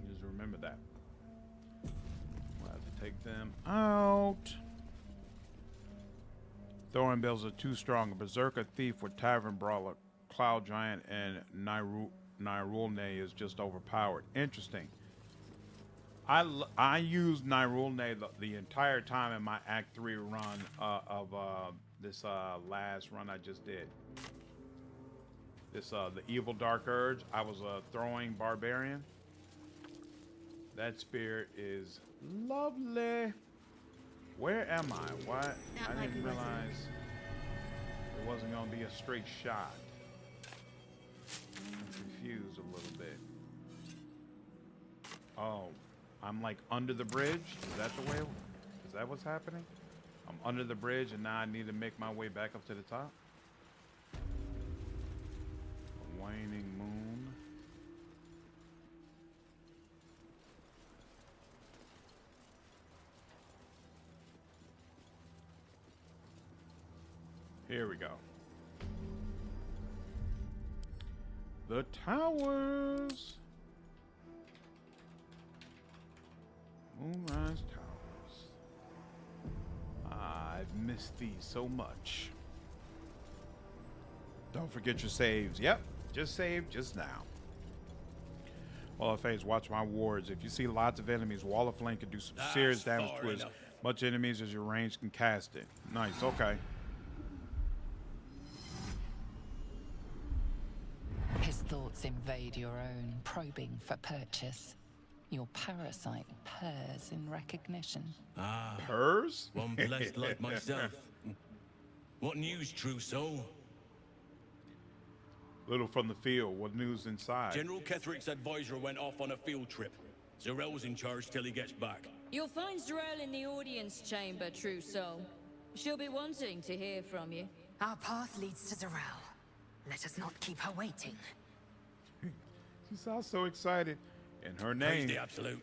Just remember that. We'll have to take them out. Thorin Bills are too strong. A berserker thief with tavern brawler, cloud giant, and Nyrulne is just overpowered. Interesting. I used Nyrulne the entire time in my Act 3 run of this last run I just did. This the Evil Dark Urge. I was a throwing barbarian. That spear is lovely. Where am I? What? I didn't realize. wasn't going to be a straight shot. I'm confused a little bit. Oh, I'm like under the bridge? Is that the way? Is that what's happening? I'm under the bridge and now I need to make my way back up to the top? A waning moon. Here we go. The towers. Moonrise Towers. I've missed these so much. Don't forget your saves. Yep, just saved just now. Wall of Phase, watch my wards. If you see lots of enemies, Wall of Flame can do some serious damage to as much enemies as your range can cast it. Nice, okay. His thoughts invade your own, probing for purchase. Your parasite purrs in recognition. Ah. Purrs? One blessed like myself. What news, true soul? Little from the field. What news inside? General Ketheric's advisor went off on a field trip. Zarel's in charge till he gets back. You'll find Zarel in the audience chamber, true soul. She'll be wanting to hear from you. Our path leads to Zarel. Let us not keep her waiting. She sounds so excited. In her Praise name. the absolute.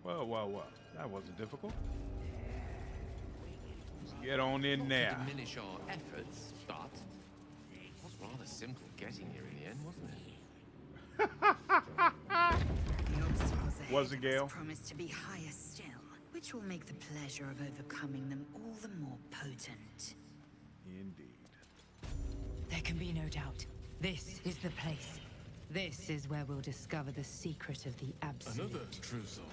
Well, well, well. That wasn't difficult. Let's get on in there. To diminish our efforts, but it was rather simple getting here in the end, wasn't it? The obstacles ahead Was it, Gale? promise to be higher still, which will make the pleasure of overcoming them all the more potent. Indeed. There can be no doubt. This is the place. This is where we'll discover the secret of the absolute. Another true soul.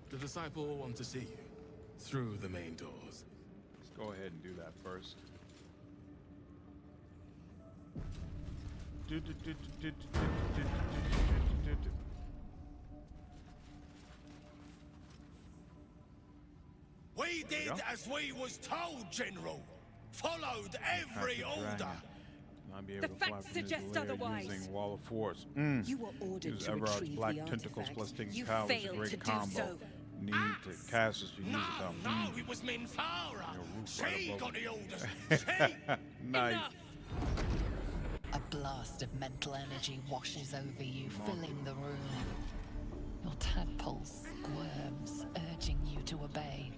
The disciple will want to see you through the main doors. Let's go ahead and do that first. We did as we was told, General. Followed every order. The facts suggest otherwise. Using Wall of Force. You were ordered use to Everard's retrieve black the tentacles artifact. plus stinging You powers. A failed great to do combo. so. Need to cast us to use it. No, it was Minthara. She got the orders. Nice. Enough. A blast of mental energy washes over you, filling the room. Your tadpole squirms, urging you to obey.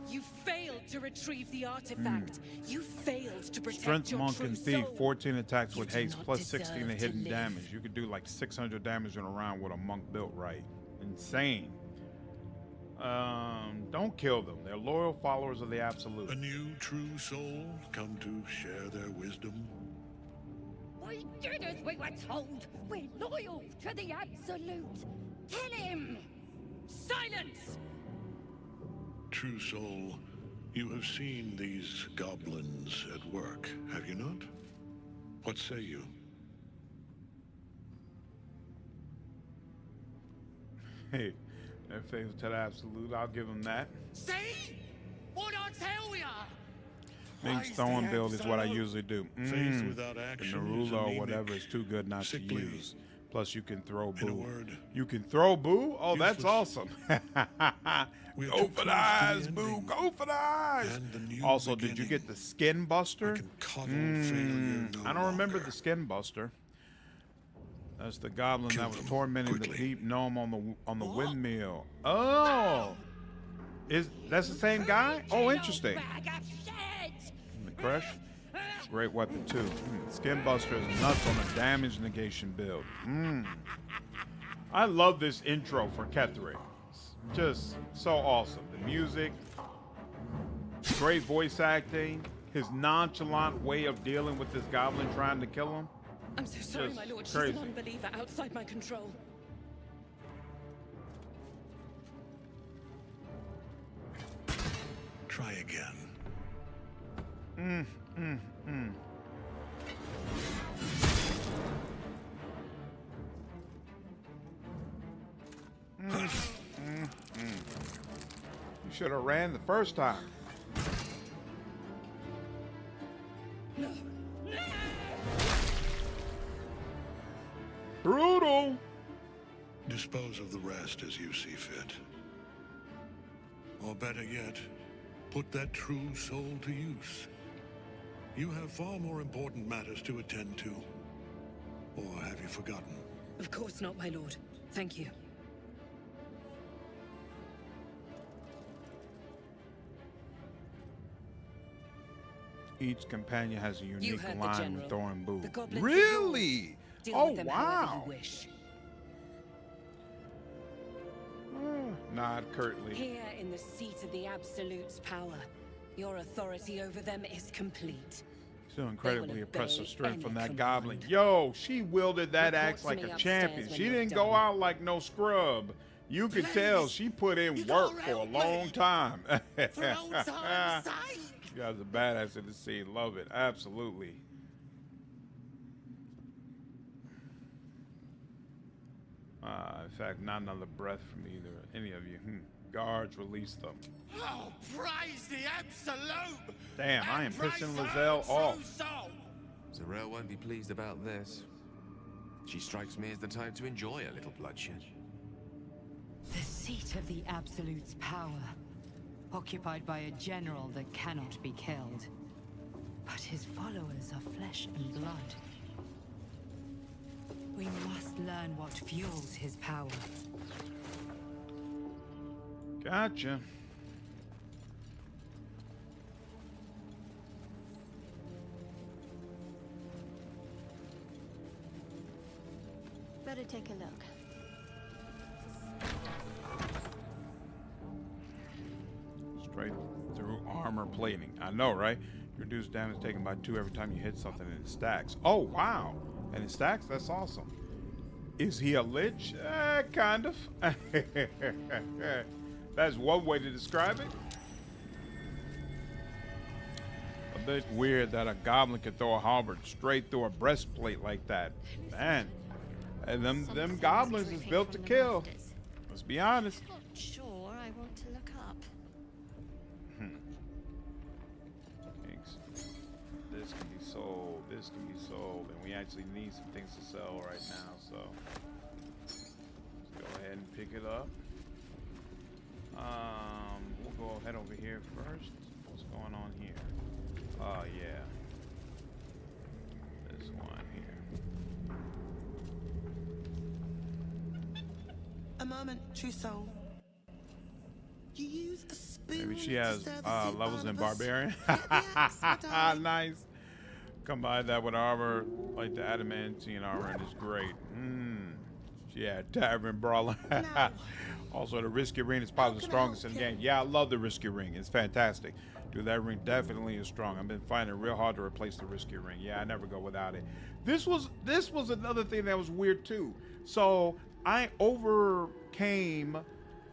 You failed to retrieve the artifact. You failed to protect Strength, your Monk, true and Thief. soul. 14 attacks with You do haste, not plus 16 to deserve hidden to damage. You could do like 600 damage in a round with a monk built right. Insane. Don't kill them. They're loyal followers of the Absolute. A new true soul come to share their wisdom. We did as we were told. We're loyal to the Absolute. Tell him! Silence! True soul, you have seen these goblins at work, have you not? What say you? Hey, they're faithful to the Absolute. I'll give them that. See? What I tell ya? Ming's Thorn build is what I usually do. Faith without The action is Narula or anemic, whatever is too good not to sickly. use. Plus, you can throw In a boo. word, You can throw boo? Oh, that's useless. awesome. We are Go too for close the to eyes, the boo. ending. Go for the eyes. And the new Also, did you beginning. get the Skin Buster? Coddle failure no I don't remember the Skin Buster. That's the goblin that was tormenting the deep gnome on the windmill. Oh, that's the same guy? Oh, interesting. The Crush, great weapon too. Skin Buster is nuts on a damage negation build. I love this intro for Ketheric. It's just so awesome. The music, great voice acting, his nonchalant way of dealing with this goblin trying to kill him. I'm so sorry, Just my lord. crazy. She's an unbeliever outside my control. Try again. You should have ran the first time. Brutal. Dispose of the rest as you see fit. Or better yet, put that true soul to use. You have far more important matters to attend to. Or have you forgotten? Of course not, my lord. Thank you. Each companion has a unique heard the line general. with throwing boo. The goblins are Really? Deal Oh, with them however wow. you wish. Nod curtly. Here in the seat of the Absolute's power, your authority over them is complete. Still incredibly obey impressive strength from that any goblin. Yo, she wielded that Report axe to like me a upstairs champion. when She you're didn't go done. out like no scrub. You could tell she put in work for a long time. For old time's sake. You guys are badass in the scene. Love it. Absolutely. In fact, not another breath from any of you. Guards, release them. Oh, praise the Absolute! Damn, I am Praise pissing her Lae'Zel true off. soul. Zarel won't be pleased about this. She strikes me as the type to enjoy a little bloodshed. The seat of the Absolute's power, occupied by a general that cannot be killed. But his followers are flesh and blood. We must learn what fuels his power. Gotcha. Better take a look. Straight through armor plating. I know, right? You reduce damage taken by 2 every time you hit something and it stacks. Oh, wow. And it stacks? That's awesome. Is he a lich? Kind of. That's one way to describe it. A bit weird that a goblin could throw a halberd straight through a breastplate like that. Man. And them goblins is built to kill. Let's be honest. Not sure I want to look up. Thanks. This can be sold. This can be sold. And we actually need some things to sell right now. So let's go ahead and pick it up. We'll go head over here first. What's going on here? Oh, yeah. This one here. A moment, true soul. You use a spoon. Maybe she has levels in barbarian. Nice. Combine that with armor like the adamantine armor and it's great. She had tavern brawler. Also, the risky ring is probably the strongest in the game. Yeah, I love the risky ring. It's fantastic. Dude, that ring definitely is strong. I've been finding it real hard to replace the risky ring. Yeah, I never go without it. This was another thing that was weird too. So I overcame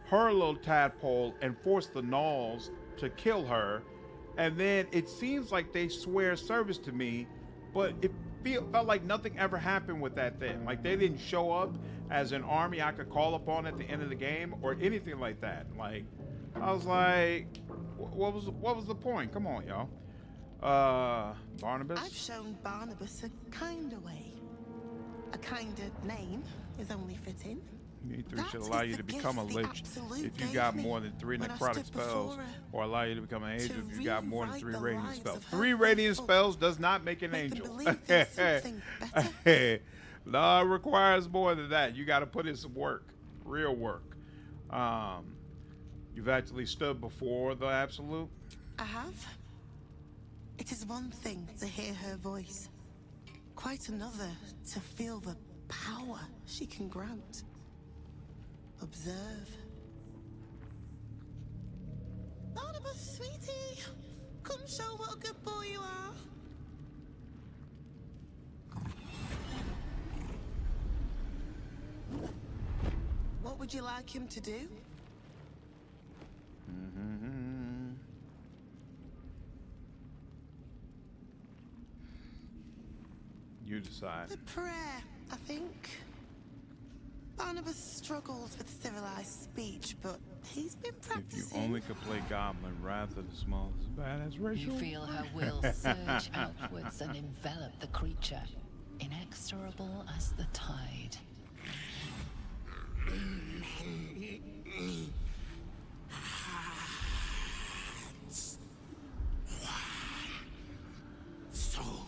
her little tadpole and forced the gnolls to kill her. And then it seems like they swear service to me, but it felt like nothing ever happened with that thing. Like they didn't show up as an army I could call upon at the end of the game or anything like that. Like I was like, what was the point? Come on, y'all. Barnabas? I've shown Barnabas a kinder way. A kinder name is only fitting. Unit 3 should allow you to become a lich if you got more than 3 necrotic spells, or allow you to become an angel if you got more than 3 radiant spells. 3 radiant spells does not make an angel. No, it requires more than that. You got to put in some work, real work. You've actually stood before the Absolute? I have. It is one thing to hear her voice, quite another to feel the power she can grant. Observe. Barnabas, sweetie, come show what a good boy you are. What would you like him to do? You decide. The prayer, I think. Barnabas struggles with civilized speech, but He's been If practicing. you only could play Goblin, Wrath of the Smallest Badass Rachel. You feel her will surge outwards and envelop the creature, inexorable as the tide. Soul.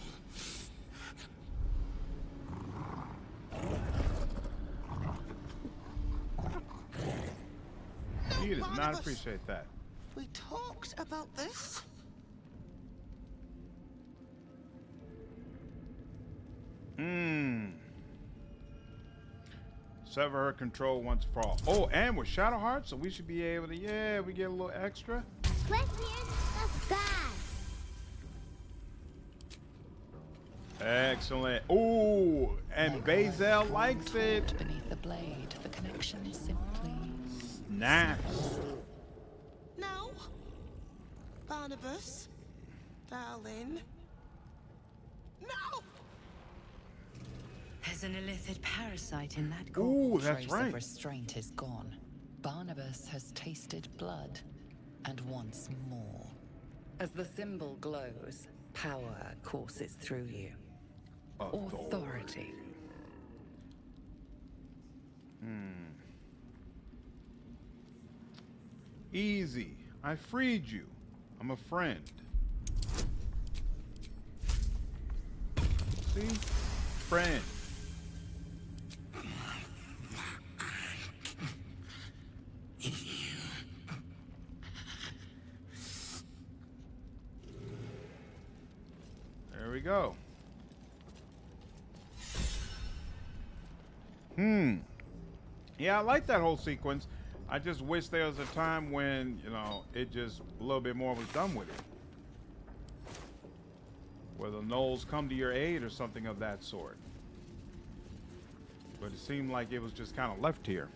He does not appreciate that. We talked about this. Sever her control once for all. Oh, and with Shadowheart, so we should be able to, yeah, we get a little extra. Let's go. Excellent. Ooh, and Lae'Zel likes it. Beneath the blade, the connection simply snaps. No. Barnabas, darling. No. There's an illithid parasite in that Ooh, corpse. that's Trace right. of restraint is gone. Barnabas has tasted blood, and wants more. As the symbol glows, power courses through you. Authority. Easy. I freed you. I'm a friend. See? Friend. There we go. Yeah, I like that whole sequence. I just wish there was a time when, you know, it just a little bit more was done with it. Where the gnolls come to your aid or something of that sort. But it seemed like it was just kind of left here.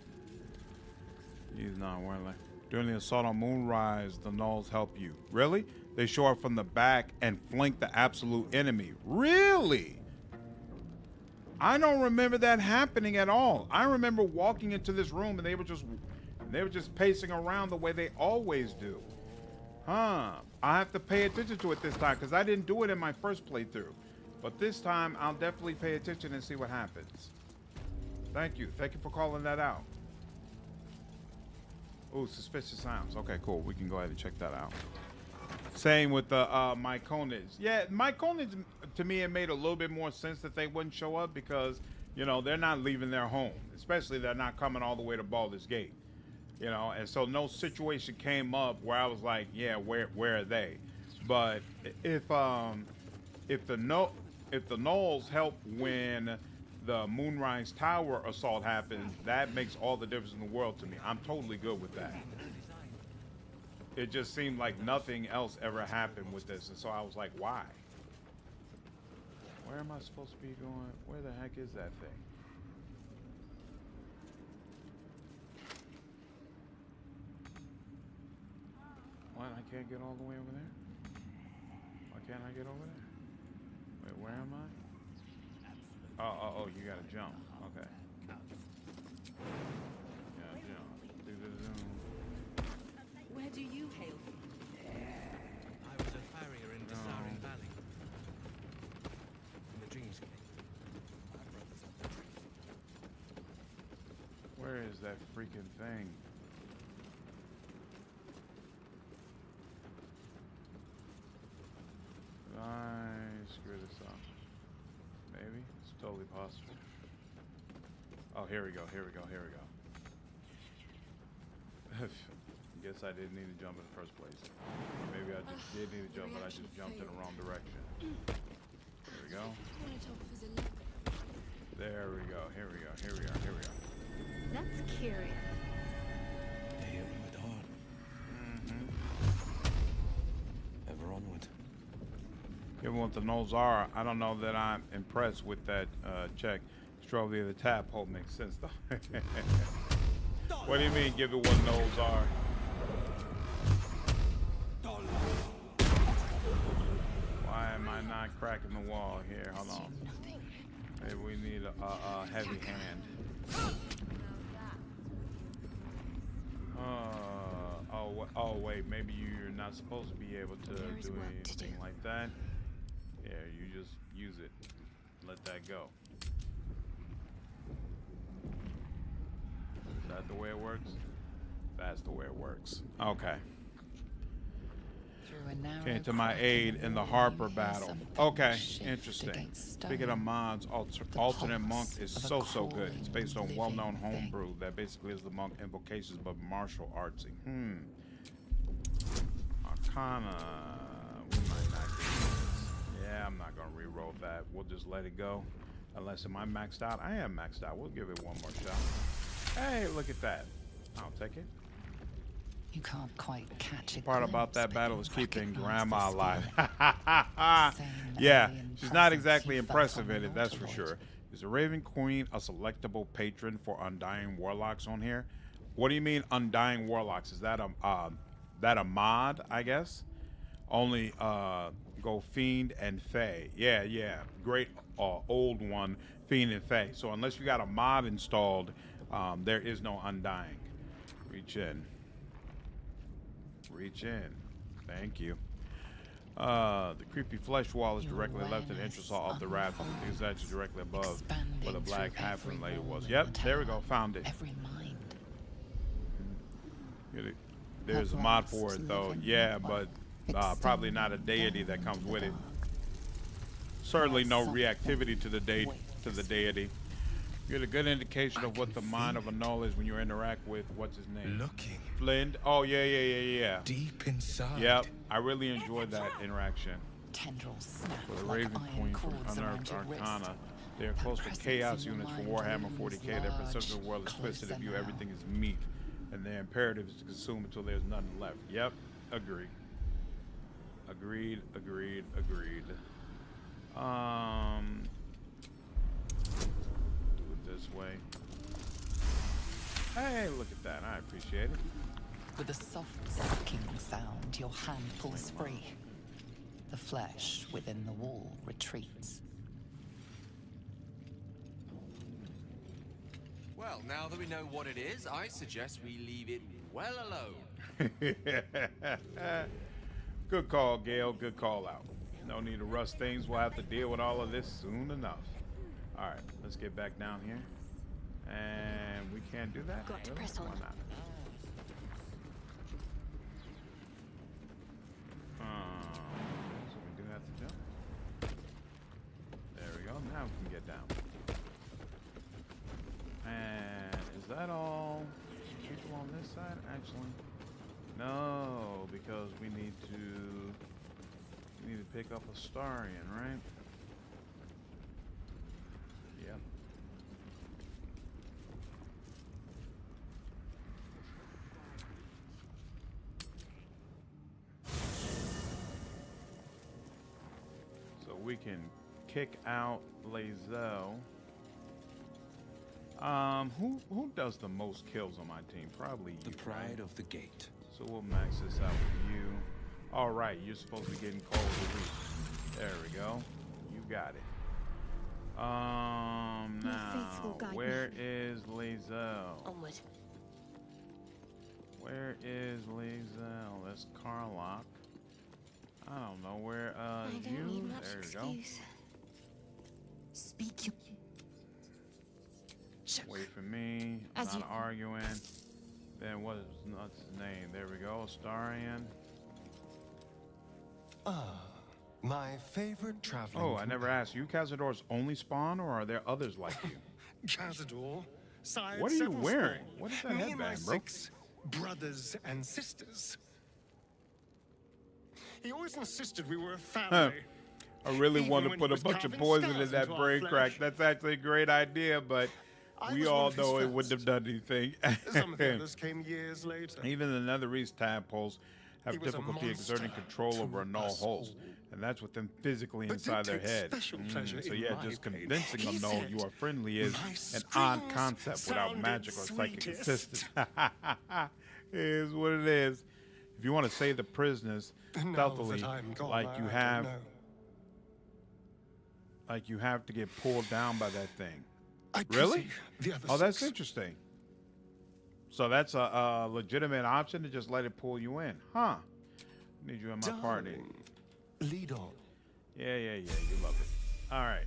He's not willing. During the assault on Moonrise, the gnolls help you. Really? They show up from the back and flank the absolute enemy. Really? I don't remember that happening at all. I remember walking into this room and they were just pacing around the way they always do. Huh. I have to pay attention to it this time because I didn't do it in my first playthrough. But this time I'll definitely pay attention and see what happens. Thank you. Thank you for calling that out. Ooh, suspicious sounds. Okay, cool. We can go ahead and check that out. Same with the Myconids. Yeah, Myconids, to me, it made a little bit more sense that they wouldn't show up because, you know, they're not leaving their home. Especially they're not coming all the way to Baldur's Gate. You know, and so no situation came up where I was like, yeah, where are they? But if the gnolls help when the Moonrise Tower assault happens, that makes all the difference in the world to me. I'm totally good with that. It just seemed like nothing else ever happened with this, and so I was like, why? Where am I supposed to be going? Where the heck is that thing? What? I can't get all the way over there? Why can't I get over there? Wait, where am I? Oh, you gotta jump. Okay. Gotta jump. Where do you hail from? I was a farrier in Desarin Valley. In the Dreamscape. My brothers up the tree. Where is that freaking thing? I screw this up. Maybe. It's totally possible. Oh, here we go. Guess I didn't need to jump in the first place. Maybe I just did need to jump, but I just jumped in the wrong direction. There we go. There we go. Here we are. That's curious. Here we are. Ever onward. Given what the gnolls are, I don't know that I'm impressed with that check. Strawberry the tap hole makes sense though. What do you mean, given what gnolls are? Why am I not cracking the wall here? Hold on. Maybe we need a heavy hand. Oh wait, maybe you're not supposed to be able to do anything like that. Yeah, you just use it. Let that go. Is that the way it works? That's the way it works. Okay. Came to my aid in the Harper battle. Okay, interesting. Speaking of mods, alternate monk is so good. It's based on well-known homebrew that basically is the monk invocations but martial artsy. Arcana. We might not do this. Yeah, I'm not gonna re-roll that. We'll just let it go. Unless am I maxed out? I am maxed out. We'll give it one more shot. Hey, look at that. I'll take it. You can't quite catch it. Part about that battle is keeping Grandma alive. Yeah, she's not exactly impressive in it, that's for sure. Is the Raven Queen a selectable patron for Undying Warlocks on here? What do you mean Undying Warlocks? Is that a mod, I guess? Only go Fiend and Fae. Yeah, great old one, Fiend and Fae. So unless you got a mod installed, there is no Undying. Reach in. Reach in. Thank you. The creepy flesh wall is directly left to the entrance hall of the raft. Because that's directly above where the black halfling lady was. Yep, there we go. Found it. There's a mod for it though. Yeah, but probably not a deity that comes with it. Certainly no reactivity to the deity. You get a good indication of what the mind of a Null is when you interact with what's his name? Looking. Flynn. Oh yeah. Deep inside. Yep. I really enjoyed that interaction. Tendrils snap For the like Raven iron Queen from cords Unearthed around your Arcana. wrist. They are close to presence chaos in your units for mind Warhammer looms 40k. Their perception of the world is large, twisted to view closer everything as meat. And their imperative is to consume until there's nothing left. Yep. Agreed. Agreed. Do it this way. Hey, look at that. I appreciate it. With a soft sucking sound, your hand pulls free. The flesh within the wall retreats. Well, now that we know what it is, I suggest we leave it well alone. Good call, Gale. Good call out. No need to rush things. We'll have to deal with all of this soon enough. All right, let's get back down here. And we can't do that? Got to press on. Why not? So we do have to jump. There we go. Now we can get down. And is that all people on this side? Actually, no, because we need to pick up a Starian, right? Yep. So we can kick out Lae'Zel. Who does the most kills on my team? Probably you. The pride of the gate. So we'll max this out with you. All right, you're supposed to be getting cold a week. There we go. You got it. Now, where is Lae'Zel? Onward. Where is Lae'Zel? That's Karlach. I don't know where. I don't you. need much There you go. excuse. Speak your. Wait for me. As Not you- arguing. Then what's his name? There we go. Starian. My favorite traveling. Oh, I never asked. You Cazador's only spawn, or are there others like you? Cazador, sired What are you several wearing? spawn. What is that Me and my headband, bro? 6 brothers and sisters. He always insisted we were a family. I really Even want to when put he a was bunch of carving poison scars in that into our brain crack. flesh. That's actually a great idea, but I we was one all of his know it first. wouldn't have done anything. Some of the others came years later. Even the Netherese tadpoles have He was a difficulty exerting monster control to over a null us host, and that's with them physically But inside did their take head. special pleasure So in yeah, my just pain. convincing He a null said, you are friendly is "My an odd screams concept without sounded magic or psychic sweetest." assistance. It is what it is. If you want to save the prisoners Now stealthily, that I'm gone, like I you don't have, know. like you have to get pulled down by that thing. I Really? pity the other Oh, that's 6. interesting. So that's a legitimate option to just let it pull you in, huh? Need you in my party. Lead on. Yeah. You love it. All right.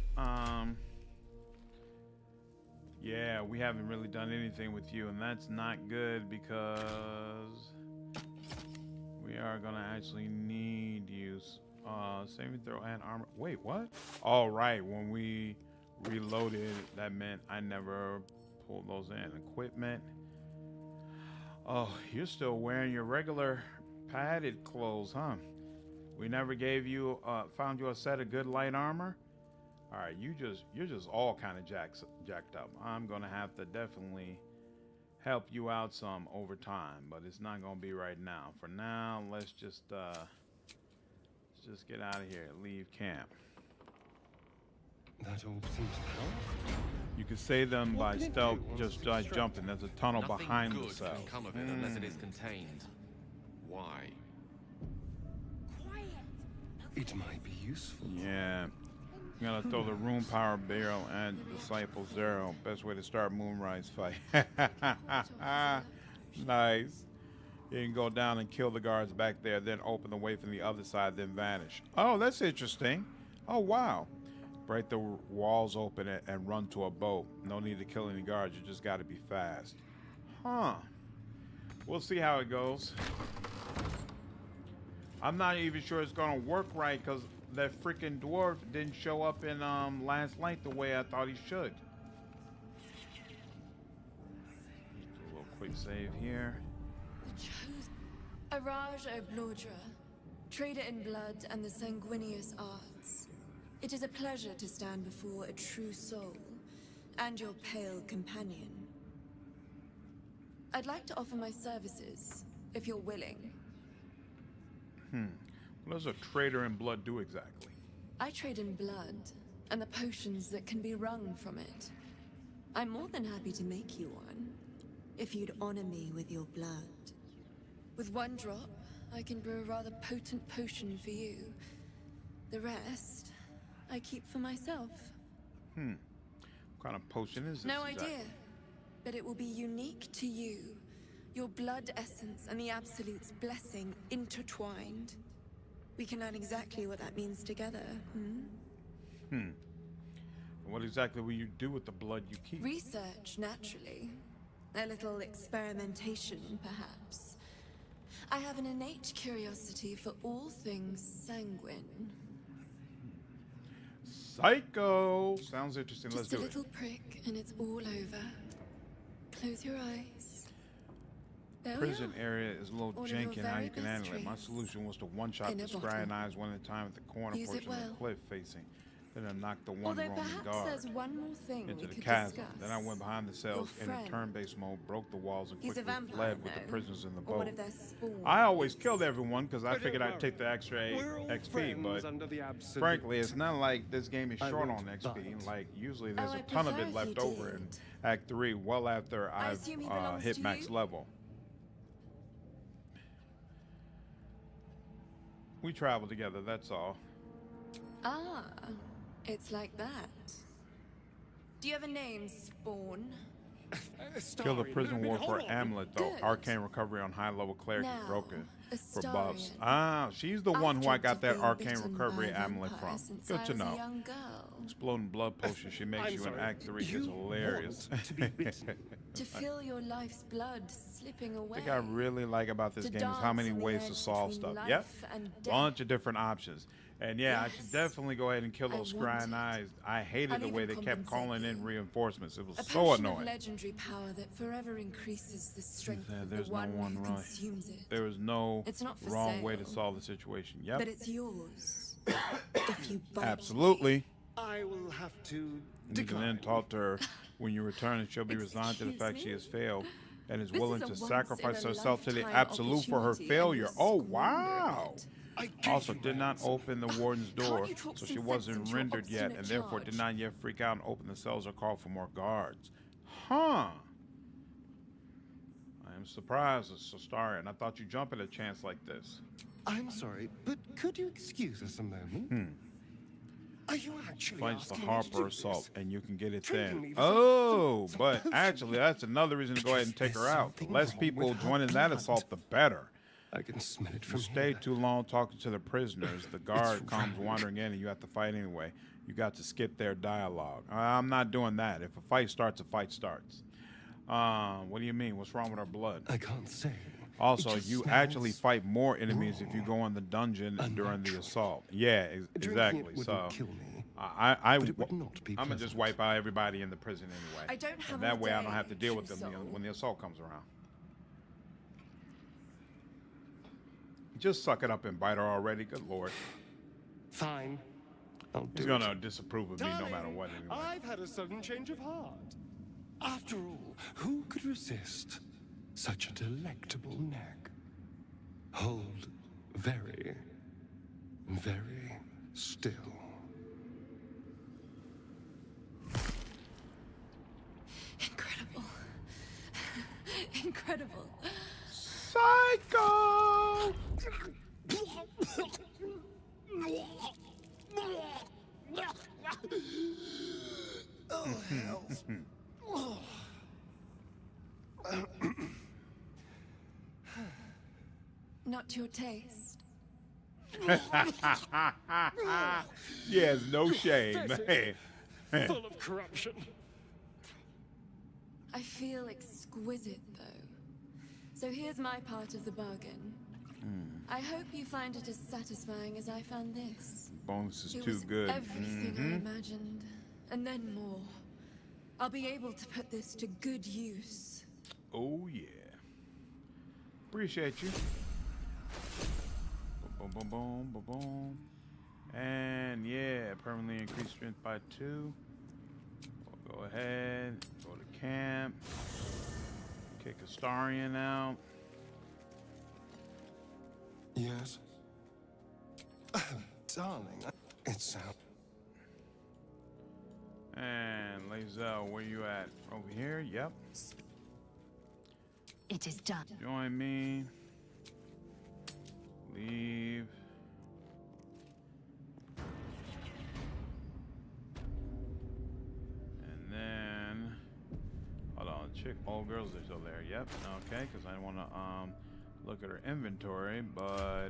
Yeah, we haven't really done anything with you, and that's not good because we are gonna actually need you. Saving throw and armor. Wait, what? All right. When we reloaded, that meant I never pulled those in. Equipment. Oh, you're still wearing your regular padded clothes, huh? We never gave you, found you a set of good light armor. All right, you're just all kind of jacked up. I'm gonna have to definitely help you out some over time, but it's not gonna be right now. For now, let's just get out of here. Leave camp. That all seems powerful. You can save them by stealth, just by jumping. There's a tunnel behind the cell. Nothing good can come of it unless it is contained. Why? It might be useful. Yeah. I'm gonna throw the room power barrel and Disciple Zero. Best way to start Moonrise fight. Nice. You can go down and kill the guards back there, then open the way from the other side, then vanish. Oh, that's interesting. Oh, wow. Break the walls open and run to a boat. No need to kill any guards. You just got to be fast. Huh. We'll see how it goes. I'm not even sure it's going to work right because that freaking dwarf didn't show up in Last Light the way I thought he should. Do a little quick save here. Araj Oblodra, trader in blood and the sanguineous arts. It is a pleasure to stand before a true soul and your pale companion. I'd like to offer my services, if you're willing. What does a trader in blood do exactly? I trade in blood and the potions that can be wrung from it. I'm more than happy to make you one, if you'd honor me with your blood. With one drop, I can brew a rather potent potion for you. The rest, I keep for myself. What kind of potion is this? No exactly? idea, but it will be unique to you. Your blood essence and the Absolute's blessing intertwined. We can learn exactly what that means together. What exactly will you do with the blood you keep? Research, naturally. A little experimentation, perhaps. I have an innate curiosity for all things sanguine. Psycho! Sounds interesting. Let's do it. Just a little prick and it's all over. Close your eyes. There Prison we are. area is a little All of your janky in how very you can best handle it. My traits. solution was to one-shot In the a scrying bottle. eyes one at a time at the corner Use it portion of the well. cliff facing. Then I knocked the one Although Roman perhaps guard there's one more thing into we the could chasm. discuss. Then I went behind the cells in a friend. turn-based mode, broke the walls, and He's a quickly vampire, fled with the no? prisoners in the Or boat. one of their spawn. I always killed everyone because I But figured don't I'd take the extra We're all XP, friends but under the absolute. frankly, it's not like this game is I short won't on XP. bite. Like, usually there's Oh, a I ton of prefer it if left you over in did. Act 3, well after I I've assume he belongs hit to max you? level. We travel together, that's all. Ah, it's like that. Do you have a name, Spawn? Kill the prison war for amulet though. Good. Arcane recovery on high level cleric Now, is broken for Astarian. buffs. Ah, she's the one who I I've got dreamt that of being arcane bitten recovery by a amulet vampire from. since Good I to was a know. young girl. Exploding blood potion she makes I'm you in sorry, Act 3 is you hilarious. want to be bitten. To feel your life's blood slipping away. The thing I really like about this To game is how dance many on the ways to edge solve between stuff. life Yep. and Bunch of different options. And yeah, I should Yes. definitely go ahead and kill I those want scrying it. eyes. I hated I'll the way even they kept compensate calling in you. reinforcements. It was A so passion of annoying. legendary power that forever increases the strength of There's the no one one who right. consumes it. There is no It's not for wrong way to sale. solve the situation. Yep. But it's yours. If you bite. Absolutely. I will have to You can decline. then talk to her when you return, and she'll be resigned to the Excuse fact me? she has failed and is This willing is a to sacrifice herself to the once-in-a-lifetime absolute for her opportunity, and failure. you're Oh, squandering wow. it. Also, did not open the warden's door, you talk so some she sense wasn't into your rendered yet, obstinate and therefore did charge? not yet freak out and open the cells or call for more guards. Huh. I am surprised, Astarian. I thought you'd jump at a chance like this. I'm sorry, but could you excuse us a moment? Are you actually Fights the asking me to Harper do assault, this? and you can get it Treating then. me with Oh, some but potion. actually, that's another reason to go ahead and take her out. The less people joining that assault, the better. I can smell it You from stay here. too long talking to the prisoners, the guard comes wandering in, and you have to fight anyway. You got to skip their dialogue. I'm not doing that. If a fight starts, a fight starts. What do you mean? What's wrong with our blood? I can't say. Also, you actually fight more enemies if you go in the dungeon during the assault. Yeah, exactly. So, I'm gonna just wipe out everybody in the prison anyway. I don't have and that all way, I don't day, have to deal with true them soul. when the assault comes around. Just suck it up and bite her already. Good lord. Fine. He's gonna disapprove of me no matter what. Anyway. I've had a sudden change of heart. After all, who could resist such a delectable neck? Hold very, very still. Incredible. Incredible. Psycho! Oh, hells. Not to your taste. He has no shame. Full of corruption. I feel exquisite, though. So here's my part of the bargain. I hope you find it as satisfying as I found this. Bonus is It too was good. everything I imagined, and then more. I'll be able to put this to good use. Oh yeah. Appreciate you. Boom, boom, boom, boom, boom. And yeah, permanently increase strength by 2. We'll go ahead, go to camp, kick Astarion out. Yes. Darling, it's out. And Lae'Zel, where you at? Over here? Yep. It is done. Join me. Leave. And then, hold on, chick, all girls are still there. Yep. Okay, because I want to look at her inventory, but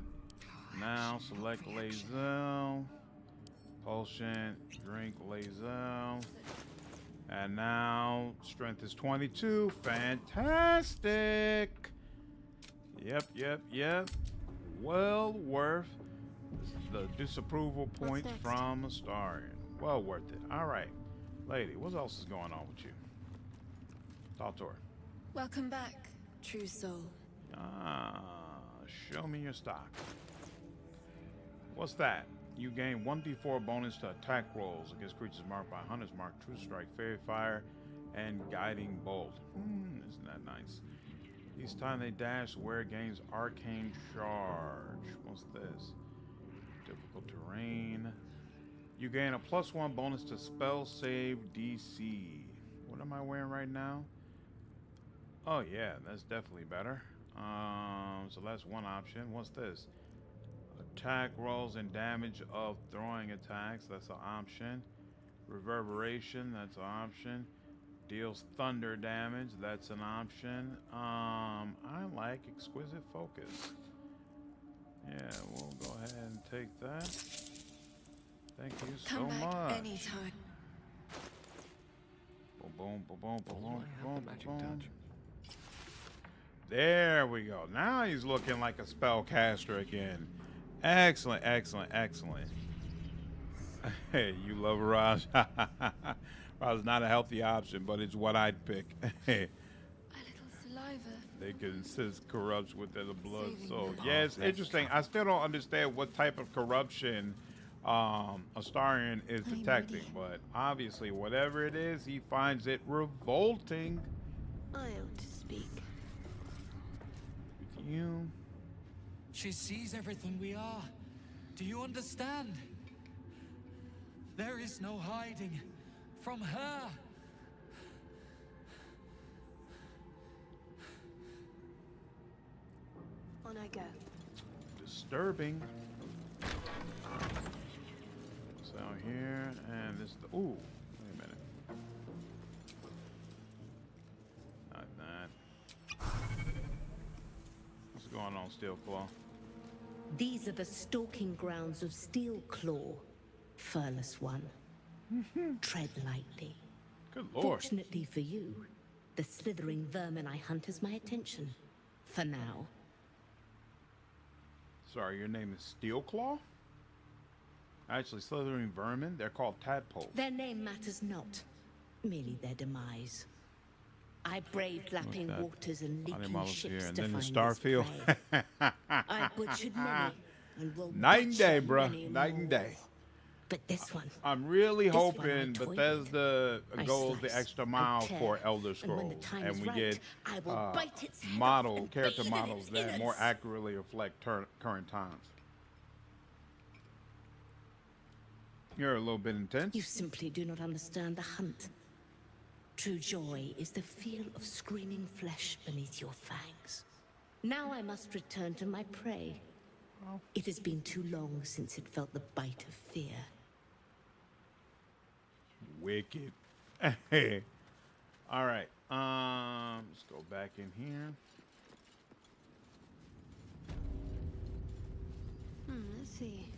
now select Lae'Zel. Potion, drink Lae'Zel. And now strength is 22. Fantastic. Yep. Well worth the disapproval points from Astarion. Well worth it. All right, lady, what else is going on with you? Talk to her. Welcome back, true soul. Show me your stock. What's that? You gain 1d4 bonus to attack rolls against creatures marked by Hunter's Mark, True Strike, Fairy Fire, and Guiding Bolt. Isn't that nice? Each time they dash, wear gains Arcane Charge. What's this? Difficult terrain. You gain a +1 bonus to spell save DC. What am I wearing right now? Oh yeah, that's definitely better. So that's one option. What's this? Attack rolls and damage of throwing attacks. That's an option. Reverberation. That's an option. Deals thunder damage. That's an option. I like exquisite focus. Yeah, we'll go ahead and take that. Thank you so Come back much. anytime. Boom, boom, boom, boom, boom, boom, boom. There we go. Now he's looking like a spellcaster again. Excellent. Hey, you love Raj. Raj is not a healthy option, but it's what I'd pick. Saliva. They can assist corruption within the blood. So yeah, it's interesting. I still don't understand what type of corruption Astarion is detecting, but obviously whatever it is, he finds it revolting. I ought to speak. With you. She sees everything we are. Do you understand? There is no hiding from her. On I go. Disturbing. What's out here, and this is the, ooh, wait a minute. Not that. What's going on, Steelclaw? These are the stalking grounds of Steelclaw, furless one. Tread lightly. Good lord. Fortunately for you, the slithering vermin I hunt has my attention. For now. Sorry, your name is Steelclaw? Actually, slithering vermin, they're called tadpoles. Their name matters not, merely their demise. I braved lapping waters and leaking ships to find Starfield. this prey. I butchered many, and will night and day, butcher bruh. many Night and more. day. But this one, I'm really this one hoping I toyed Bethesda I goes slice, the extra I mile tear, for Elder and when the Scrolls, time and is we right, get I will bite its head off model and character bathe in models its that more innards. accurately reflect current times. You're a little bit intense. You simply do not understand the hunt. True joy is the feel of screaming flesh beneath your fangs. Now I must return to my prey. It has been too long since it felt the bite of fear. Wicked. All right. Let's go back in here. Let's see.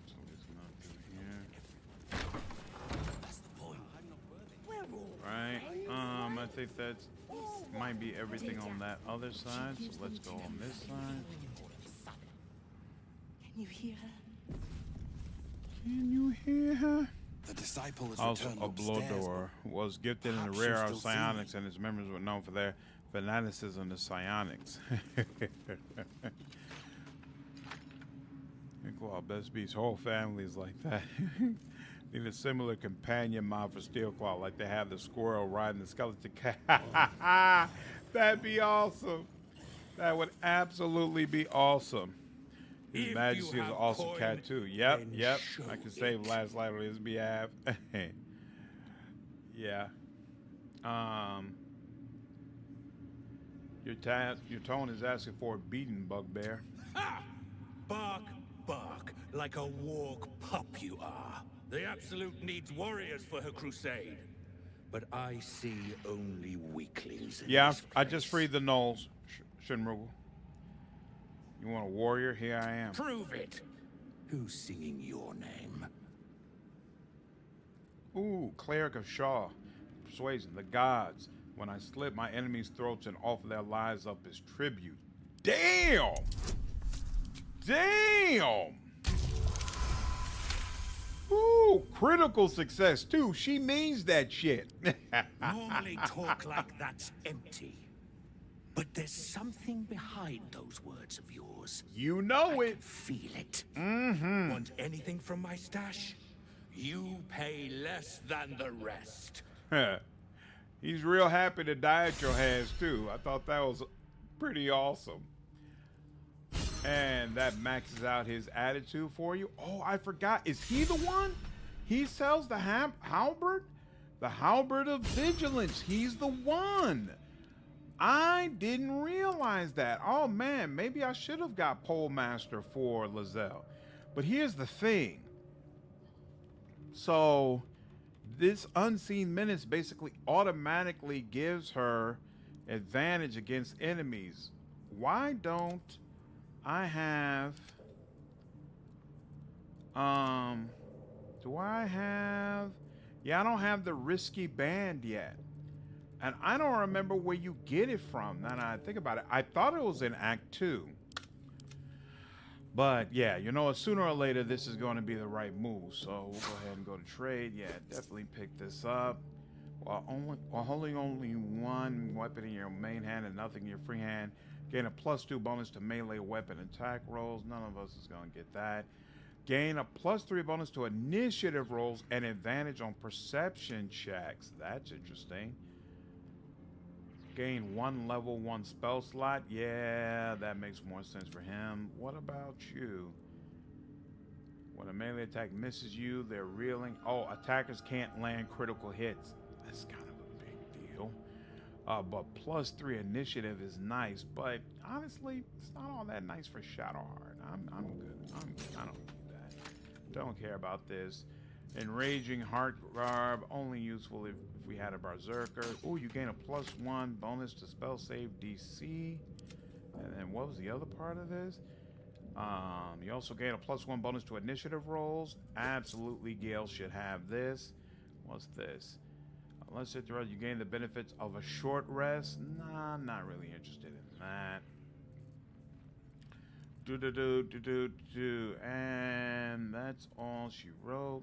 So it's not through here. That's the point. Right. I think that's might be everything on that other side. So let's go on this side. Can you hear her? Can you hear her? The disciple is Also, returned a upstairs. Baldur was gifted in the Perhaps rare she'll art still see psionics, and his members were known for their fanaticism to psionics. Steelclaw best beast whole families like that. Need a similar companion mod for Steelclaw, like they have the squirrel riding the skeleton cat. That'd be awesome. That would absolutely be awesome. His If Majesty you is an have awesome coin, cat too. Yep, then yep. show I can save last light on his behalf. Yeah. Your tone is asking for a beating, Bugbear. Ha! Bark, bark, like a warg pup you are. The Absolute needs warriors for her crusade. But I see only weaklings in Yeah, this I just freed the gnolls, Shinrugal. You want a warrior? Here I am. Prove it. Who's singing your name? Ooh, Cleric of Shaw. Persuasion, the gods. When I slit my enemies' throats and offer their lives up as tribute. Damn! Damn! Ooh, critical success too. She means that shit. Normally talk like that's empty. But there's something behind those words of yours. You know it. Feel it. Mm-hmm. Want anything from my stash? You pay less than the rest. He's real happy to die at your hands too. I thought that was pretty awesome. And that maxes out his attitude for you. Oh, I forgot. Is he the one? He sells the halberd? The halberd of vigilance. He's the one. I didn't realize that. Oh man, maybe I should have got Pole Master for Lae'Zel. But here's the thing. So this Unseen Menace basically automatically gives her advantage against enemies. Why don't I have do I have, yeah, I don't have the risky band yet. And I don't remember where you get it from. Now that I think about it, I thought it was in Act 2. But yeah, you know, sooner or later, this is going to be the right move. So we'll go ahead and go to trade. Yeah, definitely pick this up. While holding only one weapon in your main hand and nothing in your free hand, gain a +2 bonus to melee weapon attack rolls. None of us is going to get that. Gain a +3 bonus to initiative rolls and advantage on perception checks. That's interesting. Gain 1 level 1 spell slot. Yeah, that makes more sense for him. What about you? When a melee attack misses you, they're reeling. Oh, attackers can't land critical hits. That's kind of a big deal. But +3 initiative is nice. But honestly, it's not all that nice for Shadowheart. I'm good. I don't need that. Don't care about this. Enraging Heart Garb, only useful if we had a Berserker. Ooh, you gain a +1 bonus to spell save DC. And then what was the other part of this? You also gain a +1 bonus to initiative rolls. Absolutely, Gale should have this. What's this? Unless it's right, you gain the benefits of a short rest. Nah, I'm not really interested in that. And that's all she wrote.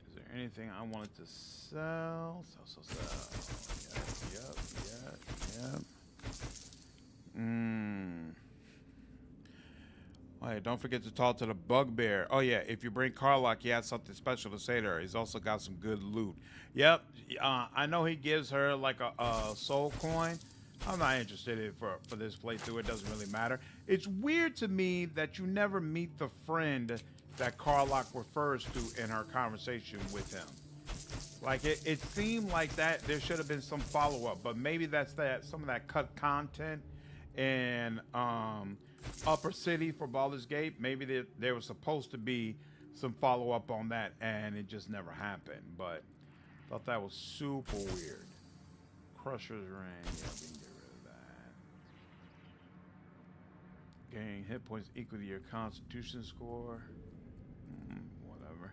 Is there anything I wanted to sell? Yep. Oh, yeah, don't forget to talk to the bugbear. Oh yeah, if you bring Karlach, he has something special to say to her. He's also got some good loot. Yep, I know he gives her like a soul coin. I'm not interested in it for this playthrough. It doesn't really matter. It's weird to me that you never meet the friend that Karlach refers to in her conversation with him. Like it seemed like that there should have been some follow-up, but maybe that's some of that cut content in Upper City for Baldur's Gate. Maybe there was supposed to be some follow-up on that and it just never happened. But I thought that was super weird. Crusher's Ring, yeah, we can get rid of that. Gain hit points equal to your Constitution score. Whatever.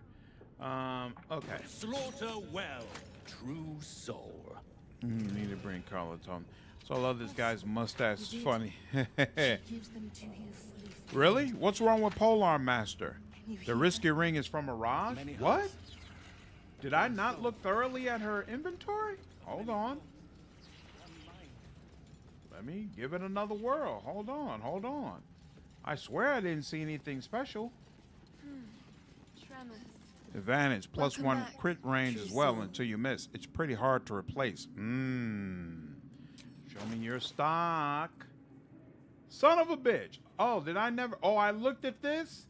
Okay. Slaughter well, true soul. Need to bring Carla Tom. So I love this guy's mustache. It's funny. Really? What's wrong with Polearm Master? The risky ring is from Mirage? What? Did I not look thoroughly at her inventory? Hold on. Let me give it another whirl. Hold on. I swear I didn't see anything special. Tremors. Advantage, +1 crit range as well until you miss. It's pretty hard to replace. Show me your stock. Son of a bitch. Oh, did I never? Oh, I looked at this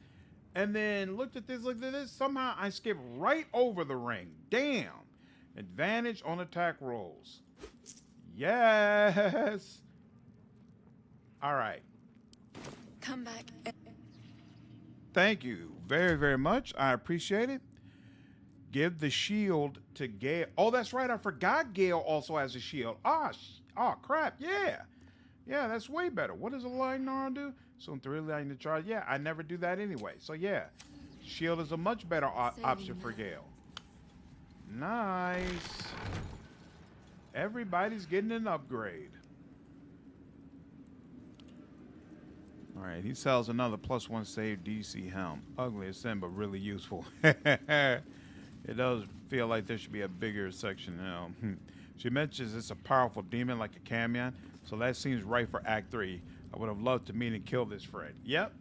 and then looked at this. Somehow I skipped right over the ring. Damn. Advantage on attack rolls. Yes. All right. Come back. Thank you very, very much. I appreciate it. Give the shield to Gale. Oh, that's right. I forgot Gale also has a shield. Oh, crap. Yeah. Yeah, that's way better. What does a Lightnar do? So 3 lightning charge. Yeah, I never do that anyway. So, yeah. Shield is a much better option for Gale. Nice. Everybody's getting an upgrade. All right, he sells another +1 save DC helm. Ugly as sin, but really useful. It does feel like there should be a bigger section now. She mentions it's a powerful demon like a Camion, so that seems right for Act 3. I would have loved to meet and kill this friend. Yep,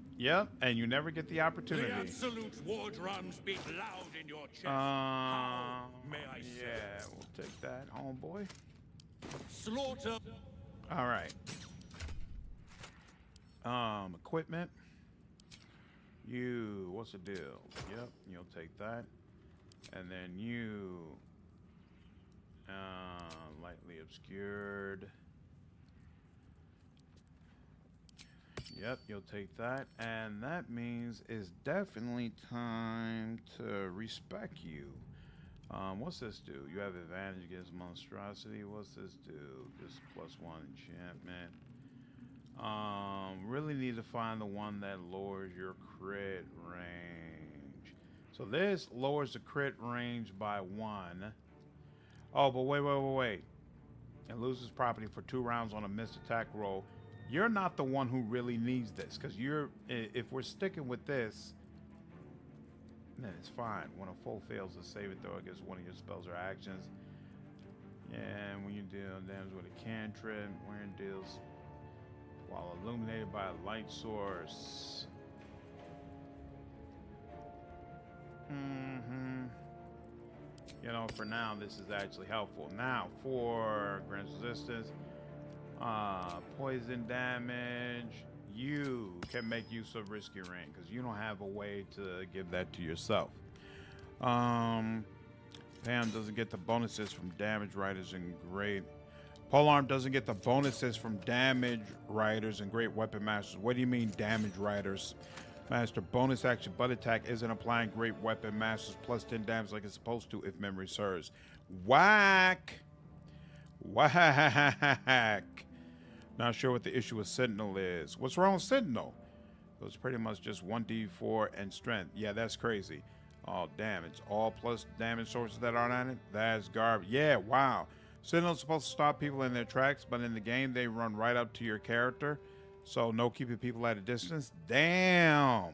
and you never get the opportunity. The absolute war drums beat loud in your chest. How may I say? Yeah, we'll take that, homeboy. Slaughter. All right. Equipment. What's the deal? Yep, you'll take that. And then you, lightly obscured. Yep, you'll take that. And that means it's definitely time to respec you. What's this do? You have advantage against monstrosity. What's this do? Just +1 enchantment. Really need to find the one that lowers your crit range. So this lowers the crit range by 1. Oh, but wait. It loses property for 2 rounds on a missed attack roll. You're not the one who really needs this, because if we're sticking with this, then it's fine. When a foe fails to save it throw against one of your spells or actions. Yeah, and when you deal damage with a cantrip, when it deals while illuminated by a light source. You know, for now, this is actually helpful. Now, for grants resistance, poison damage, you can make use of risky ring because you don't have a way to give that to yourself. Pam doesn't get the bonuses from damage riders and great. Polearm doesn't get the bonuses from damage riders and great weapon masters. What do you mean damage riders? Master bonus action butt attack isn't applying great weapon masters plus 10 damage like it's supposed to if memory serves. Whack! Whack! Not sure what the issue with Sentinel is. What's wrong with Sentinel? It was pretty much just 1d4 and strength. Yeah, that's crazy. Oh, damn. It's all plus damage sources that aren't on it? That's garbage. Yeah, wow. Sentinel's supposed to stop people in their tracks, but in the game, they run right up to your character. So no keeping people at a distance. Damn.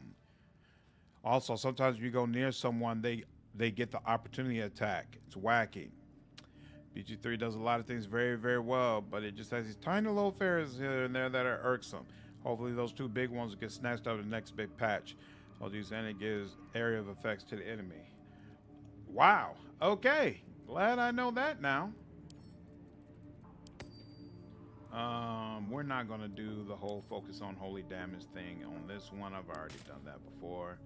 Also, sometimes if you go near someone, they get the opportunity attack. It's wacky. BG3 does a lot of things very, very well, but it just has these tiny little fairies here and there that are irksome. Hopefully those two big ones will get snatched out of the next big patch. All these, and it gives area of effects to the enemy. Wow. Okay. Glad I know that now. We're not going to do the whole focus on holy damage thing on this one. I've already done that before.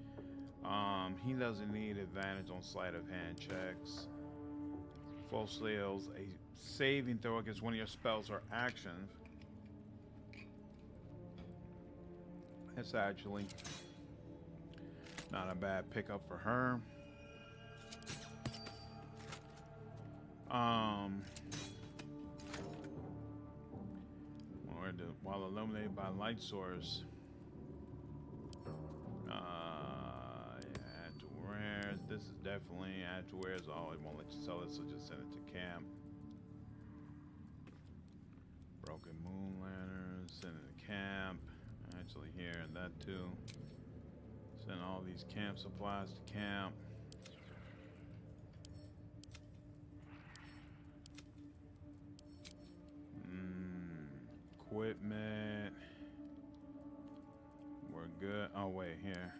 He doesn't need advantage on sleight of hand checks. Full sales, a saving throw against one of your spells or actions. It's actually not a bad pickup for her. While illuminated by light source. Add to wear. This is definitely add to wear. Oh, it won't let you sell it, so just send it to camp. Broken moon lantern. Send it to camp. Actually, here and that too. Send all these camp supplies to camp. Equipment. We're good. Oh, wait, here.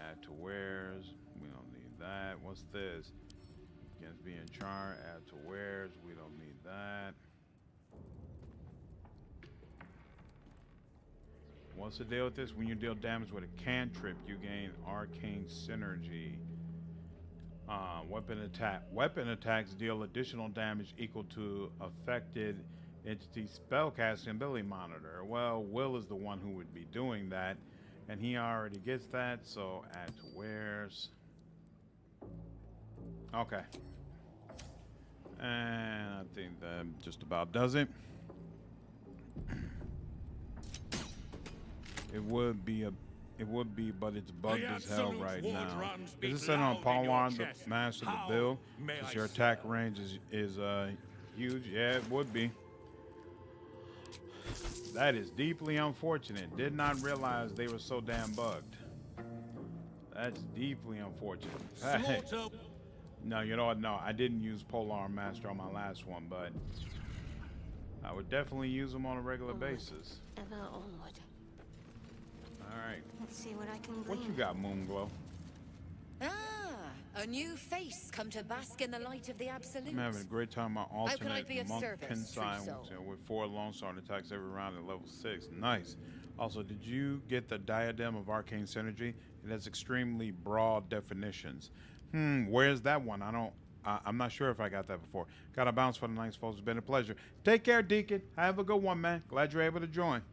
Add to wares. We don't need that. What's this? Against being charged. Add to wares. We don't need that. What's the deal with this? When you deal damage with a cantrip, you gain arcane synergy. Weapon attacks deal additional damage equal to affected entity spellcasting ability monitor. Well, Will is the one who would be doing that, and he already gets that, so add to wares. Okay. And I think that just about does it. It would be, but it's bugged as hell right now. Is this set on Palmar, the master of the build? Because your attack range is huge. Yeah, it would be. That is deeply unfortunate. Did not realize they were so damn bugged. That's deeply unfortunate. Hey. No, you know what? No, I didn't use Polar Master on my last one, but I would definitely use them on a regular basis. Ever onward. All right. Let's see what I can glean. What you got, Moonglow? A new face come to bask in the light of the absolute. I'm having a great time on alternate How can I be of monk service, Pensai with 4 long sword attacks every round at level 6. Nice. Also, did you get the Diadem of Arcane Synergy? It has extremely broad definitions. Where's that one? I'm not sure if I got that before. Got to bounce for the night, folks. It's been a pleasure. Take care, Deacon. Have a good one, man. Glad you're able to join.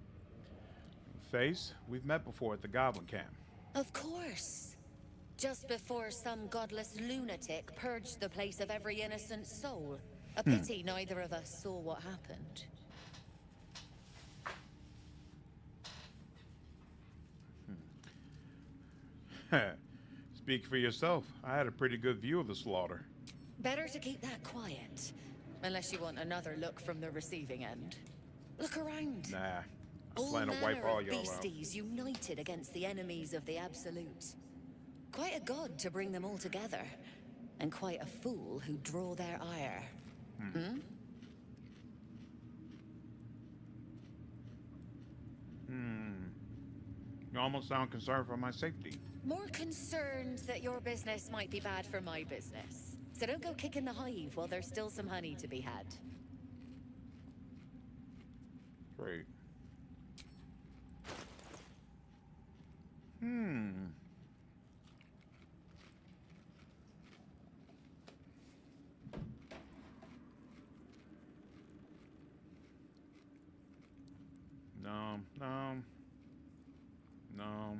Face, we've met before at the Goblin Camp. Of course. Just before some godless lunatic purged the place of every innocent soul. A pity neither of us saw what happened. Speak for yourself. I had a pretty good view of the slaughter. Better to keep that quiet. Unless you want another look from the receiving end. Look around. Nah. I All plan to wipe manner all of y'all out. beasties united against the enemies of the Absolute. Quite a god to bring them all together. And quite a fool who draw their ire. You almost sound concerned for my safety. More concerned that your business might be bad for my business. So don't go kicking the hive while there's still some honey to be had. Great. No.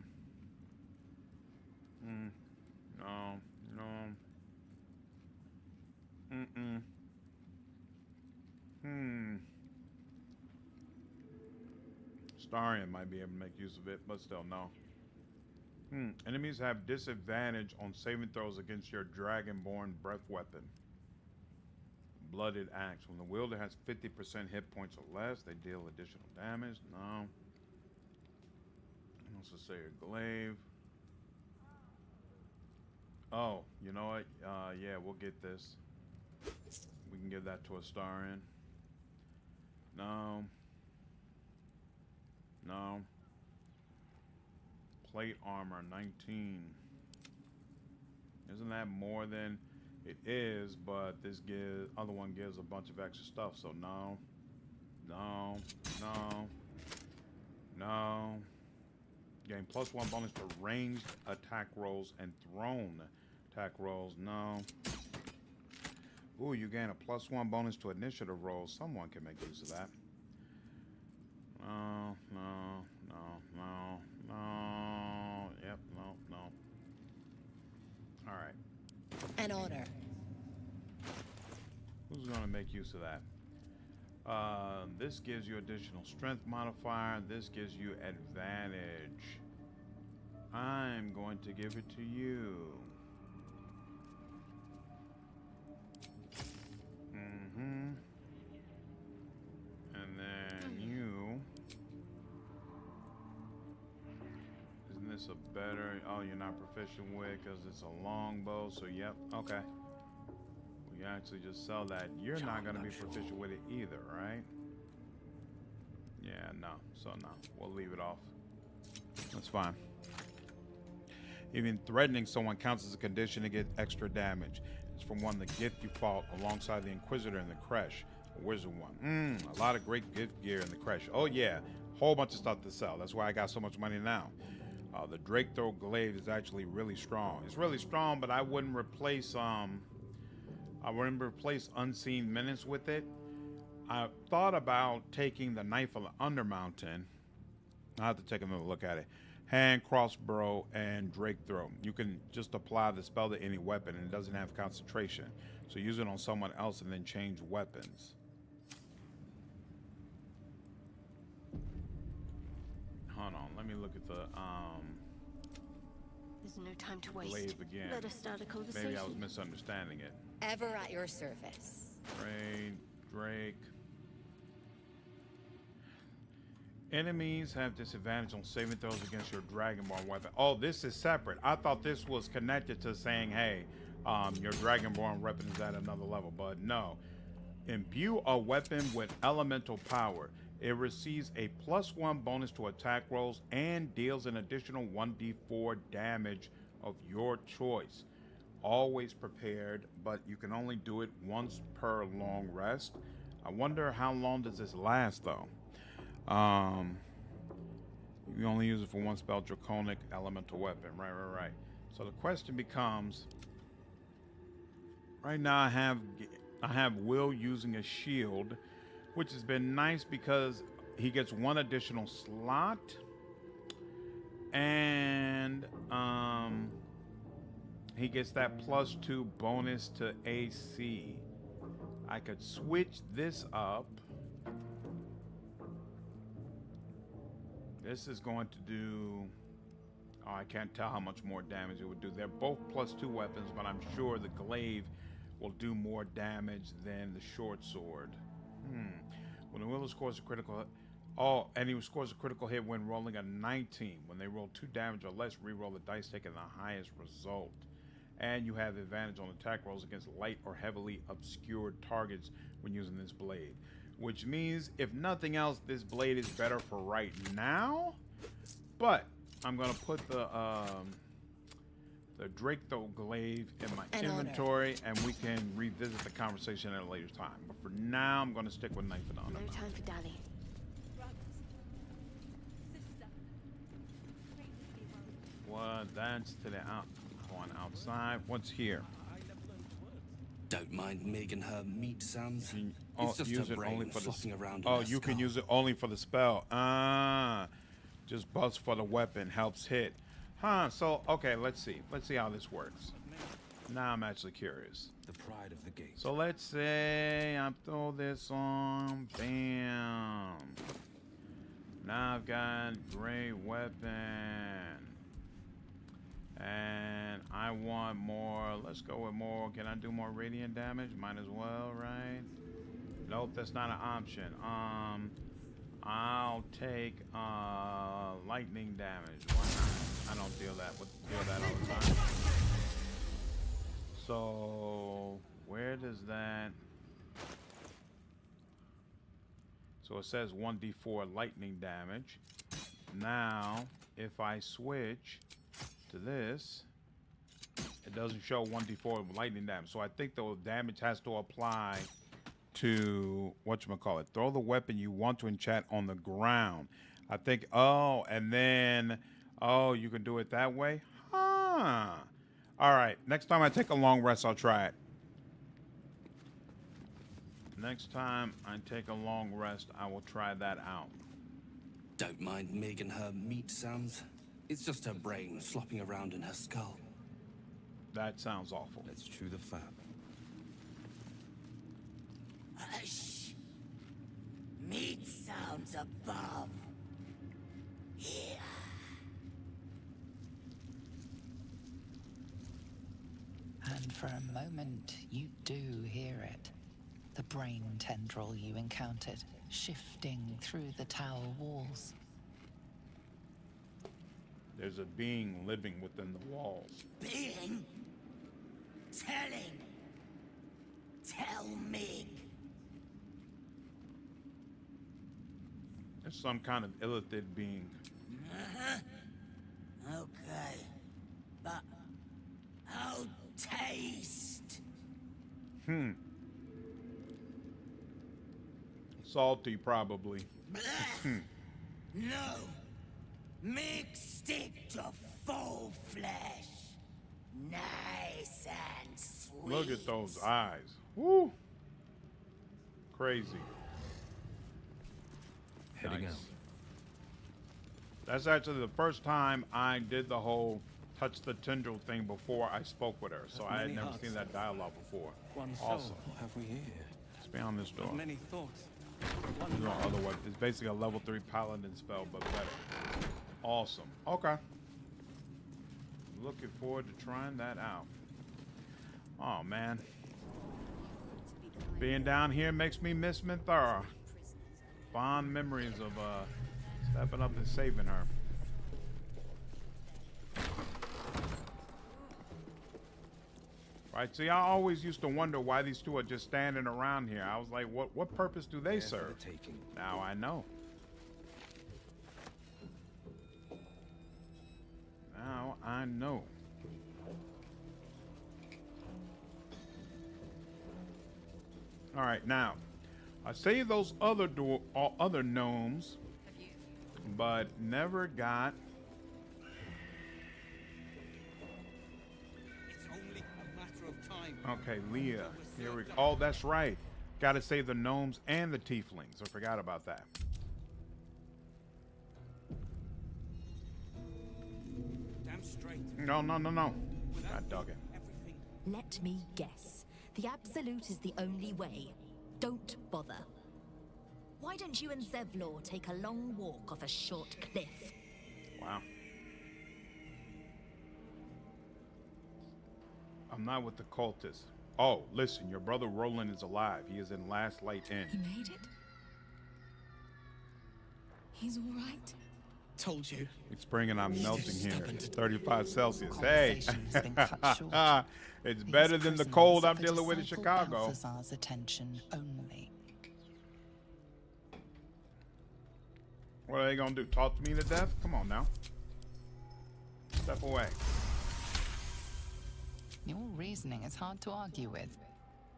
Astarion might be able to make use of it, but still, no. Enemies have disadvantage on saving throws against your Dragonborn breath weapon. Blooded Axe. When the wielder has 50% hit points or less, they deal additional damage. No. Also say a glaive. Oh, you know what? Yeah, we'll get this. We can give that to Astarion. No. No. Plate armor, 19. Isn't that more than it is? But this other one gives a bunch of extra stuff. So no, no, no, no. Gain +1 bonus to ranged attack rolls and thrown attack rolls. No. Ooh, you gain a +1 bonus to initiative rolls. Someone can make use of that. No, no, no, no, no. Yep, no, no. All right. An honor. Who's going to make use of that? This gives you additional strength modifier. This gives you advantage. I'm going to give it to you. And then you. Isn't this a better? Oh, you're not proficient with because it's a longbow. So yep. Okay. We actually just sell that. You're not going to be proficient with it either, right? Yeah, no. So no. We'll leave it off. That's fine. Even threatening someone counts as a condition to get extra damage. It's from one of the gift you fought alongside the Inquisitor and the Creche. A wizard one. A lot of great gift gear in the Creche. Oh yeah, whole bunch of stuff to sell. That's why I got so much money now. The Drake Throw Glaive is actually really strong. It's really strong, but I wouldn't replace Unseen Menace with it. I thought about taking the Knife of the Undermountain. I have to take another look at it. Hand, crossbow, and Drake Throw. You can just apply the spell to any weapon, and it doesn't have concentration. So use it on someone else and then change weapons. Hold on, let me look at the There's no time to waste. glaive again. Let us start a conversation. Maybe I was misunderstanding it. Ever at your service. Drake. Enemies have disadvantage on saving throws against your Dragonborn weapon. Oh, this is separate. I thought this was connected to saying, hey, your Dragonborn weapon is at another level, but no. Imbue a weapon with elemental power. It receives a +1 bonus to attack rolls and deals an additional 1d4 damage of your choice. Always prepared, but you can only do it once per long rest. I wonder how long does this last, though? You only use it for one spell, Draconic Elemental Weapon. Right. So the question becomes, right now I have Will using a shield, which has been nice because he gets one additional slot, and he gets that +2 bonus to AC. I could switch this up. This is going to do, oh, I can't tell how much more damage it would do. They're both +2 weapons, but I'm sure the glaive will do more damage than the short sword. When the wielder scores a critical hit, and he scores a critical hit when rolling a 19. When they roll 2 damage or less, re-roll the dice, taking the highest result. And you have advantage on attack rolls against light or heavily obscured targets when using this blade. Which means, if nothing else, this blade is better for right now. But I'm gonna put the Drake Throw Glaive in my inventory, and we can revisit the conversation at a later time. But for now, I'm gonna stick with Knife of the Undermountain. No time for dally. What? That's to the one outside. What's here? Don't mind Mig and her meat sounds. It's just use her it brain only for flossing the around. Oh, you can use it only for the spell. Just buzz for the weapon helps hit. So okay, let's see how this works. Now I'm actually curious. The pride of the gate. So let's say I throw this on. Bam. now I've got great weapon. And I want more. Let's go with more. Can I do more radiant damage? Might as well, right? Nope, that's not an option. I'll take lightning damage. Why not? I don't deal that all the time. So where does that? So it says 1d4 lightning damage. Now, if I switch to this, it doesn't show 1d4 lightning damage. So I think the damage has to apply to whatchamacallit. Throw the weapon you want to enchant on the ground. I think, oh, and then, oh, you can do it that way? Huh. All right, next time I take a long rest, I'll try it. Next time I take a long rest, I will try that out. Don't mind Mig and her meat sounds. It's just her brain flopping around in her skull. That sounds awful. Let's chew the fat. Hush. Meat sounds above. Here. And for a moment, you do hear it. The brain tendril you encountered, shifting through the tower walls. There's a being living within the walls. Being? Telling. Tell Mig. There's some kind of illithid being. Okay. But I'll taste. Salty, probably. No. Mig stick to full flesh. Nice and sweet. Look at those eyes. Woo. Crazy. Heading out. That's actually the first time I did the whole touch the tendril thing before I spoke with her. So I had never seen that dialogue before. Awesome. What have we here? Let's be on this door. Many thoughts. There's no other way. It's basically a level 3 paladin spell, but better. Awesome. Okay. Looking forward to trying that out. Oh, man. Being down here makes me miss Minthara. Fond memories of stepping up and saving her. Right, see, I always used to wonder why these two are just standing around here. I was like, what purpose do they serve? Now I know. Now I know. All right, now I saved those other gnomes, but never got. Okay, Leah. Here we go. Oh, that's right. Got to save the gnomes and the tieflings. I forgot about that. Damn straight. No. God dog it. Let me guess. The Absolute is the only way. Don't bother. Why don't you and Zevlor take a long walk off a short cliff? Wow. I'm not with the cultists. Oh, listen, your brother Roland is alive. He is in Last Light Inn. He made it? He's all right? Told you. It's spring and I'm melting here. It's 35 Celsius. Hey, it's better than the cold I'm dealing with in Chicago. Balthazar's attention only. What are they gonna do? Talk to me to death? Come on now. Step away. Your reasoning is hard to argue with.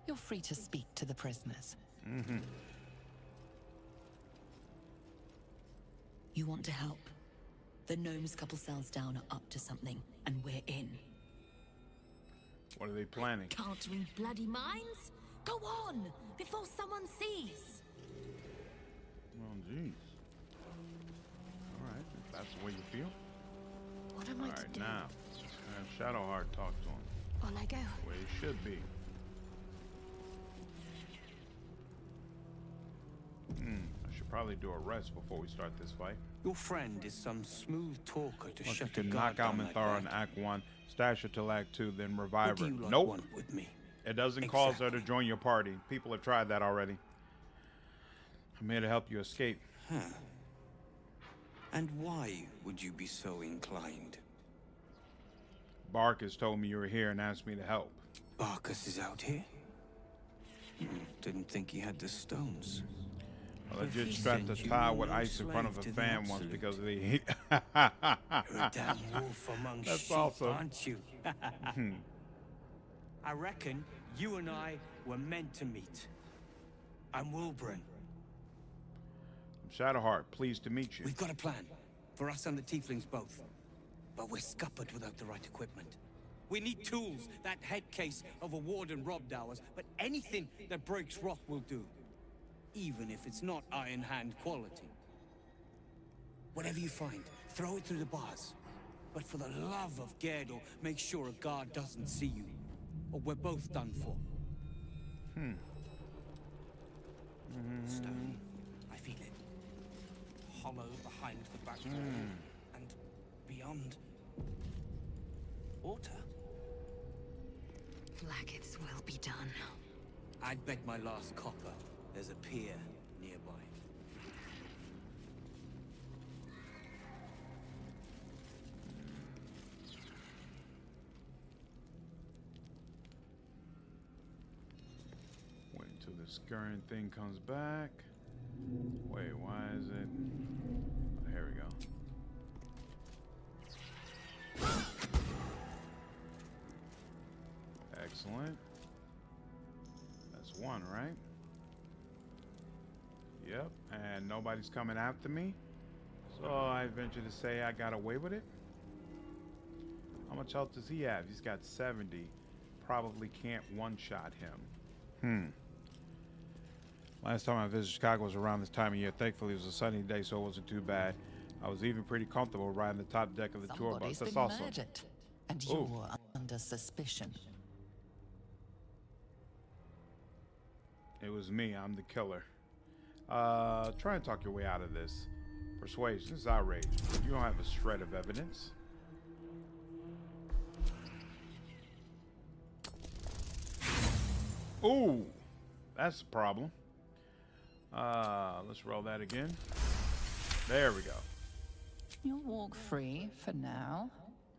You're free to speak to the prisoners. Mm-hmm. You want to help? The gnomes couple cells down are up to something, and we're in. What are they planning? Can't read bloody minds? Go on, before someone sees. Oh, jeez. All right, if that's the way you feel. What am I to do? Now, have Shadowheart talk to him. On I go. The way it should be. I should Probably do a rest before we start this fight. Your friend is some smooth talker to Once you shut a can guard knock out down like Minthara in that. Act 1, stash her till Act 2, then revive What do her. you lot Nope. want with me? It doesn't cause her to join your party. People have tried that already. I'm here to help you escape. Huh. And why would you be so inclined? Barkus told me you were here and asked me to help. Barkus is out here? Didn't think he had the stones. Well, I just strapped a tie with ice in front of a fan once because of the heat. You're a damn wolf among That's sheep, awesome. aren't you? I reckon you and I were meant to meet. I'm Wilburn. I'm Shadowheart. Pleased to meet you. We've got a plan. For us and the tieflings both. But we're scuppered without the right equipment. We need tools. That head case of a warden robbed ours, but anything that breaks rock will do. Even if it's not Iron Hand quality. Whatever you find, throw it through the bars. But for the love of Gerdor, make sure a guard doesn't see you. Or we're both done for. Stone. I feel it. Hollow behind the back wall. And beyond... water. Blackets will be done. I'd bet my last copper there's a pier nearby. Wait until the scurrying thing comes back. Wait, why is it? Oh, here we go. Excellent. That's one, right? Yep, and nobody's coming after me. So I venture to say I got away with it. How much health does he have? He's got 70. Probably can't one-shot him. Last time I visited Chicago was around this time of year. Thankfully, it was a sunny day, so it wasn't too bad. I was even pretty comfortable riding the top deck of the tour bus. That's awesome. Murdered, and you're under suspicion. It was me. I'm the killer. Try and talk your way out of this. Persuasion is outrage. You don't have a shred of evidence. Ooh, that's a problem. Let's roll that again. There we go. You'll walk free for now,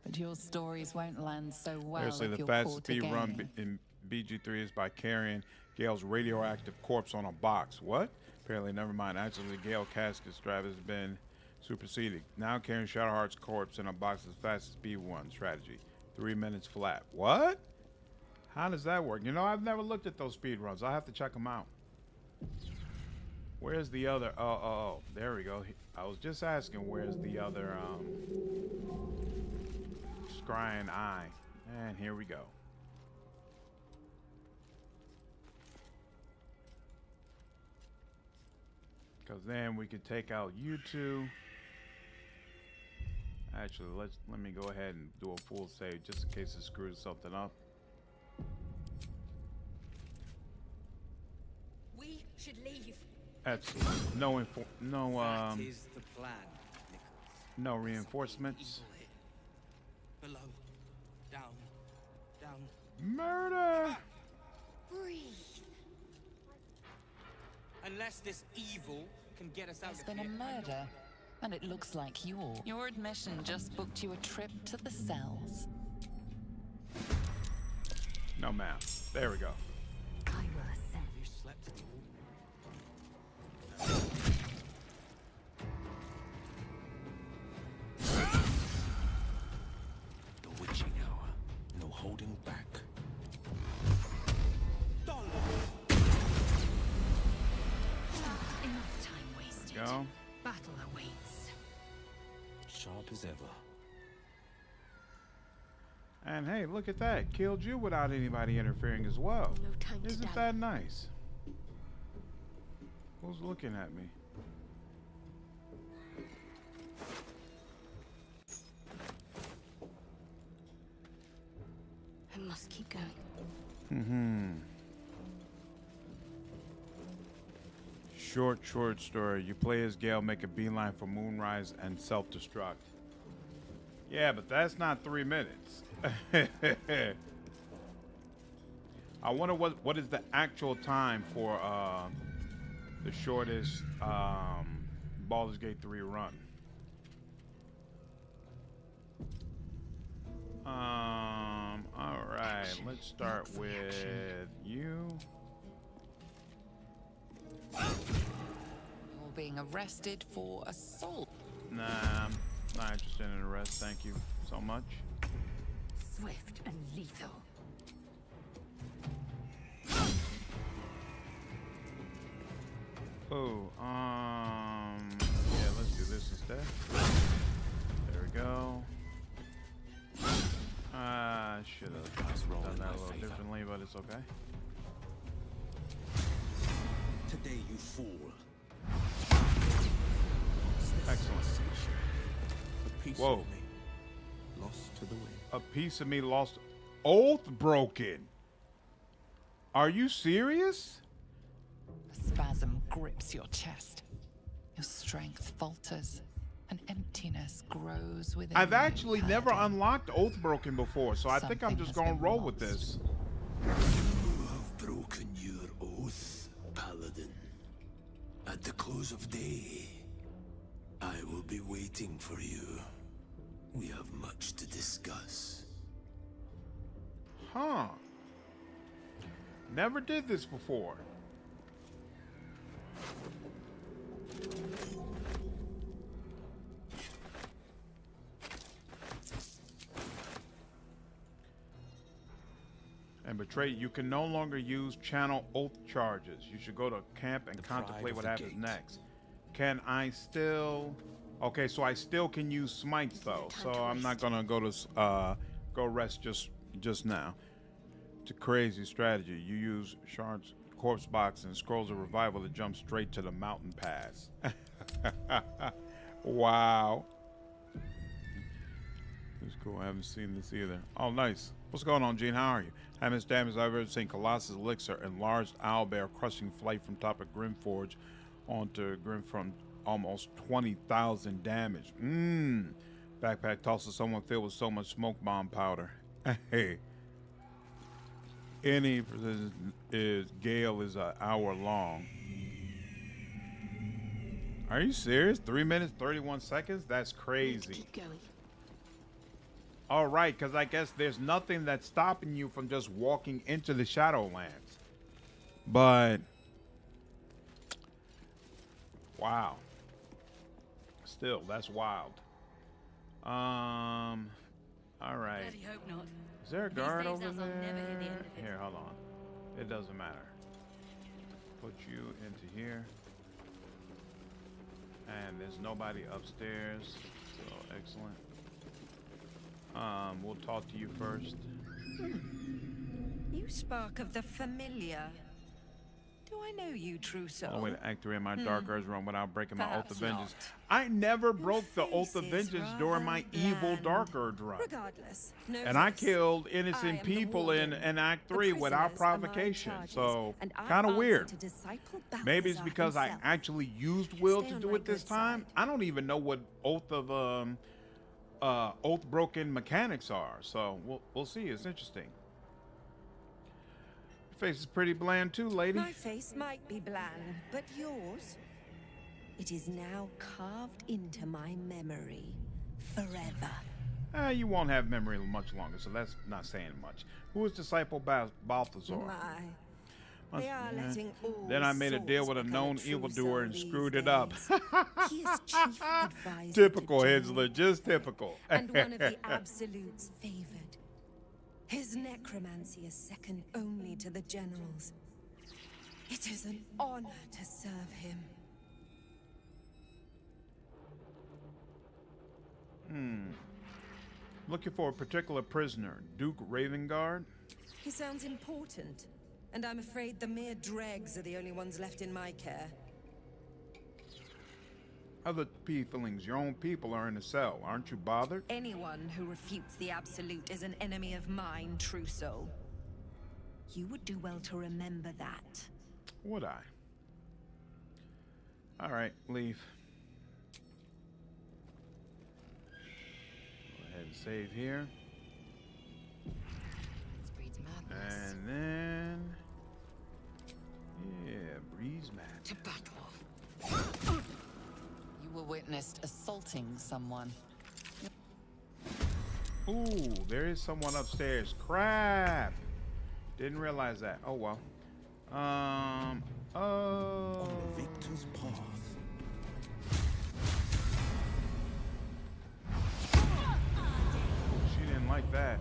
but your stories won't land so well. Seriously, if the you're fastest caught speed run again. in BG3 is by carrying Gale's radioactive corpse on a box. What? Apparently, never mind. Actually, the Gale casket strap has been superseded. Now carrying Shadowheart's corpse in a box is the fastest speed one strategy. 3 minutes flat. What? How does that work? You know, I've never looked at those speed runs. I'll have to check them out. Where's the other? Oh, there we go. I was just asking where's the other scrying eye. And here we go. Because then we could take out you two. Actually, let me go ahead and do a full save just in case it screws something up. We should leave. Absolutely. That is the plan, Nichols. No reinforcements. Below. Down. Down. Murder! Breathe. Unless this evil can get us out There's of been here. a murder, and it looks like your admission just booked you a trip to the cells. No ma'am. There we go. I will ascend. You slept at all? The witching hour. No holding back. Enough time wasted. Go. Battle awaits. Sharp as ever. And hey, look at that. Killed you without anybody interfering as well. No time to Isn't die. that nice? Who's looking at me? I must keep going. Short story. You play as Gale, make a beeline for Moonrise and self-destruct. Yeah, but that's not 3 minutes. I wonder what is the actual time for the shortest Baldur's Gate 3 run. All right, let's start with you. You're being arrested for assault. Nah, I'm not interested in arrest. Thank you so much. Swift and lethal. Oh, yeah, let's do this instead. There we go. I should have done that a little differently, but it's okay. Today you fool. Excellent. A piece Whoa. of me lost to the wind. A piece of me lost. Oath broken. Are you serious? A spasm grips your chest. Your strength falters. An emptiness grows within I've you, actually never hurting. unlocked Oath broken before, so I think I'm just gonna roll with this. You have broken your oath, Paladin. At the close of day, I will be waiting for you. We have much to discuss. Huh. Never did this before. And betray, you can no longer use channel oath charges. You should go to camp and contemplate what happens next. Can I still? Okay, so I still can use smites though. So I'm not gonna go to go rest just now. It's a crazy strategy. You use Shard's corpse box and scrolls of revival to jump straight to the mountain pass. Wow. That's cool. I haven't seen this either. Oh, nice. What's going on, Gene? How are you? How much damage I've ever seen? Colossus Elixir, enlarged owlbear, crushing flight from top of Grimforge onto Grim from almost 20,000 damage. Backpack tosses someone filled with so much smoke bomb powder. Hey. Any is Gale is an hour long. Are you serious? 3 minutes, 31 seconds? That's crazy. Keep going. All right, because I guess there's nothing that's stopping you from just walking into the Shadowlands. But wow. Still, that's wild. All right. Bloody hope not. Is there a These guard things over else, I'll never hear the end there? of it. Here, hold on. It doesn't matter. Put you into here. And there's nobody upstairs. So excellent. We'll talk to you first. You spark of the familiar. Do I know you, true soul? All the way to Act 3 in my Dark Earth run without breaking my Oath of Perhaps Vengeance. not. I never broke the Oath of face is Vengeance during my rather evil bland. Dark Earth run. Regardless, no And I voice. killed I innocent am the people in warden. Act The 3 without prisoners are my provocation. charges, So, and I kind of answer weird. to Disciple Maybe it's Balthazar because himself. I actually used will Stay to on do my it this good time. side. I don't even know what Oath broken mechanics are. So, we'll see. It's interesting. Your face is pretty bland too, lady. My face might be bland, but yours, it is now carved into my memory forever. You won't have memory much longer, so that's not saying much. Who is Disciple Balthazar? They are letting all Then I made a deal with a souls known become a true evildoer soul and these screwed it up. days. He is chief advisor Typical to Hensler, just typical. and one of the Absolute's favored. His necromancy is second only to the generals. It is an honor to serve him. Looking for a particular prisoner, Duke Ravengard. He sounds important, and I'm afraid the mere dregs are the only ones left in my care. Other feelings, your own people are in the cell. Aren't you bothered? Anyone who refutes the Absolute is an enemy of mine, true soul. You would do well to remember that. Would I? All right, leave. Go ahead and save here. This breeds madness. And then, yeah, breeze madness. To battle. You were witnessed assaulting someone. Ooh, there is someone upstairs. Crap. Didn't realize that. Oh well. Oh. On the victor's path. She didn't like that.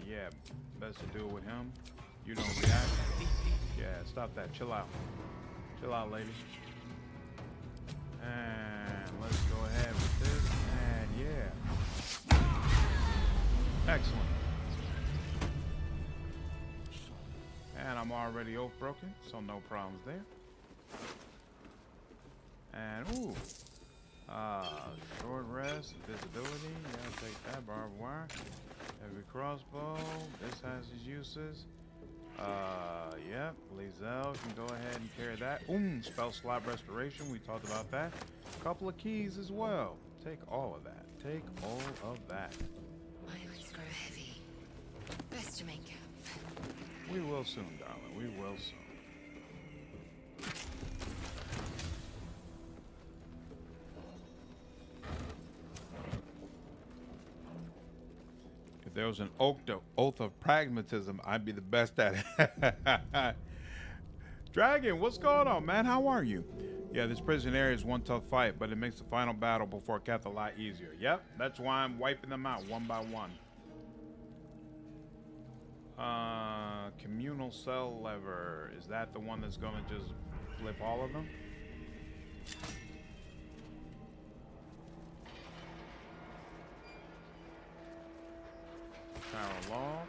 Yeah. Best to do it with him. You don't react. Yeah, stop that. Chill out. Chill out, lady. And let's go ahead with this. And yeah. Excellent. And I'm already oath broken, so no problems there. And ooh. Short rest, invisibility. Yeah, I'll take that. Barbed wire. Heavy crossbow. This has its uses. Yep. Lae'Zel can go ahead and carry that. Spell slot restoration. We talked about that. A couple of keys as well. Take all of that. Take all of that. My eyelids grow heavy. Best to make up. We will soon, darling. We will soon. If there was an oath of pragmatism, I'd be the best at it. Dragon, what's going on, man? How are you? Yeah, this prison area is one tough fight, but it makes the final battle before Keth a lot easier. Yep, that's why I'm wiping them out one by one. Communal cell lever. Is that the one that's gonna just flip all of them? Power log.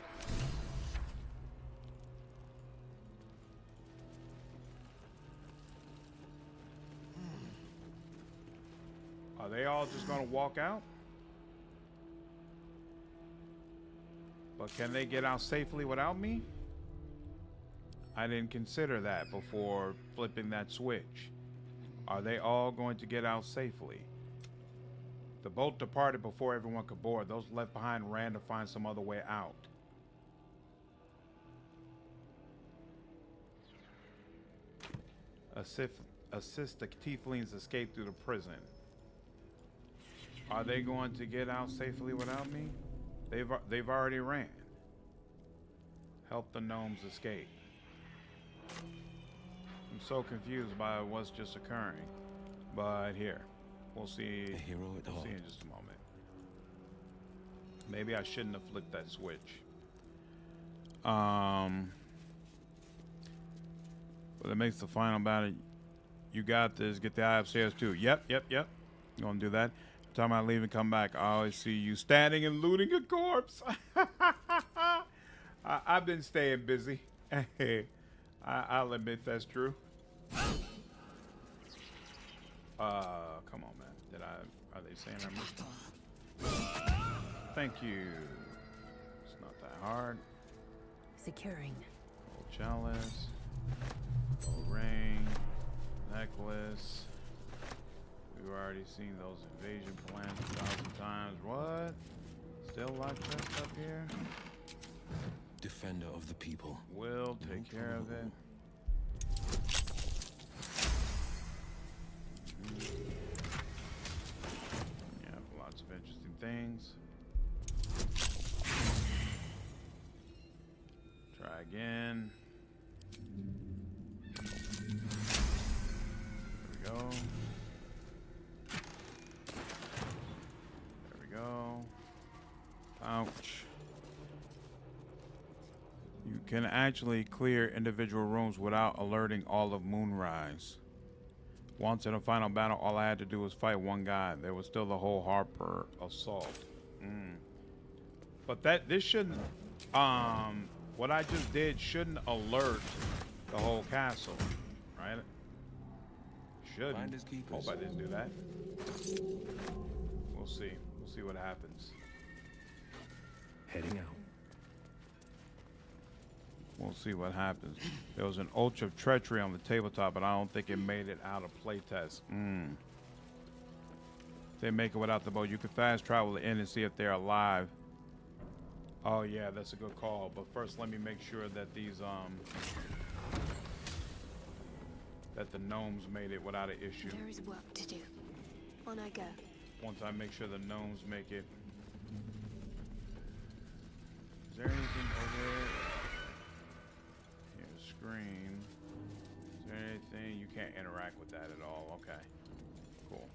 Are they all just gonna walk out? But can they get out safely without me? I didn't consider that before flipping that switch. Are they all going to get out safely? The boat departed before everyone could board. Those left behind ran to find some other way out. Assist the tieflings escape through the prison. Are they going to get out safely without me? They've already ran. Help the gnomes escape. I'm so confused by what's just occurring. But here, we'll see. We'll see in just a moment. Maybe I shouldn't have flipped that switch. But it makes the final battle. You got this. Get the eye upstairs too. Yep. Gonna do that. Time I leave and come back, I always see you standing and looting a corpse. I've been staying busy. I'll admit that's true. Come on, man. Are they saying I missed it? Thank you. It's not that hard. Securing. Old chalice. Old ring. Necklace. We've already seen those invasion plans 1,000 times. What? Still a lot chest up here? Defender of the people. We'll take care of it. Yeah, lots of interesting things. Try again. There we go. There we go. Ouch. You can actually clear individual rooms without alerting all of Moonrise. Once in a final battle, all I had to do was fight one guy. There was still the whole Harper assault. But this shouldn't, what I just did shouldn't alert the whole castle, right? Shouldn't. Hope I didn't do that. We'll see. We'll see what happens. Heading out. We'll We'll see what happens. There was an Oath of Treachery on the tabletop, but I don't think it made it out of playtest. They make it without the boat. You can fast travel in and see if they're alive. Oh yeah, that's a good call. But first, let me make sure that these that the gnomes made it without an issue. There is work to do. On I go. Once I make sure the gnomes make it. Is there anything over there? Here's a screen. Is there anything? You can't interact with that at all. Okay. Cool.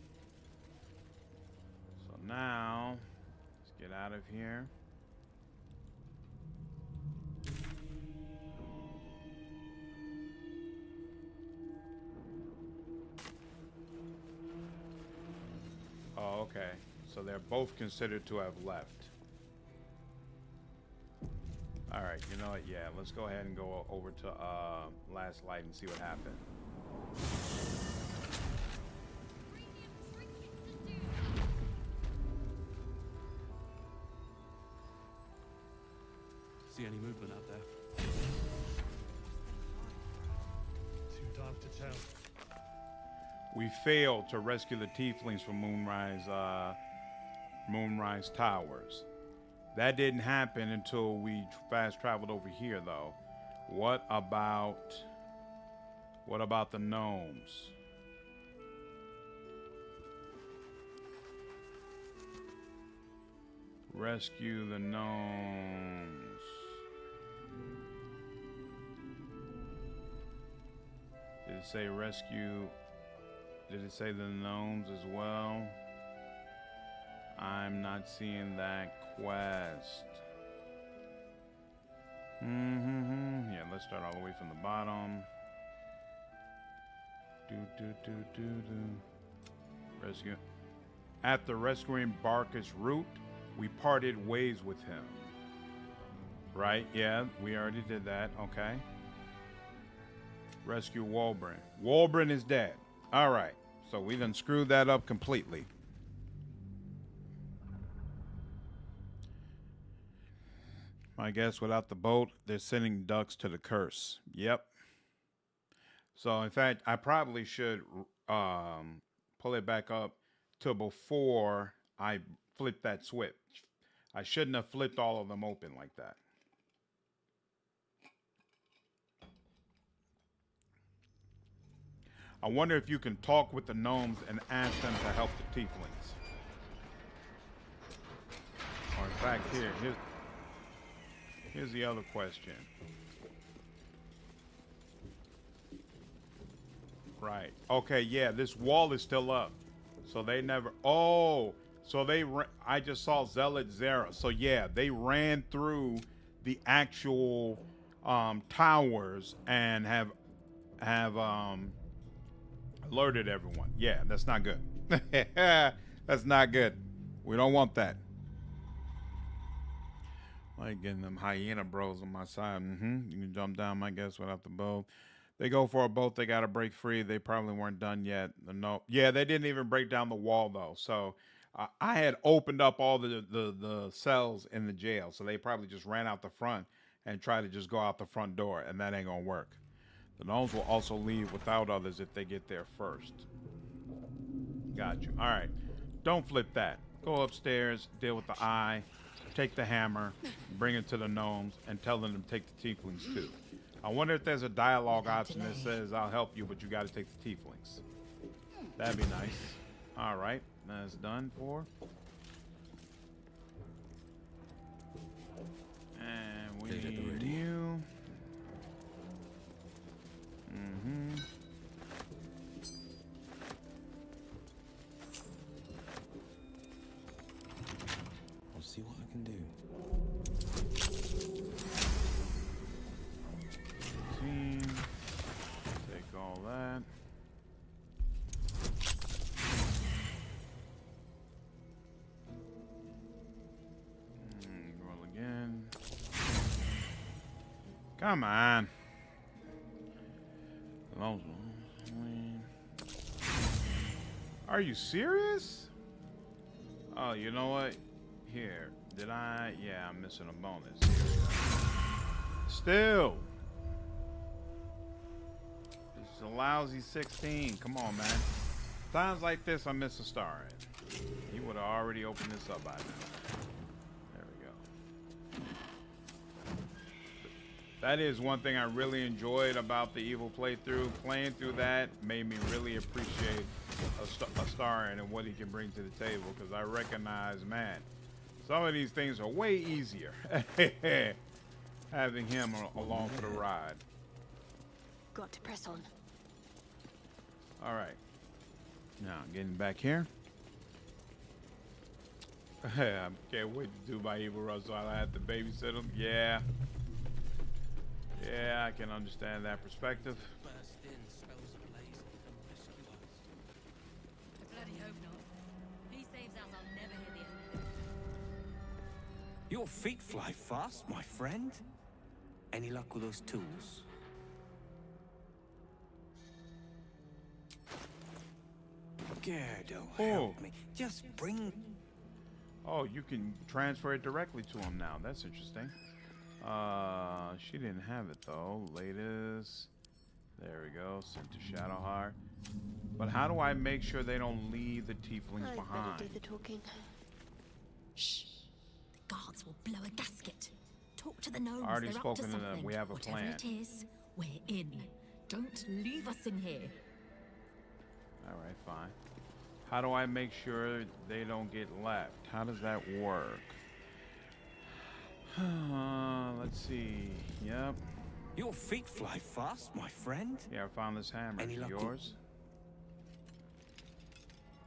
So now, let's get out of here. Oh, okay. So they're both considered to have left. All right, you know what? Yeah, let's go ahead and go over to Last Light and see what happened. See any movement out there? Too dark to tell. We failed to rescue the tieflings from Moonrise Towers. That didn't happen until we fast traveled over here, though. What about the gnomes? Rescue the gnomes. Did it say rescue? Did it say the gnomes as well? I'm not seeing that quest. Yeah, let's start all the way from the bottom. Rescue. After rescuing Barkus Root, we parted ways with him. Right? Yeah, we already did that. Okay. Rescue Walbrin. Walbrin is dead. All right. So we done screwed that up completely. I guess without the boat, they're sending ducks to the curse. Yep. So in fact, I probably should pull it back up to before I flip that switch. I shouldn't have flipped all of them open like that. I wonder if you can talk with the gnomes and ask them to help the tieflings. Or in fact, here's the other question. Right. Okay, yeah, this wall is still up. So they never... Oh, so I just saw Zealot Zera. So yeah, they ran through the actual towers and have alerted everyone. Yeah, that's not good. That's not good. We don't want that. Like getting them hyena bros on my side. You can jump down, I guess, without the bow. They go for a boat. They got to break free. They probably weren't done yet. No. Yeah, they didn't even break down the wall, though. So I had opened up all the cells in the jail. So they probably just ran out the front and tried to just go out the front door. And that ain't going to work. The gnomes will also leave without others if they get there first. Got you. All right. Don't flip that. Go upstairs, deal with the eye, take the hammer, bring it to the gnomes, and tell them to take the tieflings too. I wonder if there's a dialogue option that says, I'll help you, but you got to take the tieflings. That'd be nice. All right. That's done for. And we need you. I'll see what I can do. Take all that. Roll again. Come on. Are you serious? Oh, you know what? Here. Did I? Yeah, I'm missing a bonus. Still. It's a lousy 16. Come on, man. Times like this, I miss a star. He would have already opened this up by now. There we go. That is one thing I really enjoyed about the Evil playthrough. Playing through that made me really appreciate a star and what he can bring to the table, because I recognize, man, some of these things are way easier having him along for the ride. Got to press on. All right. Now, getting back here. I can't wait to do my Evil Rush, so I have to babysit him. Yeah. Yeah, I can understand that perspective. Your feet fly fast, my friend. Any luck with those tools? Gerdo, help me. Just bring... Oh, you can transfer it directly to him now. That's interesting. She didn't have it, though. Latest. There we go. Sent to Shadowheart. But how do I make sure they don't leave the tieflings behind? I better do the talking. Shh. The guards will blow a gasket. Talk to the gnomes. Already They're spoken up to to them. something. We have a Whatever plan. it is, we're in. Don't leave us in here. All right, fine. How do I make sure they don't get left? How does that work? Let's see. Yep. Your feet fly fast, my friend. Yeah, I found this hammer. Any luck? Yours?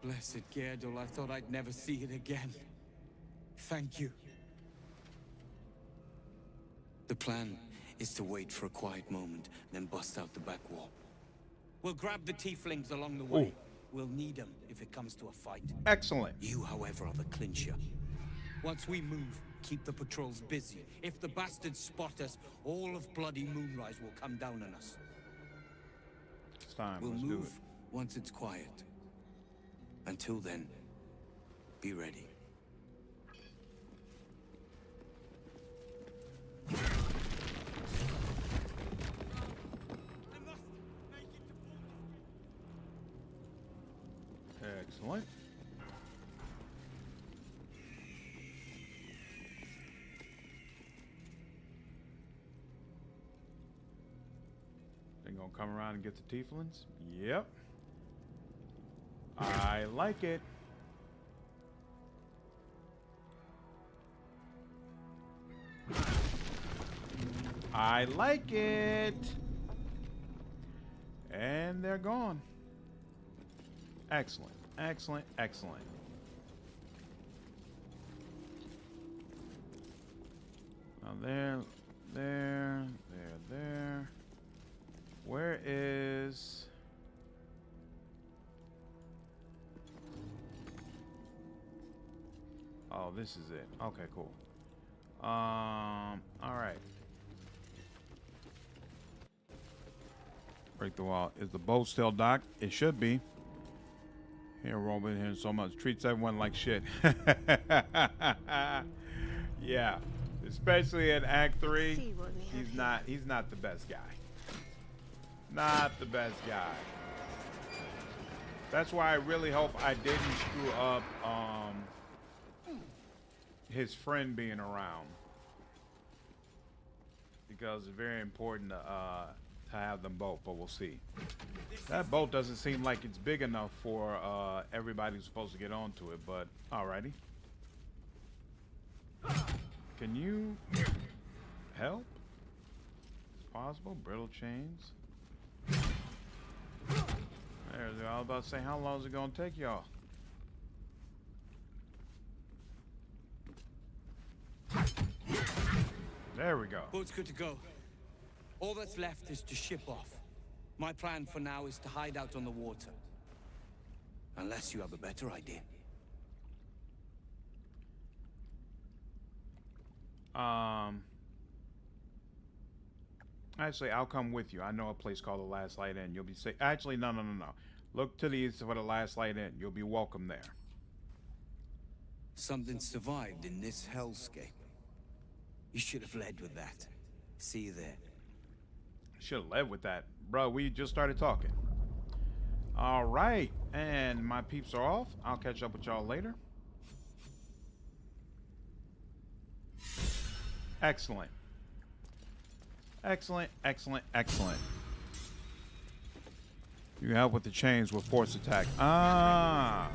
Blessed Gerdol, I thought I'd never see it again. Thank you. The plan is to wait for a quiet moment, then bust out the back wall. We'll grab the tieflings along the way. Ooh. We'll need them if it comes to a fight. Excellent. You, however, are the clincher. Once we move, keep the patrols busy. If the bastards spot us, all of bloody Moonrise will come down on us. It's time. We'll Let's move do it. once it's quiet. Until then, be ready. Excellent. They gonna come around and get the tieflings? Yep. I like it. I like it. And they're gone. Excellent, excellent, excellent. Now there. Where is... Oh, this is it. Okay, cool. All right. Break the wall. Is the boat still docked? It should be. Here, Robin, here so much. Treats everyone like shit. Yeah. Especially in Act 3. He's not the best guy. Not the best guy. That's why I really hope I didn't screw up his friend being around. Because it's very important to have them both, but we'll see. That boat doesn't seem like it's big enough for everybody who's supposed to get onto it, but alrighty. Can you help? It's possible. Brittle chains. There's I was about to say, how long is it gonna take y'all? There we go. Boat's good to go. All that's left is to ship off. My plan for now is to hide out on the water. Unless you have a better idea. Actually, I'll come with you. I know a place called the Last Light Inn. You'll be safe. Actually, no. Look to the east for the Last Light Inn. You'll be welcome there. Something survived in this hellscape. You should have led with that. See you there. Should have led with that. Bro, we just started talking. All right. And my peeps are off. I'll catch up with y'all later. Excellent. Excellent, excellent, excellent. You can help with the chains with force attack. Ah.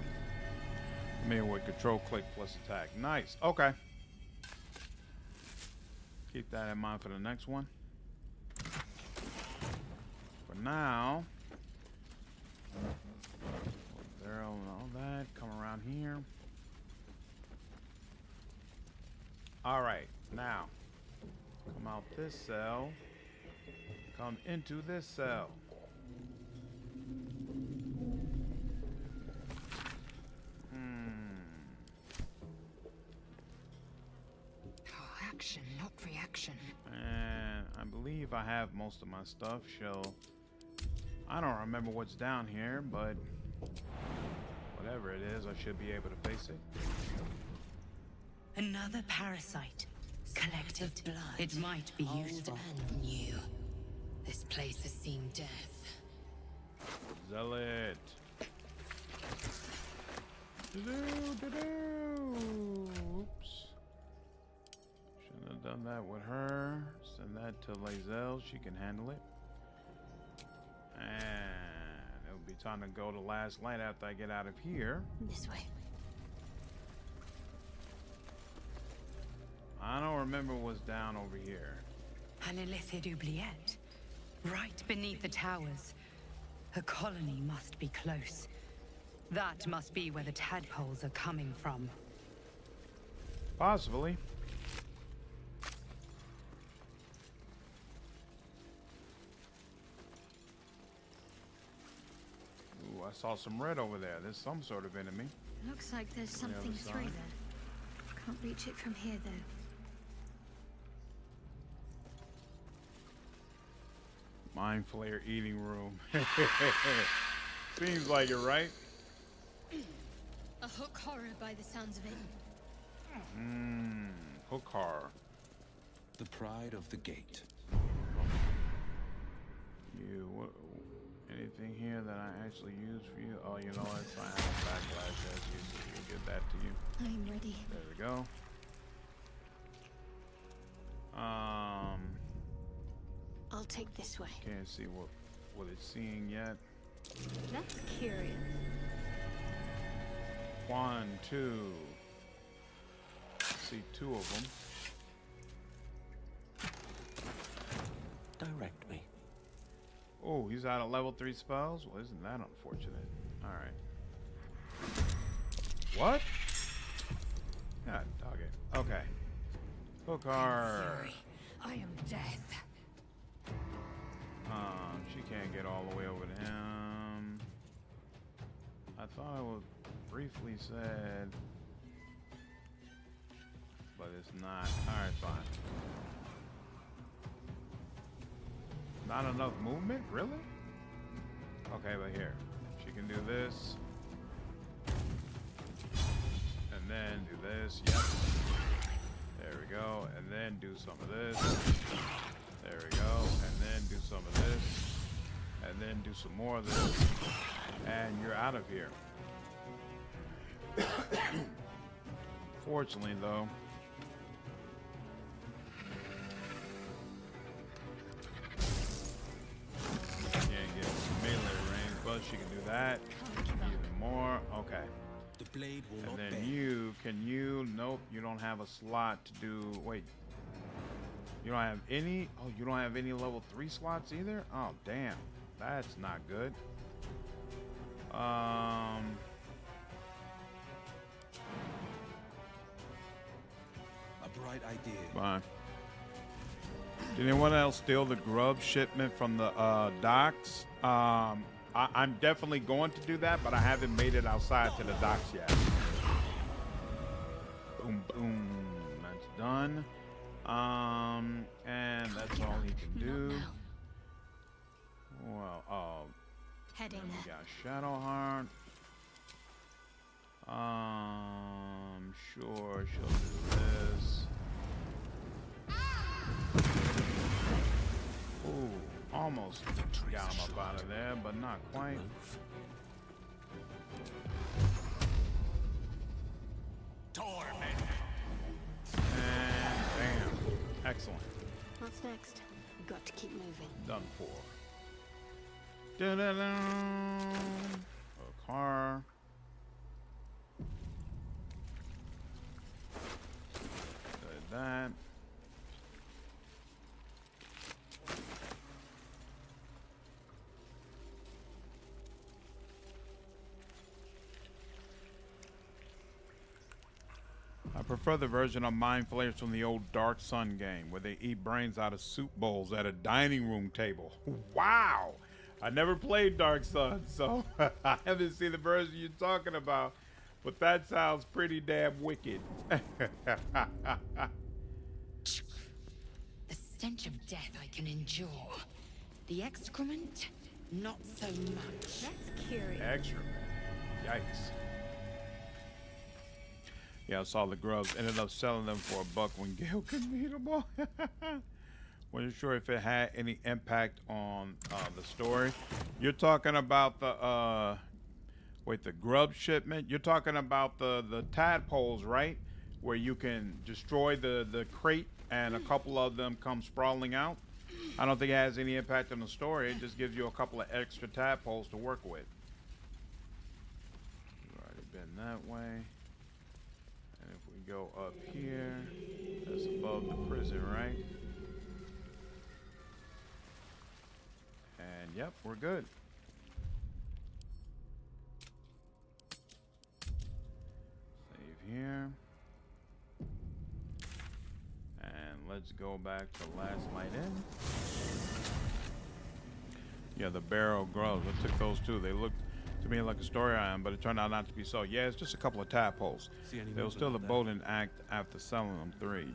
I mean, with control click plus attack. Nice. Okay. Keep that in mind for the next one. For now, there and all that. Come around here. All right. Now, come out this cell. Come into this cell. Action, not reaction. And I believe I have most of my stuff. I don't remember what's down here, but whatever it is, I should be able to face it. Another parasite. Collected. Blood. It might be useful. And new. This place has seen death. Zealot. Oops. Shouldn't have done that with her. Send that to Lae'Zel. She can handle it. And it'll be time to go to last light after I get out of here. This way. I don't remember what's down over here. An illithid oubliette. Right beneath the towers. A colony must be close. That must be where the tadpoles are coming from. Possibly. Ooh, I saw some red over there. There's some sort of enemy. Looks like there's something through there. Can't reach it from here, though. Mind Flayer eating room. Seems like it, right? A hook horror by the sounds of it. Hook horror. The pride of the gate. Anything here that I actually use for you? Oh, you know what? I have a backlash as you, so we'll give that to you. I'm ready. There we go. I'll take this way. Can't see what it's seeing yet. That's curious. 1, 2. See 2 of them. Direct me. Oh, he's out of level 3 spells? Well, isn't that unfortunate? Alright. What? God, dog it. Okay. Hookar. I am death. She can't get all the way over to him. I thought I was briefly said, but it's not. Alright, fine. Not enough movement? Really? Okay, but here. She can do this. And then do this. Yep. There we go. And then do some of this. There we go. And then do some of this. And then do some more of this. And you're out of here. Fortunately, though, can't get melee range, but she can do that. Even more. Okay. The blade will and not then bend. Nope, you don't have a slot to do. Wait. You don't have any? Oh, you don't have any level 3 slots either? Oh, damn. That's not good. A bright idea. Fine. Did anyone else steal the grub shipment from the docks? I'm definitely going to do that, but I haven't made it outside to the docks yet. Boom, boom. That's done. And that's all he can do. Well, Heading then we there. got Shadowheart. Sure, she'll do this. Ooh, almost got him up out of there, but not quite. And bam. Excellent. What's next? Got to keep moving. Done for. Da-da-da. A car. Did that. I prefer the version of Mind Flayers from the old Dark Sun game, where they eat brains out of soup bowls at a dining room table. Wow! I never played Dark Sun, so I haven't seen the version you're talking about, but that sounds pretty damn wicked. The stench of death I can endure. The excrement, not so much. That's curious. Excrement. Yikes. Yeah, I saw the grubs. Ended up selling them for $1 when Gale couldn't eat them all. Wasn't sure if it had any impact on the story. You're talking about the the grub shipment. You're talking about the tadpoles, right? Where you can destroy the crate and a couple of them come sprawling out. I don't think it has any impact on the story. It just gives you a couple of extra tadpoles to work with. We've already been that way. And if we go up here, that's above the prison, right? And yep, we're good. Save here. And let's go back to Last Light In. Yeah, the barrel grubs. I took those too. They looked to me like a story item, but it turned out not to be so. Yeah, it's just a couple of tadpoles. There was still the Bolden act after selling them 3.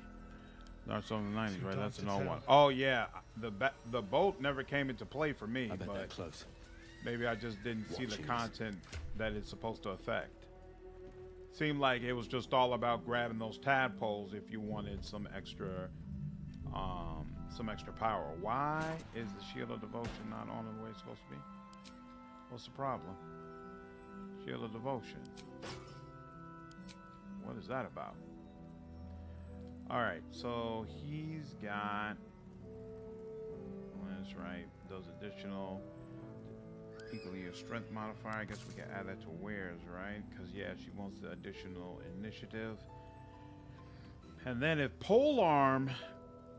That's on the 90s, right? That's an old one. Oh yeah, the bolt never came into play for me, but they're close. Maybe I just didn't see the content that it's supposed to affect. Seemed like it was just all about grabbing those tadpoles if you wanted some extra power. Why is the Shield of Devotion not on the way it's supposed to be? What's the problem? Shield of Devotion. What is that about? Alright, so he's got... That's right. Does additional... Equally a strength modifier. I guess we can add that to wares, right? Because, yeah, she wants the additional initiative. And then if polearm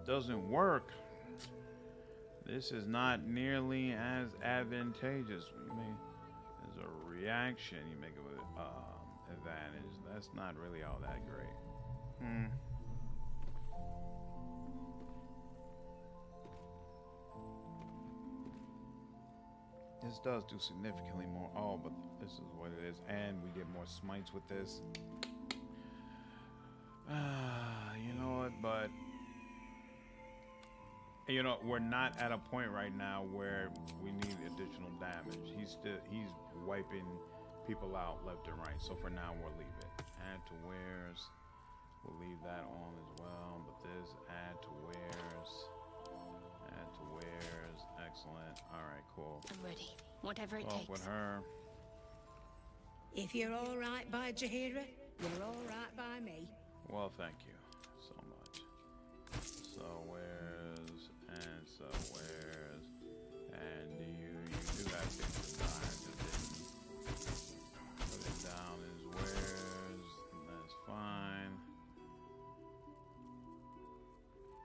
doesn't work, this is not nearly as advantageous. As a reaction, you make it with advantage. That's not really all that great. This does do significantly more. Oh, but this is what it is. And we get more smites with this. You know what, but... You know, we're not at a point right now where we need additional damage. He's wiping people out left and right. So for now, we'll leave it. Add to wares. We'll leave that on as well. But this, add to wares. Add to wares. Excellent. All right, cool. I'm ready. Whatever it takes. With her. If you're all right by Jaheira, you're all right by me. Well, thank you so much. So wares and so wares, and you do have things to die. Just put it down as wares. That's fine.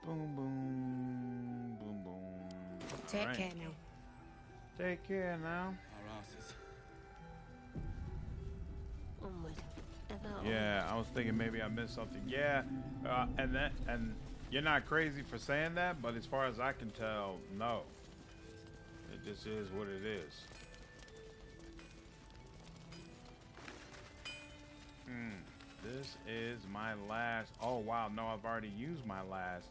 Boom, boom, boom, boom. Take care now. Take care now. Our asses. Onward. Yeah, I was thinking maybe I missed something. Yeah, and you're not crazy for saying that, but as far as I can tell, no. It just is what it is. This is my last. Oh wow, no, I've already used my last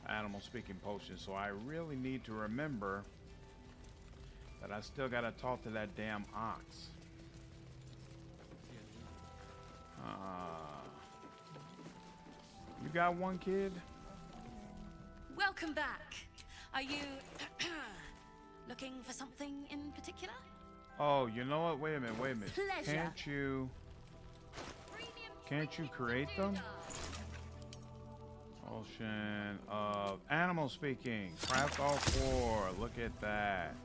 animal speaking potion, so I really need to remember that I still gotta talk to that damn ox. You got one, kid? Welcome back. Are you Looking for something in particular? Oh, you know what? Wait a minute. Pleasure. Can't you create them? Ocean of animal speaking. Craft all 4. Look at that.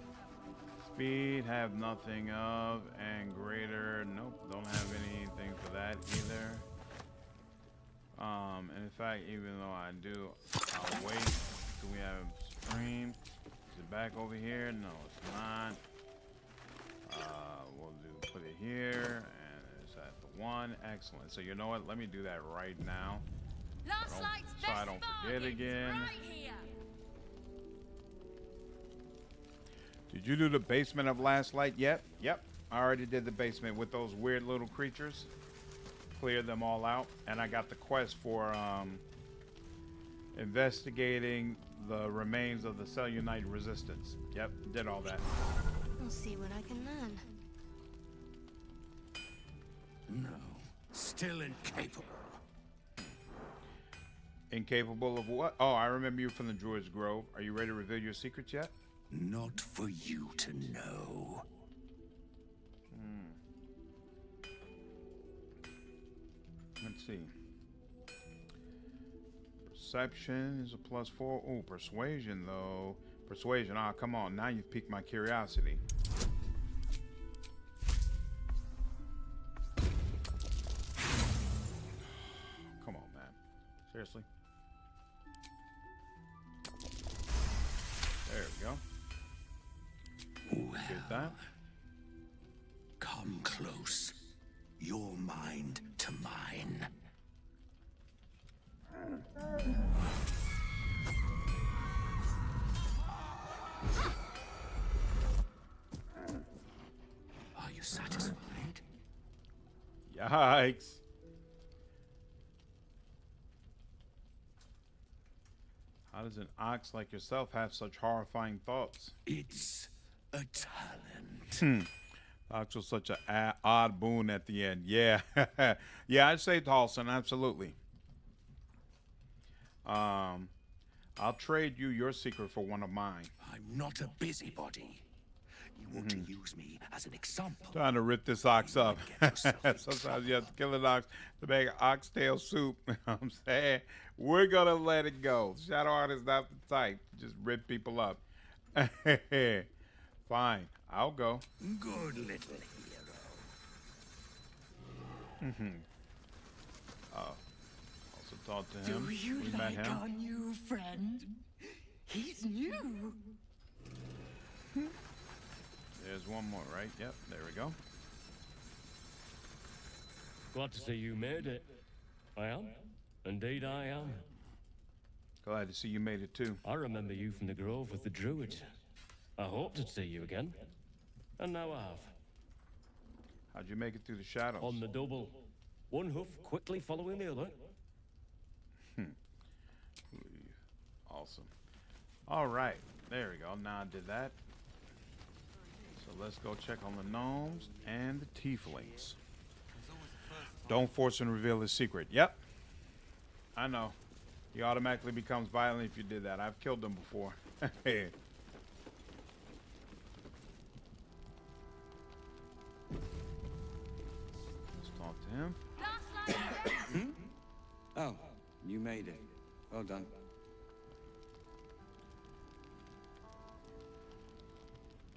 Speed have nothing of, and greater. Nope, don't have anything for that either. And in fact, even though I do, I'll wait. Do we have stream? Is it back over here? No, it's not. We'll put it here, and it's at the 1. Excellent. So you know what? Let me do that right now. So I don't forget again. Did you do the basement of Last Light yet? Yep. I already did the basement with those weird little creatures. Cleared them all out. And I got the quest for investigating the remains of the Cellunite resistance. Yep, did all that. We'll see what I can learn. No, still incapable. Incapable of what? Oh, I remember you from the Druid's Grove. Are you ready to reveal your secrets yet? Not for you to know. Let's see. Perception is a +4. Oh, persuasion though. Persuasion. Ah, come on. Now you've piqued my curiosity. Come on, man. Seriously. There we go. Well, get that. Come close. Your mind to mine. Are you satisfied? Yikes. How does an ox like yourself have such horrifying thoughts? It's a talent. Ox was such an odd boon at the end. Yeah. Yeah, I'd say Tolson, absolutely. I'll trade you your secret for one of mine. I'm not a busybody. You want to use me as an example. Trying to rip this ox up. Sometimes you have to kill an ox to make oxtail soup. You know what I'm saying? We're going to let it go. Shadowheart is not the type to just rip people up. Fine. I'll go. Good little hero. Also talk to him. Do you We met like him. our new friend? He's new. There's one more, right? Yep, there we go. Glad to see you made it. I am. Indeed I am. Glad to see you made it too. I remember you from the Grove with the Druid. I hoped to see you again. And now I have. How'd you make it through the shadows? On the double. One hoof quickly following the other. Awesome. All right. There we go. Now I did that. So let's go check on the gnomes and the tieflings. Don't force him to reveal his secret. Yep. I know. He automatically becomes violent if you did that. I've killed them before. Hey. Let's talk to him. Oh, you made it. Well done.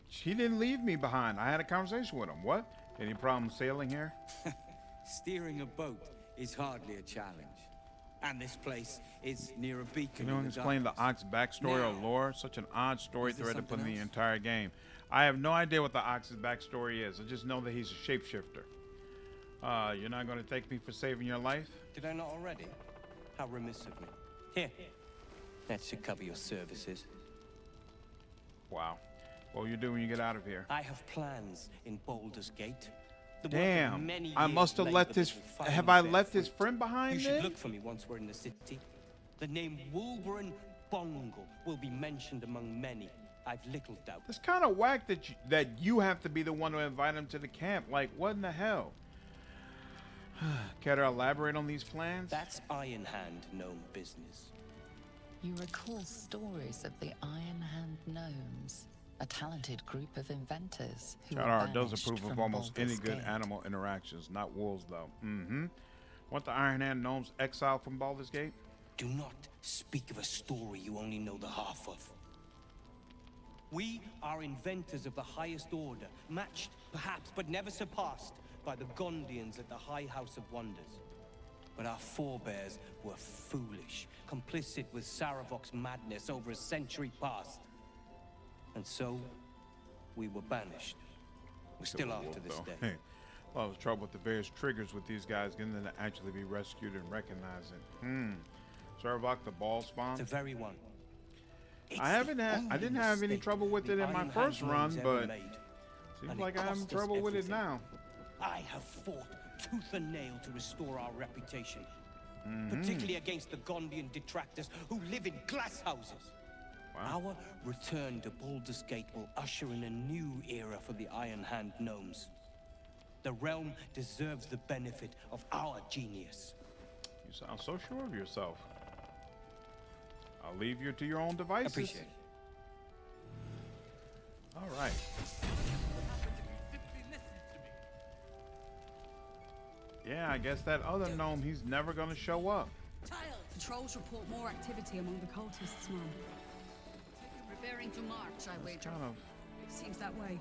He didn't leave me behind. I had a conversation with him. What? Any problem sailing here? Steering a boat is hardly a challenge. And this place is near a beacon. Can you explain the Ox backstory or lore? Such an odd story thread to put in the entire game. I have no idea what the Ox's backstory is. I just know that he's a shapeshifter. You're not going to thank me for saving your life? Did I not already? How remiss of me. Here. That should cover your services. Wow. What will you do when you get out of here? I have plans in Baldur's Gate. Damn. I must have left his... Have I left his friend behind You there? should look for me once we're in the city. The name Wolverine Bongle will be mentioned among many. I've little doubt. It's kind of whack that you have to be the one to invite him to the camp. Like, what in the hell? Care to elaborate on these plans? That's Iron Hand gnome business. You recall stories of the Iron Hand gnomes, A talented group of inventors who were Shadowheart does banished approve of from almost any Baldur's good Gate. animal interactions, not wolves though. Want the Iron Hand gnomes exiled from Baldur's Gate? Do not speak of a story you only know the half of. We are inventors of the highest order, matched, perhaps, but never surpassed by the Gondians at the High House of Wonders. But our forebears were foolish, complicit with Saravok's madness over a century past. And so, we were banished. We're still after this day. Hey, a lot of trouble with the various triggers with these guys getting them to actually be rescued and recognize it. Saravok, the ball spawn? The very one. I didn't have any trouble with it in my first run, but seems like I'm having trouble with it now. I have fought tooth and nail to restore our reputation, particularly against the Gondian detractors who live in glass houses. Wow. Our return to Baldur's Gate will usher in a new era for the Iron Hand gnomes. The realm deserves the benefit of our genius. You sound so sure of yourself. I'll leave you to your own devices. Appreciate it. All right. Yeah, I guess that other gnome, he's never gonna show up. Patrols report more activity among the cultists, Mom. Preparing to march, I wager. Seems that way.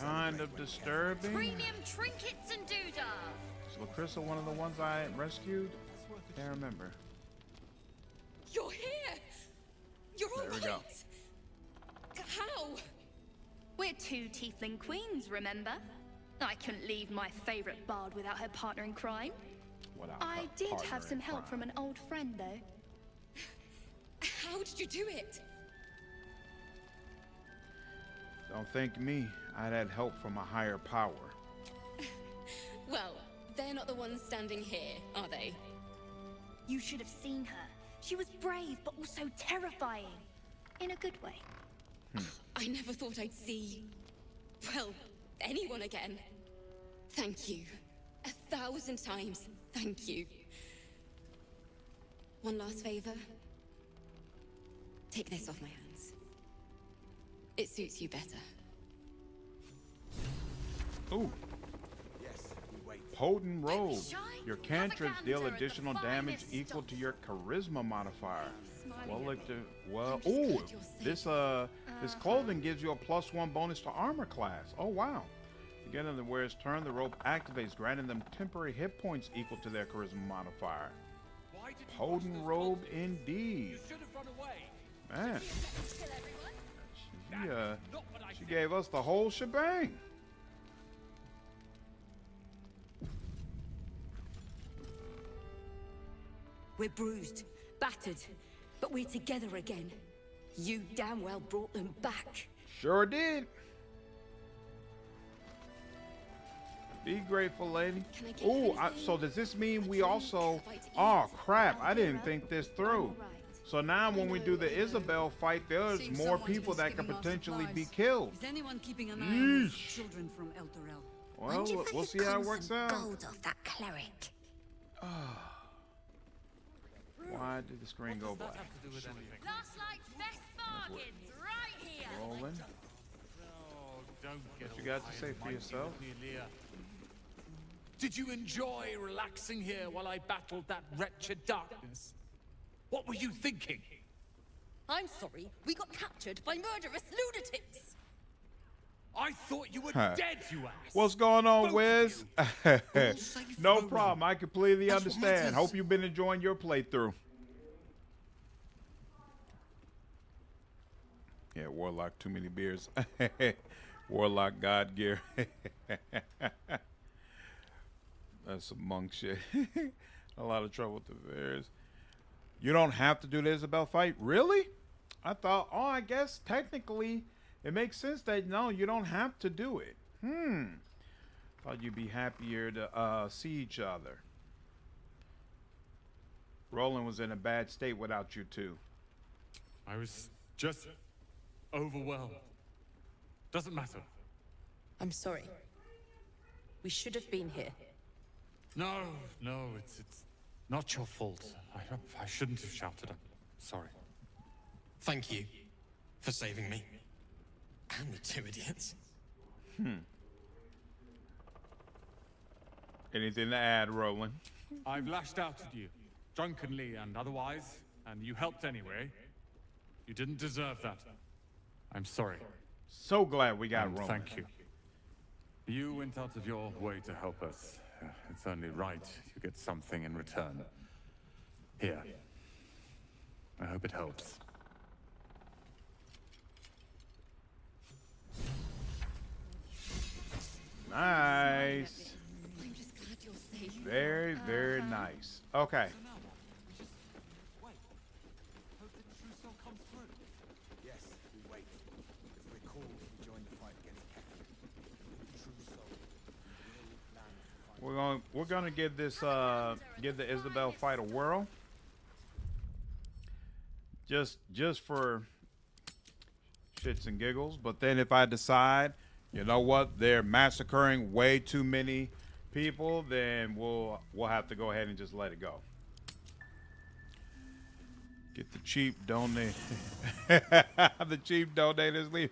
Kind of disturbing. Premium trinkets and doodah. Is Lacrissa one of the ones I rescued? Can't remember. You're here! You're all There we right! go. How? We're two tiefling queens, remember? I couldn't leave my favorite bard without her partner in crime. I did have some help from an old friend, though. How did you do it? Don't thank me. I'd had help from a higher power. Well, they're not the ones standing here, are they? You should have seen her. She was brave, but also terrifying. In a good way. I never thought I'd see... well, anyone again. Thank you. 1,000 times, thank you. One last favor. Take this off my hands. It suits you better. Ooh. Yes, we wait. Potent Robe. Your cantrips deal additional damage equal to your charisma modifier. Ooh, this clothing gives you a +1 bonus to armor class. Oh wow. Beginning of the wearer's turn, the robe activates, granting them temporary hit points equal to their charisma modifier. Potent Robe indeed. Man. She gave us the whole shebang. We're bruised, battered, but we're together again. You damn well brought them back. Sure did. Be grateful, lady. Ooh, so does this mean we also... Oh, crap. I didn't think this through. So now when we do the Isabel fight, there's more people that could potentially be killed. Is anyone keeping an eye on those children from El Dorel? Well, we'll see how it works out. Gold off that cleric. Why did the screen go black? Last night's best bargains, right here. Rolling. What you got to say for yourself? Did you enjoy relaxing here while I battled that wretched darkness? What were you thinking? I'm sorry, we got captured by murderous lunatics. I thought you were dead, you ass. What's going on, Wiz? No problem. I completely understand. Hope you've been enjoying your playthrough. Yeah, Warlock, too many beers. Warlock God gear. That's some monk shit. A lot of trouble with the bears. You don't have to do the Isabel fight? Really? I thought, oh, I guess technically it makes sense that, no, you don't have to do it. Thought you'd be happier to see each other. Roland was in a bad state without you two. I was just overwhelmed. Doesn't matter. I'm sorry. We should have been here. No, it's not your fault. I shouldn't have shouted. I'm sorry. Thank you for saving me. And the two idiots. Anything to add, Roland? I've lashed out at you, drunkenly and otherwise, and you helped anyway. You didn't deserve that. I'm sorry. So glad we got And Roland. thank you. You went out of your way to help us. It's only right you get something in return. Here. I hope it helps. Nice. I'm just glad you're safe. Very, very nice. Okay. Yes, we wait. If we're called, we join the fight against Kefir. The true soul will land for fight. We're gonna give this give the Isabel fight a whirl. Just for shits and giggles. But then if I decide, you know what, they're massacring way too many people, then we'll have to go ahead and just let it go. Get the cheap donate. The cheap donators leave.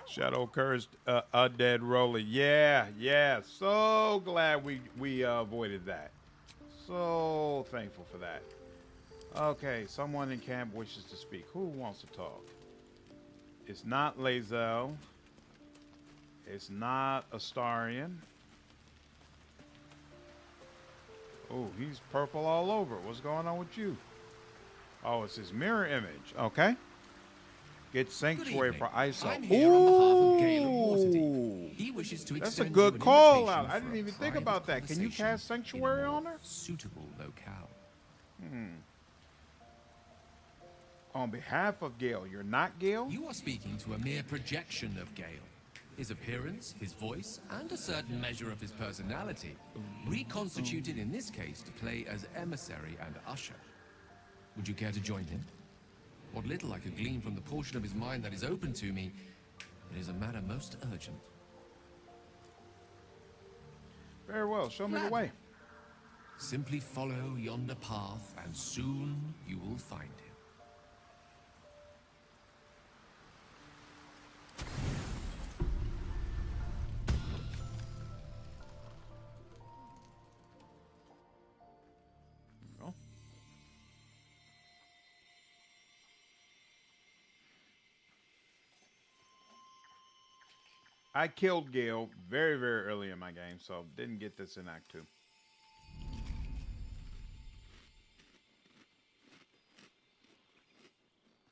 Shadow cursed undead roller. Yeah. So glad we avoided that. So thankful for that. Okay, someone in camp wishes to speak. Who wants to talk? It's not Lae'Zel. It's not Astarion. Oh, he's purple all over. What's going on with you? Oh, it's his mirror image. Okay. Get sanctuary for ISO. I'm here on behalf of Gale of Waterdeep. He wishes to That's a extend good you an call invitation out. I didn't for a even think private about that. Can you conversation cast sanctuary in a on more her? Suitable locale. On behalf of Gale, you're not Gale? You are speaking to a mere projection of Gale. His appearance, his voice, and a certain measure of his personality, reconstituted in this case to play as emissary and usher. Would you care to join him? What little I could glean from the portion of his mind that is open to me, it is a matter most urgent. Very well, show me the way. Simply follow yonder path, and soon you will find him. I killed Gale very, very early in my game, so didn't get this in Act 2.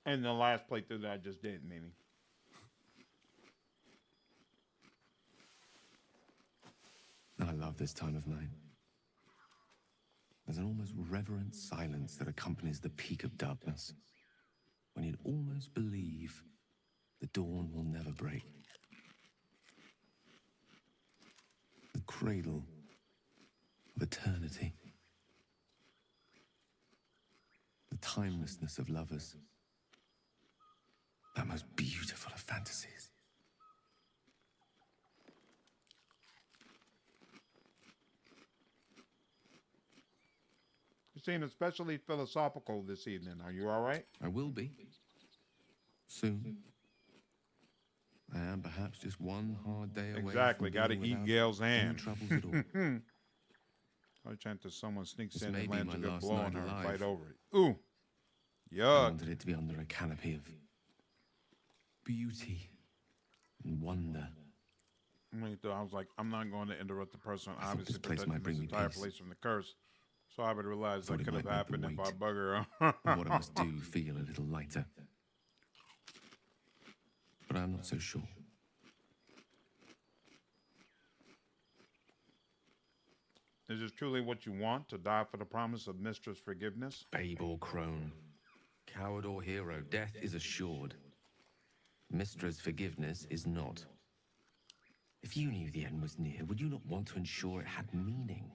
And the last playthrough that I just did, meaning. I love this time of night. There's an almost reverent silence that accompanies the peak of darkness, when you'd almost believe the dawn will never break. The cradle of eternity. The timelessness of lovers. That most beautiful of fantasies. You seem especially philosophical this evening. Are you all right? I will be. Soon. I am perhaps just one hard day away. Exactly. Got to from eat being Gale's without any hand. troubles at all. I chance that someone sneaks This in may and be lands my a good last blow on night her and alive. fight over it. Ooh. I Yuck. wanted it to be under a canopy of beauty and wonder. I was like, I'm not going to interrupt the person I thought obviously this place might protecting bring this me entire peace. place from the curse. So I would realize Thought that it could have might make the happened if I weight bug her. of what I must do feel a little lighter. But I'm not so sure. Is this truly what you want, to die for the promise of Mistress Forgiveness? Babe or crone, coward or hero, death is assured. Mistress Forgiveness is not. If you knew the end was near, would you not want to ensure it had meaning?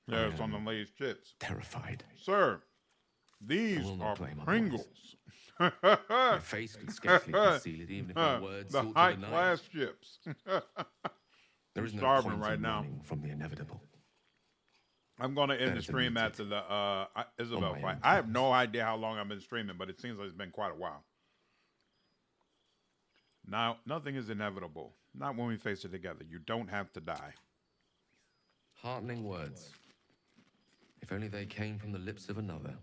Yeah, it's on the Lay's chips. Terrified. Sir, these will not are claim Pringles. My face could scarcely conceal it, even if my words the sought to high deny class it. chips. There is no starving point right in now. running from the inevitable. I'm going to end the stream after the Isabel fight. I have no idea how long I've been streaming, but it seems like it's been quite a while. Now, nothing is inevitable. Not when we face it together. You don't have to die. Heartening words. If only they came from the lips of another.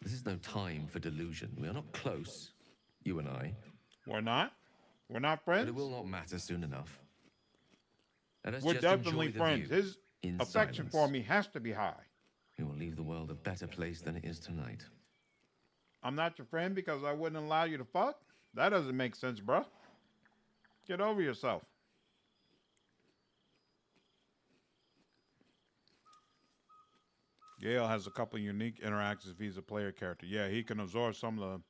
This is no time for delusion. We are not close, you and I. We're not? We're not friends? But it will not matter soon enough. We're definitely friends. His affection for me has to be high. We will leave the world a better place than it is tonight. I'm not your friend because I wouldn't allow you to fuck? That doesn't make sense, bro. Get over yourself. Gale has a couple of unique interactions if he's a player character. Yeah, he can absorb some of the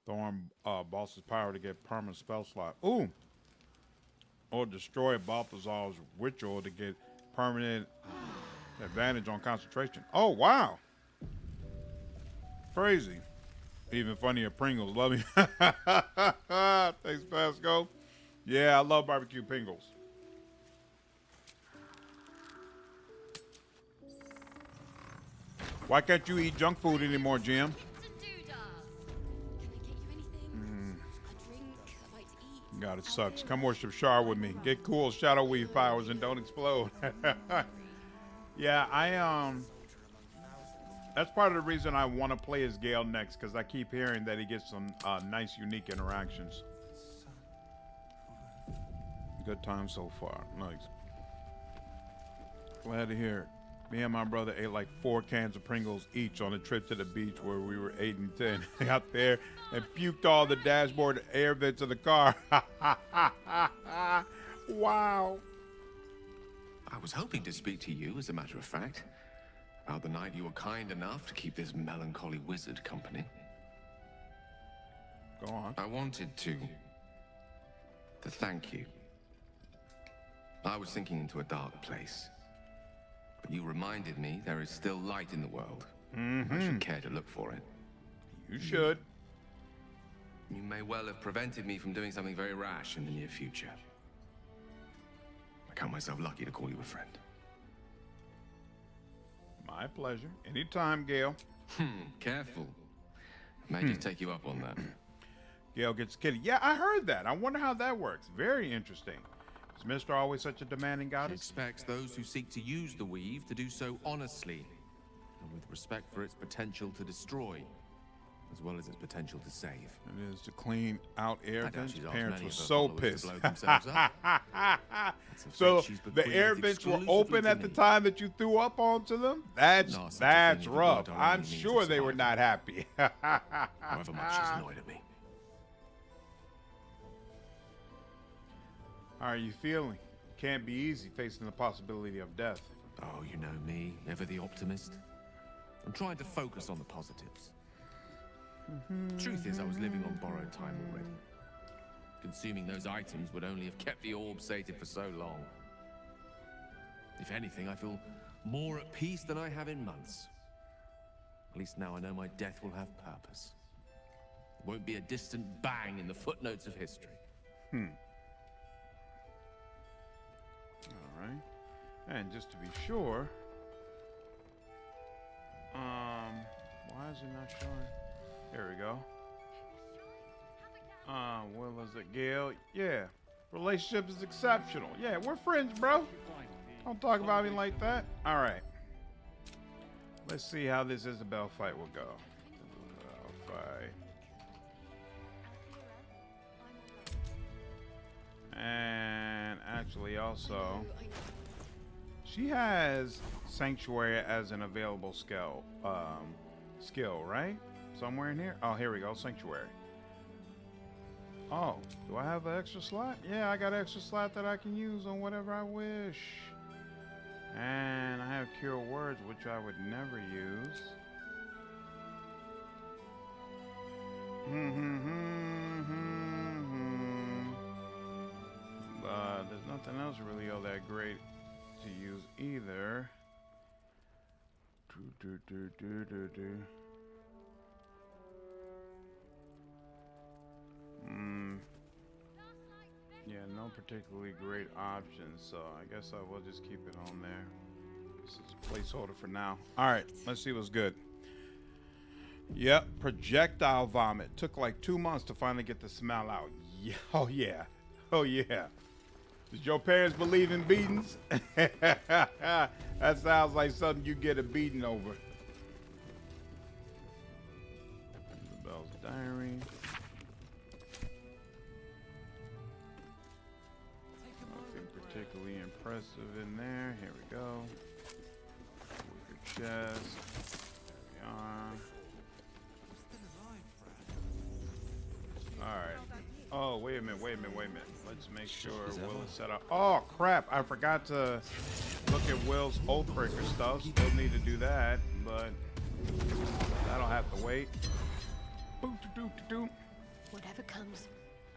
Thorn boss's power to get permanent spell slot. Ooh! Or destroy Balthazar's ritual to get permanent advantage on concentration. Oh, wow! Crazy. Even funnier, Pringles. Love you. Thanks, Pasco. Yeah, I love barbecue Pringles. Why can't you eat junk food anymore, Jim? God, it sucks. Come worship Shar with me. Get cool shadow weave powers and don't explode. Yeah, that's part of the reason I want to play as Gale next, because I keep hearing that he gets some nice, unique interactions. Good time so far. Nice. Glad to hear it. Me and my brother ate like 4 cans of Pringles each on a trip to the beach where we were 8 and 10. Out there and puked all the dashboard air vents of the car. Wow. I was hoping to speak to you, as a matter of fact. About the night you were kind enough to keep this melancholy wizard company. Go on. I wanted to thank you. I was sinking into a dark place. But you reminded me there is still light in the world. I should care to look for it. You should. You may well have prevented me from doing something very rash in the near future. I count myself lucky to call you a friend. My pleasure. Anytime, Gale. Careful. May just take you up on that. Gale gets kitty. Yeah, I heard that. I wonder how that works. Very interesting. Is Mister always such a demanding She goddess? expects those who seek to use the weave to do so honestly, and with respect for its potential to destroy, as well as its potential to save. It is to clean out air vents. she's asked Parents many were of her so followers to pissed. blow themselves up. That's a So fate she's the bequeathed air vents were exclusively open to at the me. time that you threw up onto them? That's No, such a thing if you rough. worked on I'm any means sure of they were not happy. However much she's annoyed at me. How are you feeling? Can't be easy facing the possibility of death. Oh, you know me, never the optimist. I'm trying to focus on the positives. Truth is, I was living on borrowed time already. Consuming those items would only have kept the orb sated for so long. If anything, I feel more at peace than I have in months. At least now I know my death will have purpose. It won't be a distant bang in the footnotes of history. All right. And just to be sure, why is it not showing? There we go. What was it, Gale? Yeah. Relationship is exceptional. Yeah, we're friends, bro. Don't talk about me like that. All right. Let's see how this Isabel fight will go. Isabel fight. And actually also, she has Sanctuary as an available skill, right? Somewhere in here. Oh, here we go. Sanctuary. Oh, do I have an extra slot? Yeah, I got an extra slot that I can use on whatever I wish. And I have Cure Words, which I would never use. There's nothing else really all that great to use either. Yeah, no particularly great options, so I guess I will just keep it on there. This is a placeholder for now. All right, let's see what's good. Yep, projectile vomit. Took like 2 months to finally get the smell out. Yeah, oh yeah. Oh yeah. Did your parents believe in beatings? That sounds like something you get a beating over. Isabel's diary. Nothing particularly impressive in there. Here we go. Wicker chest. There we are. Alright. Oh, wait a minute. Let's make sure Will is set up. Oh, crap. I forgot to look at Will's Oathbreaker stuff. Still need to do that, but that'll have to wait. Whatever comes,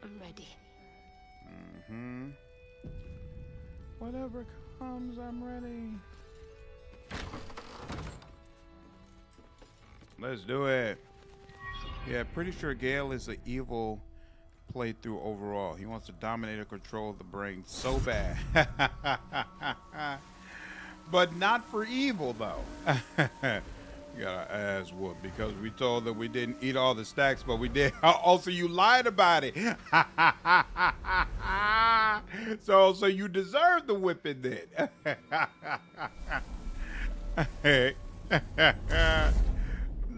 I'm ready. Mm-hmm. Whatever comes, I'm ready. Let's do it. Yeah, pretty sure Gale is an evil playthrough overall. He wants to dominate or control the brain so bad. But not for evil, though. You got our ass whooped because we told that we didn't eat all the stacks, but we did. Also, you lied about it. So you deserve the whipping then.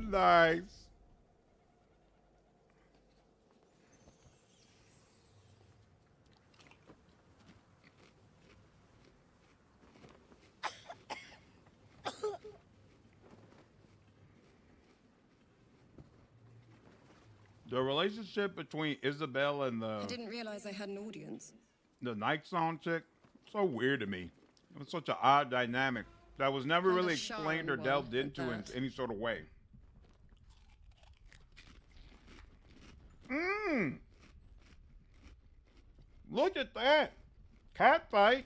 Nice. The relationship between Isabel and I didn't realize I had an audience. the Night Song chick, so weird to me. It was such an odd dynamic that was never really explained or delved into in any sort of way. Look at that. Cat fight.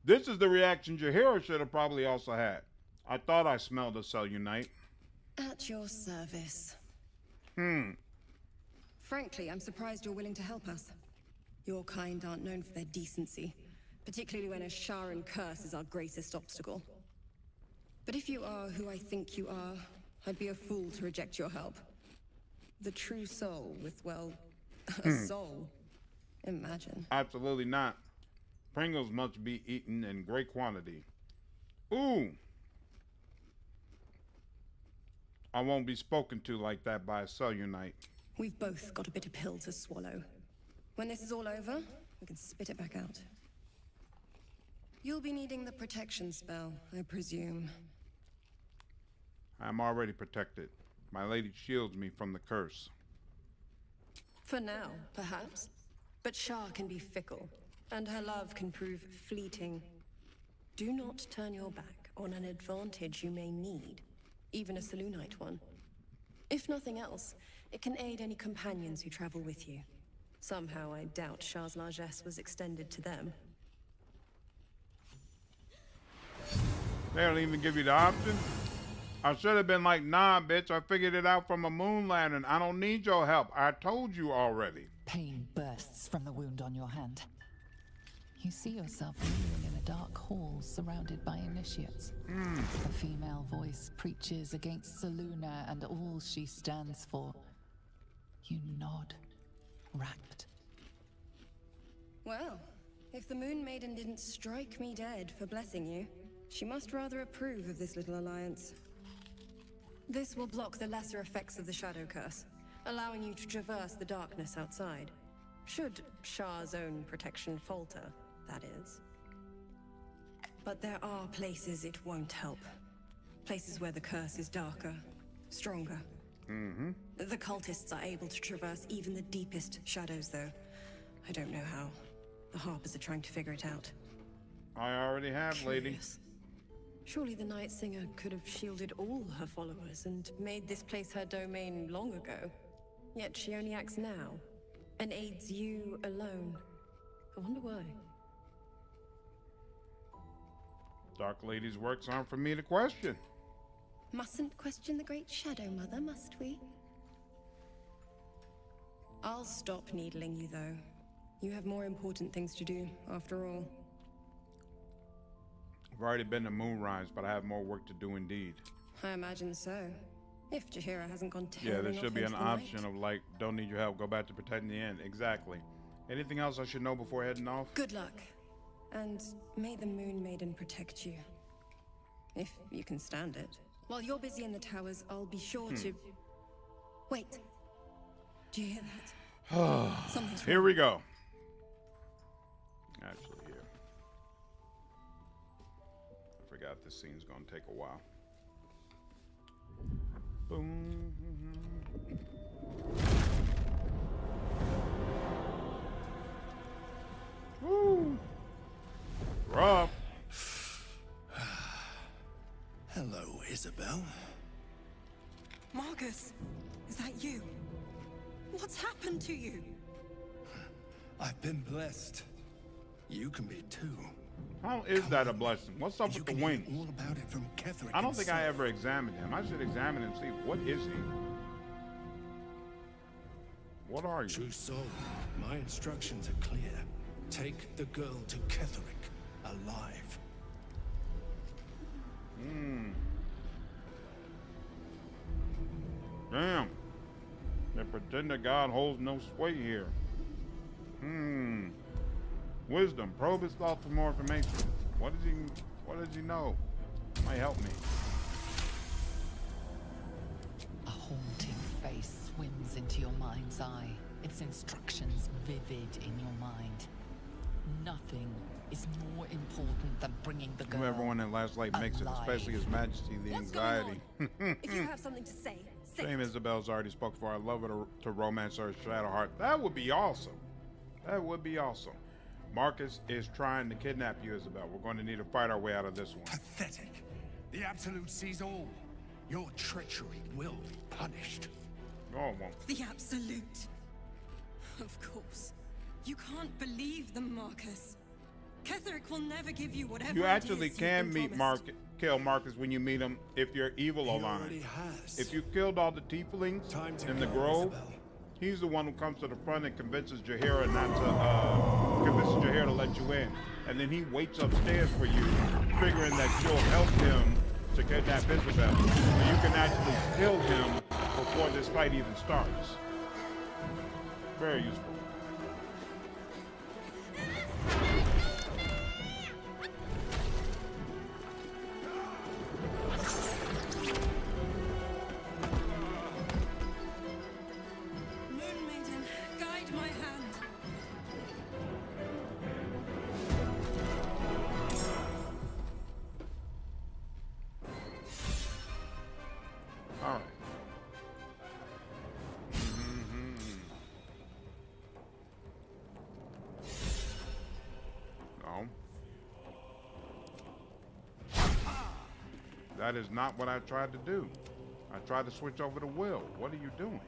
This is the reaction your hero should have probably also had. I thought I smelled a Cellunite. At your service. Frankly, I'm surprised you're willing to help us. Your kind aren't known for their decency, particularly when a Sharan curse is our greatest obstacle. But if you are who I think you are, I'd be a fool to reject your help. The true soul with, well, a soul. Imagine. Absolutely not. Pringles must be eaten in great quantity. Ooh. I won't be spoken to like that by a Cellunite. We've both got a bitter pill to swallow. When this is all over, we can spit it back out. You'll be needing the protection spell, I presume. I'm already protected. My lady shields me from the curse. For now, perhaps. But Shah can be fickle, and her love can prove fleeting. Do not turn your back on an advantage you may need, even a Cellunite one. If nothing else, it can aid any companions who travel with you. Somehow I doubt Shah's largesse was extended to them. They don't even give you the option? I should have been like, nah, bitch, I figured it out from a moon lantern. I don't need your help. I told you already. Pain bursts from the wound on your hand. You see yourself kneeling in a dark hall surrounded by initiates. A female voice preaches against Selûne and all she stands for. You nod, rapt. Well, if the Moon Maiden didn't strike me dead for blessing you, she must rather approve of this little alliance. This will block the lesser effects of the Shadow Curse, allowing you to traverse the darkness outside. Should Shah's own protection falter, that is. But there are places it won't help. Places where the curse is darker, stronger. The cultists are able to traverse even the deepest shadows, though. I don't know how. The Harpers are trying to figure it out. I already have, lady. Surely the Night Singer could have shielded all her followers and made this place her domain long ago. Yet she only acts now, and aids you alone. I wonder why. Dark Lady's works aren't for me to question. Mustn't question the Great Shadow Mother, must we? I'll stop needling you, though. You have more important things to do, after all. I've already been to Moonrise, but I have more work to do indeed. I imagine so. If Jaheira hasn't gone Yeah, tearing there off should be into an the option night. of like, don't need your help, go back to protecting the end. Exactly. Anything else I should know before heading off? Good luck. And may the Moon Maiden protect you. If you can stand it. While you're busy in the towers, I'll be sure to... Wait. Do you hear that? Something's Here wrong. we go. Actually, here. I forgot this scene's gonna take a while. Boom. Woo. Rough. Hello, Isabel. Marcus, is that you? What's happened to you? I've been blessed. You can be too. How is that a blessing? What's up with the wings? All about it from Ketheric I don't think I himself. ever examined him. I should examine him and see, what is he? What are you? True soul, my instructions are clear. Take the girl to Ketheric alive. Damn. The pretender god holds no sway here. Wisdom. Probe his thoughts for more information. What does he know? Might help me. A haunting face swims into your mind's eye, its instructions vivid in your mind. Nothing is more important than bringing the girl Everyone in Last Light makes it, especially His Majesty, the anxiety. If you have something to say, say Shame it. Isabel's already spoke for. I love her to romance her Shadowheart. That would be awesome. That would be awesome. Marcus is trying to kidnap you, Isabel. We're going to need to fight our way out of this one. Pathetic. The Absolute sees all. Your treachery will be punished. No, it won't. The Absolute. Of course. You can't believe them, Marcus. Ketheric will never give you whatever You it actually is can you've been meet promised. kill Marcus when you meet him if you're evil He aligned. already has. If you killed all the tieflings Time to in the go, grove, Isabel. he's the one who comes to the front and convinces Jaheira to let you in. And then he waits upstairs for you, figuring that you'll help him to kidnap Isabel. So you can actually kill him before this fight even starts. Very useful. Moon Maiden, guide my hand. All right. No. That is not what I tried to do. I tried to switch over to Will. What are you doing?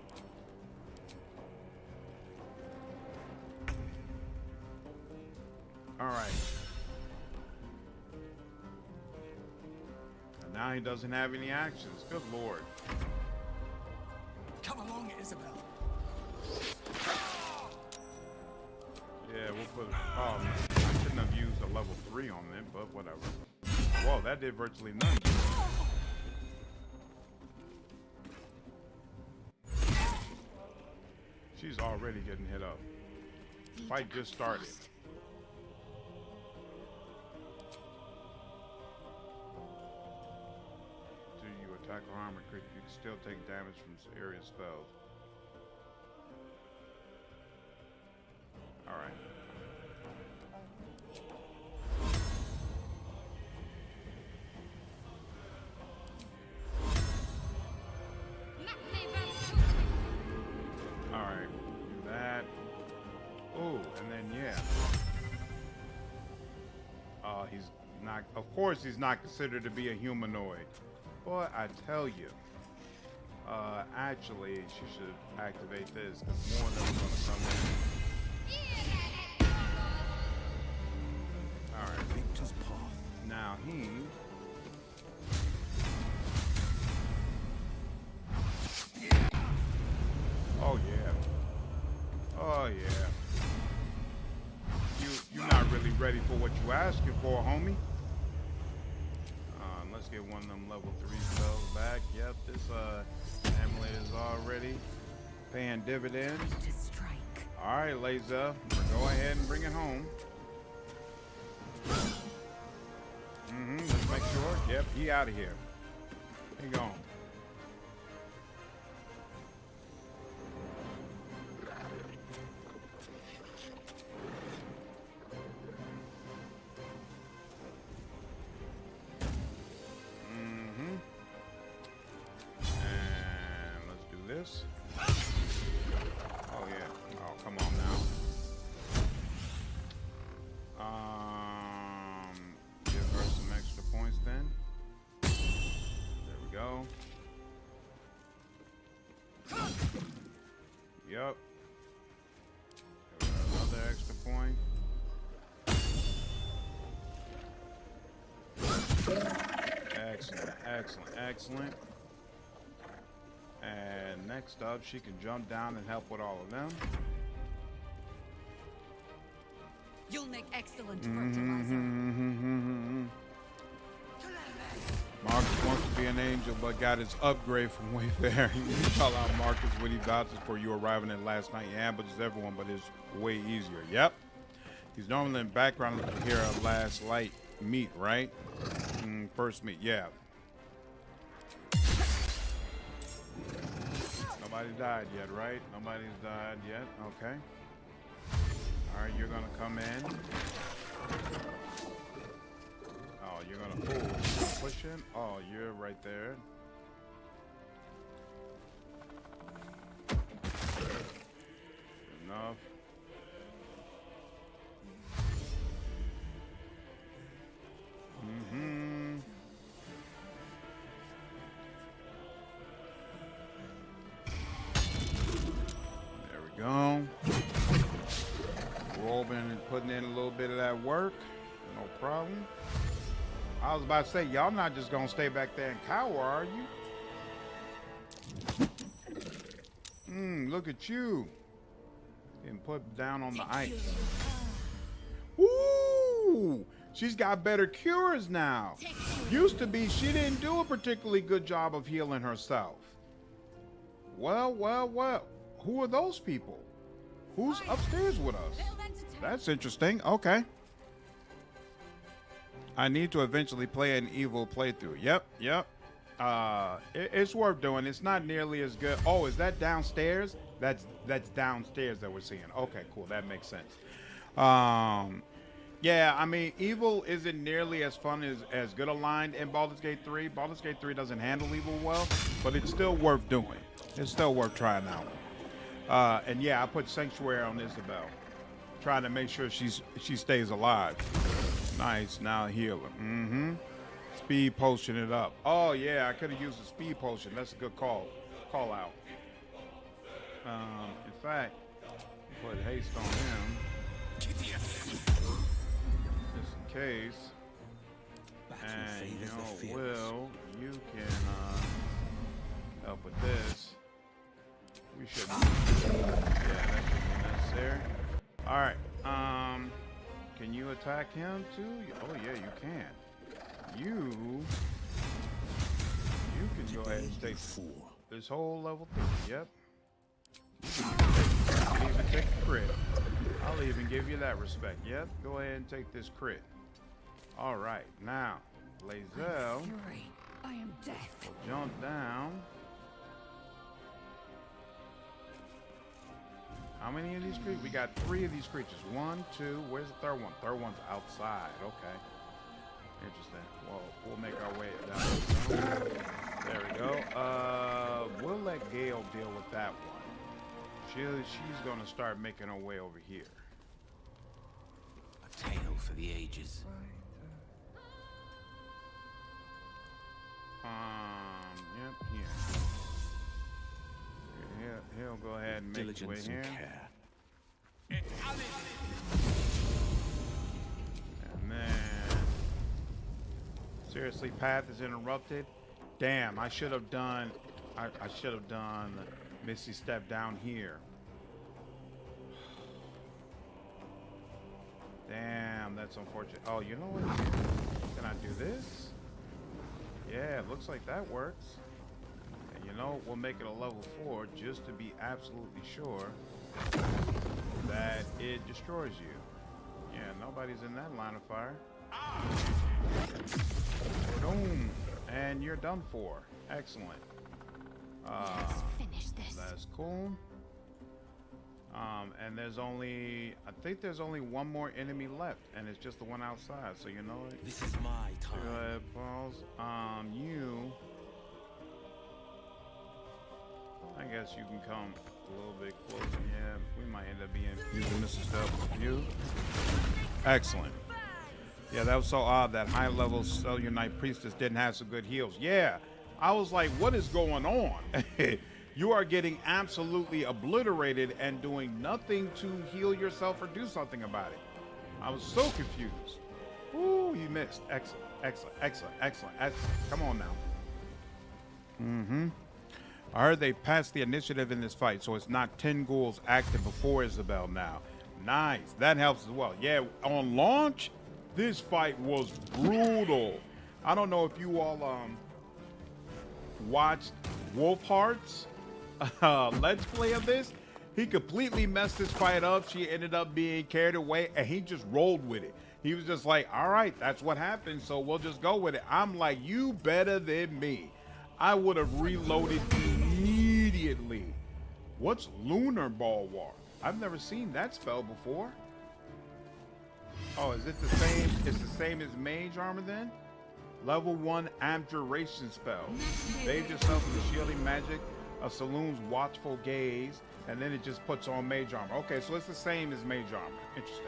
All right. And now he doesn't have any actions. Good Lord. Come along, Isabel. Yeah, we'll put. Oh, man. I shouldn't have used a level 3 on it, but whatever. Whoa, that did virtually nothing. She's already getting hit up. Fight just started. Do you attack or armor crit? You can still take damage from area spells. All right. All right. Do that. Oh, and then yeah. He's not. Of course, he's not considered to be a humanoid. But I tell you, actually, she should activate this because more of them are gonna come in. All right. Victor's path. Now he. Oh yeah. Oh yeah. You're not really ready for what you asking for, homie. get one of them level 3 spells back. Yep, this amulet is already paying dividends. All right, Lae'Zel, go ahead and bring it home. Let's make sure. Yep, he out of here. He gone. And let's do this. Oh yeah. Oh, come on now. Give her some extra points then. There we go. Yep. Give her another extra point. Excellent, excellent, excellent. And next up, she can jump down and help with all of them. You'll make excellent fertilizer. Marcus wants to be an angel, but got his upgrade from Wayfair. You call out Marcus when he vouches for you arriving at last night. He ambushes everyone, but it's way easier. Yep. He's normally in the background to hear a last light meet, right? First meet, yeah. Nobody died yet, right? Nobody's died yet. Okay. All right, you're gonna come in. Oh, you're gonna pull. Push in. Oh, you're right there. Enough. There we go. Robin and putting in a little bit of that work. No problem. I was about to say, y'all not just gonna stay back there and cower, are you? Look at you. Getting put down on the ice. Woo! She's got better cures now. Used to be she didn't do a particularly good job of healing herself. Well, well, well. Who are those people? Who's upstairs with us? That's interesting. Okay. I need to eventually play an evil playthrough. Yep, yep. It's worth doing. It's not nearly as good. Oh, is that downstairs? That's downstairs that we're seeing. Okay, cool. That makes sense. Yeah, I mean, evil isn't nearly as fun as good aligned in Baldur's Gate 3. Baldur's Gate 3 doesn't handle evil well, but it's still worth doing. It's still worth trying out. And yeah, I put Sanctuary on Isabel, trying to make sure she stays alive. Nice, now healer. Speed potion it up. Oh yeah, I could have used a speed potion. That's a good call out. In fact, put haste on him. Just in case. And you know, Will, you can help with this. We should. Yeah, that should be necessary. All right. Can you attack him too? Oh yeah, you can. You can go ahead and take this whole level 3. Yep. You can even take the crit. I'll even give you that respect. Yep. Go ahead and take this crit. All right. Now, Lae'Zel. I am death. Jump down. How many of these creatures? We got 3 of these creatures. 1, 2. Where's the third one? Third one's outside. Okay. Interesting. Well, we'll make our way down. There we go. We'll let Gale deal with that one. She's gonna start making her way over here. A tale for the ages. Yep, here. He'll go ahead and make his way here. And then, seriously, path is interrupted. Damn, I should have done. I should have done Misty Step down here. Damn, that's unfortunate. Oh, you know what? Can I do this? Yeah, it looks like that works. And you know, we'll make it a level 4 just to be absolutely sure that it destroys you. Yeah, nobody's in that line of fire. Boom. And you're done for. Excellent. Let's finish this. That's cool. And there's only, I think there's only one more enemy left, and it's just the one outside. So you know it. This is my time. Go ahead, pause. You. I guess you can come a little bit closer. Yeah, we might end up being using this stuff. You. Excellent. Yeah, that was so odd that high-level Cellular Knight Priestess didn't have some good heals. Yeah, I was like, what is going on? You are getting absolutely obliterated and doing nothing to heal yourself or do something about it. I was so confused. Ooh, you missed. Excellent, excellent, excellent, excellent, excellent. Come on now. Mm-hmm. I heard they passed the initiative in this fight, so it's not 10 ghouls active before Isabel now. Nice. That helps as well. Yeah, on launch, this fight was brutal. I don't know if you all watched Wolfheart's let's play of this. He completely messed this fight up. She ended up being carried away, and he just rolled with it. He was just like, all right, that's what happened, so we'll just go with it. I'm like, you better than me. I would have reloaded immediately. What's Lunar Bulwark? I've never seen that spell before. Oh, is it the same? It's the same as Mage Armor then? Level 1 Abjuration spell. Bathe yourself in the shielding magic of Saloon's watchful gaze, and then it just puts on Mage Armor. Okay, so it's the same as Mage Armor. Interesting.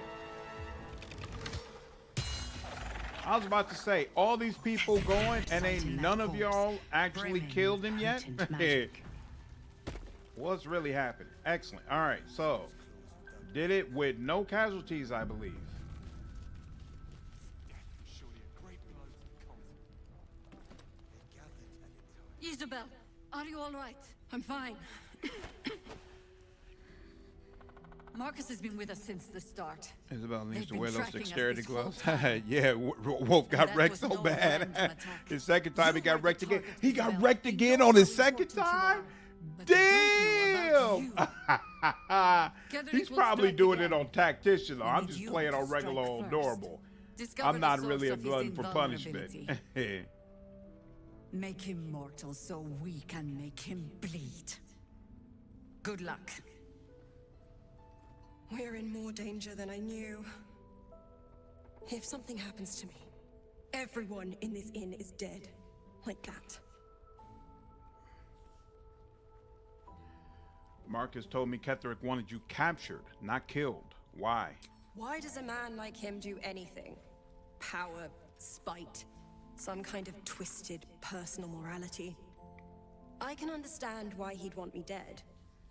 I was about to say, all these people going, and ain't none of y'all actually killed him yet? What's really happening? Excellent. All right, so did it with no casualties, I believe. Isabel, are you all right? I'm fine. Marcus has been with us since the start. Isabel needs They've to been wear those tracking us dexterity this whole gloves. time. Yeah, Wolf got That wrecked was so no bad. random attack. His second time he You got were the wrecked again. target, He got Isabel. wrecked They again know on his how second important you time? are, but Damn! Githyanki He's will probably strike doing it again. on Tactician though. We I'm need just you playing to on regular strike old first. normal. Discover I'm not the really a source of his glutton for punishment. invulnerability. Make him mortal so we can make him bleed. Good luck. We're in more danger than I knew. If something happens to me, everyone in this inn is dead. Like that. Marcus told me Ketherick wanted you captured, not killed. Why? Why does a man like him do anything? Power, spite, some kind of twisted personal morality. I can understand why he'd want me dead.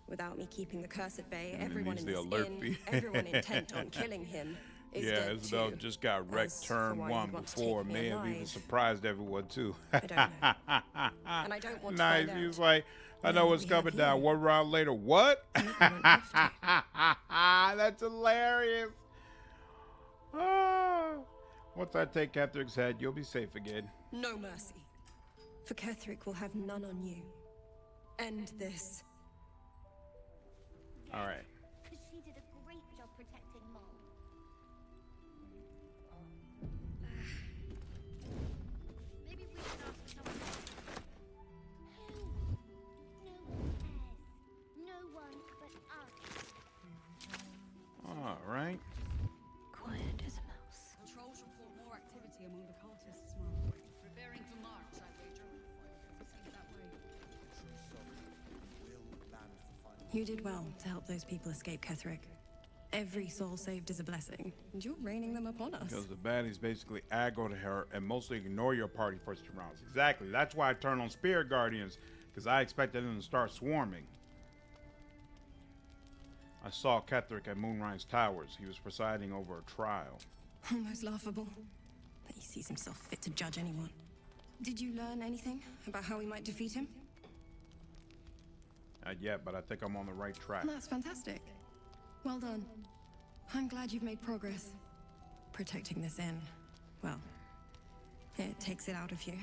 Without me keeping the curse at bay, And it everyone needs in the this alert inn, fee. everyone intent on killing him, is Yeah, dead Isabel too. just got wrecked As for turn why 1 he'd want to before. take me May have even alive, surprised everyone too. I don't know. And I don't want to Nice. find He out. was like, I know Now what's we have coming down. you. 1 round later. What? That's hilarious. Ah. Once I take Ketherick's head, you'll be safe again. No mercy. For Ketherick will have none on you. End this. All right. Because she did a great job protecting Mom. Maybe we should ask someone else. Who? No one cares. No one but us. All right. Quiet as a mouse. Trolls report more activity among the cultists, Mom. Preparing to march, I wager. Seems that way. You did well to help those people escape Ketherick. Every soul saved is a blessing, and you're raining them upon us. Because the baddies basically aggro to her and mostly ignore your party first 2 rounds. Exactly. That's why I turn on Spirit Guardians, because I expected them to start swarming. I saw Ketherick at Moonrise Towers. He was presiding over a trial. Almost laughable that he sees himself fit to judge anyone. Did you learn anything about how we might defeat him? Not yet, but I think I'm on the right track. That's fantastic. Well done. I'm glad you've made progress. Protecting this inn, well, it takes it out of you.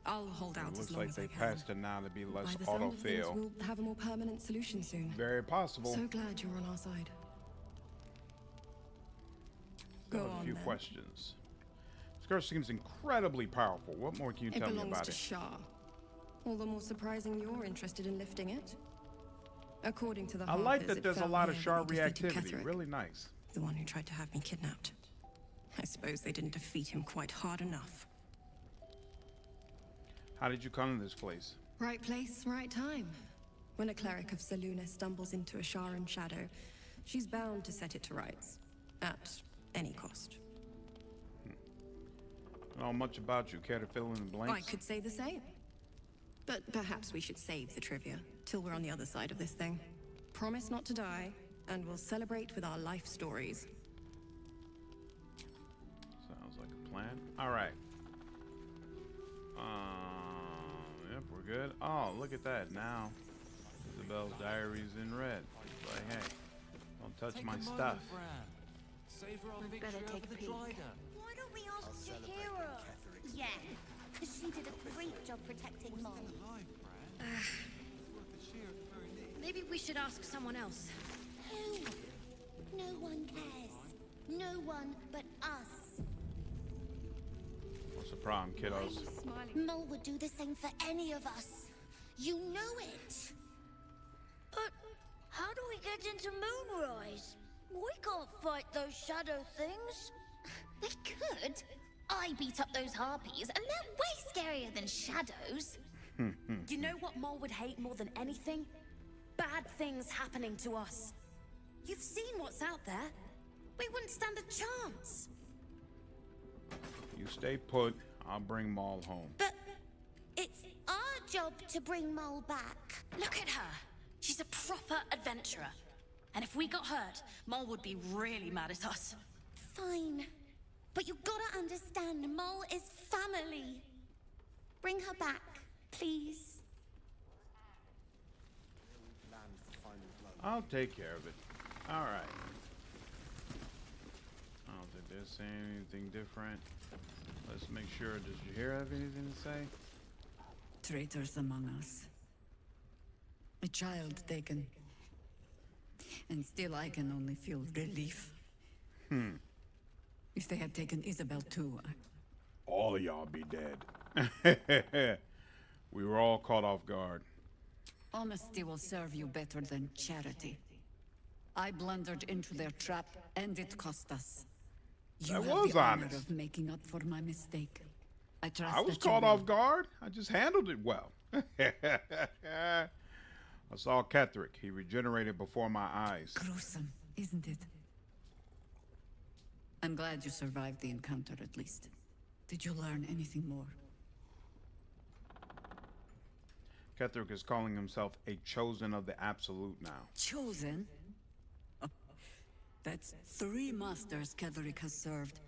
I'll hold out It as looks long like as they I can. passed it now to be less By the sound of things, autofill. we'll have a more permanent solution soon. Very possible. So glad you're on our side. Got Go a on few then. questions. This girl seems incredibly powerful. What more can you tell me belongs about to it? Shah. All the more surprising you're interested in lifting it. According to the I like Harpers, that it there's a fell lot of here Shah when they defeated reactivity. Ketheric, Really nice. the one who tried to have me kidnapped. I suppose they didn't defeat him quite hard enough. How did you come to this place? Right place, right time. When a cleric of Selûne stumbles into a Sharan shadow, she's bound to set it to rights. At any cost. I don't know much about you. Care to fill in the blanks? I could say the same. But perhaps we should save the trivia till we're on the other side of this thing. Promise not to die, and we'll celebrate with our life stories. Sounds like a plan. All right. Yep, we're good. Oh, look at that. Now, Isabel's diary's in red. It's like, hey, don't touch my stuff. We'd better take a peek. Why don't we ask Shahira? Yeah, because she did a great job protecting Mom. Maybe we should ask someone else. Who? No one cares. No one but us. What's the problem, kiddos? Mol would do the same for any of us. You know it. But how do we get into Moonrise? We can't fight those shadow things. We could. I beat up those harpies, and they're way scarier than shadows. You know what Mol would hate more than anything? Bad things happening to us. You've seen what's out there. We wouldn't stand a chance. You stay put. I'll bring Maul home. But it's our job to bring Mol back. Look at her. She's a proper adventurer. And if we got hurt, Mol would be really mad at us. Fine. But you gotta understand, Mol is family. Bring her back, please. I'll take care of it. All right. I don't think they're saying anything different. Let's make sure. Does Shahira have anything to say? Traitors among us. A child taken. And still I can only feel relief. If they had taken Isabel too, All of y'all be dead. We were all caught off guard. honesty will serve you better than charity. I blundered into their trap, and it cost us. You That have was the honor honest. of making up for my mistake. I trust I was that you caught will. off guard. I just handled it well. I saw Ketheric. He regenerated before my eyes. Gruesome, isn't it? I'm glad you survived the encounter at least. Did you learn anything more? Ketheric is calling himself a chosen of the absolute now. Chosen? Oh, that's 3 masters Ketheric has served.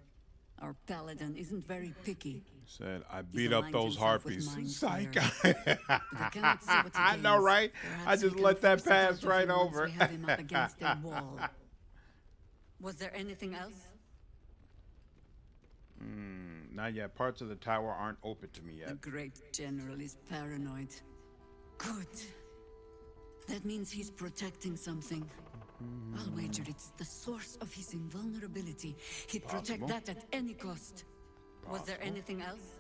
Our paladin isn't very picky. Said, I He's beat up aligned those himself with harpies. mind Psych. flayer. But I cannot see what he I know, gains. right? Perhaps I we just can let that force it out pass of right him once over. we have him up against a wall. Was there anything else? Not yet. Parts of the tower aren't open to me The yet. great general is paranoid. Good. That means he's protecting something. I'll wager it's the source of his invulnerability. He'd protect Possible. that at any cost. Was there Possible. anything else?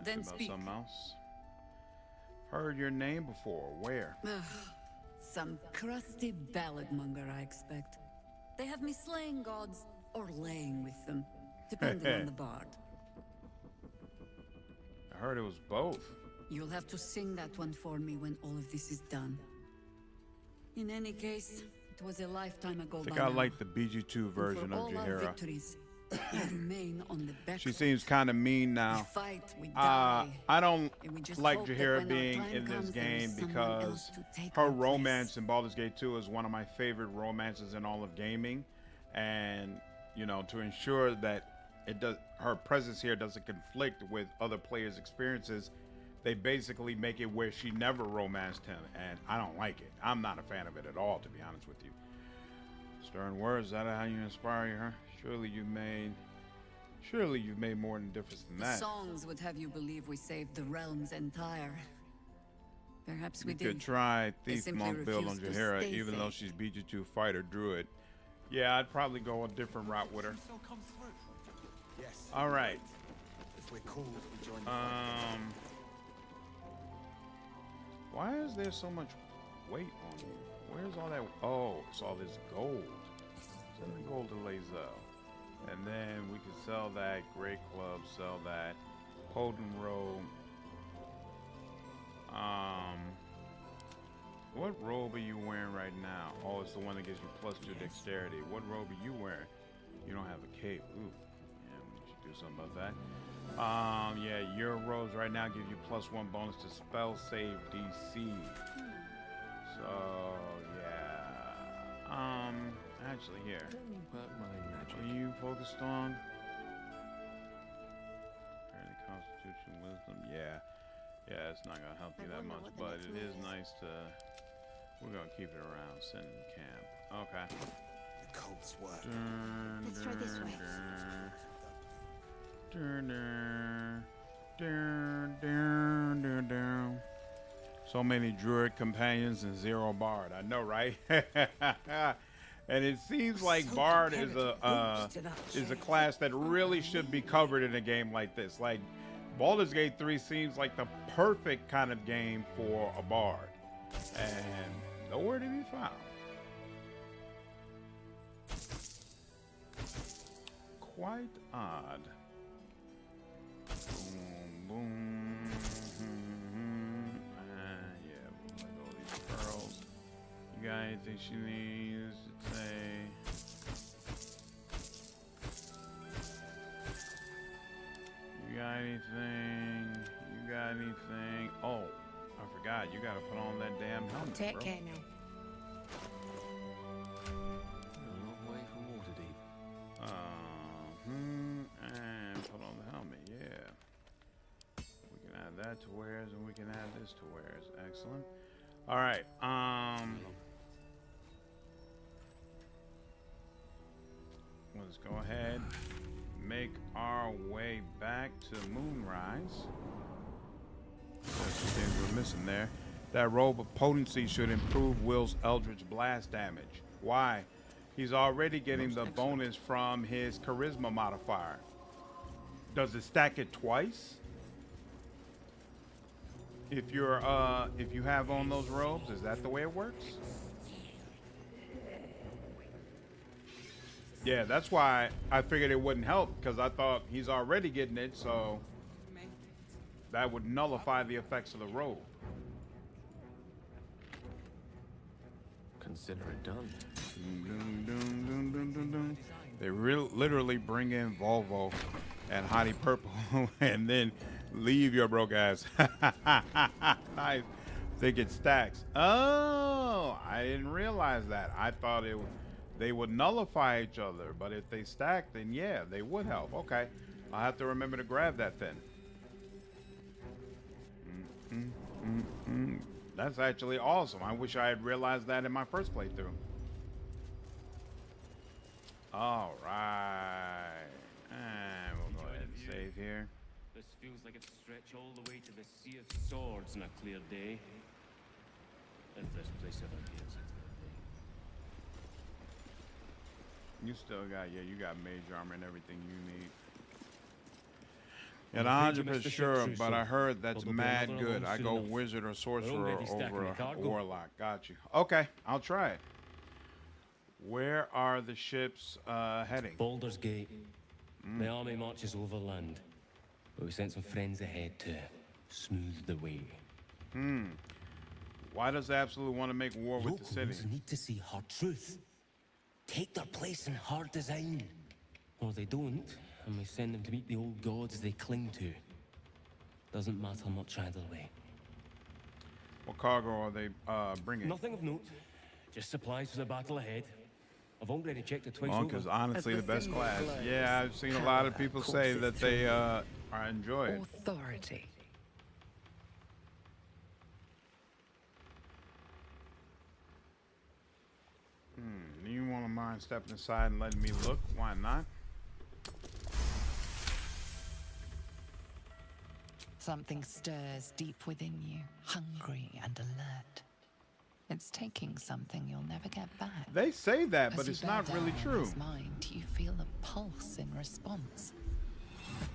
Then About speak. something else. Heard your name before. Where? Some crusty ballad monger, I expect. They have me slaying gods or laying with them, depending on the bard. I heard it was both. You'll have to sing that one for me when all of this is done. In any case, it was a lifetime ago. I think by I now. like the BG2 version And for of all our Jahira. victories, we remain on the back She foot. seems kind of mean We now. fight, we die. I don't And we just like hope that Jahira when our being time in this comes, there game is someone because else to take her our place. romance in Baldur's Gate 2 is one of my favorite romances in all of gaming. And, you know, to ensure that her presence here doesn't conflict with other players' experiences, they basically make it where she never romanced him, and I don't like it. I'm not a fan of it at all, to be honest with you. Stern words, is that how you inspire her? Surely you made Surely you've made more than a difference than The that. songs would have you believe we saved the realm's entire. Perhaps we You did. could try They Thief simply Monk build on refused to Jaheira, stay even though safe. she's beat you to fighter druid. Yeah, I'd probably go a different route with her. Yes. All right. If we're called, we join the fight. Why is there so much weight on you? Where's all that? Oh, it's all this gold. Send the gold to Lae'Zel. And then we can sell that. Great Club, sell that. Potent Robe. What robe are you wearing right now? Oh, it's the one that gives you +2 dexterity. What robe are you wearing? You don't have a cape. Ooh. Yeah, we should do something about that. Yeah, your robes right now give you +1 bonus to spell save DC. So, yeah. Actually, here. What are you focused on? Apparently, Constitution, Wisdom. Yeah. Yeah, it's not gonna help you that much, but it is nice to. We're gonna keep it around. Send it to camp. Okay. The cult's work. Let's try this way. So many druid companions and 0 bard. I know, right? And it seems like bard is a class that really should be covered in a game like this. Like Baldur's Gate 3 seems like the perfect kind of game for a bard, and nowhere to be found. Quite odd. Boom, boom. Yeah, we'll let all these pearls. You got anything she needs to say? You got anything? You got anything? Oh, I forgot. You gotta put on that damn helmet, Take bro. care now. And put on the helmet, yeah. We can add that to wares, and we can add this to wares. Excellent. All right. Let's go ahead, make our way back to Moonrise. There's some things we're missing there. That robe of potency should improve Will's Eldritch Blast damage. Why? He's already getting the bonus from his charisma modifier. Does it stack it twice? If you have on those robes, is that the way it works? Yeah, that's why I figured it wouldn't help, because I thought he's already getting it, so that would nullify the effects of the robe. Consider it done. They literally bring in Volvo and Hottie Purple and then leave your broke ass. Nice. Think it stacks. Oh, I didn't realize that. I thought they would nullify each other, but if they stack, then yeah, they would help. Okay, I'll have to remember to grab that then. That's actually awesome. I wish I had realized that in my first playthrough. All right. And we'll go ahead and save here. This feels like it's stretched all the way to the Sea of Swords on a clear day. If this place ever gets a clear day. You still got, yeah, you got mage armor and everything you need. And 100% sure, but I heard that's mad good. I go wizard or sorcerer over a warlock. Got you. Okay, I'll try it. Where are the ships heading? Baldur's Gate. The army marches overland, but we sent some friends ahead to smooth the way. Why does Absolute want to make war with the city? Locals need to see hard truth. Take their place in hard design. Or they don't, and we send them to meet the old gods they cling to. Doesn't matter much either way. What cargo are they bringing? Nothing of note. Just supplies for the battle ahead. I've already checked it twice Monk is honestly the best class. Yeah, I've seen a lot of people say that they enjoy it. Authority. Do you want to mind stepping aside and letting me look? Why not? Something stirs deep within you, hungry and alert. It's taking something you'll never get back. They say that, As but you it's bear not really down on true. his mind, you feel a pulse in response.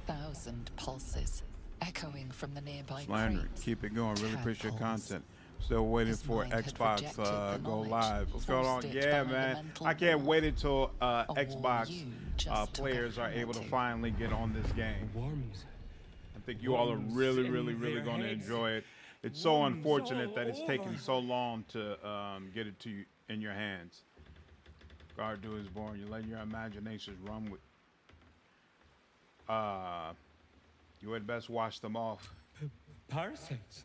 1,000 pulses, echoing from the nearby Slander, crates. keep it going. Really appreciate your Tadpoles. content. Still waiting His for mind had Xbox rejected the go knowledge, live. What's going on? forced it Yeah, behind a man. mental I can't wall. wait until A wall Xbox you just took a players are hammer able to to. finally get on this game. Worms. I think you all are Worms really, in really, really their going to heads. enjoy it. It's so Worms unfortunate all that it's taken over. so long to get it to you in your hands. Baldur is born. You let your imaginations run with. You had best wash them off. Parasites.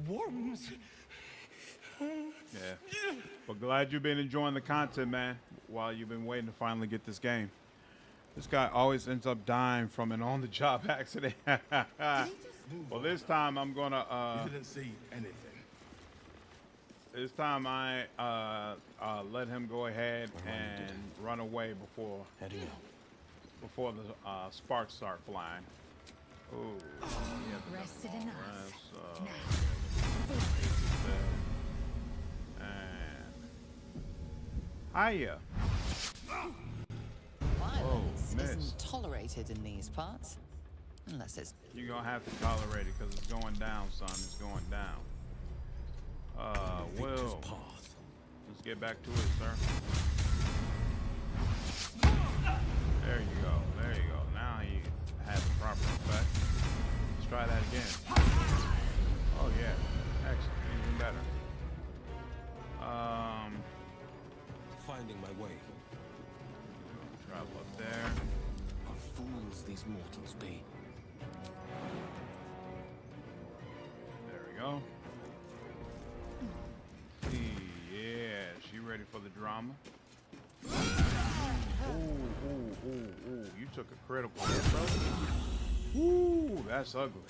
Worms. Yeah. But glad you've been enjoying the content, man, while you've been waiting to finally get this game. This guy always ends up dying from an on-the-job accident. Well, this time I'm gonna. You didn't see anything. This time I let him go ahead and run away before the sparks start flying. Ooh. Yeah, Rested enough. Hiya. Violence miss. isn't tolerated in these parts. Unless it's... You're gonna have to tolerate it because it's going down, son. It's going down. Will. Let's get back to it, sir. There you go. There you go. Now he has the proper effect. Let's try that again. Oh yeah. Excellent. Even better. Finding my way. Travel up there. What fools these mortals be. There we go. Yeah, she ready for the drama. Ooh, you took a critical hit, bro. Ooh, that's ugly.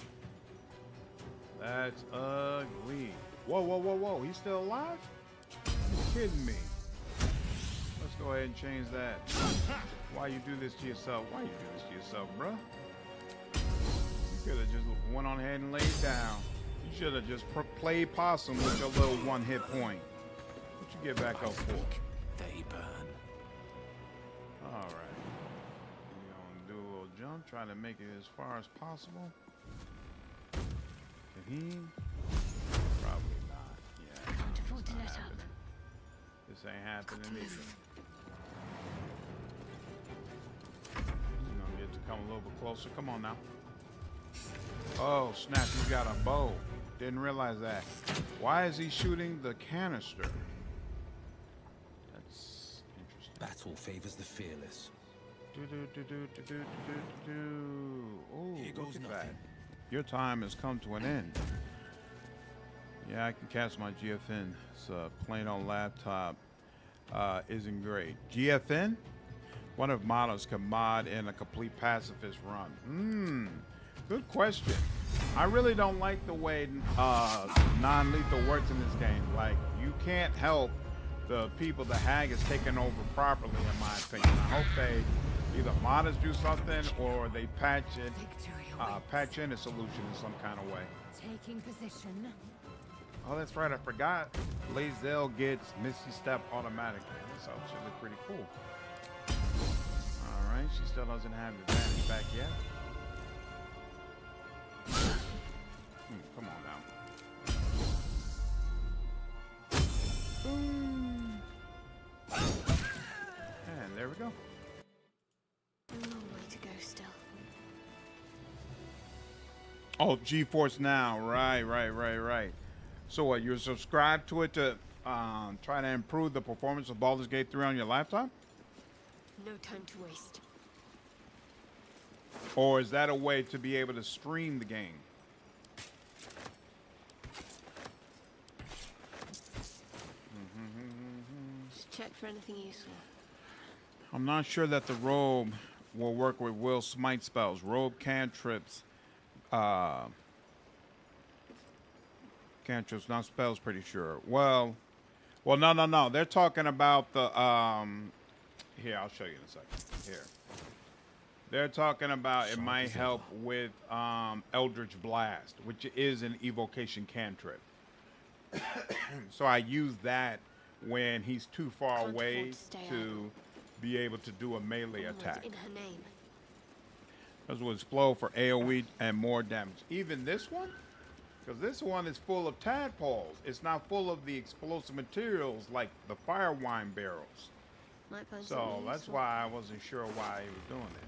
That's ugly. Whoa. He's still alive? You're kidding me. Let's go ahead and change that. Why you do this to yourself? Why you do this to yourself, bro? You could have just went on ahead and laid down. You should have just played possum with your little one hit point. What you get back up for? They burn. All right. We're gonna do a little jump, try to make it as far as possible. Can he? Probably not. Yeah. Can't afford to let up. This ain't happening either. He's gonna get to come a little bit closer. Come on now. Oh snap! He's got a bow. Didn't realize that. Why is he shooting the canister? That's interesting. Battle favors the fearless. Oh, Here goes look at nothing. that. Your time has come to an end. Yeah, I can cast my GFN. So playing on laptop isn't great. GFN? One of models can mod in a complete pacifist run. Good question. I really don't like the way non-lethal works in this game. Like, you can't help the people the hag is taking over properly, in my opinion. I hope they either modders do something or they patch in a solution in some kind of way. Taking position. Oh, that's right. I forgot. Lae'Zel gets Misty Step automatically. So it should look pretty cool. All right. She still doesn't have the advantage back yet. Come on now. Boom. And there we go. A long way to go still. Oh, GeForce Now. Right. So what, you're subscribed to it to try to improve the performance of Baldur's Gate 3 on your laptop? No time to waste. Or is that a way to be able to stream the game? Just check for anything useful. I'm not sure that the robe will work with Will Smite spells. Robe cantrips. Cantrips, not spells, pretty sure. Well, no. They're talking about the, here, I'll show you in a second. Here. They're talking about it might help with Eldritch Blast, which is an evocation cantrip. So I use that when he's too far away to be able to do a melee attack. In her name. This will explode for AoE and more damage. Even this one? Because this one is full of tadpoles. It's not full of the explosive materials like the fire wine barrels. So that's why I wasn't sure why he was doing it.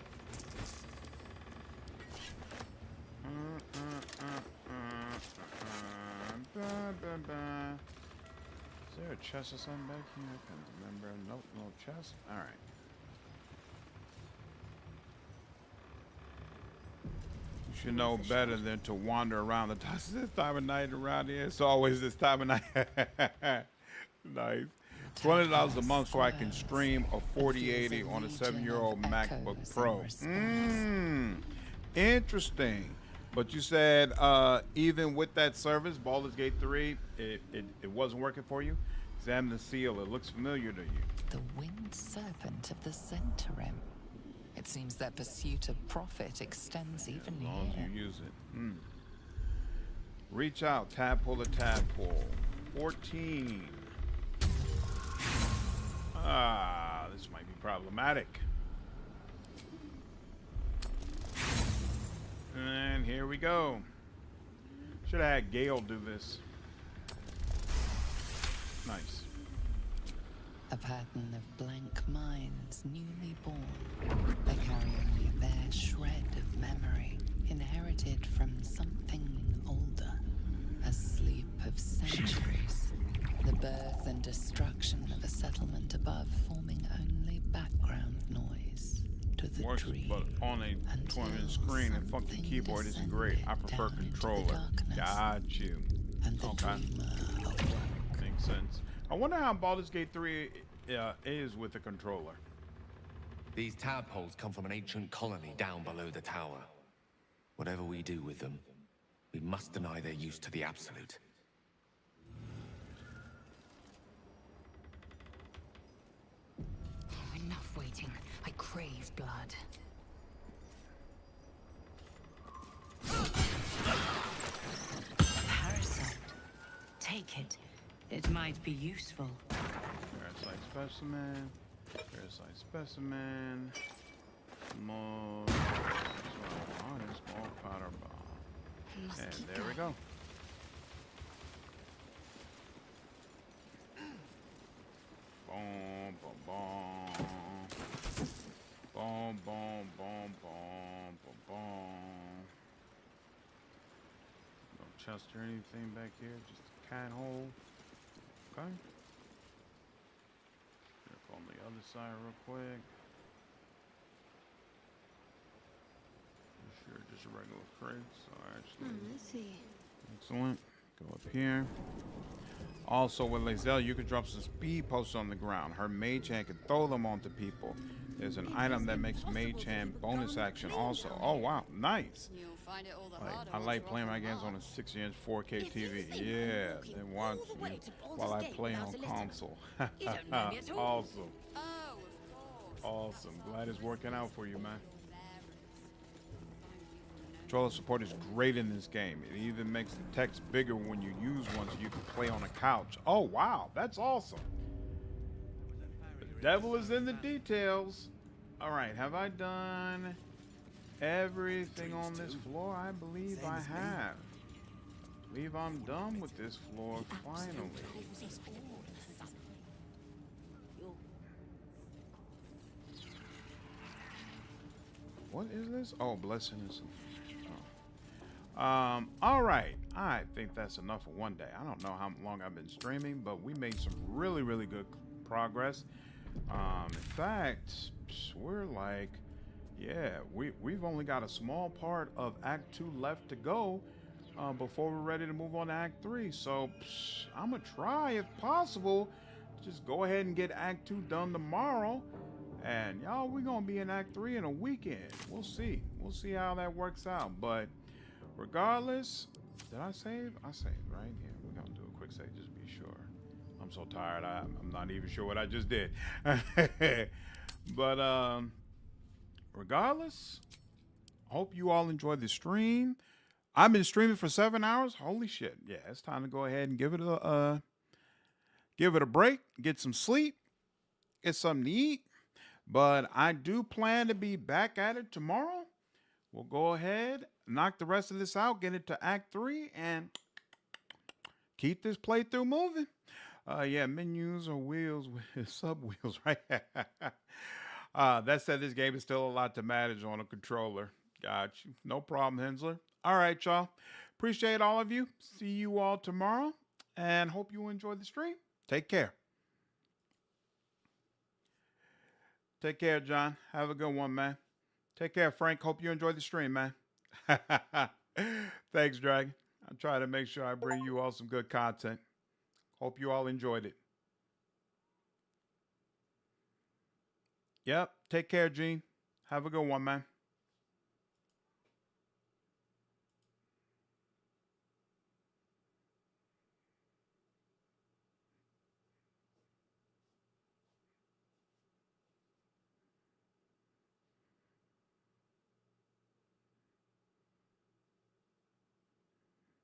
Is there a chest or something back here? I can't remember. Nope, no chest. All right. You should know better than to wander around this time of night around here. It's always this time of night. Nice. $20 a month so I can stream a 4080 on a 7-year-old MacBook Pro. Interesting. But you said even with that service, Baldur's Gate 3, it wasn't working for you? Examine the seal. It looks familiar to you. The winged serpent of the Centarim. It seems their pursuit of profit extends even here. As long as you use it. Reach out. Tadpole to tadpole. 14. This might be problematic. And here we go. Should have had Gale do this. Nice. A pattern of blank minds newly born. They carry only a bare shred of memory, inherited from something older. A sleep of centuries. The birth and destruction of a settlement above, forming only background noise to the dream. But on a 20-inch screen and funky keyboard isn't great. I prefer controller. Got you. Okay. Makes sense. I wonder how Baldur's Gate 3 is with the controller. These tadpoles come from an ancient colony down below the tower. Whatever we do with them, we must deny their use to the Absolute. Enough waiting. I crave blood. Parasite. Take it. It might be useful. Parasite specimen. Parasite specimen. Small powder bomb. And there we go. Boom, boom, boom. Boom, boom, boom, boom, boom, boom. No chest or anything back here, just a cat hole. Okay. Look on the other side real quick. Sure, just a regular crate, so actually. Let's see. Excellent. Go up here. Also, with Lae'Zel, you can drop some speed posts on the ground. Her mage hand can throw them onto people. There's an item that makes mage hand bonus action also. Oh, wow. Nice. I like playing my games on a 60-inch 4K TV. Yeah, then watch me while I play on console. Awesome. Awesome. Glad it's working out for you, man. Controller support is great in this game. It even makes the text bigger when you use one so you can play on a couch. Oh, wow. That's awesome. The devil is in the details. All right. Have I done everything on this floor? I believe I have. I believe I'm done with this floor finally. What is this? Oh, blessing is... all right. I think that's enough for one day. I don't know how long I've been streaming, but we made some really, really good progress. In fact, we're like, yeah, we've only got a small part of Act 2 left to go before we're ready to move on to Act 3. So I'm gonna try, if possible, just go ahead and get Act 2 done tomorrow. And y'all, we're gonna be in Act 3 in a weekend. We'll see. We'll see how that works out. But regardless, did I save? I saved, right? Yeah, we're gonna do a quick save just to be sure. I'm so tired, I'm not even sure what I just did. But regardless, hope you all enjoyed the stream. I've been streaming for 7 hours. Holy shit. Yeah, it's time to go ahead and give it a break, get some sleep, get something to eat. But I do plan to be back at it tomorrow. We'll go ahead, knock the rest of this out, get it to Act 3, and keep this playthrough moving. Yeah, menus or wheels with sub wheels, right? That said, this game is still a lot to manage on a controller. Got you. No problem, Hensler. All right, y'all. Appreciate all of you. See you all tomorrow, and hope you enjoy the stream. Take care. Take care, John. Have a good one, man. Take care, Frank. Hope you enjoy the stream, man. Thanks, Dragon. I'll try to make sure I bring you all some good content. Hope you all enjoyed it. Yep. Take care, Gene. Have a good one, man.